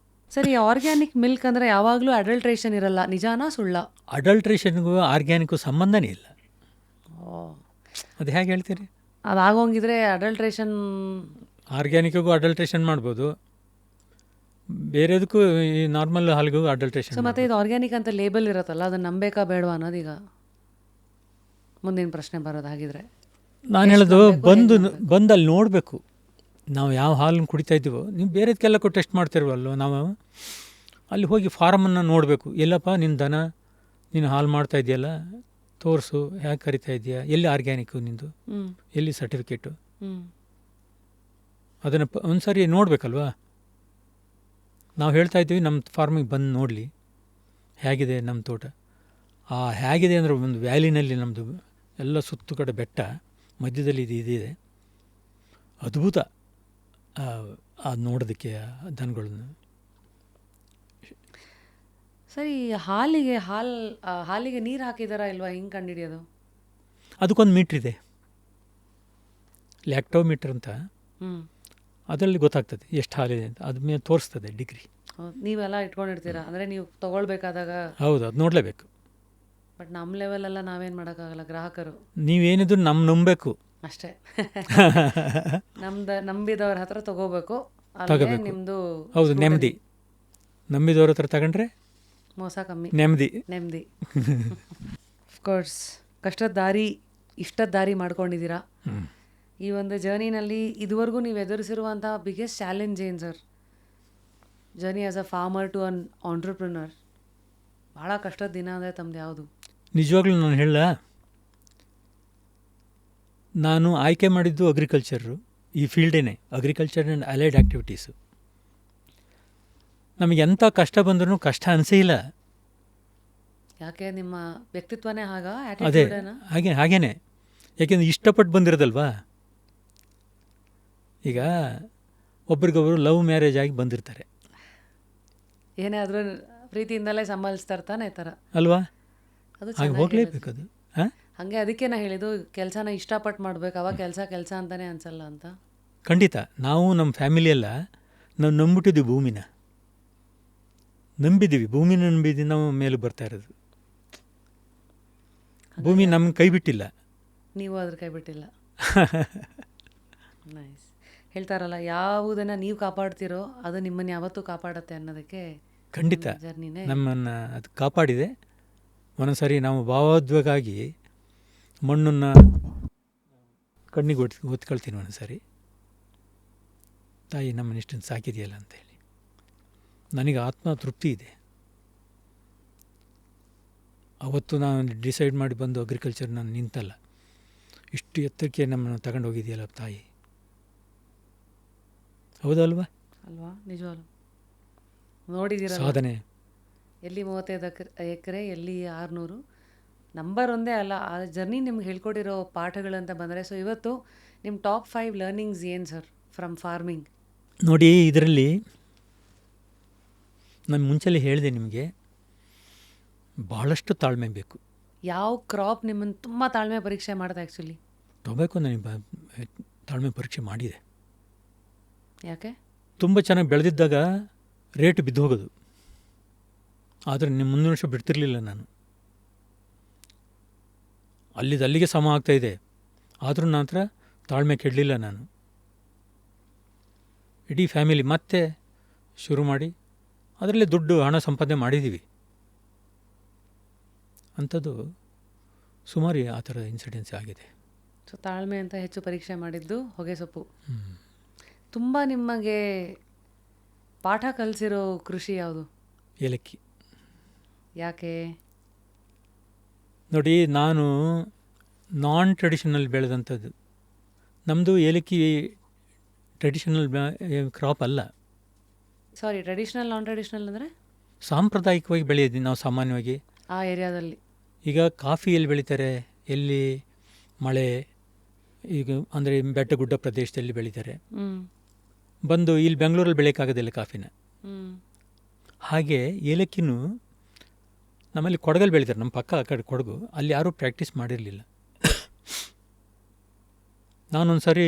ಸರಿ. ಆರ್ಗ್ಯಾನಿಕ್ ಮಿಲ್ಕ್ ಅಂದರೆ ಯಾವಾಗಲೂ ಅಡಲ್ಟ್ರೇಷನ್ ಇರಲ್ಲ, ನಿಜಾನಾ ಸುಳ್ಳ? ಅಡಲ್ಟ್ರೇಷನ್ಗೂ ಆರ್ಗ್ಯಾನಿಕ್ಗೂ ಸಂಬಂಧನೇ ಇಲ್ಲ. ಓ, ಅದು ಹೇಗೆ ಹೇಳ್ತೀರಿ? ಅದಾಗೋಂಗಿದ್ರೆ ಅಡಲ್ಟ್ರೇಷನ್, ಆರ್ಗ್ಯಾನಿಕ್ಕಿಗೂ ಅಡಲ್ಟ್ರೇಷನ್ ಮಾಡ್ಬೋದು, ಬೇರೆದಕ್ಕೂ ಈ ನಾರ್ಮಲ್ ಹಾಲಿಗೂ ಅಡಲ್ಟ್ರೇಷನ್. ಸೊ ಮತ್ತೆ ಇದು ಆರ್ಗ್ಯಾನಿಕ್ ಅಂತ ಲೇಬಲ್ ಇರುತ್ತಲ್ಲ, ಅದನ್ನು ನಂಬೇಕಾ ಬೇಡವಾ ಅನ್ನೋದೀಗ ಮುಂದಿನ ಪ್ರಶ್ನೆ ಬರೋದು. ಹಾಗಿದ್ರೆ ನಾನು ಹೇಳೋದು ಬಂದು ಅಲ್ಲಿ ನೋಡಬೇಕು. ನಾವು ಯಾವ ಹಾಲನ್ನು ಕುಡಿತಾ ಇದ್ದೀವೋ, ನೀವು ಬೇರೆದಕ್ಕೆಲ್ಲಕ್ಕೂ ಟೆಸ್ಟ್ ಮಾಡ್ತಿರ್ವಲ್ವ, ನಾವು ಅಲ್ಲಿ ಹೋಗಿ ಫಾರಮನ್ನು ನೋಡಬೇಕು. ಎಲ್ಲಪ್ಪ ನಿನ್ನ ದನ ನೀನು ಹಾಲು ಮಾಡ್ತಾ ಇದೆಯಲ್ಲ, ತೋರಿಸು, ಹೇಗೆ ಕರಿತಾ ಇದೆಯಾ, ಎಲ್ಲಿ ಆರ್ಗ್ಯಾನಿಕ್ಕು ನಿಂದು, ಎಲ್ಲಿ ಸರ್ಟಿಫಿಕೇಟು, ಅದನ್ನು ಒಂದು ಸಾರಿ ನೋಡಬೇಕಲ್ವಾ. ನಾವು ಹೇಳ್ತಾ ಇದ್ದೀವಿ ನಮ್ಮ ಫಾರ್ಮಿಗೆ ಬಂದು ನೋಡಲಿ ಹೇಗಿದೆ ನಮ್ಮ ತೋಟ. ಹೇಗಿದೆ ಅಂದರೆ ಒಂದು ವ್ಯಾಲಿನಲ್ಲಿ ನಮ್ಮದು ಎಲ್ಲ ಸುತ್ತು ಕಡೆ ಬೆಟ್ಟ, ಮಧ್ಯದಲ್ಲಿ ಇದಿದೆ, ಅದ್ಭುತ ಅದು ನೋಡೋದಕ್ಕೆ ದನಗಳನ್ನು. ಸರಿ, ಹಾಲಿಗೆ ನೀರು ಹಾಕಿದಾರಾ ಇಲ್ವಾ, ಹಿಂಗೆ ಕಂಡುಹಿಡಿಯೋದು? ಅದಕ್ಕೊಂದು ಮೀಟ್ರ್ ಇದೆ, ಲ್ಯಾಕ್ಟೋಮೀಟರ್ ಅಂತ. ಅದರಲ್ಲಿ ಗೊತ್ತಾಗ್ತದೆ ಎಷ್ಟು ಹಾಲಿದೆ ಅಂತ, ಅದ್ರ ಮೇಲೆ ತೋರಿಸ್ತದೆ ಡಿಗ್ರಿ. ನೀವೆಲ್ಲ ಇಟ್ಕೊಂಡಿರ್ತೀರಾ ಅಂದರೆ ನೀವು ತೊಗೊಳ್ಬೇಕಾದಾಗ? ಹೌದು, ಅದು ನೋಡಲೇಬೇಕು. ಬಟ್ ನಮ್ಮ ಲೆವೆಲೆಲ್ಲ ನಾವೇನು ಮಾಡೋಕ್ಕಾಗಲ್ಲ, ಗ್ರಾಹಕರು ನೀವೇನಿದ್ರು ನಂಬಬೇಕು. ಅಷ್ಟೇ. ನಂಬಿದವ್ರ ಹತ್ರ ತಗೋಬೇಕು, ಅಲ್ಲೇ ತಗೋಬೇಕು. ನಿಮ್ಮದು ಹೌದು, ನೆಮ್ಮದಿ. ನಂಬಿದವ್ರ ಹತ್ರ ತಗೊಂಡ್ರೆ ಮೋಸ ಕಮ್ಮಿ, ನೆಮ್ಮದಿ. ಅಫ್ಕೋರ್ಸ್ ಕಷ್ಟದ ದಾರಿ, ಇಷ್ಟದ ದಾರಿ ಮಾಡ್ಕೊಂಡಿದ್ದೀರಾ. ಈ ಒಂದು ಜರ್ನಿನಲ್ಲಿ ಇದುವರೆಗೂ ನೀವು ಎದುರಿಸಿರುವಂಥ ಬಿಗ್ಗೆಸ್ಟ್ ಚಾಲೆಂಜ್ ಏನು sir? Journey as a farmer to an entrepreneur, ಭಾಳ ಕಷ್ಟದ ದಿನ ಅಂದರೆ ತಮ್ಮದು ಯಾವುದು? ನಿಜವಾಗ್ಲೂ ನಾನು ಹೇಳ, ನಾನು ಆಯ್ಕೆ ಮಾಡಿದ್ದು ಅಗ್ರಿಕಲ್ಚರು, ಈ ಫೀಲ್ಡೇನೆ, ಅಗ್ರಿಕಲ್ಚರ್ ಆ್ಯಂಡ್ ಅಲೈಡ್ ಆ್ಯಕ್ಟಿವಿಟೀಸು. ನಮಗೆ ಎಂಥ ಕಷ್ಟ ಬಂದ್ರೂ ಕಷ್ಟ ಅನಿಸೇ ಇಲ್ಲ. ಯಾಕೆ ನಿಮ್ಮ ವ್ಯಕ್ತಿತ್ವನೇ ಆಗ? ಅದೇ ಹಾಗೇನೆ, ಯಾಕೆಂದರೆ ಇಷ್ಟಪಟ್ಟು ಬಂದಿರೋದಲ್ವಾ. ಈಗ ಒಬ್ರಿಗೊಬ್ರು ಲವ್ ಮ್ಯಾರೇಜ್ ಆಗಿ ಬಂದಿರ್ತಾರೆ, ಏನೇ ಆದರೂ ಪ್ರೀತಿಯಿಂದಲೇ ಸಂಭಾಲಿಸ್ತಾ ಇರ್ತಾನೆ ಥರ ಅಲ್ವಾ, ಅದು ಹಾಗೆ ಹೋಗಲೇಬೇಕು ಅದು. ಹಾಂ, ಹಾಗೆ ಅದಕ್ಕೆ ನಾ ಹೇಳಿದ್ದು ಕೆಲಸನ ಇಷ್ಟಪಟ್ಟು ಮಾಡ್ಬೇಕು, ಅವಾಗ ಕೆಲಸ ಅಂತಲೇ ಅನ್ಸಲ್ಲ ಅಂತ. ಖಂಡಿತ. ನಾವು ನಮ್ಮ ಫ್ಯಾಮಿಲಿಯೆಲ್ಲ ನಾವು ನಂಬಿಟ್ಟಿದ್ದೀವಿ, ಭೂಮಿನ ನಂಬಿದ್ದೀವಿ ನಾವು ಮೇಲೆ ಬರ್ತಾ ಇರೋದು. ಭೂಮಿ ನಮ್ಗೆ ಕೈ ಬಿಟ್ಟಿಲ್ಲ, ನೀವು ಅದ್ರ ಕೈ ಬಿಟ್ಟಿಲ್ಲ. ನೈಸ್. ಹೇಳ್ತಾರಲ್ಲ, ಯಾವುದನ್ನು ನೀವು ಕಾಪಾಡ್ತಿರೋ ಅದು ನಿಮ್ಮನ್ನು ಯಾವತ್ತೂ ಕಾಪಾಡುತ್ತೆ ಅನ್ನೋದಕ್ಕೆ ಖಂಡಿತ ಜರ್ನಿನೇ ನಮ್ಮನ್ನು ಅದು ಕಾಪಾಡಿದೆ. ಒಂದೊಂದ್ಸರಿ ನಾವು ಭಾವೋದ್ವೇಗಾಗಿ ಮಣ್ಣನ್ನು ಕಣ್ಣಿಗೆ ಹೊತ್ಕೊಳ್ತೀನಿ ಒಂದೊಂದ್ಸರಿ, ತಾಯಿ ನಮ್ಮನ್ನು ಇಷ್ಟೊಂದು ಸಾಕಿದೆಯಲ್ಲ ಅಂತೇಳಿ. ನನಗೆ ಆತ್ಮ ತೃಪ್ತಿ ಇದೆ. ಅವತ್ತು ನಾನು ಡಿಸೈಡ್ ಮಾಡಿ ಬಂದು ಅಗ್ರಿಕಲ್ಚರ್ ನಾನು ನಿಂತಲ್ಲ, ಇಷ್ಟು ಎತ್ತರಕ್ಕೆ ನಮ್ಮನ್ನು ತಗೊಂಡು ಹೋಗಿದೆಯಲ್ಲ ತಾಯಿ, ಹೌದಲ್ವಾ? ಅಲ್ವಾ? ನಿಜವಲ್ಲ. ನೋಡಿದ್ದೀರ ಸಾಧನೆ. ಎಲ್ಲಿ 35 ಎಕರೆ, ಎಲ್ಲಿ 600. ನಂಬರ್ ಒಂದೇ ಅಲ್ಲ, ಆ ಜರ್ನಿ ನಿಮ್ಗೆ ಹೇಳ್ಕೊಟ್ಟಿರೋ ಪಾಠಗಳಂತ ಬಂದರೆ, ಸೊ ಇವತ್ತು ನಿಮ್ಮ ಟಾಪ್ 5 ಲರ್ನಿಂಗ್ಸ್ ಏನು ಸರ್ ಫ್ರಮ್ ಫಾರ್ಮಿಂಗ್? ನೋಡಿ, ಇದರಲ್ಲಿ ನಾನು ಮುಂಚೆಲೆ ಹೇಳಿದೆ ನಿಮಗೆ, ಭಾಳಷ್ಟು ತಾಳ್ಮೆ ಬೇಕು. ಯಾವ ಕ್ರಾಪ್ ನಿಮ್ಮನ್ನು ತುಂಬ ತಾಳ್ಮೆ ಪರೀಕ್ಷೆ ಮಾಡಿದೆ? ಆ್ಯಕ್ಚುಲಿ ತೊಗೋಬೇಕು, ನನಗೆ ತಾಳ್ಮೆ ಪರೀಕ್ಷೆ ಮಾಡಿದೆ. ಯಾಕೆ? ತುಂಬ ಚೆನ್ನಾಗಿ ಬೆಳೆದಿದ್ದಾಗ ರೇಟ್ ಬಿದ್ದು ಹೋಗೋದು, ಆದರೆ ಮುಂದಿನ ವರ್ಷ ಬಿಡ್ತಿರ್ಲಿಲ್ಲ ನಾನು. ಅಲ್ಲಿಗೆ ಸಮ ಆಗ್ತಾಯಿದೆ, ಆದರೂ ನನ್ನ ಹತ್ರ ತಾಳ್ಮೆ ಕೆಡಲಿಲ್ಲ ನಾನು. ಇಡೀ ಫ್ಯಾಮಿಲಿ ಮತ್ತೆ ಶುರು ಮಾಡಿ ಅದರಲ್ಲಿ ಹಣ ಸಂಪಾದನೆ ಮಾಡಿದ್ದೀವಿ. ಅಂಥದ್ದು ಸುಮಾರು ಆ ಥರದ ಇನ್ಸಿಡೆನ್ಸ್ ಆಗಿದೆ. ಸೊ ತಾಳ್ಮೆ ಅಂತ ಹೆಚ್ಚು ಪರೀಕ್ಷೆ ಮಾಡಿದ್ದು ಹೊಗೆ ಸೊಪ್ಪು. ತುಂಬ ನಿಮಗೆ ಪಾಠ ಕಲಿಸಿರೋ ಕೃಷಿ ಯಾವುದು? ಏಲಕ್ಕಿ. ಯಾಕೆ? ನೋಡಿ, ನಾನು ನಾನ್ ಟ್ರೆಡಿಷನಲ್ ಬೆಳೆದಂಥದ್ದು. ನಮ್ಮದು ಏಲಕ್ಕಿ ಟ್ರೆಡಿಷನಲ್ ಕ್ರಾಪ್ ಅಲ್ಲ. ಸಾರಿ, ಟ್ರೆಡಿಷನಲ್ ನಾನ್ ಟ್ರೆಡಿಷನಲ್ ಅಂದರೆ ಸಾಂಪ್ರದಾಯಿಕವಾಗಿ ಬೆಳೆಯೋದು ನಾವು ಸಾಮಾನ್ಯವಾಗಿ ಆ ಏರಿಯಾದಲ್ಲಿ. ಈಗ ಕಾಫಿ ಎಲ್ಲಿ ಬೆಳೀತಾರೆ, ಎಲ್ಲಿ ಮಳೆ, ಈಗ ಅಂದರೆ ಬೆಟ್ಟ ಗುಡ್ಡ ಪ್ರದೇಶದಲ್ಲಿ ಬೆಳೀತಾರೆ. ಬಂದು ಇಲ್ಲಿ ಬೆಂಗಳೂರಲ್ಲಿ ಬೆಳೆಯೋಕ್ಕಾಗೋದಿಲ್ಲ ಕಾಫಿನ. ಹಾಗೆ ಏಲಕ್ಕಿನೂ ನಮ್ಮಲ್ಲಿ ಕೊಡಗಲ್ಲಿ ಬೆಳೀತಾರೆ, ನಮ್ಮ ಪಕ್ಕ ಆ ಕಡೆ ಕೊಡಗು, ಅಲ್ಲಿ ಯಾರೂ ಪ್ರಾಕ್ಟೀಸ್ ಮಾಡಿರಲಿಲ್ಲ. ನಾನೊಂದು ಸಾರಿ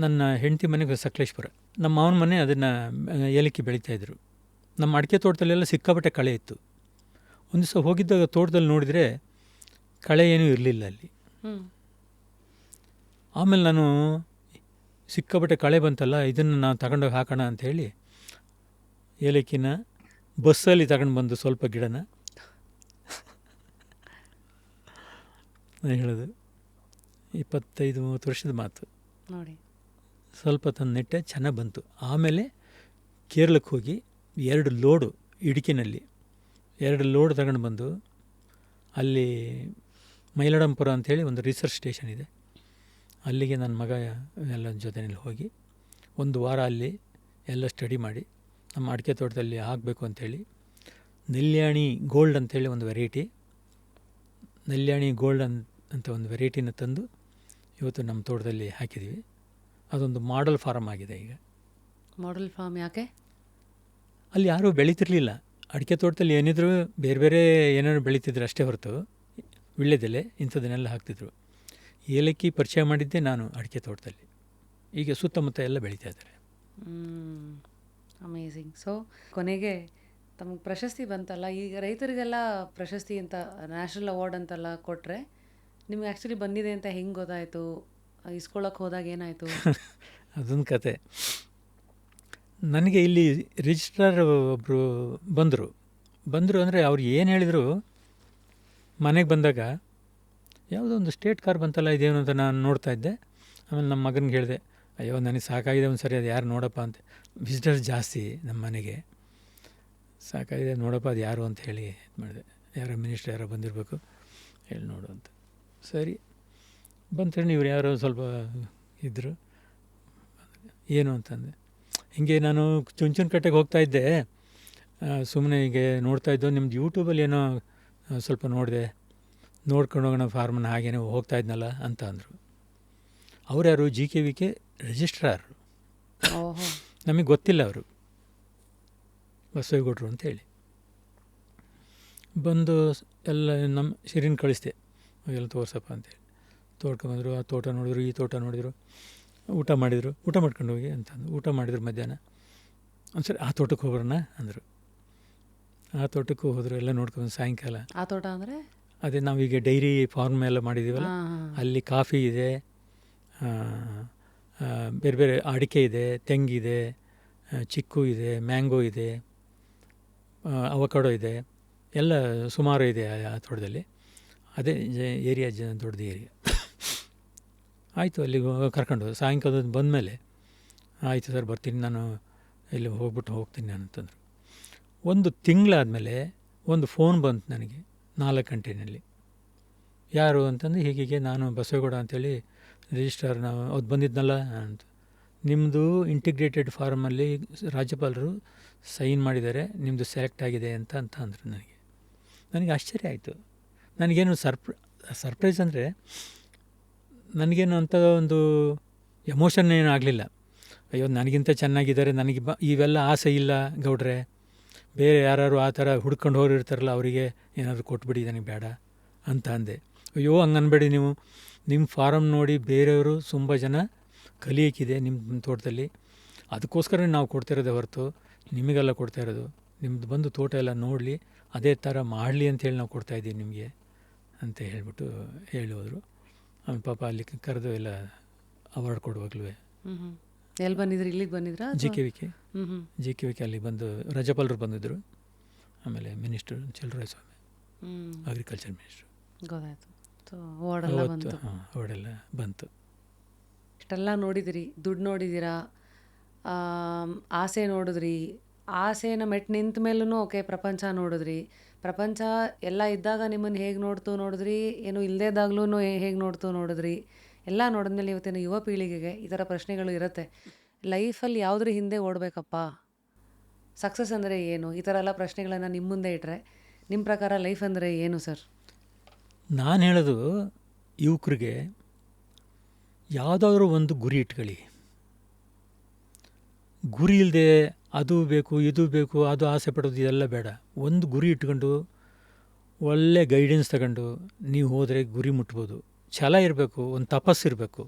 ನನ್ನ ಹೆಂಡತಿ ಮನೆಗೆ ಸಕಲೇಶ್ಪುರ, ನಮ್ಮ ಮಾವನ ಮನೆ, ಅದನ್ನು ಏಲಕ್ಕಿ ಬೆಳೀತಾಯಿದ್ರು. ನಮ್ಮ ಅಡಿಕೆ ತೋಟದಲ್ಲೆಲ್ಲ ಸಿಕ್ಕಾಪಟ್ಟೆ ಕಳೆ ಇತ್ತು. ಒಂದು ದಿವಸ ಹೋಗಿದ್ದಾಗ ತೋಟದಲ್ಲಿ ನೋಡಿದರೆ ಕಳೆ ಏನೂ ಇರಲಿಲ್ಲ ಅಲ್ಲಿ. ಆಮೇಲೆ ನಾನು ಸಿಕ್ಕಾಪಟ್ಟೆ ಕಳೆ ಬಂತಲ್ಲ, ಇದನ್ನು ನಾನು ತಗೊಂಡೋಗಿ ಹಾಕೋಣ ಅಂಥೇಳಿ ಏಲಕ್ಕಿನ ಬಸ್ಸಲ್ಲಿ ತಗೊಂಡು ಬಂದು ಸ್ವಲ್ಪ ಗಿಡನ, ನಾನು ಹೇಳೋದು 25-30 ವರ್ಷದ ಮಾತು, ನೋಡಿ ಸ್ವಲ್ಪ ತಂದು ನೆಟ್ಟೆ, ಚೆನ್ನಾಗಿ ಬಂತು. ಆಮೇಲೆ ಕೇರಳಕ್ಕೆ ಹೋಗಿ 2 ಲೋಡು ಇಡುಕಿನಲ್ಲಿ 2 ಲೋಡ್ ತಗೊಂಡು ಬಂದು ಅಲ್ಲಿ ಮೈಲಾಡಂಪುರ ಅಂಥೇಳಿ ಒಂದು ರಿಸರ್ಚ್ ಸ್ಟೇಷನ್ ಇದೆ, ಅಲ್ಲಿಗೆ ನನ್ನ ಮಗ ಎಲ್ಲ ಜೊತೆಯಲ್ಲಿ ಹೋಗಿ 1 ವಾರ ಅಲ್ಲಿ ಎಲ್ಲ ಸ್ಟಡಿ ಮಾಡಿ ನಮ್ಮ ಅಡಿಕೆ ತೋಟದಲ್ಲಿ ಹಾಕಬೇಕು ಅಂಥೇಳಿ ನೆಲ್ಯಾಣಿ ಗೋಲ್ಡ್ ಅಂಥೇಳಿ ಒಂದು ವೆರೈಟಿ, ನೆಲ್ಯಾಣಿ ಗೋಲ್ಡ್ ಅಂತ ಒಂದು ವೆರೈಟಿನ ತಂದು ಇವತ್ತು ನಮ್ಮ ತೋಟದಲ್ಲಿ ಹಾಕಿದ್ದೀವಿ. ಅದೊಂದು ಮಾಡೆಲ್ ಫಾರ್ಮ್ ಆಗಿದೆ ಈಗ. ಮಾಡೆಲ್ ಫಾರ್ಮ್ ಯಾಕೆ? ಅಲ್ಲಿ ಯಾರೂ ಬೆಳೀತಿರ್ಲಿಲ್ಲ. ಅಡಿಕೆ ತೋಟದಲ್ಲಿ ಏನಿದ್ರು ಬೇರೆ ಬೇರೆ ಏನಾದ್ರು ಬೆಳೀತಿದ್ರು ಅಷ್ಟೇ ಹೊರತು ವೀಳ್ಯದೆಲೆ ಇಂಥದ್ದನ್ನೆಲ್ಲ ಹಾಕ್ತಿದ್ರು. ಏಲಕ್ಕಿ ಪರಿಚಯ ಮಾಡಿದ್ದೆ ನಾನು ಅಡಿಕೆ ತೋಟದಲ್ಲಿ. ಈಗ ಸುತ್ತಮುತ್ತ ಎಲ್ಲ ಬೆಳೀತಾ ಇದ್ದಾರೆ. ಅಮೇಝಿಂಗ್. ಸೊ ಕೊನೆಗೆ ತಮಗೆ ಪ್ರಶಸ್ತಿ ಬಂತಲ್ಲ, ಈಗ ರೈತರಿಗೆಲ್ಲ ಪ್ರಶಸ್ತಿ ಅಂತ ನ್ಯಾಷನಲ್ ಅವಾರ್ಡ್ ಅಂತೆಲ್ಲ ಕೊಟ್ಟರೆ ನಿಮ್ಗೆ ಆ್ಯಕ್ಚುಲಿ ಬಂದಿದೆ ಅಂತ ಹೆಂಗೆ ಗೊತ್ತಾಯಿತು? ಇಸ್ಕೊಳಕ್ಕೆ ಹೋದಾಗ ಏನಾಯಿತು? ಅದೊಂದು ಕತೆ. ನನಗೆ ಇಲ್ಲಿ ರಿಜಿಸ್ಟ್ರಾರ್ ಒಬ್ಬರು ಬಂದರು ಅಂದರೆ ಅವ್ರು ಏನು ಹೇಳಿದರು, ಮನೆಗೆ ಬಂದಾಗ ಯಾವುದೋ ಒಂದು ಸ್ಟೇಟ್ ಕಾರ್ ಬಂತಲ್ಲ, ಇದೇನು ಅಂತ ನಾನು ನೋಡ್ತಾ ಇದ್ದೆ. ಆಮೇಲೆ ನಮ್ಮ ಮಗನಿಗೆ ಹೇಳಿದೆ, ಅಯ್ಯೋ ನನಗೆ ಸಾಕಾಗಿದೆ ಒಂದು ಸರಿ, ಅದು ಯಾರು ನೋಡಪ್ಪ ಅಂತ. ವಿಸಿಟರ್ಸ್ ಜಾಸ್ತಿ ನಮ್ಮ ಮನೆಗೆ, ಸಾಕಾಗಿದೆ ನೋಡಪ್ಪ ಅದು ಯಾರು ಅಂತ ಹೇಳಿ ಇದು ಮಾಡಿದೆ. ಯಾರೋ ಮಿನಿಸ್ಟರ್ ಯಾರೋ ಬಂದಿರಬೇಕು, ಹೇಳಿ ನೋಡು ಅಂತ. ಸರಿ ಬಂತೇಳಿ ನೀವು ಯಾರೋ ಸ್ವಲ್ಪ ಇದ್ದರು, ಏನು ಅಂತಂದೆ. ಹೀಗೆ ನಾನು ಚುಂಚನಕಟ್ಟೆಗೆ ಹೋಗ್ತಾ ಇದ್ದೆ, ಸುಮ್ಮನೆ ಹೀಗೆ ನೋಡ್ತಾ ಇದ್ದೋ, ನಿಮ್ದು ಯೂಟ್ಯೂಬಲ್ಲಿ ಏನೋ ಸ್ವಲ್ಪ ನೋಡಿದೆ, ನೋಡ್ಕೊಂಡು ಹೋಗೋಣ ಫಾರ್ಮನ್ನ, ಹಾಗೇನೋ ಹೋಗ್ತಾ ಇದ್ನಲ್ಲ ಅಂತ ಅಂದರು. ಅವ್ರು ಯಾರು? GKVK registrar. ನಮಗೆ ಗೊತ್ತಿಲ್ಲ ಅವರು ಬಸವೇಗೌಡರು ಅಂತೇಳಿ. ಬಂದು ಎಲ್ಲ ನಮ್ಮ ಶಿರಿನ ಕಳಿಸ್ದೆ, ಎಲ್ಲ ತೋರ್ಸಪ್ಪ ಅಂತೇಳಿ. ತೋಟಕ್ಕೆ ಆ ತೋಟ ನೋಡಿದ್ರು, ಈ ತೋಟ ನೋಡಿದ್ರು, ಊಟ ಮಾಡಿದರು. ಊಟ ಮಾಡ್ಕೊಂಡು ಹೋಗಿ ಅಂತಂದು ಊಟ ಮಾಡಿದ್ರು. ಮಧ್ಯಾಹ್ನ ಒಂದ್ಸರಿ ಆ ತೋಟಕ್ಕೆ ಹೋಗೋಣ ಅಂದರು. ಆ ತೋಟಕ್ಕೂ ಹೋದರು, ಎಲ್ಲ ನೋಡ್ಕೊಂಡು. ಸಾಯಂಕಾಲ ಆ ತೋಟ ಅಂದರೆ ಅದೇ ನಾವೀಗ ಡೈರಿ ಫಾರ್ಮ್ ಎಲ್ಲ ಮಾಡಿದ್ದೀವಲ್ಲ, ಅಲ್ಲಿ ಕಾಫಿ ಇದೆ, ಬೇರೆ ಬೇರೆ ಅಡಿಕೆ ಇದೆ, ತೆಂಗಿದೆ, ಚಿಕ್ಕು ಇದೆ, ಮ್ಯಾಂಗೋ ಇದೆ, ಅವಕಾಡೋ ಇದೆ, ಎಲ್ಲ ಸುಮಾರು ಇದೆ ಆ ತೋಟದಲ್ಲಿ. ಅದೇ ಏರಿಯಾ ದೊಡ್ಡದು ಏರಿಯಾ. ಆಯಿತು, ಅಲ್ಲಿಗೆ ಕರ್ಕೊಂಡು ಸಾಯಂಕಾಲ ಬಂದಮೇಲೆ, ಆಯಿತು ಸರ್ ಬರ್ತೀನಿ ನಾನು, ಇಲ್ಲಿ ಹೋಗ್ತೀನಿ ಅಂತಂದರು. ಒಂದು ತಿಂಗಳಾದಮೇಲೆ ಒಂದು ಫೋನ್ ಬಂತು ನನಗೆ 4 ಗಂಟೆಯಲ್ಲಿ. ಯಾರು ಅಂತಂದು, ಹೀಗೆ ನಾನು ಬಸವೇಗೌಡ ಅಂತೇಳಿ ರಿಜಿಸ್ಟ್ರಾರ್, ನಾವು ಅದು ಬಂದಿದ್ನಲ್ಲ ಅಂತ. ನಿಮ್ಮದು ಇಂಟಿಗ್ರೇಟೆಡ್ ಫಾರ್ಮಲ್ಲಿ ರಾಜ್ಯಪಾಲರು ಸೈನ್ ಮಾಡಿದ್ದಾರೆ, ನಿಮ್ಮದು ಸೆಲೆಕ್ಟ್ ಆಗಿದೆ ಅಂತ ಅಂದರು. ನನಗೆ ಆಶ್ಚರ್ಯ ಆಯಿತು. ನನಗೇನು ಸರ್ಪ್ರೈಸ್ ಅಂದರೆ, ನನಗೇನು ಅಂಥ ಒಂದು ಎಮೋಷನ್ ಏನೂ ಆಗಲಿಲ್ಲ. ಅಯ್ಯೋ ನನಗಿಂತ ಚೆನ್ನಾಗಿದ್ದಾರೆ, ನನಗೆ ಇವೆಲ್ಲ ಆಸೆ ಇಲ್ಲ ಗೌಡ್ರೆ, ಬೇರೆ ಯಾರು ಆ ಥರ ಹುಡ್ಕೊಂಡು ಹೋಗಿರ್ತಾರಲ್ಲ ಅವರಿಗೆ ಏನಾದರೂ ಕೊಟ್ಬಿಡಿ, ನನಗೆ ಬೇಡ ಅಂತ ಅಂದೆ. ಅಯ್ಯೋ ಹಂಗೆ ಅನ್ಬೇಡಿ, ನೀವು ನಿಮ್ಮ ಫಾರಮ್ ನೋಡಿ ಬೇರೆಯವರು ತುಂಬ ಜನ ಕಲಿಯೋಕ್ಕಿದೆ ನಿಮ್ಮ ತೋಟದಲ್ಲಿ, ಅದಕ್ಕೋಸ್ಕರ ನಾವು ಕೊಡ್ತಿರೋದೇ ಹೊರತು ನಿಮಗೆಲ್ಲ ಕೊಡ್ತಾ ಇರೋದು. ನಿಮ್ಮದು ಬಂದು ತೋಟ ಎಲ್ಲ ನೋಡಲಿ, ಅದೇ ಥರ ಮಾಡಲಿ ಅಂತೇಳಿ ನಾವು ಕೊಡ್ತಾಯಿದ್ದೀವಿ ನಿಮಗೆ ಅಂತ ಹೇಳಿಬಿಟ್ಟು ಹೇಳಿ ಹೋದರು. ಆಮೇಲೆ ಪಾಪ ಅಲ್ಲಿ ಕರೆದು ಎಲ್ಲ ಅವಾರ್ಡ್ ಕೊಡುವಾಗಲೂ ಎಲ್ಲಿ ಬಂದಿದ್ರು? ಇಲ್ಲಿಗೆ ಬಂದಿದ್ರಾ? GKVK ಅಲ್ಲಿ ಬಂದು ರಾಜ್ಯಪಾಲರು ಬಂದಿದ್ದರು. ಆಮೇಲೆ ಮಿನಿಸ್ಟರ್ ಚಲುವರಾಯಸ್ವಾಮಿ, ಅಗ್ರಿಕಲ್ಚರ್ ಮಿನಿಸ್ಟ್ರು, ಗೊತ್ತಾಯಿತು. ಅವಾರ್ಡೆಲ್ಲ ಬಂತು. ಇಷ್ಟೆಲ್ಲ ನೋಡಿದಿರಿ, ದುಡ್ಡು ನೋಡಿದ್ದೀರಾ, ಆಸೆ ನೋಡಿದ್ರಿ, ಆಸೆನ ಮೆಟ್ಟು ನಿಂತ ಮೇಲೂ ಓಕೆ ಪ್ರಪಂಚ ನೋಡಿದ್ರಿ. ಪ್ರಪಂಚ ಎಲ್ಲ ಇದ್ದಾಗ ನಿಮ್ಮನ್ನು ಹೇಗೆ ನೋಡಿದ್ರಿ, ಏನು ಇಲ್ಲದೇದಾಗ್ಲೂ ಹೇಗೆ ನೋಡಿದ್ರಿ. ಎಲ್ಲ ನೋಡಿದ್ಮೇಲೆ ಇವತ್ತಿನ ಯುವ ಪೀಳಿಗೆಗೆ ಈ ಥರ ಪ್ರಶ್ನೆಗಳು ಇರುತ್ತೆ. ಲೈಫಲ್ಲಿ ಯಾವುದ್ರ ಹಿಂದೆ ಓಡಬೇಕಪ್ಪ, ಸಕ್ಸಸ್ ಅಂದರೆ ಏನು, ಈ ಥರ ಎಲ್ಲ ಪ್ರಶ್ನೆಗಳನ್ನು ನಿಮ್ಮ ಮುಂದೆ ಇಟ್ಟರೆ ನಿಮ್ಮ ಪ್ರಕಾರ ಲೈಫ್ ಅಂದರೆ ಏನು ಸರ್? ನಾನು ಹೇಳೋದು ಯುವಕರಿಗೆ, ಯಾವುದಾದ್ರೂ ಒಂದು ಗುರಿ ಇಟ್ಕೊಳ್ಳಿ. ಗುರಿ ಇಲ್ಲದೆ ಅದು ಬೇಕು ಇದು ಬೇಕು ಅದು ಆಸೆ ಪಡೋದು ಇದೆಲ್ಲ ಬೇಡ. ಒಂದು ಗುರಿ ಇಟ್ಕೊಂಡು ಒಳ್ಳೆ ಗೈಡೆನ್ಸ್ ತಗೊಂಡು ನೀವು ಹೋದರೆ ಗುರಿ ಮುಟ್ಬೋದು. ಛಲ ಇರಬೇಕು, ಒಂದು ತಪಸ್ಸಿರಬೇಕು.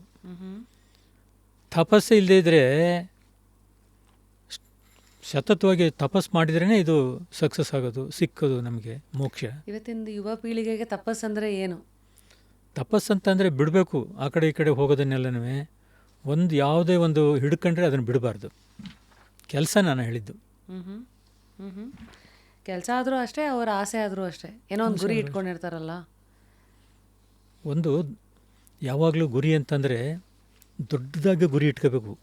ತಪಸ್ಸು ಇಲ್ಲದೇ ಇದ್ದರೆ, ಸತತವಾಗಿ ತಪಸ್ಸು ಮಾಡಿದ್ರೇ ಇದು ಸಕ್ಸಸ್ ಆಗೋದು, ಸಿಕ್ಕೋದು ನಮಗೆ ಮೋಕ್ಷ. ಇವತ್ತಿನ ಯುವ ಪೀಳಿಗೆಗೆ ತಪಸ್ಸು ಅಂದರೆ ಏನು? ತಪಸ್ಸು ಅಂತಂದರೆ ಬಿಡಬೇಕು, ಆ ಕಡೆ ಈ ಕಡೆ ಹೋಗೋದನ್ನೆಲ್ಲನೂ. ಒಂದು ಯಾವುದೇ ಒಂದು ಹಿಡ್ಕೊಂಡ್ರೆ ಅದನ್ನು ಬಿಡಬಾರ್ದು. ಕೆಲಸ ನಾನು ಹೇಳಿದ್ದು, ಕೆಲಸ ಆದರೂ ಅಷ್ಟೇ, ಅವರ ಆಸೆ ಆದರೂ ಅಷ್ಟೇ, ಏನೋ ಒಂದು ಗುರಿ ಇಟ್ಕೊಂಡಿರ್ತಾರಲ್ಲ. ಒಂದು ಯಾವಾಗಲೂ ಗುರಿ ಅಂತಂದರೆ ದೊಡ್ಡದಾಗಿ ಗುರಿ ಇಟ್ಕೋಬೇಕು.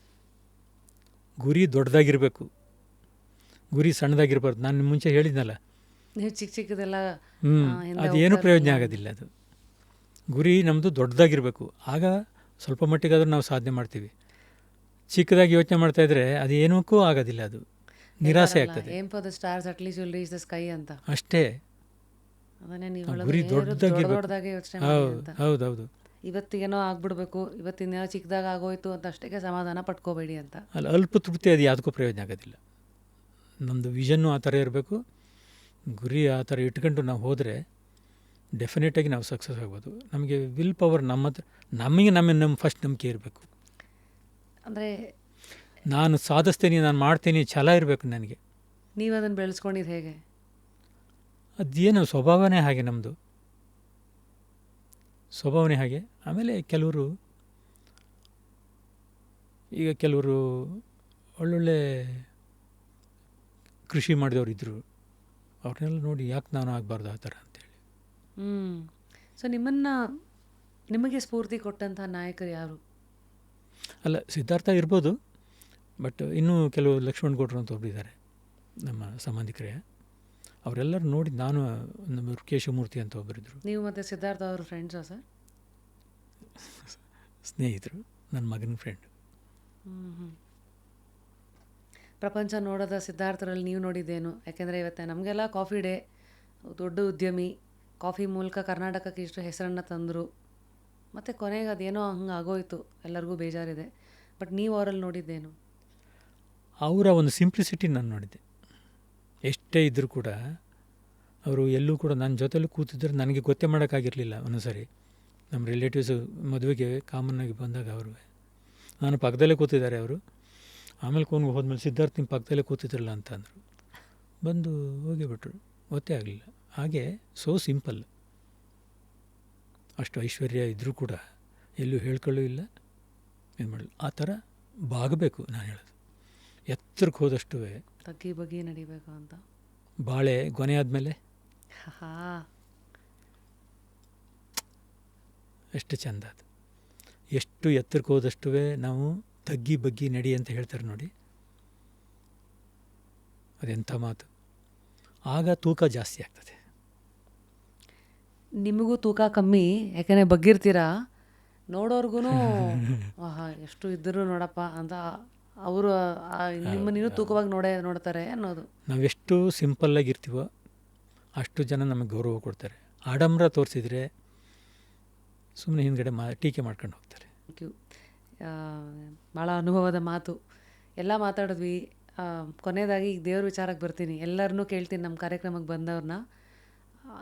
ಗುರಿ ದೊಡ್ಡದಾಗಿರಬೇಕು, ಗುರಿ ಸಣ್ಣದಾಗಿರ್ಬಾರ್ದು. ನಾನು ಮುಂಚೆ ಹೇಳಿದ್ನಲ್ಲ, ನೀವು ಚಿಕ್ಕದೆಲ್ಲ ಅದೇನು ಪ್ರಯೋಜನ ಆಗೋದಿಲ್ಲ. ಅದು ಗುರಿ ನಮ್ಮದು ದೊಡ್ಡದಾಗಿರಬೇಕು. ಆಗ ಸ್ವಲ್ಪ ಮಟ್ಟಿಗಾದರೂ ನಾವು ಸಾಧನೆ ಮಾಡ್ತೀವಿ. ಚಿಕ್ಕದಾಗಿ ಯೋಚನೆ ಮಾಡ್ತಾಯಿದ್ರೆ ಅದು ಏನಕ್ಕೂ ಆಗೋದಿಲ್ಲ, ಅದು ನಿರಾಸೆ ಆಗ್ತದೆ. Aim for the stars at least will reach the sky ಅಂತ ಅಷ್ಟೇ. ಅದನ್ನೇ ನೀವು ಗುರಿ ದೊಡ್ಡದಾಗಿ ಯೋಚನೆ ಮಾಡಿ ಅಂತ. ಹೌದೌದು. ಇವತ್ತಿಗೇನೋ ಆಗ್ಬಿಡ್ಬೇಕು, ಇವತ್ತಿನ ಚಿಕ್ಕದಾಗ ಆಗೋಯ್ತು ಅಂತ ಅಷ್ಟೇ ಸಮಾಧಾನ ಪಟ್ಕೋಬೇಡಿ ಅಂತ. ಅಲ್ಲಿ ಅಲ್ಪ ತೃಪ್ತಿ ಅದು ಯಾವುದಕ್ಕೂ ಪ್ರಯೋಜನ ಆಗೋದಿಲ್ಲ. ನಮ್ಮದು ವಿಷನ್ನು ಆ ಥರ ಇರಬೇಕು, ಗುರಿ ಆ ಥರ ಇಟ್ಕೊಂಡು ನಾವು ಹೋದರೆ ಡೆಫಿನೆಟಾಗಿ ನಾವು ಸಕ್ಸಸ್ ಆಗ್ಬೋದು. ನಮಗೆ ವಿಲ್ ಪವರ್ ನಮ್ಮ ಫಸ್ಟ್ ನಂಬಿಕೆ ಇರಬೇಕು. ಅಂದರೆ ನಾನು ಸಾಧಿಸ್ತೀನಿ, ನಾನು ಮಾಡ್ತೀನಿ, ಛಲ ಇರಬೇಕು ನನಗೆ. ನೀವು ಅದನ್ನು ಬೆಳೆಸ್ಕೊಂಡಿದ್ದು ಹೇಗೆ? ಅದೇನು ಸ್ವಭಾವನೇ ಹಾಗೆ, ನಮ್ಮದು ಸ್ವಭಾವನೇ ಹಾಗೆ. ಆಮೇಲೆ ಕೆಲವರು ಒಳ್ಳೊಳ್ಳೆ ಕೃಷಿ ಮಾಡಿದವರು ಇದ್ದರು, ಅವ್ರನ್ನೆಲ್ಲ ನೋಡಿ ಯಾಕೆ ನಾನು ಆಗಬಾರ್ದು ಆ ಥರ ಅಂತೇಳಿ. ಸೊ ನಿಮಗೆ ಸ್ಫೂರ್ತಿ ಕೊಟ್ಟಂಥ ನಾಯಕರು ಯಾರು? ಅಲ್ಲ, ಸಿದ್ಧಾರ್ಥ ಇರ್ಬೋದು, ಬಟ್ ಇನ್ನೂ ಕೆಲವು ಲಕ್ಷ್ಮಣ್ ಗೌಡ್ರು ಅಂತ ಒಬ್ಬರಿದ್ದಾರೆ ನಮ್ಮ ಸಂಬಂಧಿಕರೇ. ಅವರೆಲ್ಲರೂ ನೋಡಿ ನಾನು, ನಮ್ಮ ಕೇಶವಮೂರ್ತಿ ಅಂತ ಒಬ್ಬರಿದ್ದರು. ನೀವು ಮತ್ತು ಸಿದ್ಧಾರ್ಥ ಅವರು ಫ್ರೆಂಡ್ಸಾ ಸರ್? ಸ್ನೇಹಿತರು, ನನ್ನ ಮಗನ ಫ್ರೆಂಡ್. ಪ್ರಪಂಚ ನೋಡೋದ ಸಿದ್ಧಾರ್ಥರಲ್ಲಿ ನೀವು ನೋಡಿದ್ದೇನು? ಯಾಕೆಂದರೆ ಇವತ್ತು ನಮಗೆಲ್ಲ ಕಾಫಿ ಡೇ, ದೊಡ್ಡ ಉದ್ಯಮಿ, ಕಾಫಿ ಮೂಲಕ ಕರ್ನಾಟಕಕ್ಕೆ ಇಷ್ಟು ಹೆಸರನ್ನು ತಂದರು, ಮತ್ತು ಕೊನೆಗೆ ಅದೇನೋ ಹಂಗೆ ಆಗೋಯ್ತು, ಎಲ್ಲರಿಗೂ ಬೇಜಾರಿದೆ. ಬಟ್ ನೀವು ಅವರಲ್ಲಿ ನೋಡಿದ್ದೇನು? ಅವರ ಒಂದು ಸಿಂಪ್ಲಿಸಿಟಿ ನಾನು ನೋಡಿದ್ದೆ. ಎಷ್ಟೇ ಇದ್ದರೂ ಕೂಡ ಅವರು ಎಲ್ಲೂ ಕೂಡ ನನ್ನ ಜೊತೆಲೂ ಕೂತಿದ್ರೆ ನನಗೆ ಗೊತ್ತೇ ಮಾಡೋಕ್ಕಾಗಿರಲಿಲ್ಲ. ಒಂದೊಂದ್ಸರಿ ನಮ್ಮ ರಿಲೇಟಿವ್ಸು ಮದುವೆಗೆ ಕಾಮನ್ನಾಗಿ ಬಂದಾಗ ಅವರು, ನಾನು ಪಕ್ಕದಲ್ಲೇ ಕೂತಿದ್ದಾರೆ ಅವರು. ಆಮೇಲೆ ಕೊನೆಗೆ ಹೋದ್ಮೇಲೆ ಸಿದ್ಧಾರ್ಥ ನಿಮ್ಮ ಪಕ್ಕದಲ್ಲೇ ಕೂತಿದ್ರಲ್ಲ ಅಂತ ಅಂದರು. ಬಂದು ಹೋಗಿಬಿಟ್ರು, ಗೊತ್ತೇ ಆಗಲಿಲ್ಲ. ಹಾಗೆ ಸೋ ಸಿಂಪಲ್. ಅಷ್ಟು ಐಶ್ವರ್ಯ ಇದ್ದರೂ ಕೂಡ ಎಲ್ಲೂ ಹೇಳ್ಕೊಳ್ಳೂ ಇಲ್ಲ, ಇದು ಮಾಡಲಿ. ಆ ಥರ ಬಾಗಬೇಕು. ನಾನು ಹೇಳೋದು ಎತ್ತರಕ್ಕೆ ಹೋದಷ್ಟು ತಗ್ಗಿ ಬಗ್ಗಿ ನಡಿಬೇಕು ಅಂತ. ಬಾಳೆ ಗೊನೆ ಆದಮೇಲೆ ಎಷ್ಟು ಚೆಂದ ಅದು. ಎಷ್ಟು ಎತ್ತರಕ್ಕೆ ಹೋದಷ್ಟು ನಾವು ತಗ್ಗಿ ಬಗ್ಗಿ ನಡಿ ಅಂತ ಹೇಳ್ತಾರೆ ನೋಡಿ, ಅದೆಂಥ ಮಾತು. ಆಗ ತೂಕ ಜಾಸ್ತಿ ಆಗ್ತದೆ. ನಿಮಗೂ ತೂಕ ಕಮ್ಮಿ, ಯಾಕಂದರೆ ಬಗ್ಗಿರ್ತೀರಾ, ನೋಡೋರ್ಗು ಆಹಾ ಎಷ್ಟು ಇದ್ದರೂ ನೋಡಪ್ಪ ಅಂತ ಅವರು ನಿಮ್ಮನ್ನಿನ್ನೂ ತೂಕವಾಗಿ ನೋಡ್ತಾರೆ ಅನ್ನೋದು. ನಾವೆಷ್ಟು ಸಿಂಪಲ್ಲಾಗಿರ್ತೀವೋ ಅಷ್ಟು ಜನ ನಮಗೆ ಗೌರವ ಕೊಡ್ತಾರೆ. ಆಡಂಬರ ತೋರಿಸಿದರೆ ಸುಮ್ಮನೆ ಹಿಂದ್ಗಡೆ ಟೀಕೆ ಮಾಡ್ಕೊಂಡು ಹೋಗ್ತಾರೆ. Thank you. ಭಾಳ ಅನುಭವದ ಮಾತು ಎಲ್ಲ ಮಾತಾಡಿದ್ವಿ. ಕೊನೆಯದಾಗಿ ಈಗ ದೇವ್ರ ವಿಚಾರಕ್ಕೆ ಬರ್ತೀನಿ. ಎಲ್ಲರನ್ನೂ ಕೇಳ್ತೀನಿ ನಮ್ಮ ಕಾರ್ಯಕ್ರಮಕ್ಕೆ ಬಂದವ್ರನ್ನ,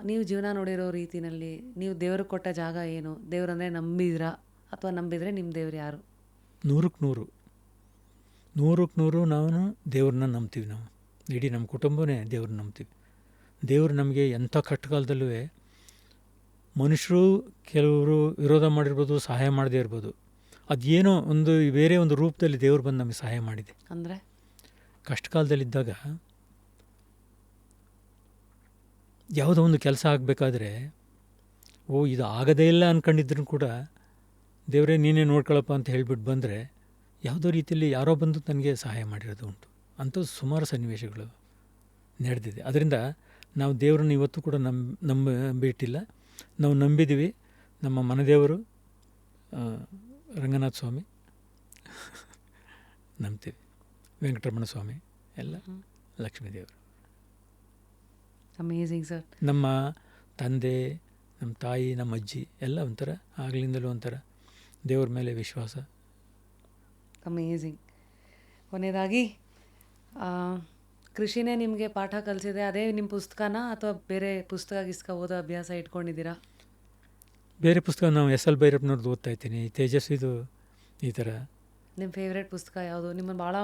ನೀವು ಜೀವನ ನೋಡಿರೋ ರೀತಿಯಲ್ಲಿ ನೀವು ದೇವ್ರಿಗೆ ಕೊಟ್ಟ ಜಾಗ ಏನು? ದೇವ್ರಂದರೆ ನಂಬಿದ್ರಾ, ಅಥವಾ ನಂಬಿದರೆ ನಿಮ್ಮ ದೇವ್ರು ಯಾರು? 100% ನಾವು ದೇವ್ರನ್ನ ನಂಬ್ತೀವಿ. ನಾವು ಇಡೀ ನಮ್ಮ ಕುಟುಂಬನೇ ದೇವ್ರನ್ನ ನಂಬ್ತೀವಿ. ದೇವರು ನಮಗೆ ಎಂಥ ಕಷ್ಟಕಾಲದಲ್ಲೂ ಮನುಷ್ಯರು ಕೆಲವರು ವಿರೋಧ ಮಾಡಿರ್ಬೋದು, ಸಹಾಯ ಮಾಡದೇ ಇರ್ಬೋದು, ಅದೇನೋ ಒಂದು ಬೇರೆ ಒಂದು ರೂಪದಲ್ಲಿ ದೇವ್ರು ಬಂದು ನಮಗೆ ಸಹಾಯ ಮಾಡಿದೆ. ಅಂದರೆ ಕಷ್ಟಕಾಲದಲ್ಲಿದ್ದಾಗ ಯಾವುದೋ ಒಂದು ಕೆಲಸ ಆಗಬೇಕಾದ್ರೆ ಇದು ಆಗದೇ ಇಲ್ಲ ಅಂದ್ಕೊಂಡಿದ್ರು ಕೂಡ ದೇವರೇ ನೀನೇ ನೋಡ್ಕೊಳ್ಳಪ್ಪ ಅಂತ ಹೇಳಿಬಿಟ್ಟು ಬಂದರೆ ಯಾವುದೋ ರೀತಿಯಲ್ಲಿ ಯಾರೋ ಬಂದು ನನಗೆ ಸಹಾಯ ಮಾಡಿರೋದು ಉಂಟು. ಅಂಥದ್ದು ಸುಮಾರು ಸನ್ನಿವೇಶಗಳು ನಡೆದಿದೆ. ಅದರಿಂದ ನಾವು ದೇವರನ್ನು ಇವತ್ತು ಕೂಡ ನಂಬಿಟ್ಟಿಲ್ಲ. ನಾವು ನಂಬಿದ್ದೀವಿ ನಮ್ಮ ಮನೆದೇವರು ರಂಗನಾಥ ಸ್ವಾಮಿ ನಂಬ್ತೀವಿ, ವೆಂಕಟರಮಣ ಸ್ವಾಮಿ, ಎಲ್ಲ ಲಕ್ಷ್ಮೀ ದೇವರು. Amazing sir. ನಮ್ಮ ತಂದೆ, ನಮ್ಮ ತಾಯಿ, ನಮ್ಮ ಅಜ್ಜಿ ಎಲ್ಲ ಒಂಥರ ಆಗಲಿಂದಲೂ ಒಂಥರ ದೇವ್ರ ಮೇಲೆ ವಿಶ್ವಾಸ. ಅಮೇಝಿಂಗ್. ಕೊನೆಯದಾಗಿ ಕೃಷಿನೇ ನಿಮಗೆ ಪಾಠ ಕಲಿಸಿದೆ, ಅದೇ ನಿಮ್ಮ ಪುಸ್ತಕನ ಅಥವಾ ಬೇರೆ ಪುಸ್ತಕ ಓದೋ ಅಭ್ಯಾಸ ಇಟ್ಕೊಂಡಿದ್ದೀರಾ? ಬೇರೆ ಪುಸ್ತಕ ನಾವು SL ಭೈರಪ್ಪನವ್ರದ್ದು ಓದ್ತಾ ಇದ್ದೀನಿ, ತೇಜಸ್ವಿದು, ಈ ಥರ. ನಿಮ್ಮ ಫೇವ್ರೇಟ್ ಪುಸ್ತಕ ಯಾವುದು? ನಿಮ್ಮನ್ನು ಭಾಳ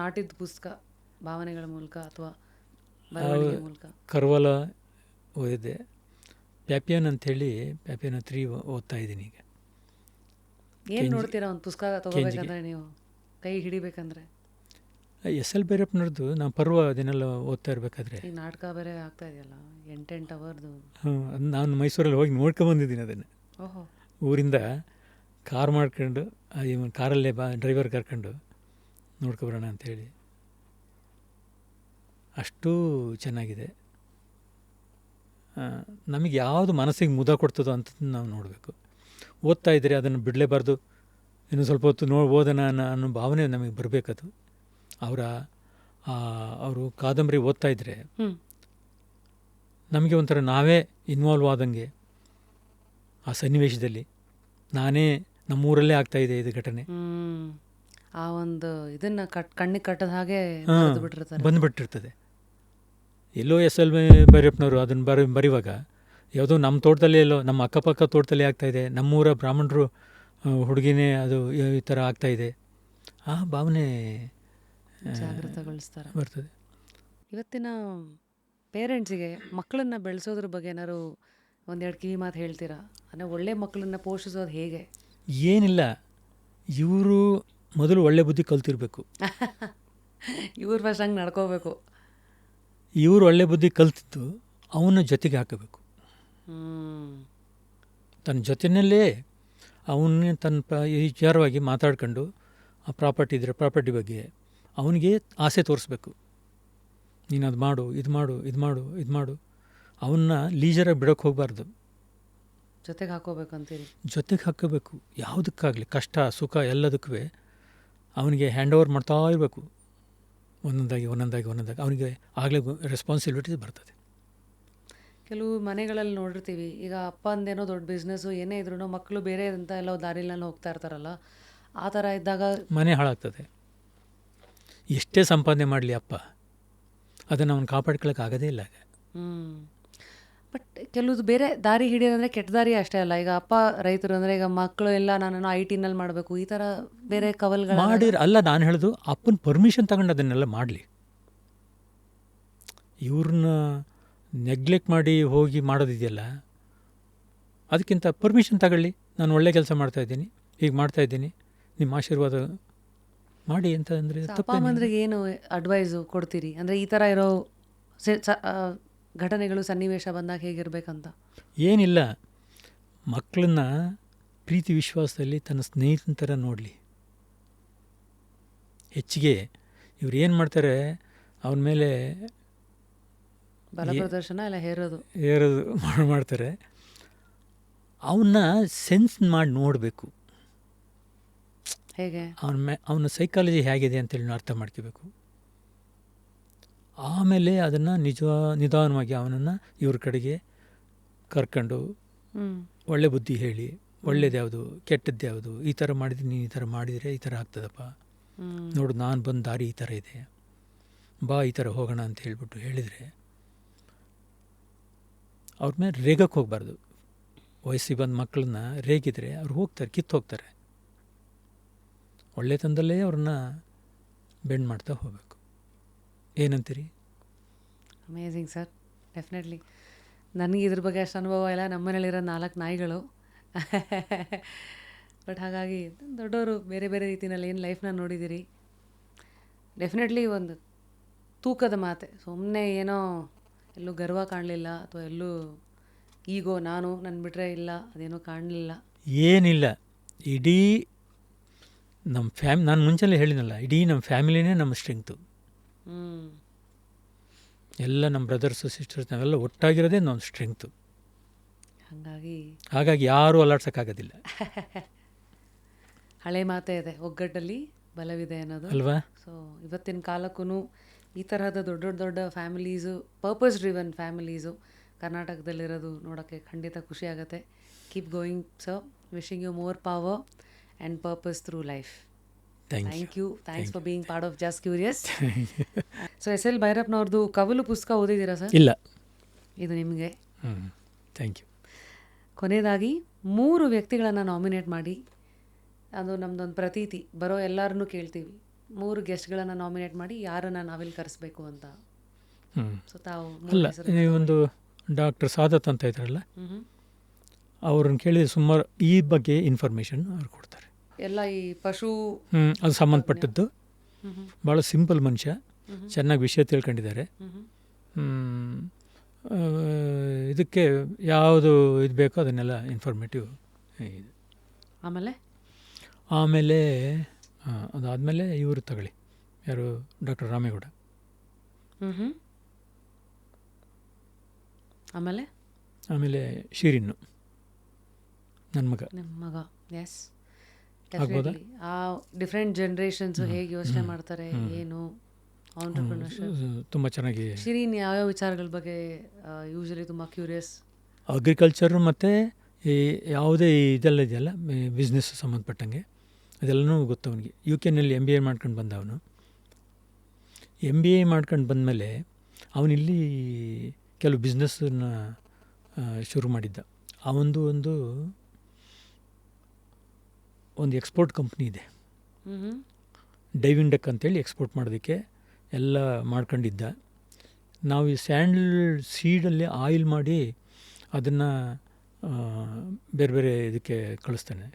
ನಾಟಿದ್ದು ಪುಸ್ತಕ, ಭಾವನೆಗಳ ಮೂಲಕ ಅಥವಾ ಬರವಣಿಗೆ ಮೂಲಕ? ಕರ್ವಾಲ ಓದಿದ್ದೆ. ಪ್ಯಾಪಿಯನ್ ಅಂಥೇಳಿ ಪ್ಯಾಪಿಯನ್ 3 ಓದ್ತಾ ಇದ್ದೀನಿ ಈಗ. ಏನು ನೋಡ್ತೀರಾ ಒಂದು ಪುಸ್ತಕ ತೊಗೋಬೇಕಂದ್ರೆ, ನೀವು ಕೈ ಹಿಡಿಬೇಕಂದ್ರೆ? SL ಭೈರಪ್ಪನವ್ರದ್ದು ನಾವು ಪರ್ವ ಅದನ್ನೆಲ್ಲ ಓದ್ತಾ ಇರಬೇಕಾದ್ರೆ, ಈ ನಾಟಕ ಬೇರೆ ಆಗ್ತಾ ಇದೆಯಲ್ಲ 8 ಅವರ್ದು. ನಾನು ಮೈಸೂರಲ್ಲಿ ಹೋಗಿ ನೋಡ್ಕೊಂಬಂದಿದ್ದೀನಿ ಅದನ್ನು. ಓಹೋ. ಊರಿಂದ ಕಾರ್ ಮಾಡ್ಕೊಂಡು ಕಾರಲ್ಲೇ ಡ್ರೈವರ್ ಕರ್ಕೊಂಡು ನೋಡ್ಕೊಬರೋಣ ಅಂಥೇಳಿ. ಅಷ್ಟೂ ಚೆನ್ನಾಗಿದೆ. ನಮಗೆ ಯಾವುದು ಮನಸ್ಸಿಗೆ ಮುದ ಕೊಡ್ತದೋ ಅಂಥದ್ದನ್ನು ನಾವು ನೋಡಬೇಕು. ಓದ್ತಾ ಇದ್ದರೆ ಅದನ್ನು ಬಿಡಲೇಬಾರ್ದು, ಇನ್ನು ಸ್ವಲ್ಪ ಹೊತ್ತು ಓದೋಣ ಅನ್ನೋ ಭಾವನೆ ನಮಗೆ ಬರಬೇಕದು. ಅವರು ಕಾದಂಬರಿ ಓದ್ತಾ ಇದ್ದರೆ ನಮಗೆ ಒಂಥರ ನಾವೇ ಇನ್ವಾಲ್ವ್ ಆದಂಗೆ ಆ ಸನ್ನಿವೇಶದಲ್ಲಿ, ನಾನೇ ನಮ್ಮೂರಲ್ಲೇ ಆಗ್ತಾಯಿದೆ ಇದು ಘಟನೆ, ಆ ಒಂದು ಇದನ್ನು ಕಣ್ಣಿಗೆ ಕಟ್ಟದ ಹಾಗೆ ಬಂದುಬಿಟ್ಟಿರ್ತದೆ. ಎಲ್ಲೋ SL ಭೈರಪ್ಪನವರು ಅದನ್ನು ಬರೆಯುವಾಗ ಯಾವುದೋ ನಮ್ಮ ತೋಟದಲ್ಲೇ, ಎಲ್ಲೋ ನಮ್ಮ ಅಕ್ಕಪಕ್ಕ ತೋಟದಲ್ಲೇ ಆಗ್ತಾಯಿದೆ, ನಮ್ಮೂರ ಬ್ರಾಹ್ಮಣರು ಹುಡುಗಿನೇ ಅದು ಈ ಥರ ಆಗ್ತಾಯಿದೆ, ಆ ಭಾವನೆ ಜಾಗೃತಗೊಳಿಸ್ತಾರೆ ಬರ್ತದೆ. ಇವತ್ತಿನ ಪೇರೆಂಟ್ಸಿಗೆ ಮಕ್ಕಳನ್ನ ಬೆಳೆಸೋದ್ರ ಬಗ್ಗೆ ಏನಾದ್ರು ಒಂದೆರಡು ಕಿವಿ ಮಾತು ಹೇಳ್ತೀರಾ? ಅಂದರೆ ಒಳ್ಳೆ ಮಕ್ಕಳನ್ನ ಪೋಷಿಸೋದು ಹೇಗೆ? ಏನಿಲ್ಲ, ಇವರು ಮೊದಲು ಒಳ್ಳೆ ಬುದ್ಧಿ ಕಲ್ತಿರ್ಬೇಕು. ಇವ್ರು ಫಸ್ಟ್ ಹಂಗೆ ನಡ್ಕೋಬೇಕು. ಇವರು ಒಳ್ಳೆ ಬುದ್ಧಿ ಕಲ್ತಿದ್ದು ಅವನ ಜೊತೆಗೆ ಹಾಕಬೇಕು. ತನ್ನ ಜೊತೆಯಲ್ಲೇ ಅವನ್ನ ತನ್ನ ವಿಚಾರವಾಗಿ ಮಾತಾಡ್ಕೊಂಡು ಆ ಪ್ರಾಪರ್ಟಿ ಇದ್ದರೆ ಪ್ರಾಪರ್ಟಿ ಬಗ್ಗೆ ಅವನಿಗೆ ಆಸೆ ತೋರಿಸ್ಬೇಕು. ನೀನು ಅದು ಮಾಡು, ಇದು ಮಾಡು, ಇದು ಮಾಡು, ಇದು ಮಾಡು. ಅವನ್ನ ಲೀಜರಾಗಿ ಬಿಡೋಕ್ಕೆ ಹೋಗಬಾರ್ದು, ಜೊತೆಗೆ ಹಾಕೋಬೇಕು ಅಂತೀರಿ? ಜೊತೆಗೆ ಹಾಕಬೇಕು. ಯಾವುದಕ್ಕಾಗಲಿ ಕಷ್ಟ ಸುಖ ಎಲ್ಲದಕ್ಕೂ ಅವನಿಗೆ ಹ್ಯಾಂಡ್ ಓವರ್ ಮಾಡ್ತಾ ಇರಬೇಕು. ಒಂದೊಂದಾಗಿ ಅವನಿಗೆ ಆಗಲೇ ರೆಸ್ಪಾನ್ಸಿಬಿಲಿಟಿ ಬರ್ತದೆ. ಕೆಲವು ಮನೆಗಳಲ್ಲಿ ನೋಡಿರ್ತೀವಿ, ಈಗ ಅಪ್ಪ ಅಂದೇನೋ ದೊಡ್ಡ ಬಿಸ್ನೆಸ್ಸು ಏನೇ ಇದ್ರೂ ಮಕ್ಕಳು ಬೇರೆ ಅಂತ ಎಲ್ಲ ದಾರಿಲೆಲ್ಲ ಹೋಗ್ತಾ ಇರ್ತಾರಲ್ಲ, ಆ ಥರ ಇದ್ದಾಗ ಮನೆ ಹಾಳಾಗ್ತದೆ. ಎಷ್ಟೇ ಸಂಪಾದನೆ ಮಾಡಲಿ ಅಪ್ಪ, ಅದನ್ನು ಅವನು ಕಾಪಾಡ್ಕೊಳ್ಳೋಕೆ ಆಗೋದೇ ಇಲ್ಲ. ಬಟ್ ಕೆಲವುದು ಬೇರೆ ದಾರಿ ಹಿಡಿಯೋದಂದರೆ ಕೆಟ್ಟ ದಾರಿ ಅಷ್ಟೇ ಅಲ್ಲ. ಈಗ ಅಪ್ಪ ರೈತರು ಅಂದರೆ ಈಗ ಮಕ್ಕಳು ಎಲ್ಲ ನಾನು IT ನಲ್ಲಿ ಮಾಡಬೇಕು, ಈ ಥರ ಬೇರೆ ಕವಲ್ಗಳು ಮಾಡಿದ್ರೆ ಅಲ್ಲ. ನಾನು ಹೇಳೋದು ಅಪ್ಪನ ಪರ್ಮಿಷನ್ ತಗೊಂಡು ಅದನ್ನೆಲ್ಲ ಮಾಡಲಿ. ಇವ್ರನ್ನ ನೆಗ್ಲೆಕ್ಟ್ ಮಾಡಿ ಹೋಗಿ ಮಾಡೋದಿದೆಯಲ್ಲ, ಅದಕ್ಕಿಂತ ಪರ್ಮಿಷನ್ ತಗೊಳ್ಳಿ. ನಾನು ಒಳ್ಳೆ ಕೆಲಸ ಮಾಡ್ತಾಯಿದ್ದೀನಿ, ಹೀಗೆ ಮಾಡ್ತಾಯಿದ್ದೀನಿ, ನಿಮ್ಮ ಆಶೀರ್ವಾದ ಮಾಡಿ ಅಂತ ಅಂದರೆ ಅಪ್ಪ ಅಮ್ಮಂದ್ರಿಗೆ ಏನು ಅಡ್ವೈಸು ಕೊಡ್ತೀರಿ? ಅಂದರೆ ಈ ಥರ ಇರೋ ಘಟನೆಗಳು ಸನ್ನಿವೇಶ ಬಂದಾಗ ಹೇಗಿರ್ಬೇಕಂತ? ಏನಿಲ್ಲ, ಮಕ್ಕಳನ್ನ ಪ್ರೀತಿ ವಿಶ್ವಾಸದಲ್ಲಿ ತನ್ನ ಸ್ನೇಹಿತನ ಥರ ನೋಡಲಿ. ಹೆಚ್ಚಿಗೆ ಇವ್ರು ಏನು ಮಾಡ್ತಾರೆ, ಅವನ ಮೇಲೆ ಬಲ ಪ್ರದರ್ಶನ ಎಲ್ಲ ಹೇರೋದು ಮಾಡ್ತಾರೆ. ಅವನ್ನ ಸೆನ್ಸ್ ಮಾಡಿ ನೋಡಬೇಕು. ಹೇಗೆ? ಅವನ ಸೈಕಾಲಜಿ ಹೇಗಿದೆ ಅಂತೇಳಿ ನಾವು ಅರ್ಥ ಮಾಡ್ಕೋಬೇಕು. ಆಮೇಲೆ ಅದನ್ನು ನಿಧಾನವಾಗಿ ಅವನನ್ನು ಇವ್ರ ಕಡೆಗೆ ಕರ್ಕೊಂಡು ಒಳ್ಳೆ ಬುದ್ಧಿ ಹೇಳಿ, ಒಳ್ಳೇದು ಯಾವುದು ಕೆಟ್ಟದ್ದು ಯಾವುದು, ಈ ಥರ ಮಾಡಿದ್ರೆ ನೀನು ಈ ಥರ ಮಾಡಿದರೆ ಈ ಥರ ಆಗ್ತದಪ್ಪ, ನೋಡು ನಾನು ಬಂದ ದಾರಿ ಈ ಥರ ಇದೆ, ಬಾ ಈ ಥರ ಹೋಗೋಣ ಅಂತ ಹೇಳ್ಬಿಟ್ಟು ಹೇಳಿದರೆ ಅವ್ರ ಮೇಲೆ ರೇಗಕ್ಕೆ ಹೋಗಬಾರ್ದು. ವಯಸ್ಸಿಗೆ ಬಂದ ಮಕ್ಕಳನ್ನ ರೇಗಿದ್ರೆ ಅವ್ರು ಹೋಗ್ತಾರೆ, ಕಿತ್ತು ಹೋಗ್ತಾರೆ. ಒಳ್ಳೆತನದಲ್ಲೇ ಅವ್ರನ್ನ ಬೆಂಡ್ ಮಾಡ್ತಾ ಹೋಗಬೇಕು. ಏನಂತೀರಿ? Amazing sir, definitely. ನನಗೆ ಇದ್ರ ಬಗ್ಗೆ ಅಷ್ಟು ಅನುಭವ ಇಲ್ಲ, ನಮ್ಮನೇಲಿರೋ 4 ನಾಯಿಗಳು. ಬಟ್ ಹಾಗಾಗಿ ದೊಡ್ಡವರು ಬೇರೆ ಬೇರೆ ರೀತಿಯಲ್ಲಿ ಏನು ಲೈಫ್ನ ನೋಡಿದ್ದೀರಿ. ಡೆಫಿನೆಟ್ಲಿ ಒಂದು ತೂಕದ ಮಾತೆ. ಸುಮ್ಮನೆ ಏನೋ ಎಲ್ಲೂ ಗರ್ವ ಕಾಣಲಿಲ್ಲ, ಅಥವಾ ಎಲ್ಲೂ ಈಗೋ ನನ್ನ ಬಿಟ್ಟರೆ ಇಲ್ಲ ಅದೇನೋ ಕಾಣಲಿಲ್ಲ. ಏನಿಲ್ಲ, ಇಡೀ ನಮ್ಮ ನಾನು ಮುಂಚೆಲ್ಲ ಹೇಳಿನಲ್ಲ, ಇಡೀ ನಮ್ಮ ಫ್ಯಾಮಿಲಿನೇ ನಮ್ಮ ಸ್ಟ್ರೆಂಗ್ತು. ಎಲ್ಲ ನಮ್ಮ ಬ್ರದರ್ಸು ಸಿಸ್ಟರ್ಸ್ ನಾವೆಲ್ಲ ಒಟ್ಟಾಗಿರೋದೇ ನಮ್ಮ ಸ್ಟ್ರೆಂಗ್ತು. ಹಾಗಾಗಿ ಯಾರೂ ಅಲ್ಲಾಡ್ಸೋಕ್ಕಾಗೋದಿಲ್ಲ. ಹಳೆ ಮಾತೇ ಇದೆ, ಒಗ್ಗಟ್ಟಲ್ಲಿ ಬಲವಿದೆ ಅನ್ನೋದು ಅಲ್ವಾ? ಸೊ ಇವತ್ತಿನ ಕಾಲಕ್ಕೂ ಈ ತರಹದ ದೊಡ್ಡ ಫ್ಯಾಮಿಲೀಸು, ಪರ್ಪಸ್ ಡ್ರಿವನ್ ಫ್ಯಾಮಿಲೀಸು ಕರ್ನಾಟಕದಲ್ಲಿರೋದು ನೋಡೋಕ್ಕೆ ಖಂಡಿತ ಖುಷಿ ಆಗುತ್ತೆ. Keep going sir, wishing you more power and purpose through life. Thank you. Thanks for being part of just curious. So SL ಭೈರಪ್ಪನವ್ರದ್ದು ಕವಲು ಪುಸ್ತಕ ಓದಿದ್ದೀರಾ ಸರ್? ಇಲ್ಲ. ಇದು ನಿಮಗೆ. Thank you. ಕೊನೆಯದಾಗಿ 3 ವ್ಯಕ್ತಿಗಳನ್ನು ನಾಮಿನೇಟ್ ಮಾಡಿ, ಅದು ನಮ್ಮದೊಂದು ಪ್ರತೀತಿ, ಬರೋ ಎಲ್ಲರನ್ನೂ ಕೇಳ್ತೀವಿ, 3 ಗೆಸ್ಟ್ಗಳನ್ನು ನಾಮಿನೇಟ್ ಮಾಡಿ ಯಾರನ್ನು ನಾವಿಲ್ಲಿ ಕರೆಸ್ಬೇಕು ಅಂತ. ಸೊ ತಾವು ಅಲ್ಲ, ಒಂದು ಡಾಕ್ಟರ್ ಸಾದತ್ ಅಂತ ಇದ್ರಲ್ಲ, ಅವ್ರನ್ನ ಕೇಳಿದ್ರೆ ಸುಮಾರು ಈ ಬಗ್ಗೆ ಇನ್ಫಾರ್ಮೇಷನ್ ಅವ್ರು ಕೊಡ್ತಾರೆ. ಎಲ್ಲ ಈ ಪಶು ಅದು ಸಂಬಂಧಪಟ್ಟದ್ದು. ಭಾಳ ಸಿಂಪಲ್ ಮನುಷ್ಯ, ಚೆನ್ನಾಗಿ ವಿಷಯ ತಿಳ್ಕೊಂಡಿದ್ದಾರೆ. ಇದಕ್ಕೆ ಯಾವುದು ಇದು ಬೇಕೋ ಅದನ್ನೆಲ್ಲ ಇನ್ಫಾರ್ಮೇಟಿವ್ ಇದೆ. ಆಮೇಲೆ ಅದಾದಮೇಲೆ ಇವರು ತಗೊಳ್ಳಿ, ಯಾರು, ಡಾಕ್ಟರ್ ರಾಮೇಗೌಡ. ಆಮೇಲೆ ಶಿರೀನು, ನನ್ನ ಮಗ. ಎಸ್, ಆ ಡಿಫ್ರೆಂಟ್ ಜನರೇಷನ್ಸ್ ಹೇಗೆ ಯೋಚನೆ ಮಾಡ್ತಾರೆ, ಏನು ತುಂಬ ಚೆನ್ನಾಗಿ. ಶಿರೀನ್ ಯಾವ್ಯಾವ ವಿಚಾರಗಳ ಬಗ್ಗೆ ಯೂಶಲಿ ತುಂಬ ಕ್ಯೂರಿಯಸ್? ಅಗ್ರಿಕಲ್ಚರು ಮತ್ತು ಈ ಯಾವುದೇ ಇದೆಲ್ಲ ಇದೆಯಲ್ಲ, ಬಿಸ್ನೆಸ್ ಸಂಬಂಧಪಟ್ಟಂಗೆ ಅದೆಲ್ಲನೂ ಗೊತ್ತು ಅವನಿಗೆ. UK ನಲ್ಲಿ MBA ಮಾಡ್ಕೊಂಡು ಬಂದ ಅವನು. MBA ಮಾಡ್ಕೊಂಡು ಬಂದಮೇಲೆ ಅವನಿಲ್ಲಿ ಕೆಲವು ಬಿಸ್ನೆಸ್ಸನ್ನು ಶುರು ಮಾಡಿದ್ದ. ಅವನದು ಒಂದು ಎಕ್ಸ್ಪೋರ್ಟ್ ಕಂಪ್ನಿ ಇದೆ, ಡೈವಿಂಗ್ ಡಕ್ ಅಂತೇಳಿ ಎಕ್ಸ್ಪೋರ್ಟ್ ಮಾಡೋದಕ್ಕೆ ಎಲ್ಲ ಮಾಡ್ಕೊಂಡಿದ್ದ. ನಾವು ಈ ಸ್ಯಾಂಡಲ್ ಸೀಡಲ್ಲಿ ಆಯಿಲ್ ಮಾಡಿ ಅದನ್ನು ಬೇರೆ ಬೇರೆ ಇದಕ್ಕೆ ಕಳಿಸ್ತಾನೆ.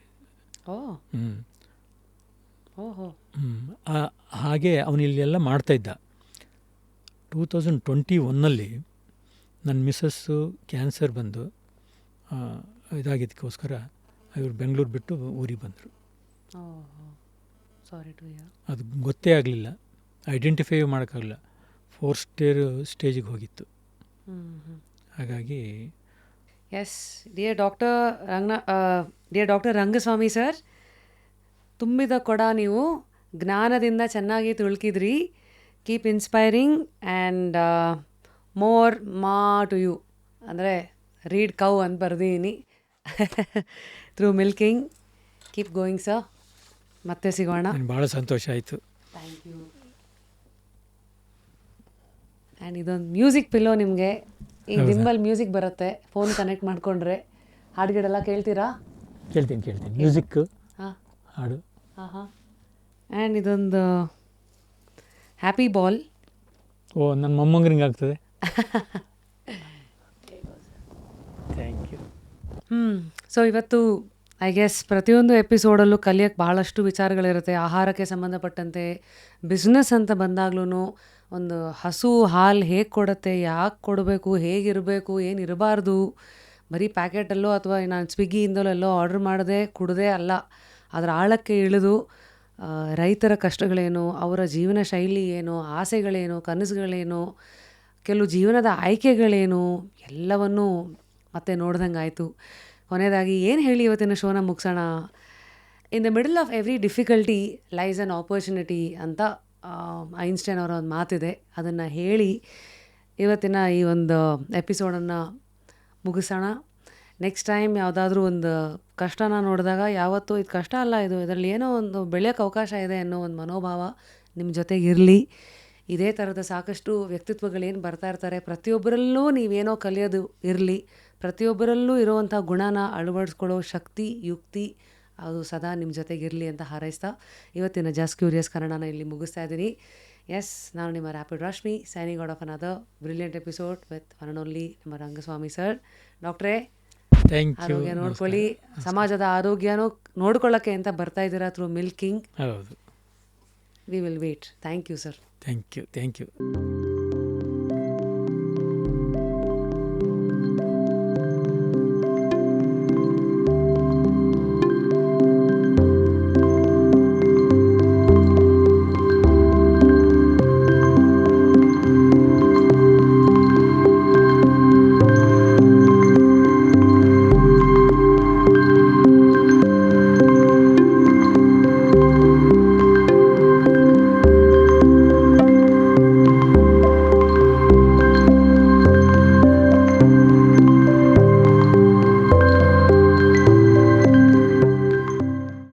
ಓ ಹ್ಞೂ ಓಹೋ ಹಾಗೆ ಅವನು ಇಲ್ಲೆಲ್ಲ ಮಾಡ್ತಾಯಿದ್ದ. 2021 ನನ್ನ ಮಿಸ್ಸಸ್ಸು ಕ್ಯಾನ್ಸರ್ ಬಂದು ಇದಾಗಿದ್ದಕ್ಕೋಸ್ಕರ ಇವರು ಬೆಂಗಳೂರು ಬಿಟ್ಟು ಊರಿಗೆ ಬಂದರು. Sorry to hear. ಅದು ಗೊತ್ತೇ ಆಗಲಿಲ್ಲ, ಐಡೆಂಟಿಫೈ ಮಾಡೋಕ್ಕಾಗಲಿಲ್ಲ, 4th ಸ್ಟೇಜಿಗೆ ಹೋಗಿತ್ತು. ಹಾಗಾಗಿ yes dear doctor Rangaswamy sir, ತುಂಬಿದ ಕೊಡ ನೀವು, ಜ್ಞಾನದಿಂದ ಚೆನ್ನಾಗಿ ತುಳುಕಿದ್ರಿ. Keep inspiring and more to you. ಅಂದರೆ ರೀಡ್ ಕೌ ಅಂತ ಬರ್ದೀನಿ through milking. Keep going sir. ಮತ್ತೆ ಸಿಗೋಣ. ನನಗೆ ಭಾಳ ಸಂತೋಷ ಆಯಿತು. Thank you. ಆ್ಯಂಡ್ ಇದೊಂದು ಮ್ಯೂಸಿಕ್ ಪಿಲ್ಲೋ ನಿಮಗೆ. ಈಗ ನಿಮ್ಮಲ್ಲಿ ಮ್ಯೂಸಿಕ್ ಬರುತ್ತೆ, ಫೋನ್ ಕನೆಕ್ಟ್ ಮಾಡಿಕೊಂಡ್ರೆ. ಹಾಡುಗಳೆಲ್ಲ ಕೇಳ್ತೀರಾ? ಕೇಳ್ತೀನಿ. ಮ್ಯೂಸಿಕ್ ಹಾಂ ಹಾಡು. ಹಾಂ. ಆ್ಯಂಡ್ ಇದೊಂದು ಹ್ಯಾಪಿ ಬಾಲ್. ಓ, ನನ್ನ ಮೊಮ್ಮಗನಿಗೆ ಆಗ್ತದೆ. Thank you. ಸೊ ಇವತ್ತು ಐ ಗೆಸ್ ಪ್ರತಿಯೊಂದು ಎಪಿಸೋಡಲ್ಲೂ ಕಲಿಯೋಕ್ಕೆ ಭಾಳಷ್ಟು ವಿಚಾರಗಳಿರುತ್ತೆ. ಆಹಾರಕ್ಕೆ ಸಂಬಂಧಪಟ್ಟಂತೆ, ಬಿಸ್ನೆಸ್ ಅಂತ ಬಂದಾಗ್ಲೂ ಒಂದು ಹಸು ಹಾಲು ಹೇಗೆ ಕೊಡುತ್ತೆ, ಯಾಕೆ ಕೊಡಬೇಕು, ಹೇಗಿರಬೇಕು, ಏನಿರಬಾರ್ದು, ಬರೀ ಪ್ಯಾಕೆಟಲ್ಲೋ ಅಥವಾ ನಾನು ಸ್ವಿಗ್ಗಿಯಿಂದಲೋ ಎಲ್ಲೋ ಆರ್ಡ್ರ್ ಮಾಡದೆ ಕುಡ್ದೇ ಅಲ್ಲ, ಅದರ ಆಳಕ್ಕೆ ಇಳಿದು ರೈತರ ಕಷ್ಟಗಳೇನು, ಅವರ ಜೀವನ ಶೈಲಿ ಏನು, ಆಸೆಗಳೇನು, ಕನಸುಗಳೇನು, ಕೆಲವು ಜೀವನದ ಆಯ್ಕೆಗಳೇನು, ಎಲ್ಲವನ್ನೂ ಮತ್ತೆ ನೋಡ್ದಂಗೆ ಆಯಿತು. ಕೊನೆಯದಾಗಿ ಏನು ಹೇಳಿ ಇವತ್ತಿನ ಶೋನ ಮುಗಿಸೋಣ. In the middle of every difficulty lies an opportunity ಅಂತ ಐನ್ಸ್ಟೈನ್ ಅವರ ಒಂದು ಮಾತಿದೆ. ಅದನ್ನು ಹೇಳಿ ಇವತ್ತಿನ ಈ ಒಂದು ಎಪಿಸೋಡನ್ನು ಮುಗಿಸೋಣ. ನೆಕ್ಸ್ಟ್ ಟೈಮ್ ಯಾವುದಾದ್ರೂ ಒಂದು ಕಷ್ಟನ ನೋಡಿದಾಗ ಯಾವತ್ತೂ ಇದು ಕಷ್ಟ ಅಲ್ಲ, ಇದರಲ್ಲಿ ಏನೋ ಒಂದು ಬೆಳೆಯೋಕ್ಕೆ ಅವಕಾಶ ಇದೆ ಅನ್ನೋ ಒಂದು ಮನೋಭಾವ ನಿಮ್ಮ ಜೊತೆಗೆ ಇರಲಿ. ಇದೇ ಥರದ ಸಾಕಷ್ಟು ವ್ಯಕ್ತಿತ್ವಗಳೇನು ಬರ್ತಾ ಇರ್ತಾರೆ, ಪ್ರತಿಯೊಬ್ಬರಲ್ಲೂ ನೀವೇನೋ ಕಲಿಯೋದು ಇರಲಿ. ಪ್ರತಿಯೊಬ್ಬರಲ್ಲೂ ಇರುವಂಥ ಗುಣನ ಅಳವಡಿಸ್ಕೊಳ್ಳೋ ಶಕ್ತಿ, ಯುಕ್ತಿ ಅದು ಸದಾ ನಿಮ್ಮ ಜೊತೆಗಿರಲಿ ಅಂತ ಹಾರೈಸ್ತಾ ಇವತ್ತಿನ ಜಸ್ಟ್ ಕ್ಯೂರಿಯಸ್ ಕನ್ನಡನ ಇಲ್ಲಿ ಮುಗಿಸ್ತಾ ಇದ್ದೀನಿ. ಎಸ್, ನಾನು ನಿಮ್ಮ rapid Rashmi, signing out of another brilliant episode with one and only ನಮ್ಮ ರಂಗಸ್ವಾಮಿ ಸರ್. ಡಾಕ್ಟ್ರೇ, ಆರೋಗ್ಯ ನೋಡ್ಕೊಳ್ಳಿ. ಸಮಾಜದ ಆರೋಗ್ಯನೂ ನೋಡ್ಕೊಳ್ಳೋಕ್ಕೆ ಅಂತ ಬರ್ತಾ ಇದ್ದೀರಾ ಥ್ರೂ ಮಿಲ್ಕಿಂಗ್. ಹೌದು. We will wait. Thank you sir. Thank you.